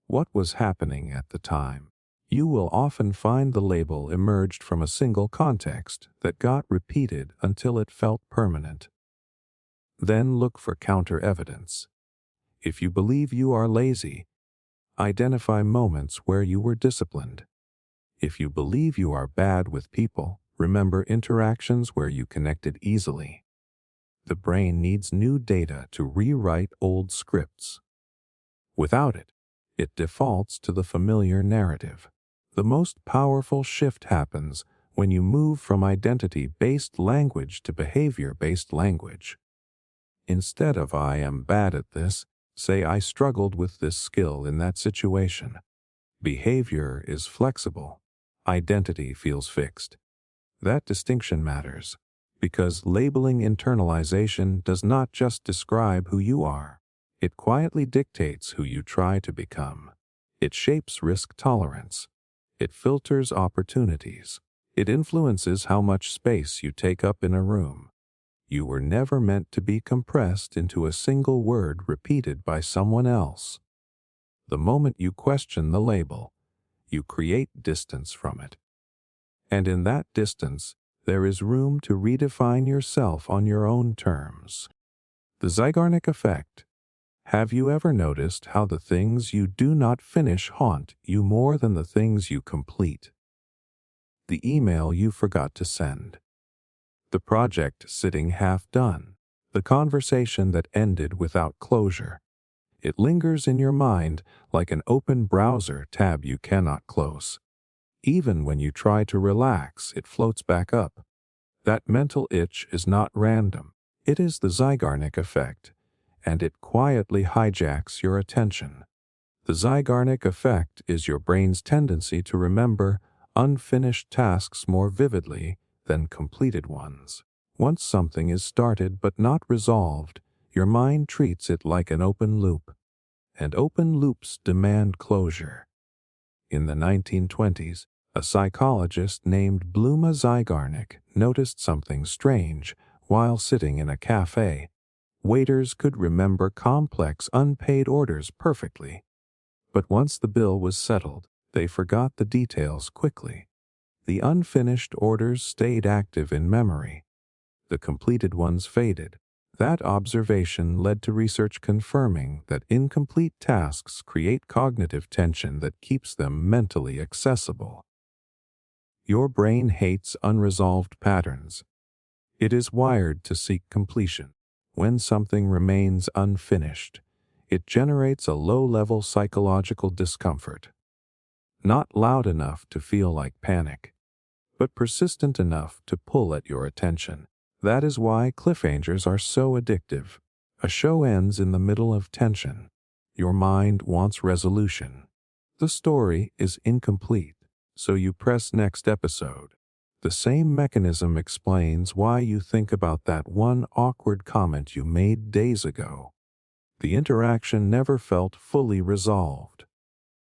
Speaker 1: What was happening at the time? You will often find the label emerged from a single context that got repeated until it felt permanent. Then look for counter-evidence. If you believe you are lazy, identify moments where you were disciplined. If you believe you are bad with people, remember interactions where you connected easily. The brain needs new data to rewrite old scripts. Without it, it defaults to the familiar narrative. The most powerful shift happens when you move from identity-based language to behavior-based language. Instead of "I am bad at this," say "I struggled with this skill in that situation." Behavior is flexible. Identity feels fixed. That distinction matters, because labeling internalization does not just describe who you are. It quietly dictates who you try to become. It shapes risk tolerance. It filters opportunities. It influences how much space you take up in a room. You were never meant to be compressed into a single word repeated by someone else. The moment you question the label, you create distance from it. And in that distance, there is room to redefine yourself on your own terms. The Zeigarnik effect. Have you ever noticed how the things you do not finish haunt you more than the things you complete? The email you forgot to send. The project sitting half done. The conversation that ended without closure. It lingers in your mind like an open browser tab you cannot close. Even when you try to relax, it floats back up. That mental itch is not random. It is the Zeigarnik effect, and it quietly hijacks your attention. The Zeigarnik effect is your brain's tendency to remember unfinished tasks more vividly than completed ones. Once something is started but not resolved, your mind treats it like an open loop. And open loops demand closure. In the 1920s, a psychologist named Bluma Zeigarnik noticed something strange while sitting in a cafe. Waiters could remember complex unpaid orders perfectly. But once the bill was settled, they forgot the details quickly. The unfinished orders stayed active in memory. The completed ones faded. That observation led to research confirming that incomplete tasks create cognitive tension that keeps them mentally accessible. Your brain hates unresolved patterns. It is wired to seek completion. When something remains unfinished, it generates a low-level psychological discomfort. Not loud enough to feel like panic, but persistent enough to pull at your attention. That is why cliffhangers are so addictive. A show ends in the middle of tension. Your mind wants resolution. The story is incomplete, so you press next episode. The same mechanism explains why you think about that one awkward comment you made days ago. The interaction never felt fully resolved,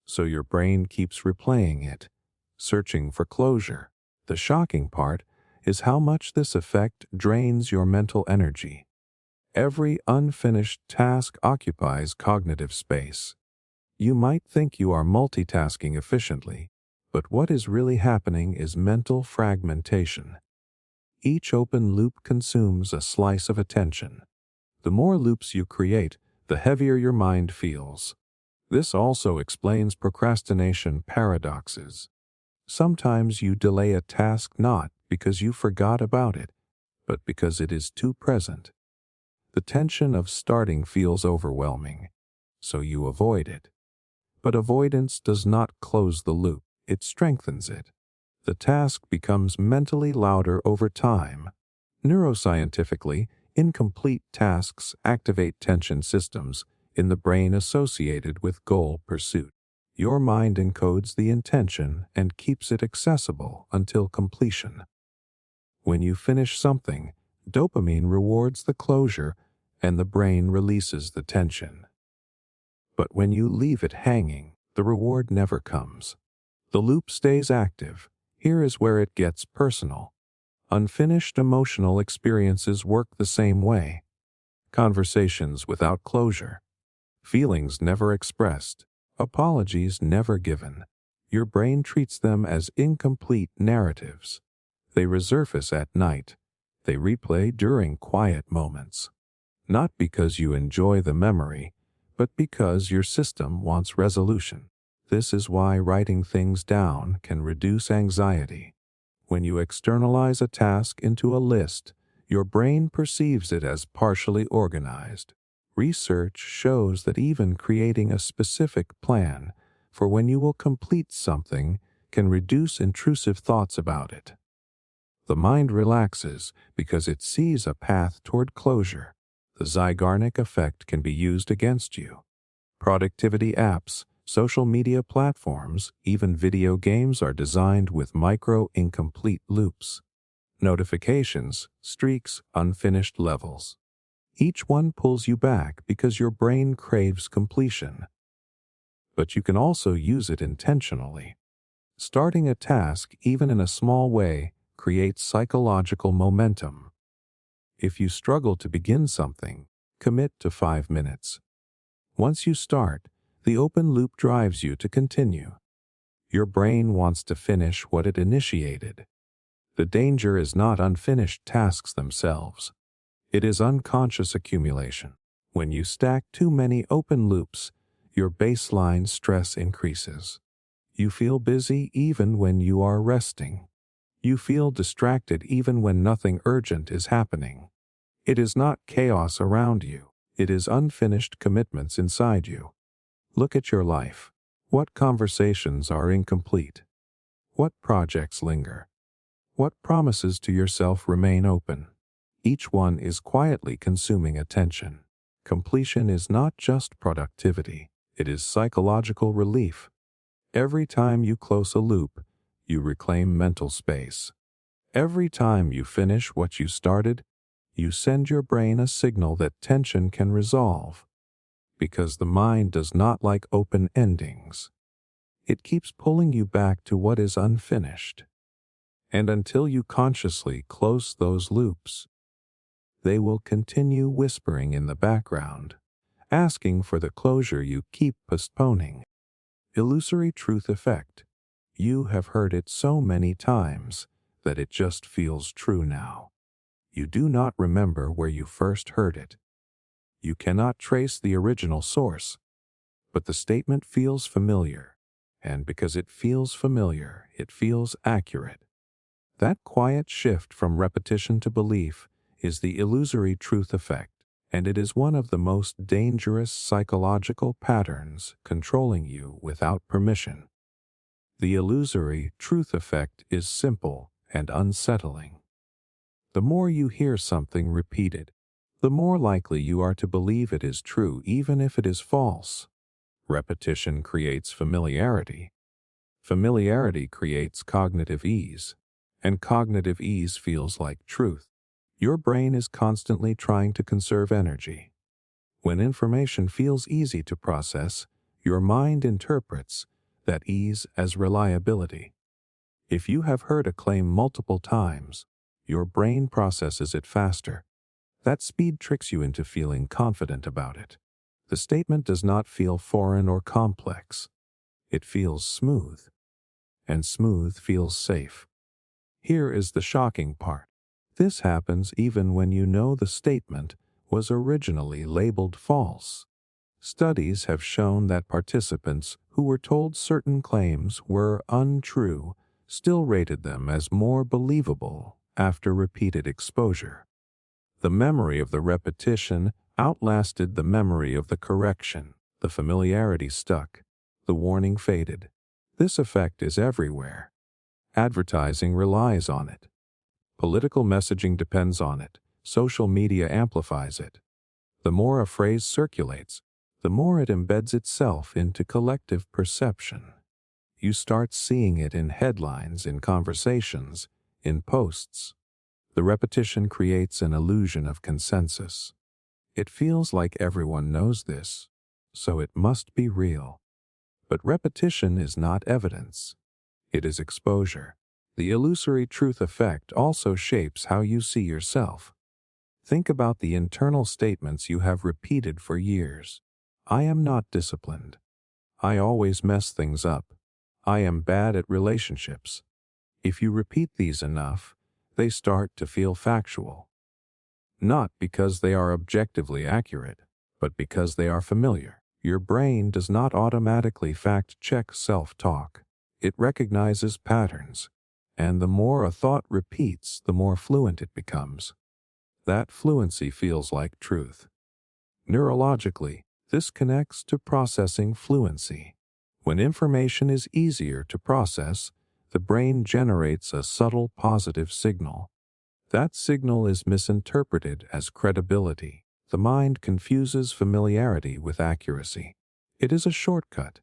Speaker 1: so your brain keeps replaying it, searching for closure. The shocking part is how much this effect drains your mental energy. Every unfinished task occupies cognitive space. You might think you are multitasking efficiently, but what is really happening is mental fragmentation. Each open loop consumes a slice of attention. The more loops you create, the heavier your mind feels. This also explains procrastination paradoxes. Sometimes you delay a task not because you forgot about it, but because it is too present. The tension of starting feels overwhelming, so you avoid it. But avoidance does not close the loop, it strengthens it. The task becomes mentally louder over time. Neuroscientifically, incomplete tasks activate tension systems in the brain associated with goal pursuit. Your mind encodes the intention and keeps it accessible until completion. When you finish something, dopamine rewards the closure and the brain releases the tension. But when you leave it hanging, the reward never comes. The loop stays active. Here is where it gets personal. Unfinished emotional experiences work the same way. Conversations without closure. Feelings never expressed. Apologies never given. Your brain treats them as incomplete narratives. They resurface at night. They replay during quiet moments. Not because you enjoy the memory, but because your system wants resolution. This is why writing things down can reduce anxiety. When you externalize a task into a list, your brain perceives it as partially organized. Research shows that even creating a specific plan for when you will complete something can reduce intrusive thoughts about it. The mind relaxes because it sees a path toward closure. The Zeigarnik effect can be used against you. Productivity apps, social media platforms, even video games are designed with micro-incomplete loops. Notifications, streaks, unfinished levels. Each one pulls you back because your brain craves completion. But you can also use it intentionally. Starting a task, even in a small way, creates psychological momentum. If you struggle to begin something, commit to 5 minutes. Once you start, the open loop drives you to continue. Your brain wants to finish what it initiated. The danger is not unfinished tasks themselves. It is unconscious accumulation. When you stack too many open loops, your baseline stress increases. You feel busy even when you are resting. You feel distracted even when nothing urgent is happening. It is not chaos around you. It is unfinished commitments inside you. Look at your life. What conversations are incomplete? What projects linger? What promises to yourself remain open? Each one is quietly consuming attention. Completion is not just productivity, it is psychological relief. Every time you close a loop, you reclaim mental space. Every time you finish what you started, you send your brain a signal that tension can resolve. Because the mind does not like open endings. It keeps pulling you back to what is unfinished. And until you consciously close those loops, they will continue whispering in the background, asking for the closure you keep postponing. Illusory truth effect. You have heard it so many times that it just feels true now. You do not remember where you first heard it. You cannot trace the original source, but the statement feels familiar, and because it feels familiar, it feels accurate. That quiet shift from repetition to belief is the illusory truth effect, and it is one of the most dangerous psychological patterns controlling you without permission. The illusory truth effect is simple and unsettling. The more you hear something repeated, the more likely you are to believe it is true even if it is false. Repetition creates familiarity. Familiarity creates cognitive ease, and cognitive ease feels like truth. Your brain is constantly trying to conserve energy. When information feels easy to process, your mind interprets that ease as reliability. If you have heard a claim multiple times, your brain processes it faster. That speed tricks you into feeling confident about it. The statement does not feel foreign or complex. It feels smooth, and smooth feels safe. Here is the shocking part. This happens even when you know the statement was originally labeled false. Studies have shown that participants who were told certain claims were untrue still rated them as more believable after repeated exposure. The memory of the repetition outlasted the memory of the correction. The familiarity stuck. The warning faded. This effect is everywhere. Advertising relies on it. Political messaging depends on it. Social media amplifies it. The more a phrase circulates, the more it embeds itself into collective perception. You start seeing it in headlines, in conversations, in posts. The repetition creates an illusion of consensus. It feels like everyone knows this, so it must be real. But repetition is not evidence. It is exposure. The illusory truth effect also shapes how you see yourself. Think about the internal statements you have repeated for years. I am not disciplined. I always mess things up. I am bad at relationships. If you repeat these enough, they start to feel factual. Not because they are objectively accurate, but because they are familiar. Your brain does not automatically fact-check self-talk. It recognizes patterns, and the more a thought repeats, the more fluent it becomes. That fluency feels like truth. Neurologically, this connects to processing fluency. When information is easier to process, the brain generates a subtle positive signal. That signal is misinterpreted as credibility. The mind confuses familiarity with accuracy. It is a shortcut,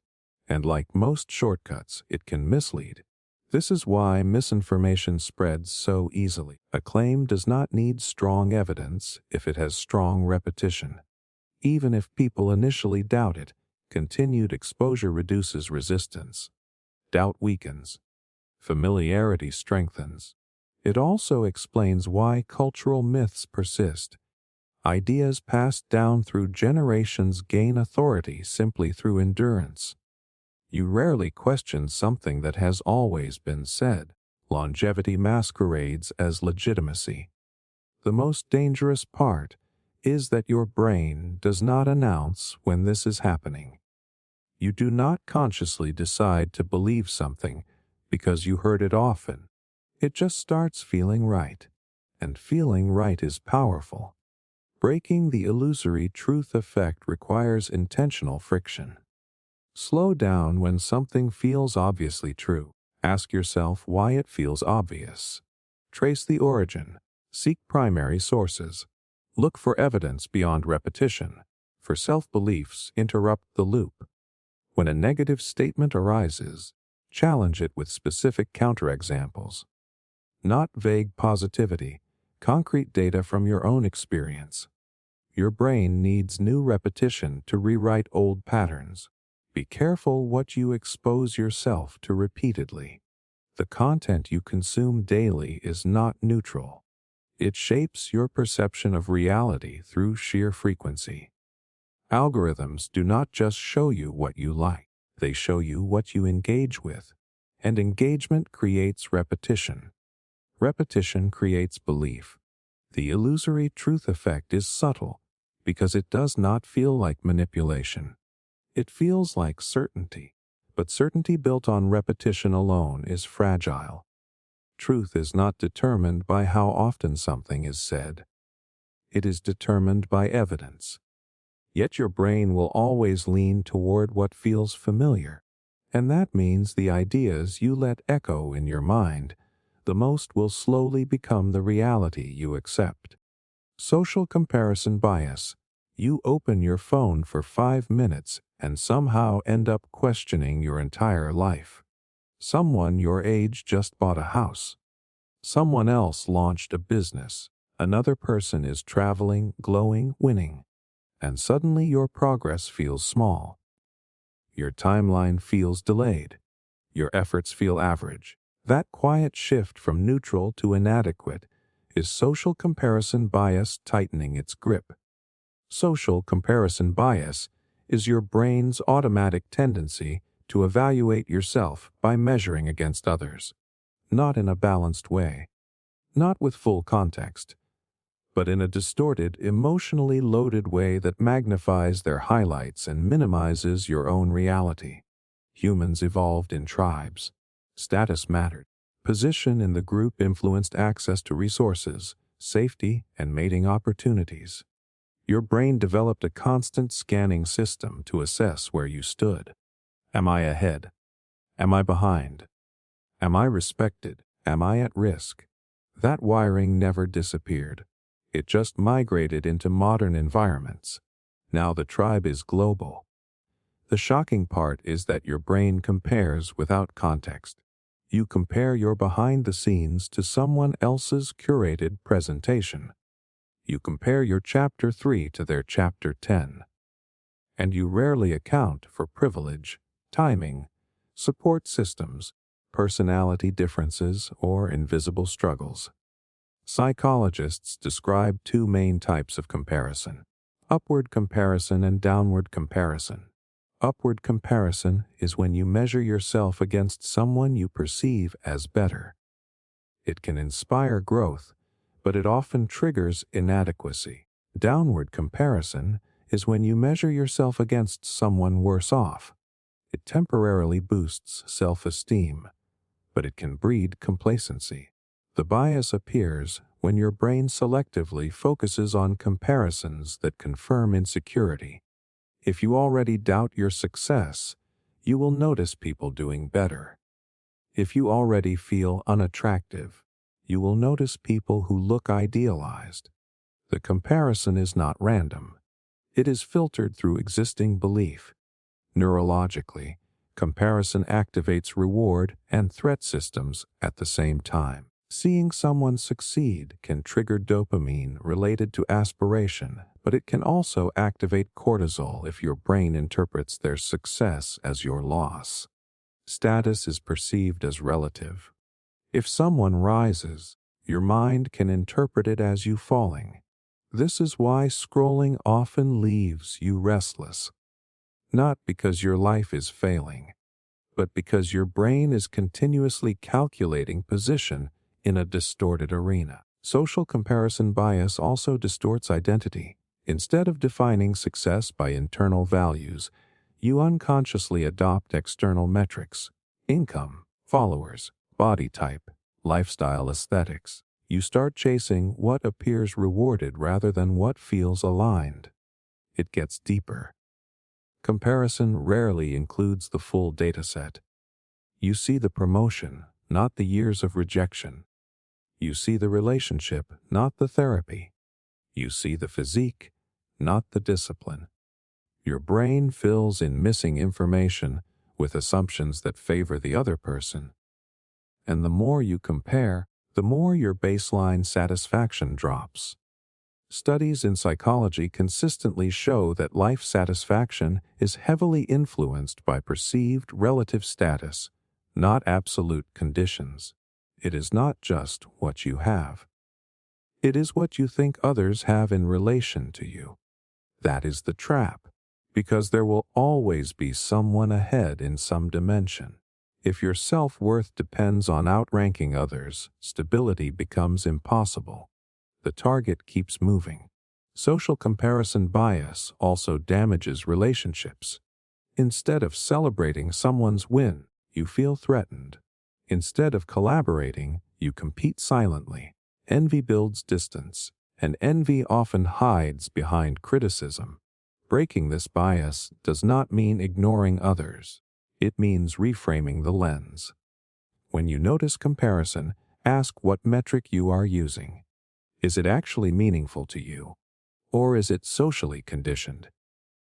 Speaker 1: and like most shortcuts, it can mislead. This is why misinformation spreads so easily. A claim does not need strong evidence if it has strong repetition. Even if people initially doubt it, continued exposure reduces resistance. Doubt weakens. Familiarity strengthens. It also explains why cultural myths persist. Ideas passed down through generations gain authority simply through endurance. You rarely question something that has always been said. Longevity masquerades as legitimacy. The most dangerous part is that your brain does not announce when this is happening. You do not consciously decide to believe something because you heard it often. It just starts feeling right, and feeling right is powerful. Breaking the illusory truth effect requires intentional friction. Slow down when something feels obviously true. Ask yourself why it feels obvious. Trace the origin. Seek primary sources. Look for evidence beyond repetition, for self-beliefs interrupt the loop. When a negative statement arises, challenge it with specific counterexamples. Not vague positivity, concrete data from your own experience. Your brain needs new repetition to rewrite old patterns. Be careful what you expose yourself to repeatedly. The content you consume daily is not neutral. It shapes your perception of reality through sheer frequency. Algorithms do not just show you what you like, they show you what you engage with. And engagement creates repetition. Repetition creates belief. The illusory truth effect is subtle because it does not feel like manipulation. It feels like certainty, but certainty built on repetition alone is fragile. Truth is not determined by how often something is said. It is determined by evidence. Yet your brain will always lean toward what feels familiar, and that means the ideas you let echo in your mind the most will slowly become the reality you accept. Social comparison bias. You open your phone for 5 minutes and somehow end up questioning your entire life. Someone your age just bought a house. Someone else launched a business. Another person is traveling, glowing, winning. And suddenly your progress feels small. Your timeline feels delayed. Your efforts feel average. That quiet shift from neutral to inadequate is social comparison bias tightening its grip. Social comparison bias is your brain's automatic tendency to evaluate yourself by measuring against others, not in a balanced way, not with full context, but in a distorted, emotionally loaded way that magnifies their highlights and minimizes your own reality. Humans evolved in tribes. Status mattered. Position in the group influenced access to resources, safety, and mating opportunities. Your brain developed a constant scanning system to assess where you stood. Am I ahead? Am I behind? Am I respected? Am I at risk? That wiring never disappeared. It just migrated into modern environments. Now the tribe is global. The shocking part is that your brain compares without context. You compare your behind the scenes to someone else's curated presentation. You compare your chapter 3 to their chapter 10. And you rarely account for privilege, timing, support systems, personality differences, or invisible struggles. Psychologists describe two main types of comparison: upward comparison and downward comparison. Upward comparison is when you measure yourself against someone you perceive as better. It can inspire growth, but it often triggers inadequacy. Downward comparison is when you measure yourself against someone worse off. It temporarily boosts self-esteem, but it can breed complacency. The bias appears when your brain selectively focuses on comparisons that confirm insecurity. If you already doubt your success, you will notice people doing better. If you already feel unattractive, you will notice people who look idealized. The comparison is not random. It is filtered through existing belief. Neurologically, comparison activates reward and threat systems at the same time. Seeing someone succeed can trigger dopamine related to aspiration, but it can also activate cortisol if your brain interprets their success as your loss. Status is perceived as relative. If someone rises, your mind can interpret it as you falling. This is why scrolling often leaves you restless. Not because your life is failing, but because your brain is continuously calculating position in a distorted arena. Social comparison bias also distorts identity. Instead of defining success by internal values, you unconsciously adopt external metrics: income, followers, body type, lifestyle aesthetics. You start chasing what appears rewarded rather than what feels aligned. It gets deeper. Comparison rarely includes the full dataset. You see the promotion, not the years of rejection. You see the relationship, not the therapy. You see the physique, not the discipline. Your brain fills in missing information with assumptions that favor the other person. And the more you compare, the more your baseline satisfaction drops. Studies in psychology consistently show that life satisfaction is heavily influenced by perceived relative status, not absolute conditions. It is not just what you have. It is what you think others have in relation to you. That is the trap, because there will always be someone ahead in some dimension. If your self-worth depends on outranking others, stability becomes impossible. The target keeps moving. Social comparison bias also damages relationships. Instead of celebrating someone's win, you feel threatened. Instead of collaborating, you compete silently. Envy builds distance, and envy often hides behind criticism. Breaking this bias does not mean ignoring others. It means reframing the lens. When you notice comparison, ask what metric you are using. Is it actually meaningful to you? Or is it socially conditioned?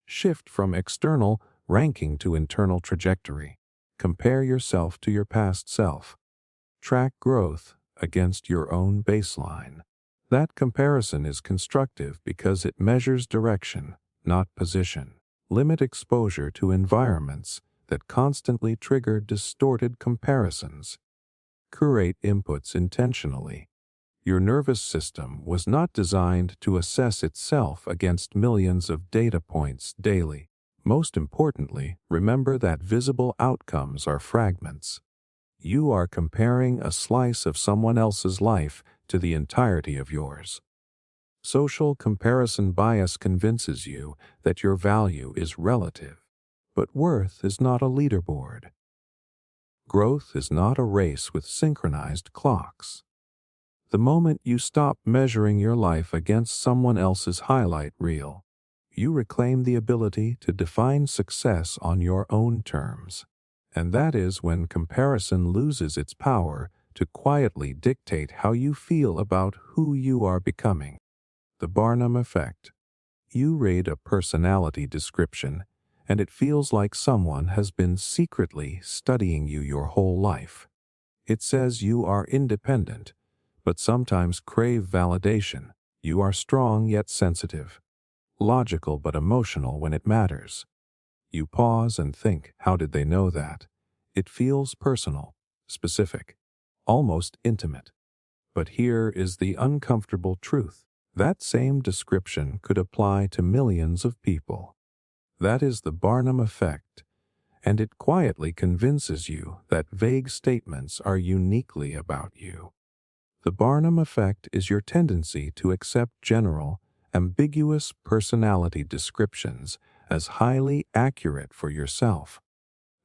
Speaker 1: Shift from external ranking to internal trajectory. Compare yourself to your past self. Track growth against your own baseline. That comparison is constructive because it measures direction, not position. Limit exposure to environments that constantly trigger distorted comparisons. Curate inputs intentionally. Your nervous system was not designed to assess itself against millions of data points daily. Most importantly, remember that visible outcomes are fragments. You are comparing a slice of someone else's life to the entirety of yours. Social comparison bias convinces you that your value is relative, but worth is not a leaderboard. Growth is not a race with synchronized clocks. The moment you stop measuring your life against someone else's highlight reel, you reclaim the ability to define success on your own terms. And that is when comparison loses its power to quietly dictate how you feel about who you are becoming. The Barnum effect. You read a personality description, and it feels like someone has been secretly studying you your whole life. It says you are independent, but sometimes crave validation. You are strong yet sensitive, logical but emotional when it matters. You pause and think, how did they know that? It feels personal, specific, almost intimate. But here is the uncomfortable truth. That same description could apply to millions of people. That is the Barnum effect, and it quietly convinces you that vague statements are uniquely about you. The Barnum effect is your tendency to accept general, ambiguous personality descriptions as highly accurate for yourself,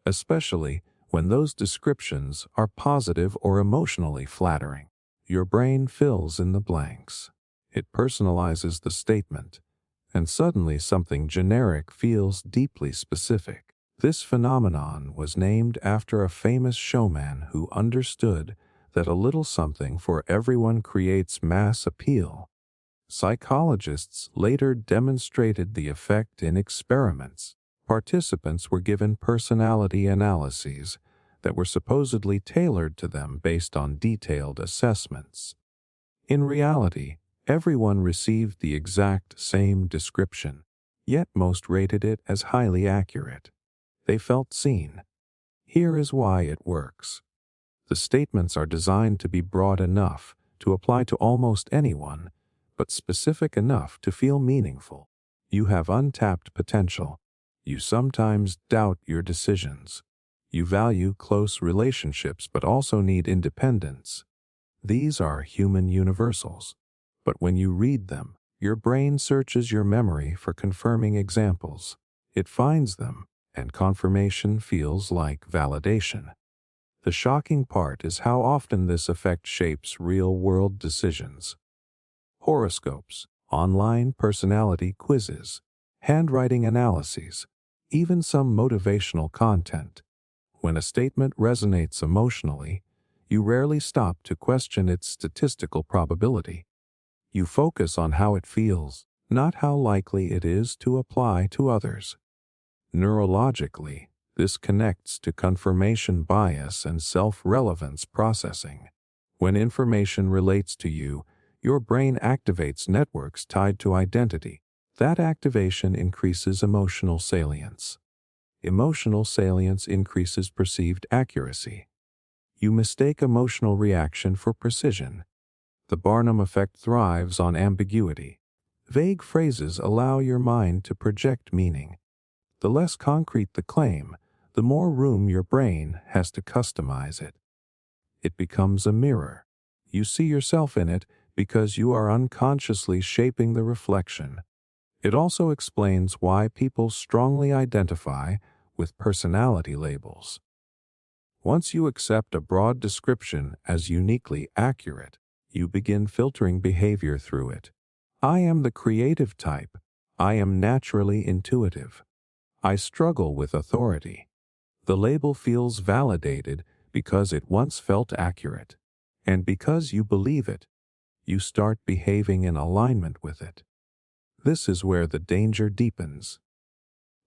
Speaker 1: especially when those descriptions are positive or emotionally flattering. Your brain fills in the blanks. It personalizes the statement, and suddenly something generic feels deeply specific. This phenomenon was named after a famous showman who understood that a little something for everyone creates mass appeal. Psychologists later demonstrated the effect in experiments. Participants were given personality analyses that were supposedly tailored to them based on detailed assessments. In reality, everyone received the exact same description, yet most rated it as highly accurate. They felt seen. Here is why it works. The statements are designed to be broad enough to apply to almost anyone, but specific enough to feel meaningful. You have untapped potential. You sometimes doubt your decisions. You value close relationships but also need independence. These are human universals. But when you read them, your brain searches your memory for confirming examples. It finds them, and confirmation feels like validation. The shocking part is how often this effect shapes real-world decisions. Horoscopes, online personality quizzes, handwriting analyses, even some motivational content. When a statement resonates emotionally, you rarely stop to question its statistical probability. You focus on how it feels, not how likely it is to apply to others. Neurologically, this connects to confirmation bias and self-relevance processing. When information relates to you, your brain activates networks tied to identity. That activation increases emotional salience. Emotional salience increases perceived accuracy. You mistake emotional reaction for precision. The Barnum effect thrives on ambiguity. Vague phrases allow your mind to project meaning. The less concrete the claim, the more room your brain has to customize it. It becomes a mirror. You see yourself in it because you are unconsciously shaping the reflection. It also explains why people strongly identify with personality labels. Once you accept a broad description as uniquely accurate, you begin filtering behavior through it. I am the creative type. I am naturally intuitive. I struggle with authority. The label feels validated because it once felt accurate. And because you believe it, you start behaving in alignment with it. This is where the danger deepens.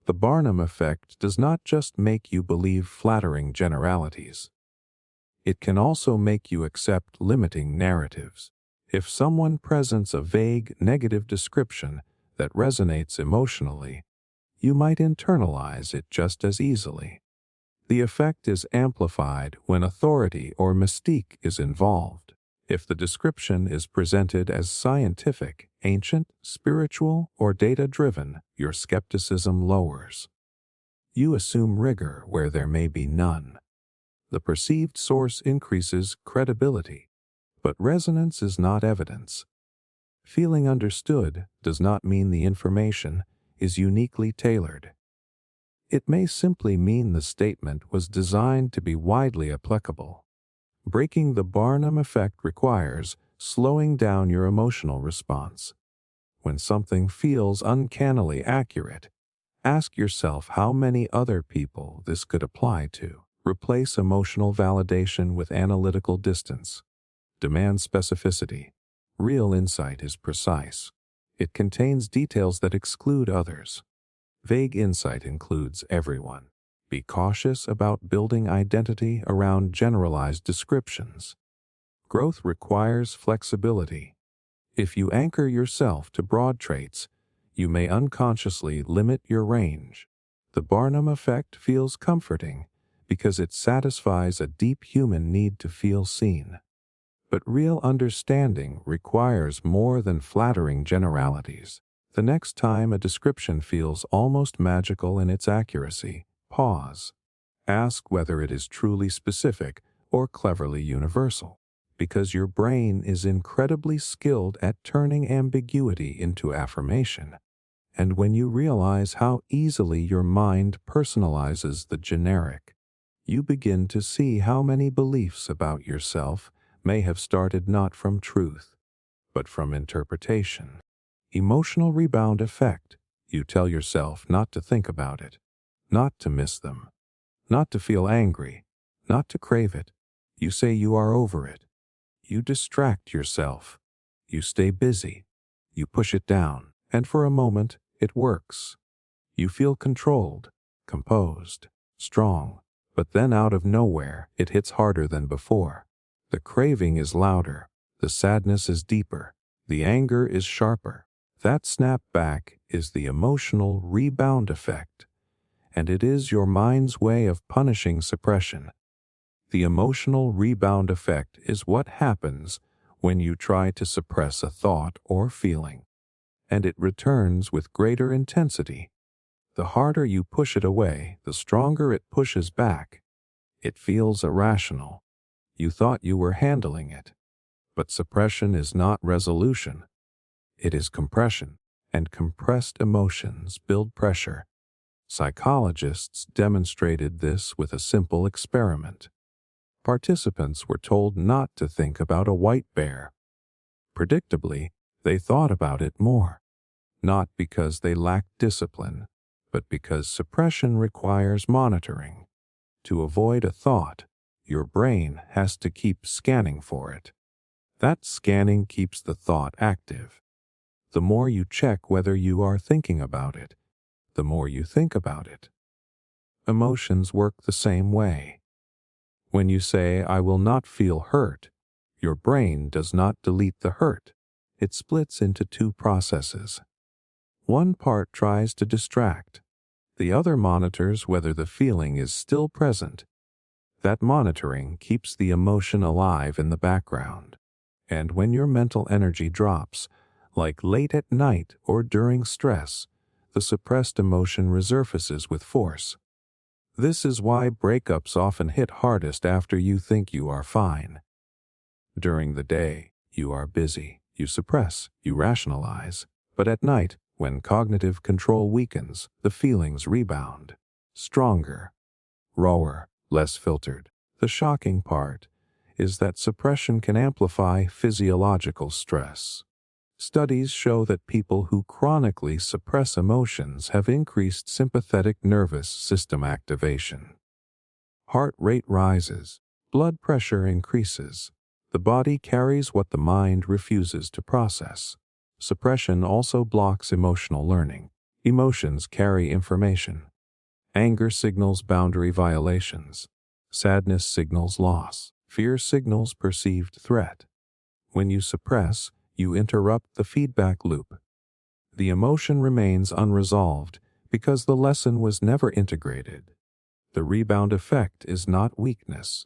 Speaker 1: The Barnum effect does not just make you believe flattering generalities. It can also make you accept limiting narratives. If someone presents a vague, negative description that resonates emotionally, you might internalize it just as easily. The effect is amplified when authority or mystique is involved. If the description is presented as scientific, ancient, spiritual, or data-driven, your skepticism lowers. You assume rigor where there may be none. The perceived source increases credibility, but resonance is not evidence. Feeling understood does not mean the information is uniquely tailored. It may simply mean the statement was designed to be widely applicable. Breaking the Barnum effect requires slowing down your emotional response. When something feels uncannily accurate, ask yourself how many other people this could apply to. Replace emotional validation with analytical distance. Demand specificity. Real insight is precise. It contains details that exclude others. Vague insight includes everyone. Be cautious about building identity around generalized descriptions. Growth requires flexibility. If you anchor yourself to broad traits, you may unconsciously limit your range. The Barnum effect feels comforting because it satisfies a deep human need to feel seen. But real understanding requires more than flattering generalities. The next time a description feels almost magical in its accuracy, pause. Ask whether it is truly specific or cleverly universal, because your brain is incredibly skilled at turning ambiguity into affirmation. And when you realize how easily your mind personalizes the generic, you begin to see how many beliefs about yourself may have started not from truth, but from interpretation. Emotional rebound effect. You tell yourself not to think about it, not to miss them, not to feel angry, not to crave it. You say you are over it. You distract yourself. You stay busy. You push it down, and for a moment, it works. You feel controlled, composed, strong, but then out of nowhere, it hits harder than before. The craving is louder, the sadness is deeper, the anger is sharper. That snap back is the emotional rebound effect, and it is your mind's way of punishing suppression. The emotional rebound effect is what happens when you try to suppress a thought or feeling, and it returns with greater intensity. The harder you push it away, the stronger it pushes back. It feels irrational. You thought you were handling it. But suppression is not resolution. It is compression, and compressed emotions build pressure. Psychologists demonstrated this with a simple experiment. Participants were told not to think about a white bear. Predictably, they thought about it more, not because they lacked discipline, but because suppression requires monitoring. To avoid a thought, your brain has to keep scanning for it. That scanning keeps the thought active. The more you check whether you are thinking about it, the more you think about it. Emotions work the same way. When you say, "I will not feel hurt," your brain does not delete the hurt. It splits into two processes. One part tries to distract. The other monitors whether the feeling is still present. That monitoring keeps the emotion alive in the background. And when your mental energy drops, like late at night or during stress, the suppressed emotion resurfaces with force. This is why breakups often hit hardest after you think you are fine. During the day, you are busy, you suppress, you rationalize, but at night, when cognitive control weakens, the feelings rebound. Stronger, rawer, less filtered. The shocking part is that suppression can amplify physiological stress. Studies show that people who chronically suppress emotions have increased sympathetic nervous system activation. Heart rate rises, blood pressure increases. The body carries what the mind refuses to process. Suppression also blocks emotional learning. Emotions carry information. Anger signals boundary violations. Sadness signals loss. Fear signals perceived threat. When you suppress, you interrupt the feedback loop. The emotion remains unresolved because the lesson was never integrated. The rebound effect is not weakness.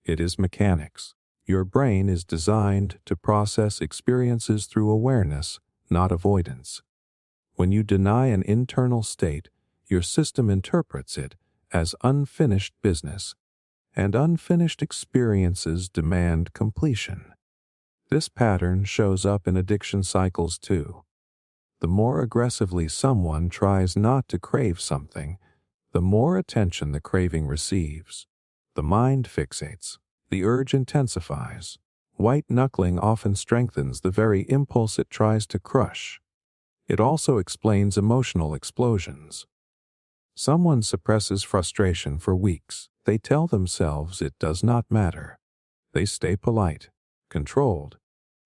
Speaker 1: It is mechanics. Your brain is designed to process experiences through awareness, not avoidance. When you deny an internal state, your system interprets it as unfinished business, and unfinished experiences demand completion. This pattern shows up in addiction cycles too. The more aggressively someone tries not to crave something, the more attention the craving receives. The mind fixates. The urge intensifies. White-knuckling often strengthens the very impulse it tries to crush. It also explains emotional explosions. Someone suppresses frustration for weeks. They tell themselves it does not matter. They stay polite, controlled.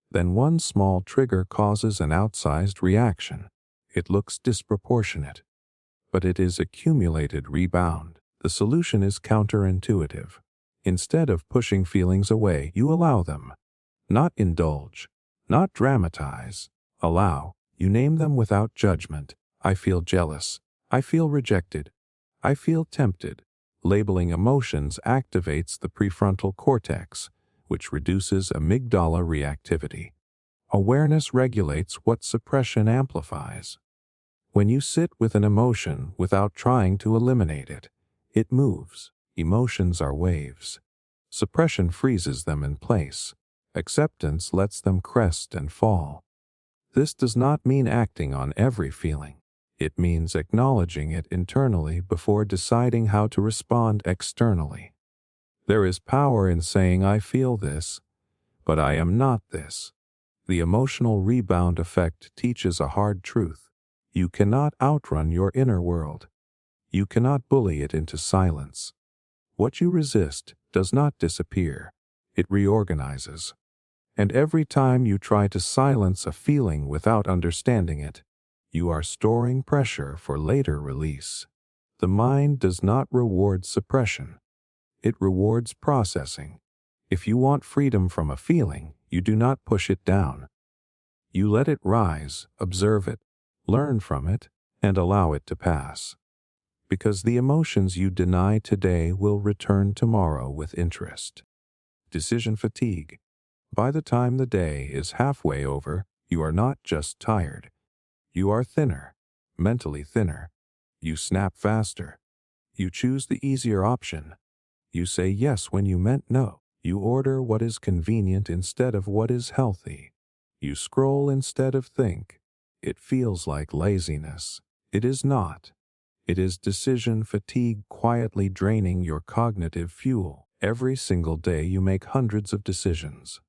Speaker 1: Then one small trigger causes an outsized reaction. It looks disproportionate, but it is accumulated rebound. The solution is counterintuitive. Instead of pushing feelings away, you allow them. Not indulge, not dramatize. Allow. You name them without judgment. I feel jealous. I feel rejected. I feel tempted. Labeling emotions activates the prefrontal cortex, which reduces amygdala reactivity. Awareness regulates what suppression amplifies. When you sit with an emotion without trying to eliminate it, it moves. Emotions are waves. Suppression freezes them in place. Acceptance lets them crest and fall. This does not mean acting on every feeling. It means acknowledging it internally before deciding how to respond externally. There is power in saying I feel this, but I am not this. The emotional rebound effect teaches a hard truth. You cannot outrun your inner world. You cannot bully it into silence. What you resist does not disappear. It reorganizes. And every time you try to silence a feeling without understanding it, you are storing pressure for later release. The mind does not reward suppression. It rewards processing. If you want freedom from a feeling, you do not push it down. You let it rise, observe it, learn from it, and allow it to pass. Because the emotions you deny today will return tomorrow with interest. Decision fatigue. By the time the day is halfway over, you are not just tired. You are thinner, mentally thinner. You snap faster. You choose the easier option. You say yes when you meant no. You order what is convenient instead of what is healthy. You scroll instead of think. It feels like laziness. It is not. It is decision fatigue quietly draining your cognitive fuel. Every single day you make hundreds of decisions.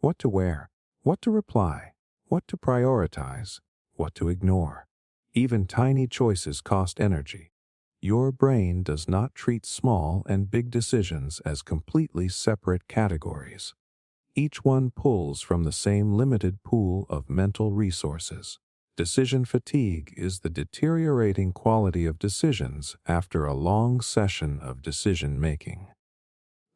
Speaker 1: What to wear, what to reply, what to prioritize, what to ignore. Even tiny choices cost energy. Your brain does not treat small and big decisions as completely separate categories. Each one pulls from the same limited pool of mental resources. Decision fatigue is the deteriorating quality of decisions after a long session of decision-making.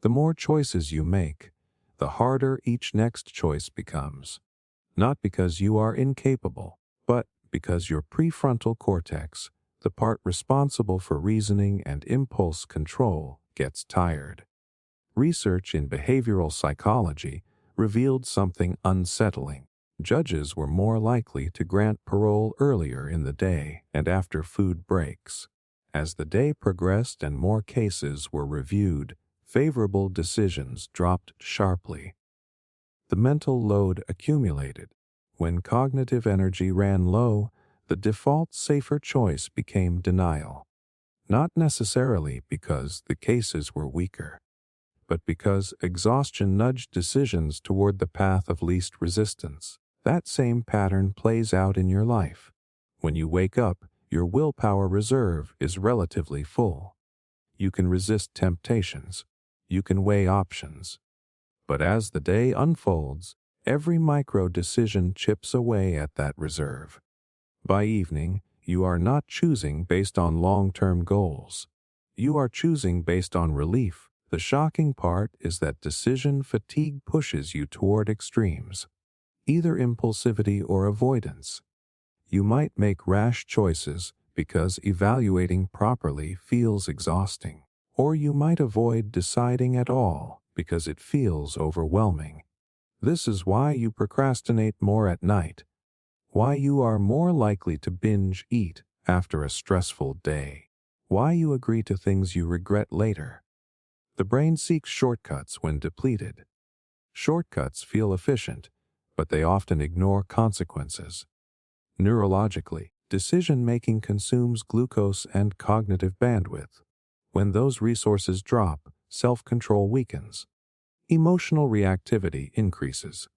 Speaker 1: The more choices you make, the harder each next choice becomes. Not because you are incapable, but because your prefrontal cortex, the part responsible for reasoning and impulse control, gets tired. Research in behavioral psychology revealed something unsettling. Judges were more likely to grant parole earlier in the day and after food breaks. As the day progressed and more cases were reviewed, favorable decisions dropped sharply. The mental load accumulated. When cognitive energy ran low, the default safer choice became denial. Not necessarily because the cases were weaker, but because exhaustion nudged decisions toward the path of least resistance. That same pattern plays out in your life. When you wake up, your willpower reserve is relatively full. You can resist temptations. You can weigh options. But as the day unfolds, every micro decision chips away at that reserve. By evening, you are not choosing based on long-term goals. You are choosing based on relief. The shocking part is that decision fatigue pushes you toward extremes, either impulsivity or avoidance. You might make rash choices because evaluating properly feels exhausting, or you might avoid deciding at all because it feels overwhelming. This is why you procrastinate more at night, why you are more likely to binge eat after a stressful day, why you agree to things you regret later. The brain seeks shortcuts when depleted. Shortcuts feel efficient, but they often ignore consequences. Neurologically, decision-making consumes glucose and cognitive bandwidth. When those resources drop, self-control weakens. Emotional reactivity increases.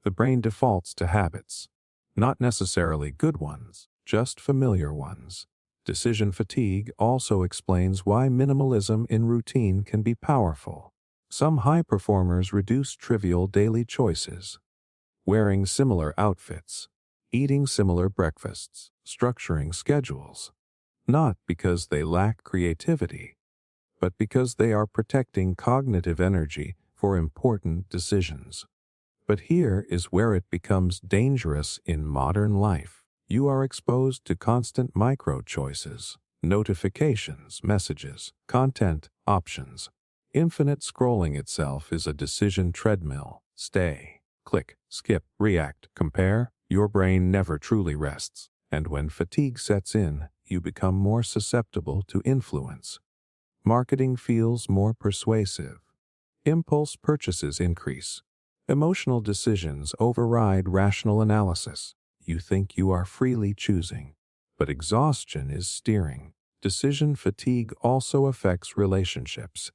Speaker 1: The brain defaults to habits. Not necessarily good ones, just familiar ones. Decision fatigue also explains why minimalism in routine can be powerful. Some high performers reduce trivial daily choices. Wearing similar outfits, eating similar breakfasts, structuring schedules. Not because they lack creativity, but because they are protecting cognitive energy for important decisions. But here is where it becomes dangerous in modern life. You are exposed to constant micro-choices, notifications, messages, content, options. Infinite scrolling itself is a decision treadmill. Stay, click, skip, react, compare. Your brain never truly rests, and when fatigue sets in, you become more susceptible to influence. Marketing feels more persuasive. Impulse purchases increase. Emotional decisions override rational analysis. You think you are freely choosing, but exhaustion is steering. Decision fatigue also affects relationships.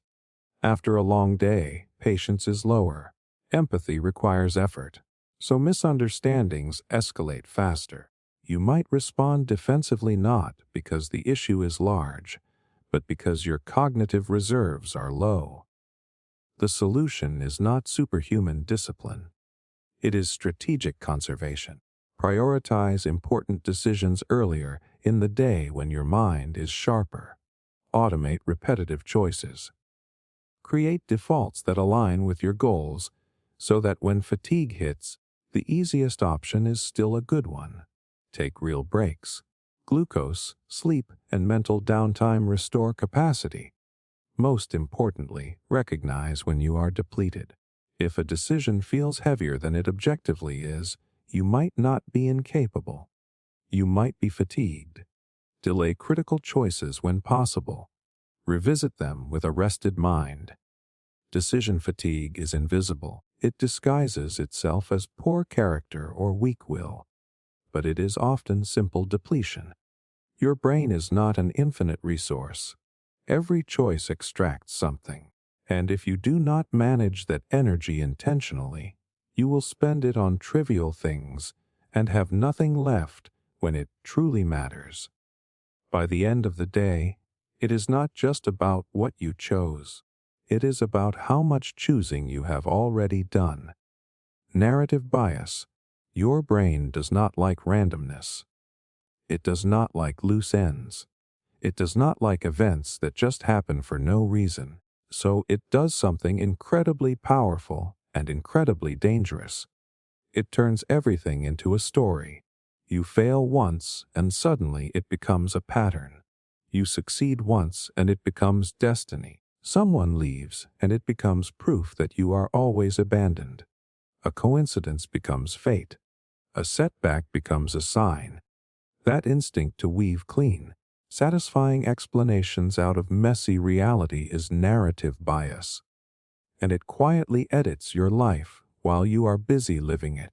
Speaker 1: After a long day, patience is lower. Empathy requires effort, so misunderstandings escalate faster. You might respond defensively not because the issue is large, but because your cognitive reserves are low. The solution is not superhuman discipline. It is strategic conservation. Prioritize important decisions earlier in the day when your mind is sharper. Automate repetitive choices. Create defaults that align with your goals so that when fatigue hits, the easiest option is still a good one. Take real breaks. Glucose, sleep, and mental downtime restore capacity. Most importantly, recognize when you are depleted. If a decision feels heavier than it objectively is, you might not be incapable. You might be fatigued. Delay critical choices when possible. Revisit them with a rested mind. Decision fatigue is invisible. It disguises itself as poor character or weak will, but it is often simple depletion. Your brain is not an infinite resource. Every choice extracts something, and if you do not manage that energy intentionally, you will spend it on trivial things and have nothing left when it truly matters. By the end of the day, it is not just about what you chose. It is about how much choosing you have already done. Narrative bias. Your brain does not like randomness. It does not like loose ends. It does not like events that just happen for no reason. So it does something incredibly powerful and incredibly dangerous. It turns everything into a story. You fail once and suddenly it becomes a pattern. You succeed once and it becomes destiny. Someone leaves and it becomes proof that you are always abandoned. A coincidence becomes fate. A setback becomes a sign. That instinct to weave clean, Satisfying explanations out of messy reality is narrative bias, and it quietly edits your life while you are busy living it.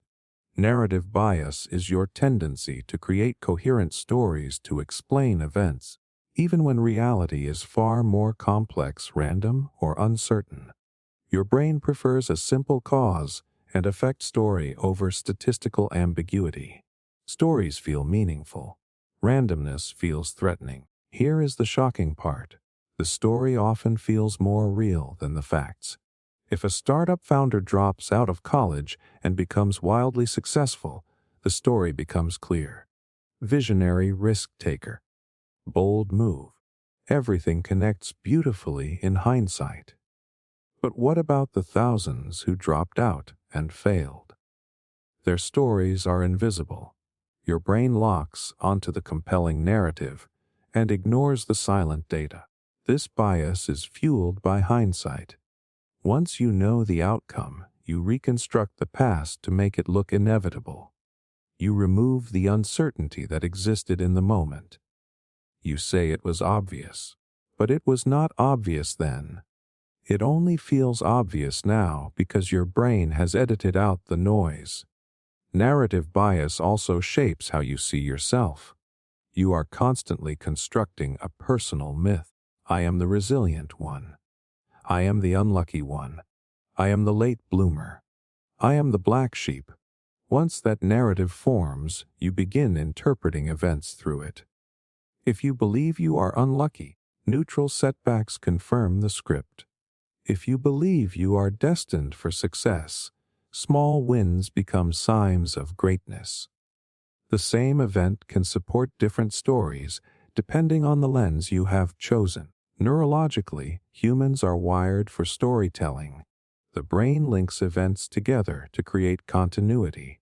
Speaker 1: Narrative bias is your tendency to create coherent stories to explain events, even when reality is far more complex, random, or uncertain. Your brain prefers a simple cause and effect story over statistical ambiguity. Stories feel meaningful. Randomness feels threatening. Here is the shocking part. The story often feels more real than the facts. If a startup founder drops out of college and becomes wildly successful, the story becomes clear. Visionary risk taker. Bold move. Everything connects beautifully in hindsight. But what about the thousands who dropped out and failed? Their stories are invisible. Your brain locks onto the compelling narrative and ignores the silent data. This bias is fueled by hindsight. Once you know the outcome, you reconstruct the past to make it look inevitable. You remove the uncertainty that existed in the moment. You say it was obvious, but it was not obvious then. It only feels obvious now because your brain has edited out the noise. Narrative bias also shapes how you see yourself. You are constantly constructing a personal myth. I am the resilient one. I am the unlucky one. I am the late bloomer. I am the black sheep. Once that narrative forms, you begin interpreting events through it. If you believe you are unlucky, neutral setbacks confirm the script. If you believe you are destined for success, small wins become signs of greatness. The same event can support different stories depending on the lens you have chosen. Neurologically, humans are wired for storytelling. The brain links events together to create continuity.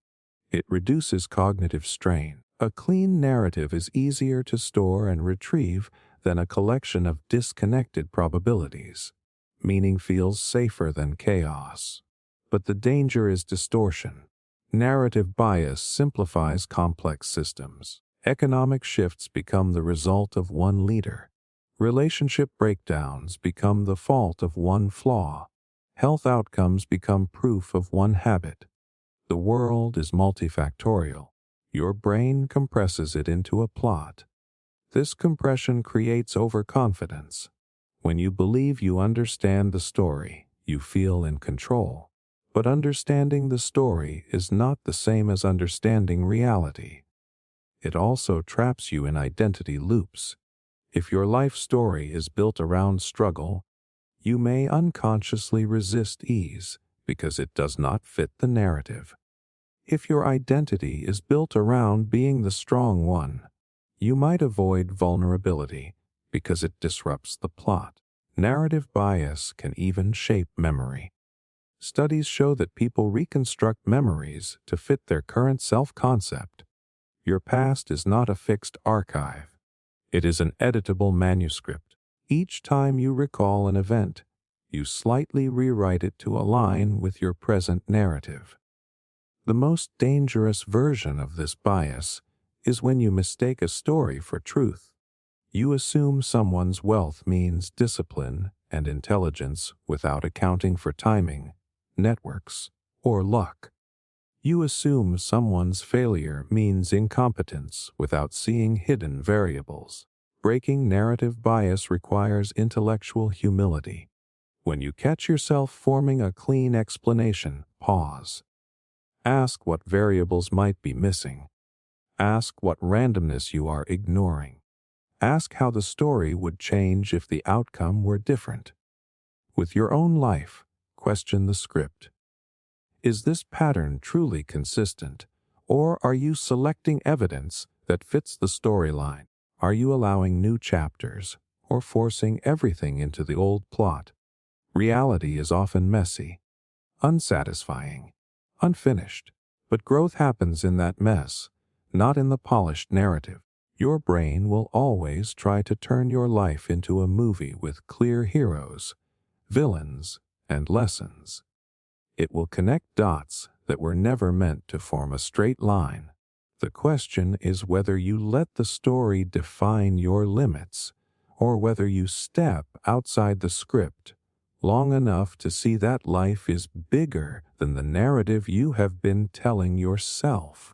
Speaker 1: It reduces cognitive strain. A clean narrative is easier to store and retrieve than a collection of disconnected probabilities. Meaning feels safer than chaos. But the danger is distortion. Narrative bias simplifies complex systems. Economic shifts become the result of one leader. Relationship breakdowns become the fault of one flaw. Health outcomes become proof of one habit. The world is multifactorial. Your brain compresses it into a plot. This compression creates overconfidence. When you believe you understand the story, you feel in control. But understanding the story is not the same as understanding reality. It also traps you in identity loops. If your life story is built around struggle, you may unconsciously resist ease because it does not fit the narrative. If your identity is built around being the strong one, you might avoid vulnerability because it disrupts the plot. Narrative bias can even shape memory. Studies show that people reconstruct memories to fit their current self-concept. Your past is not a fixed archive. It is an editable manuscript. Each time you recall an event, you slightly rewrite it to align with your present narrative. The most dangerous version of this bias is when you mistake a story for truth. You assume someone's wealth means discipline and intelligence without accounting for timing, networks, or luck. You assume someone's failure means incompetence without seeing hidden variables. Breaking narrative bias requires intellectual humility. When you catch yourself forming a clean explanation, pause. Ask what variables might be missing. Ask what randomness you are ignoring. Ask how the story would change if the outcome were different. With your own life, question the script. Is this pattern truly consistent, or are you selecting evidence that fits the storyline? Are you allowing new chapters, or forcing everything into the old plot? Reality is often messy, unsatisfying, unfinished, but growth happens in that mess, not in the polished narrative. Your brain will always try to turn your life into a movie with clear heroes, villains, and lessons. It will connect dots that were never meant to form a straight line. The question is whether you let the story define your limits, or whether you step outside the script long enough to see that life is bigger than the narrative you have been telling yourself.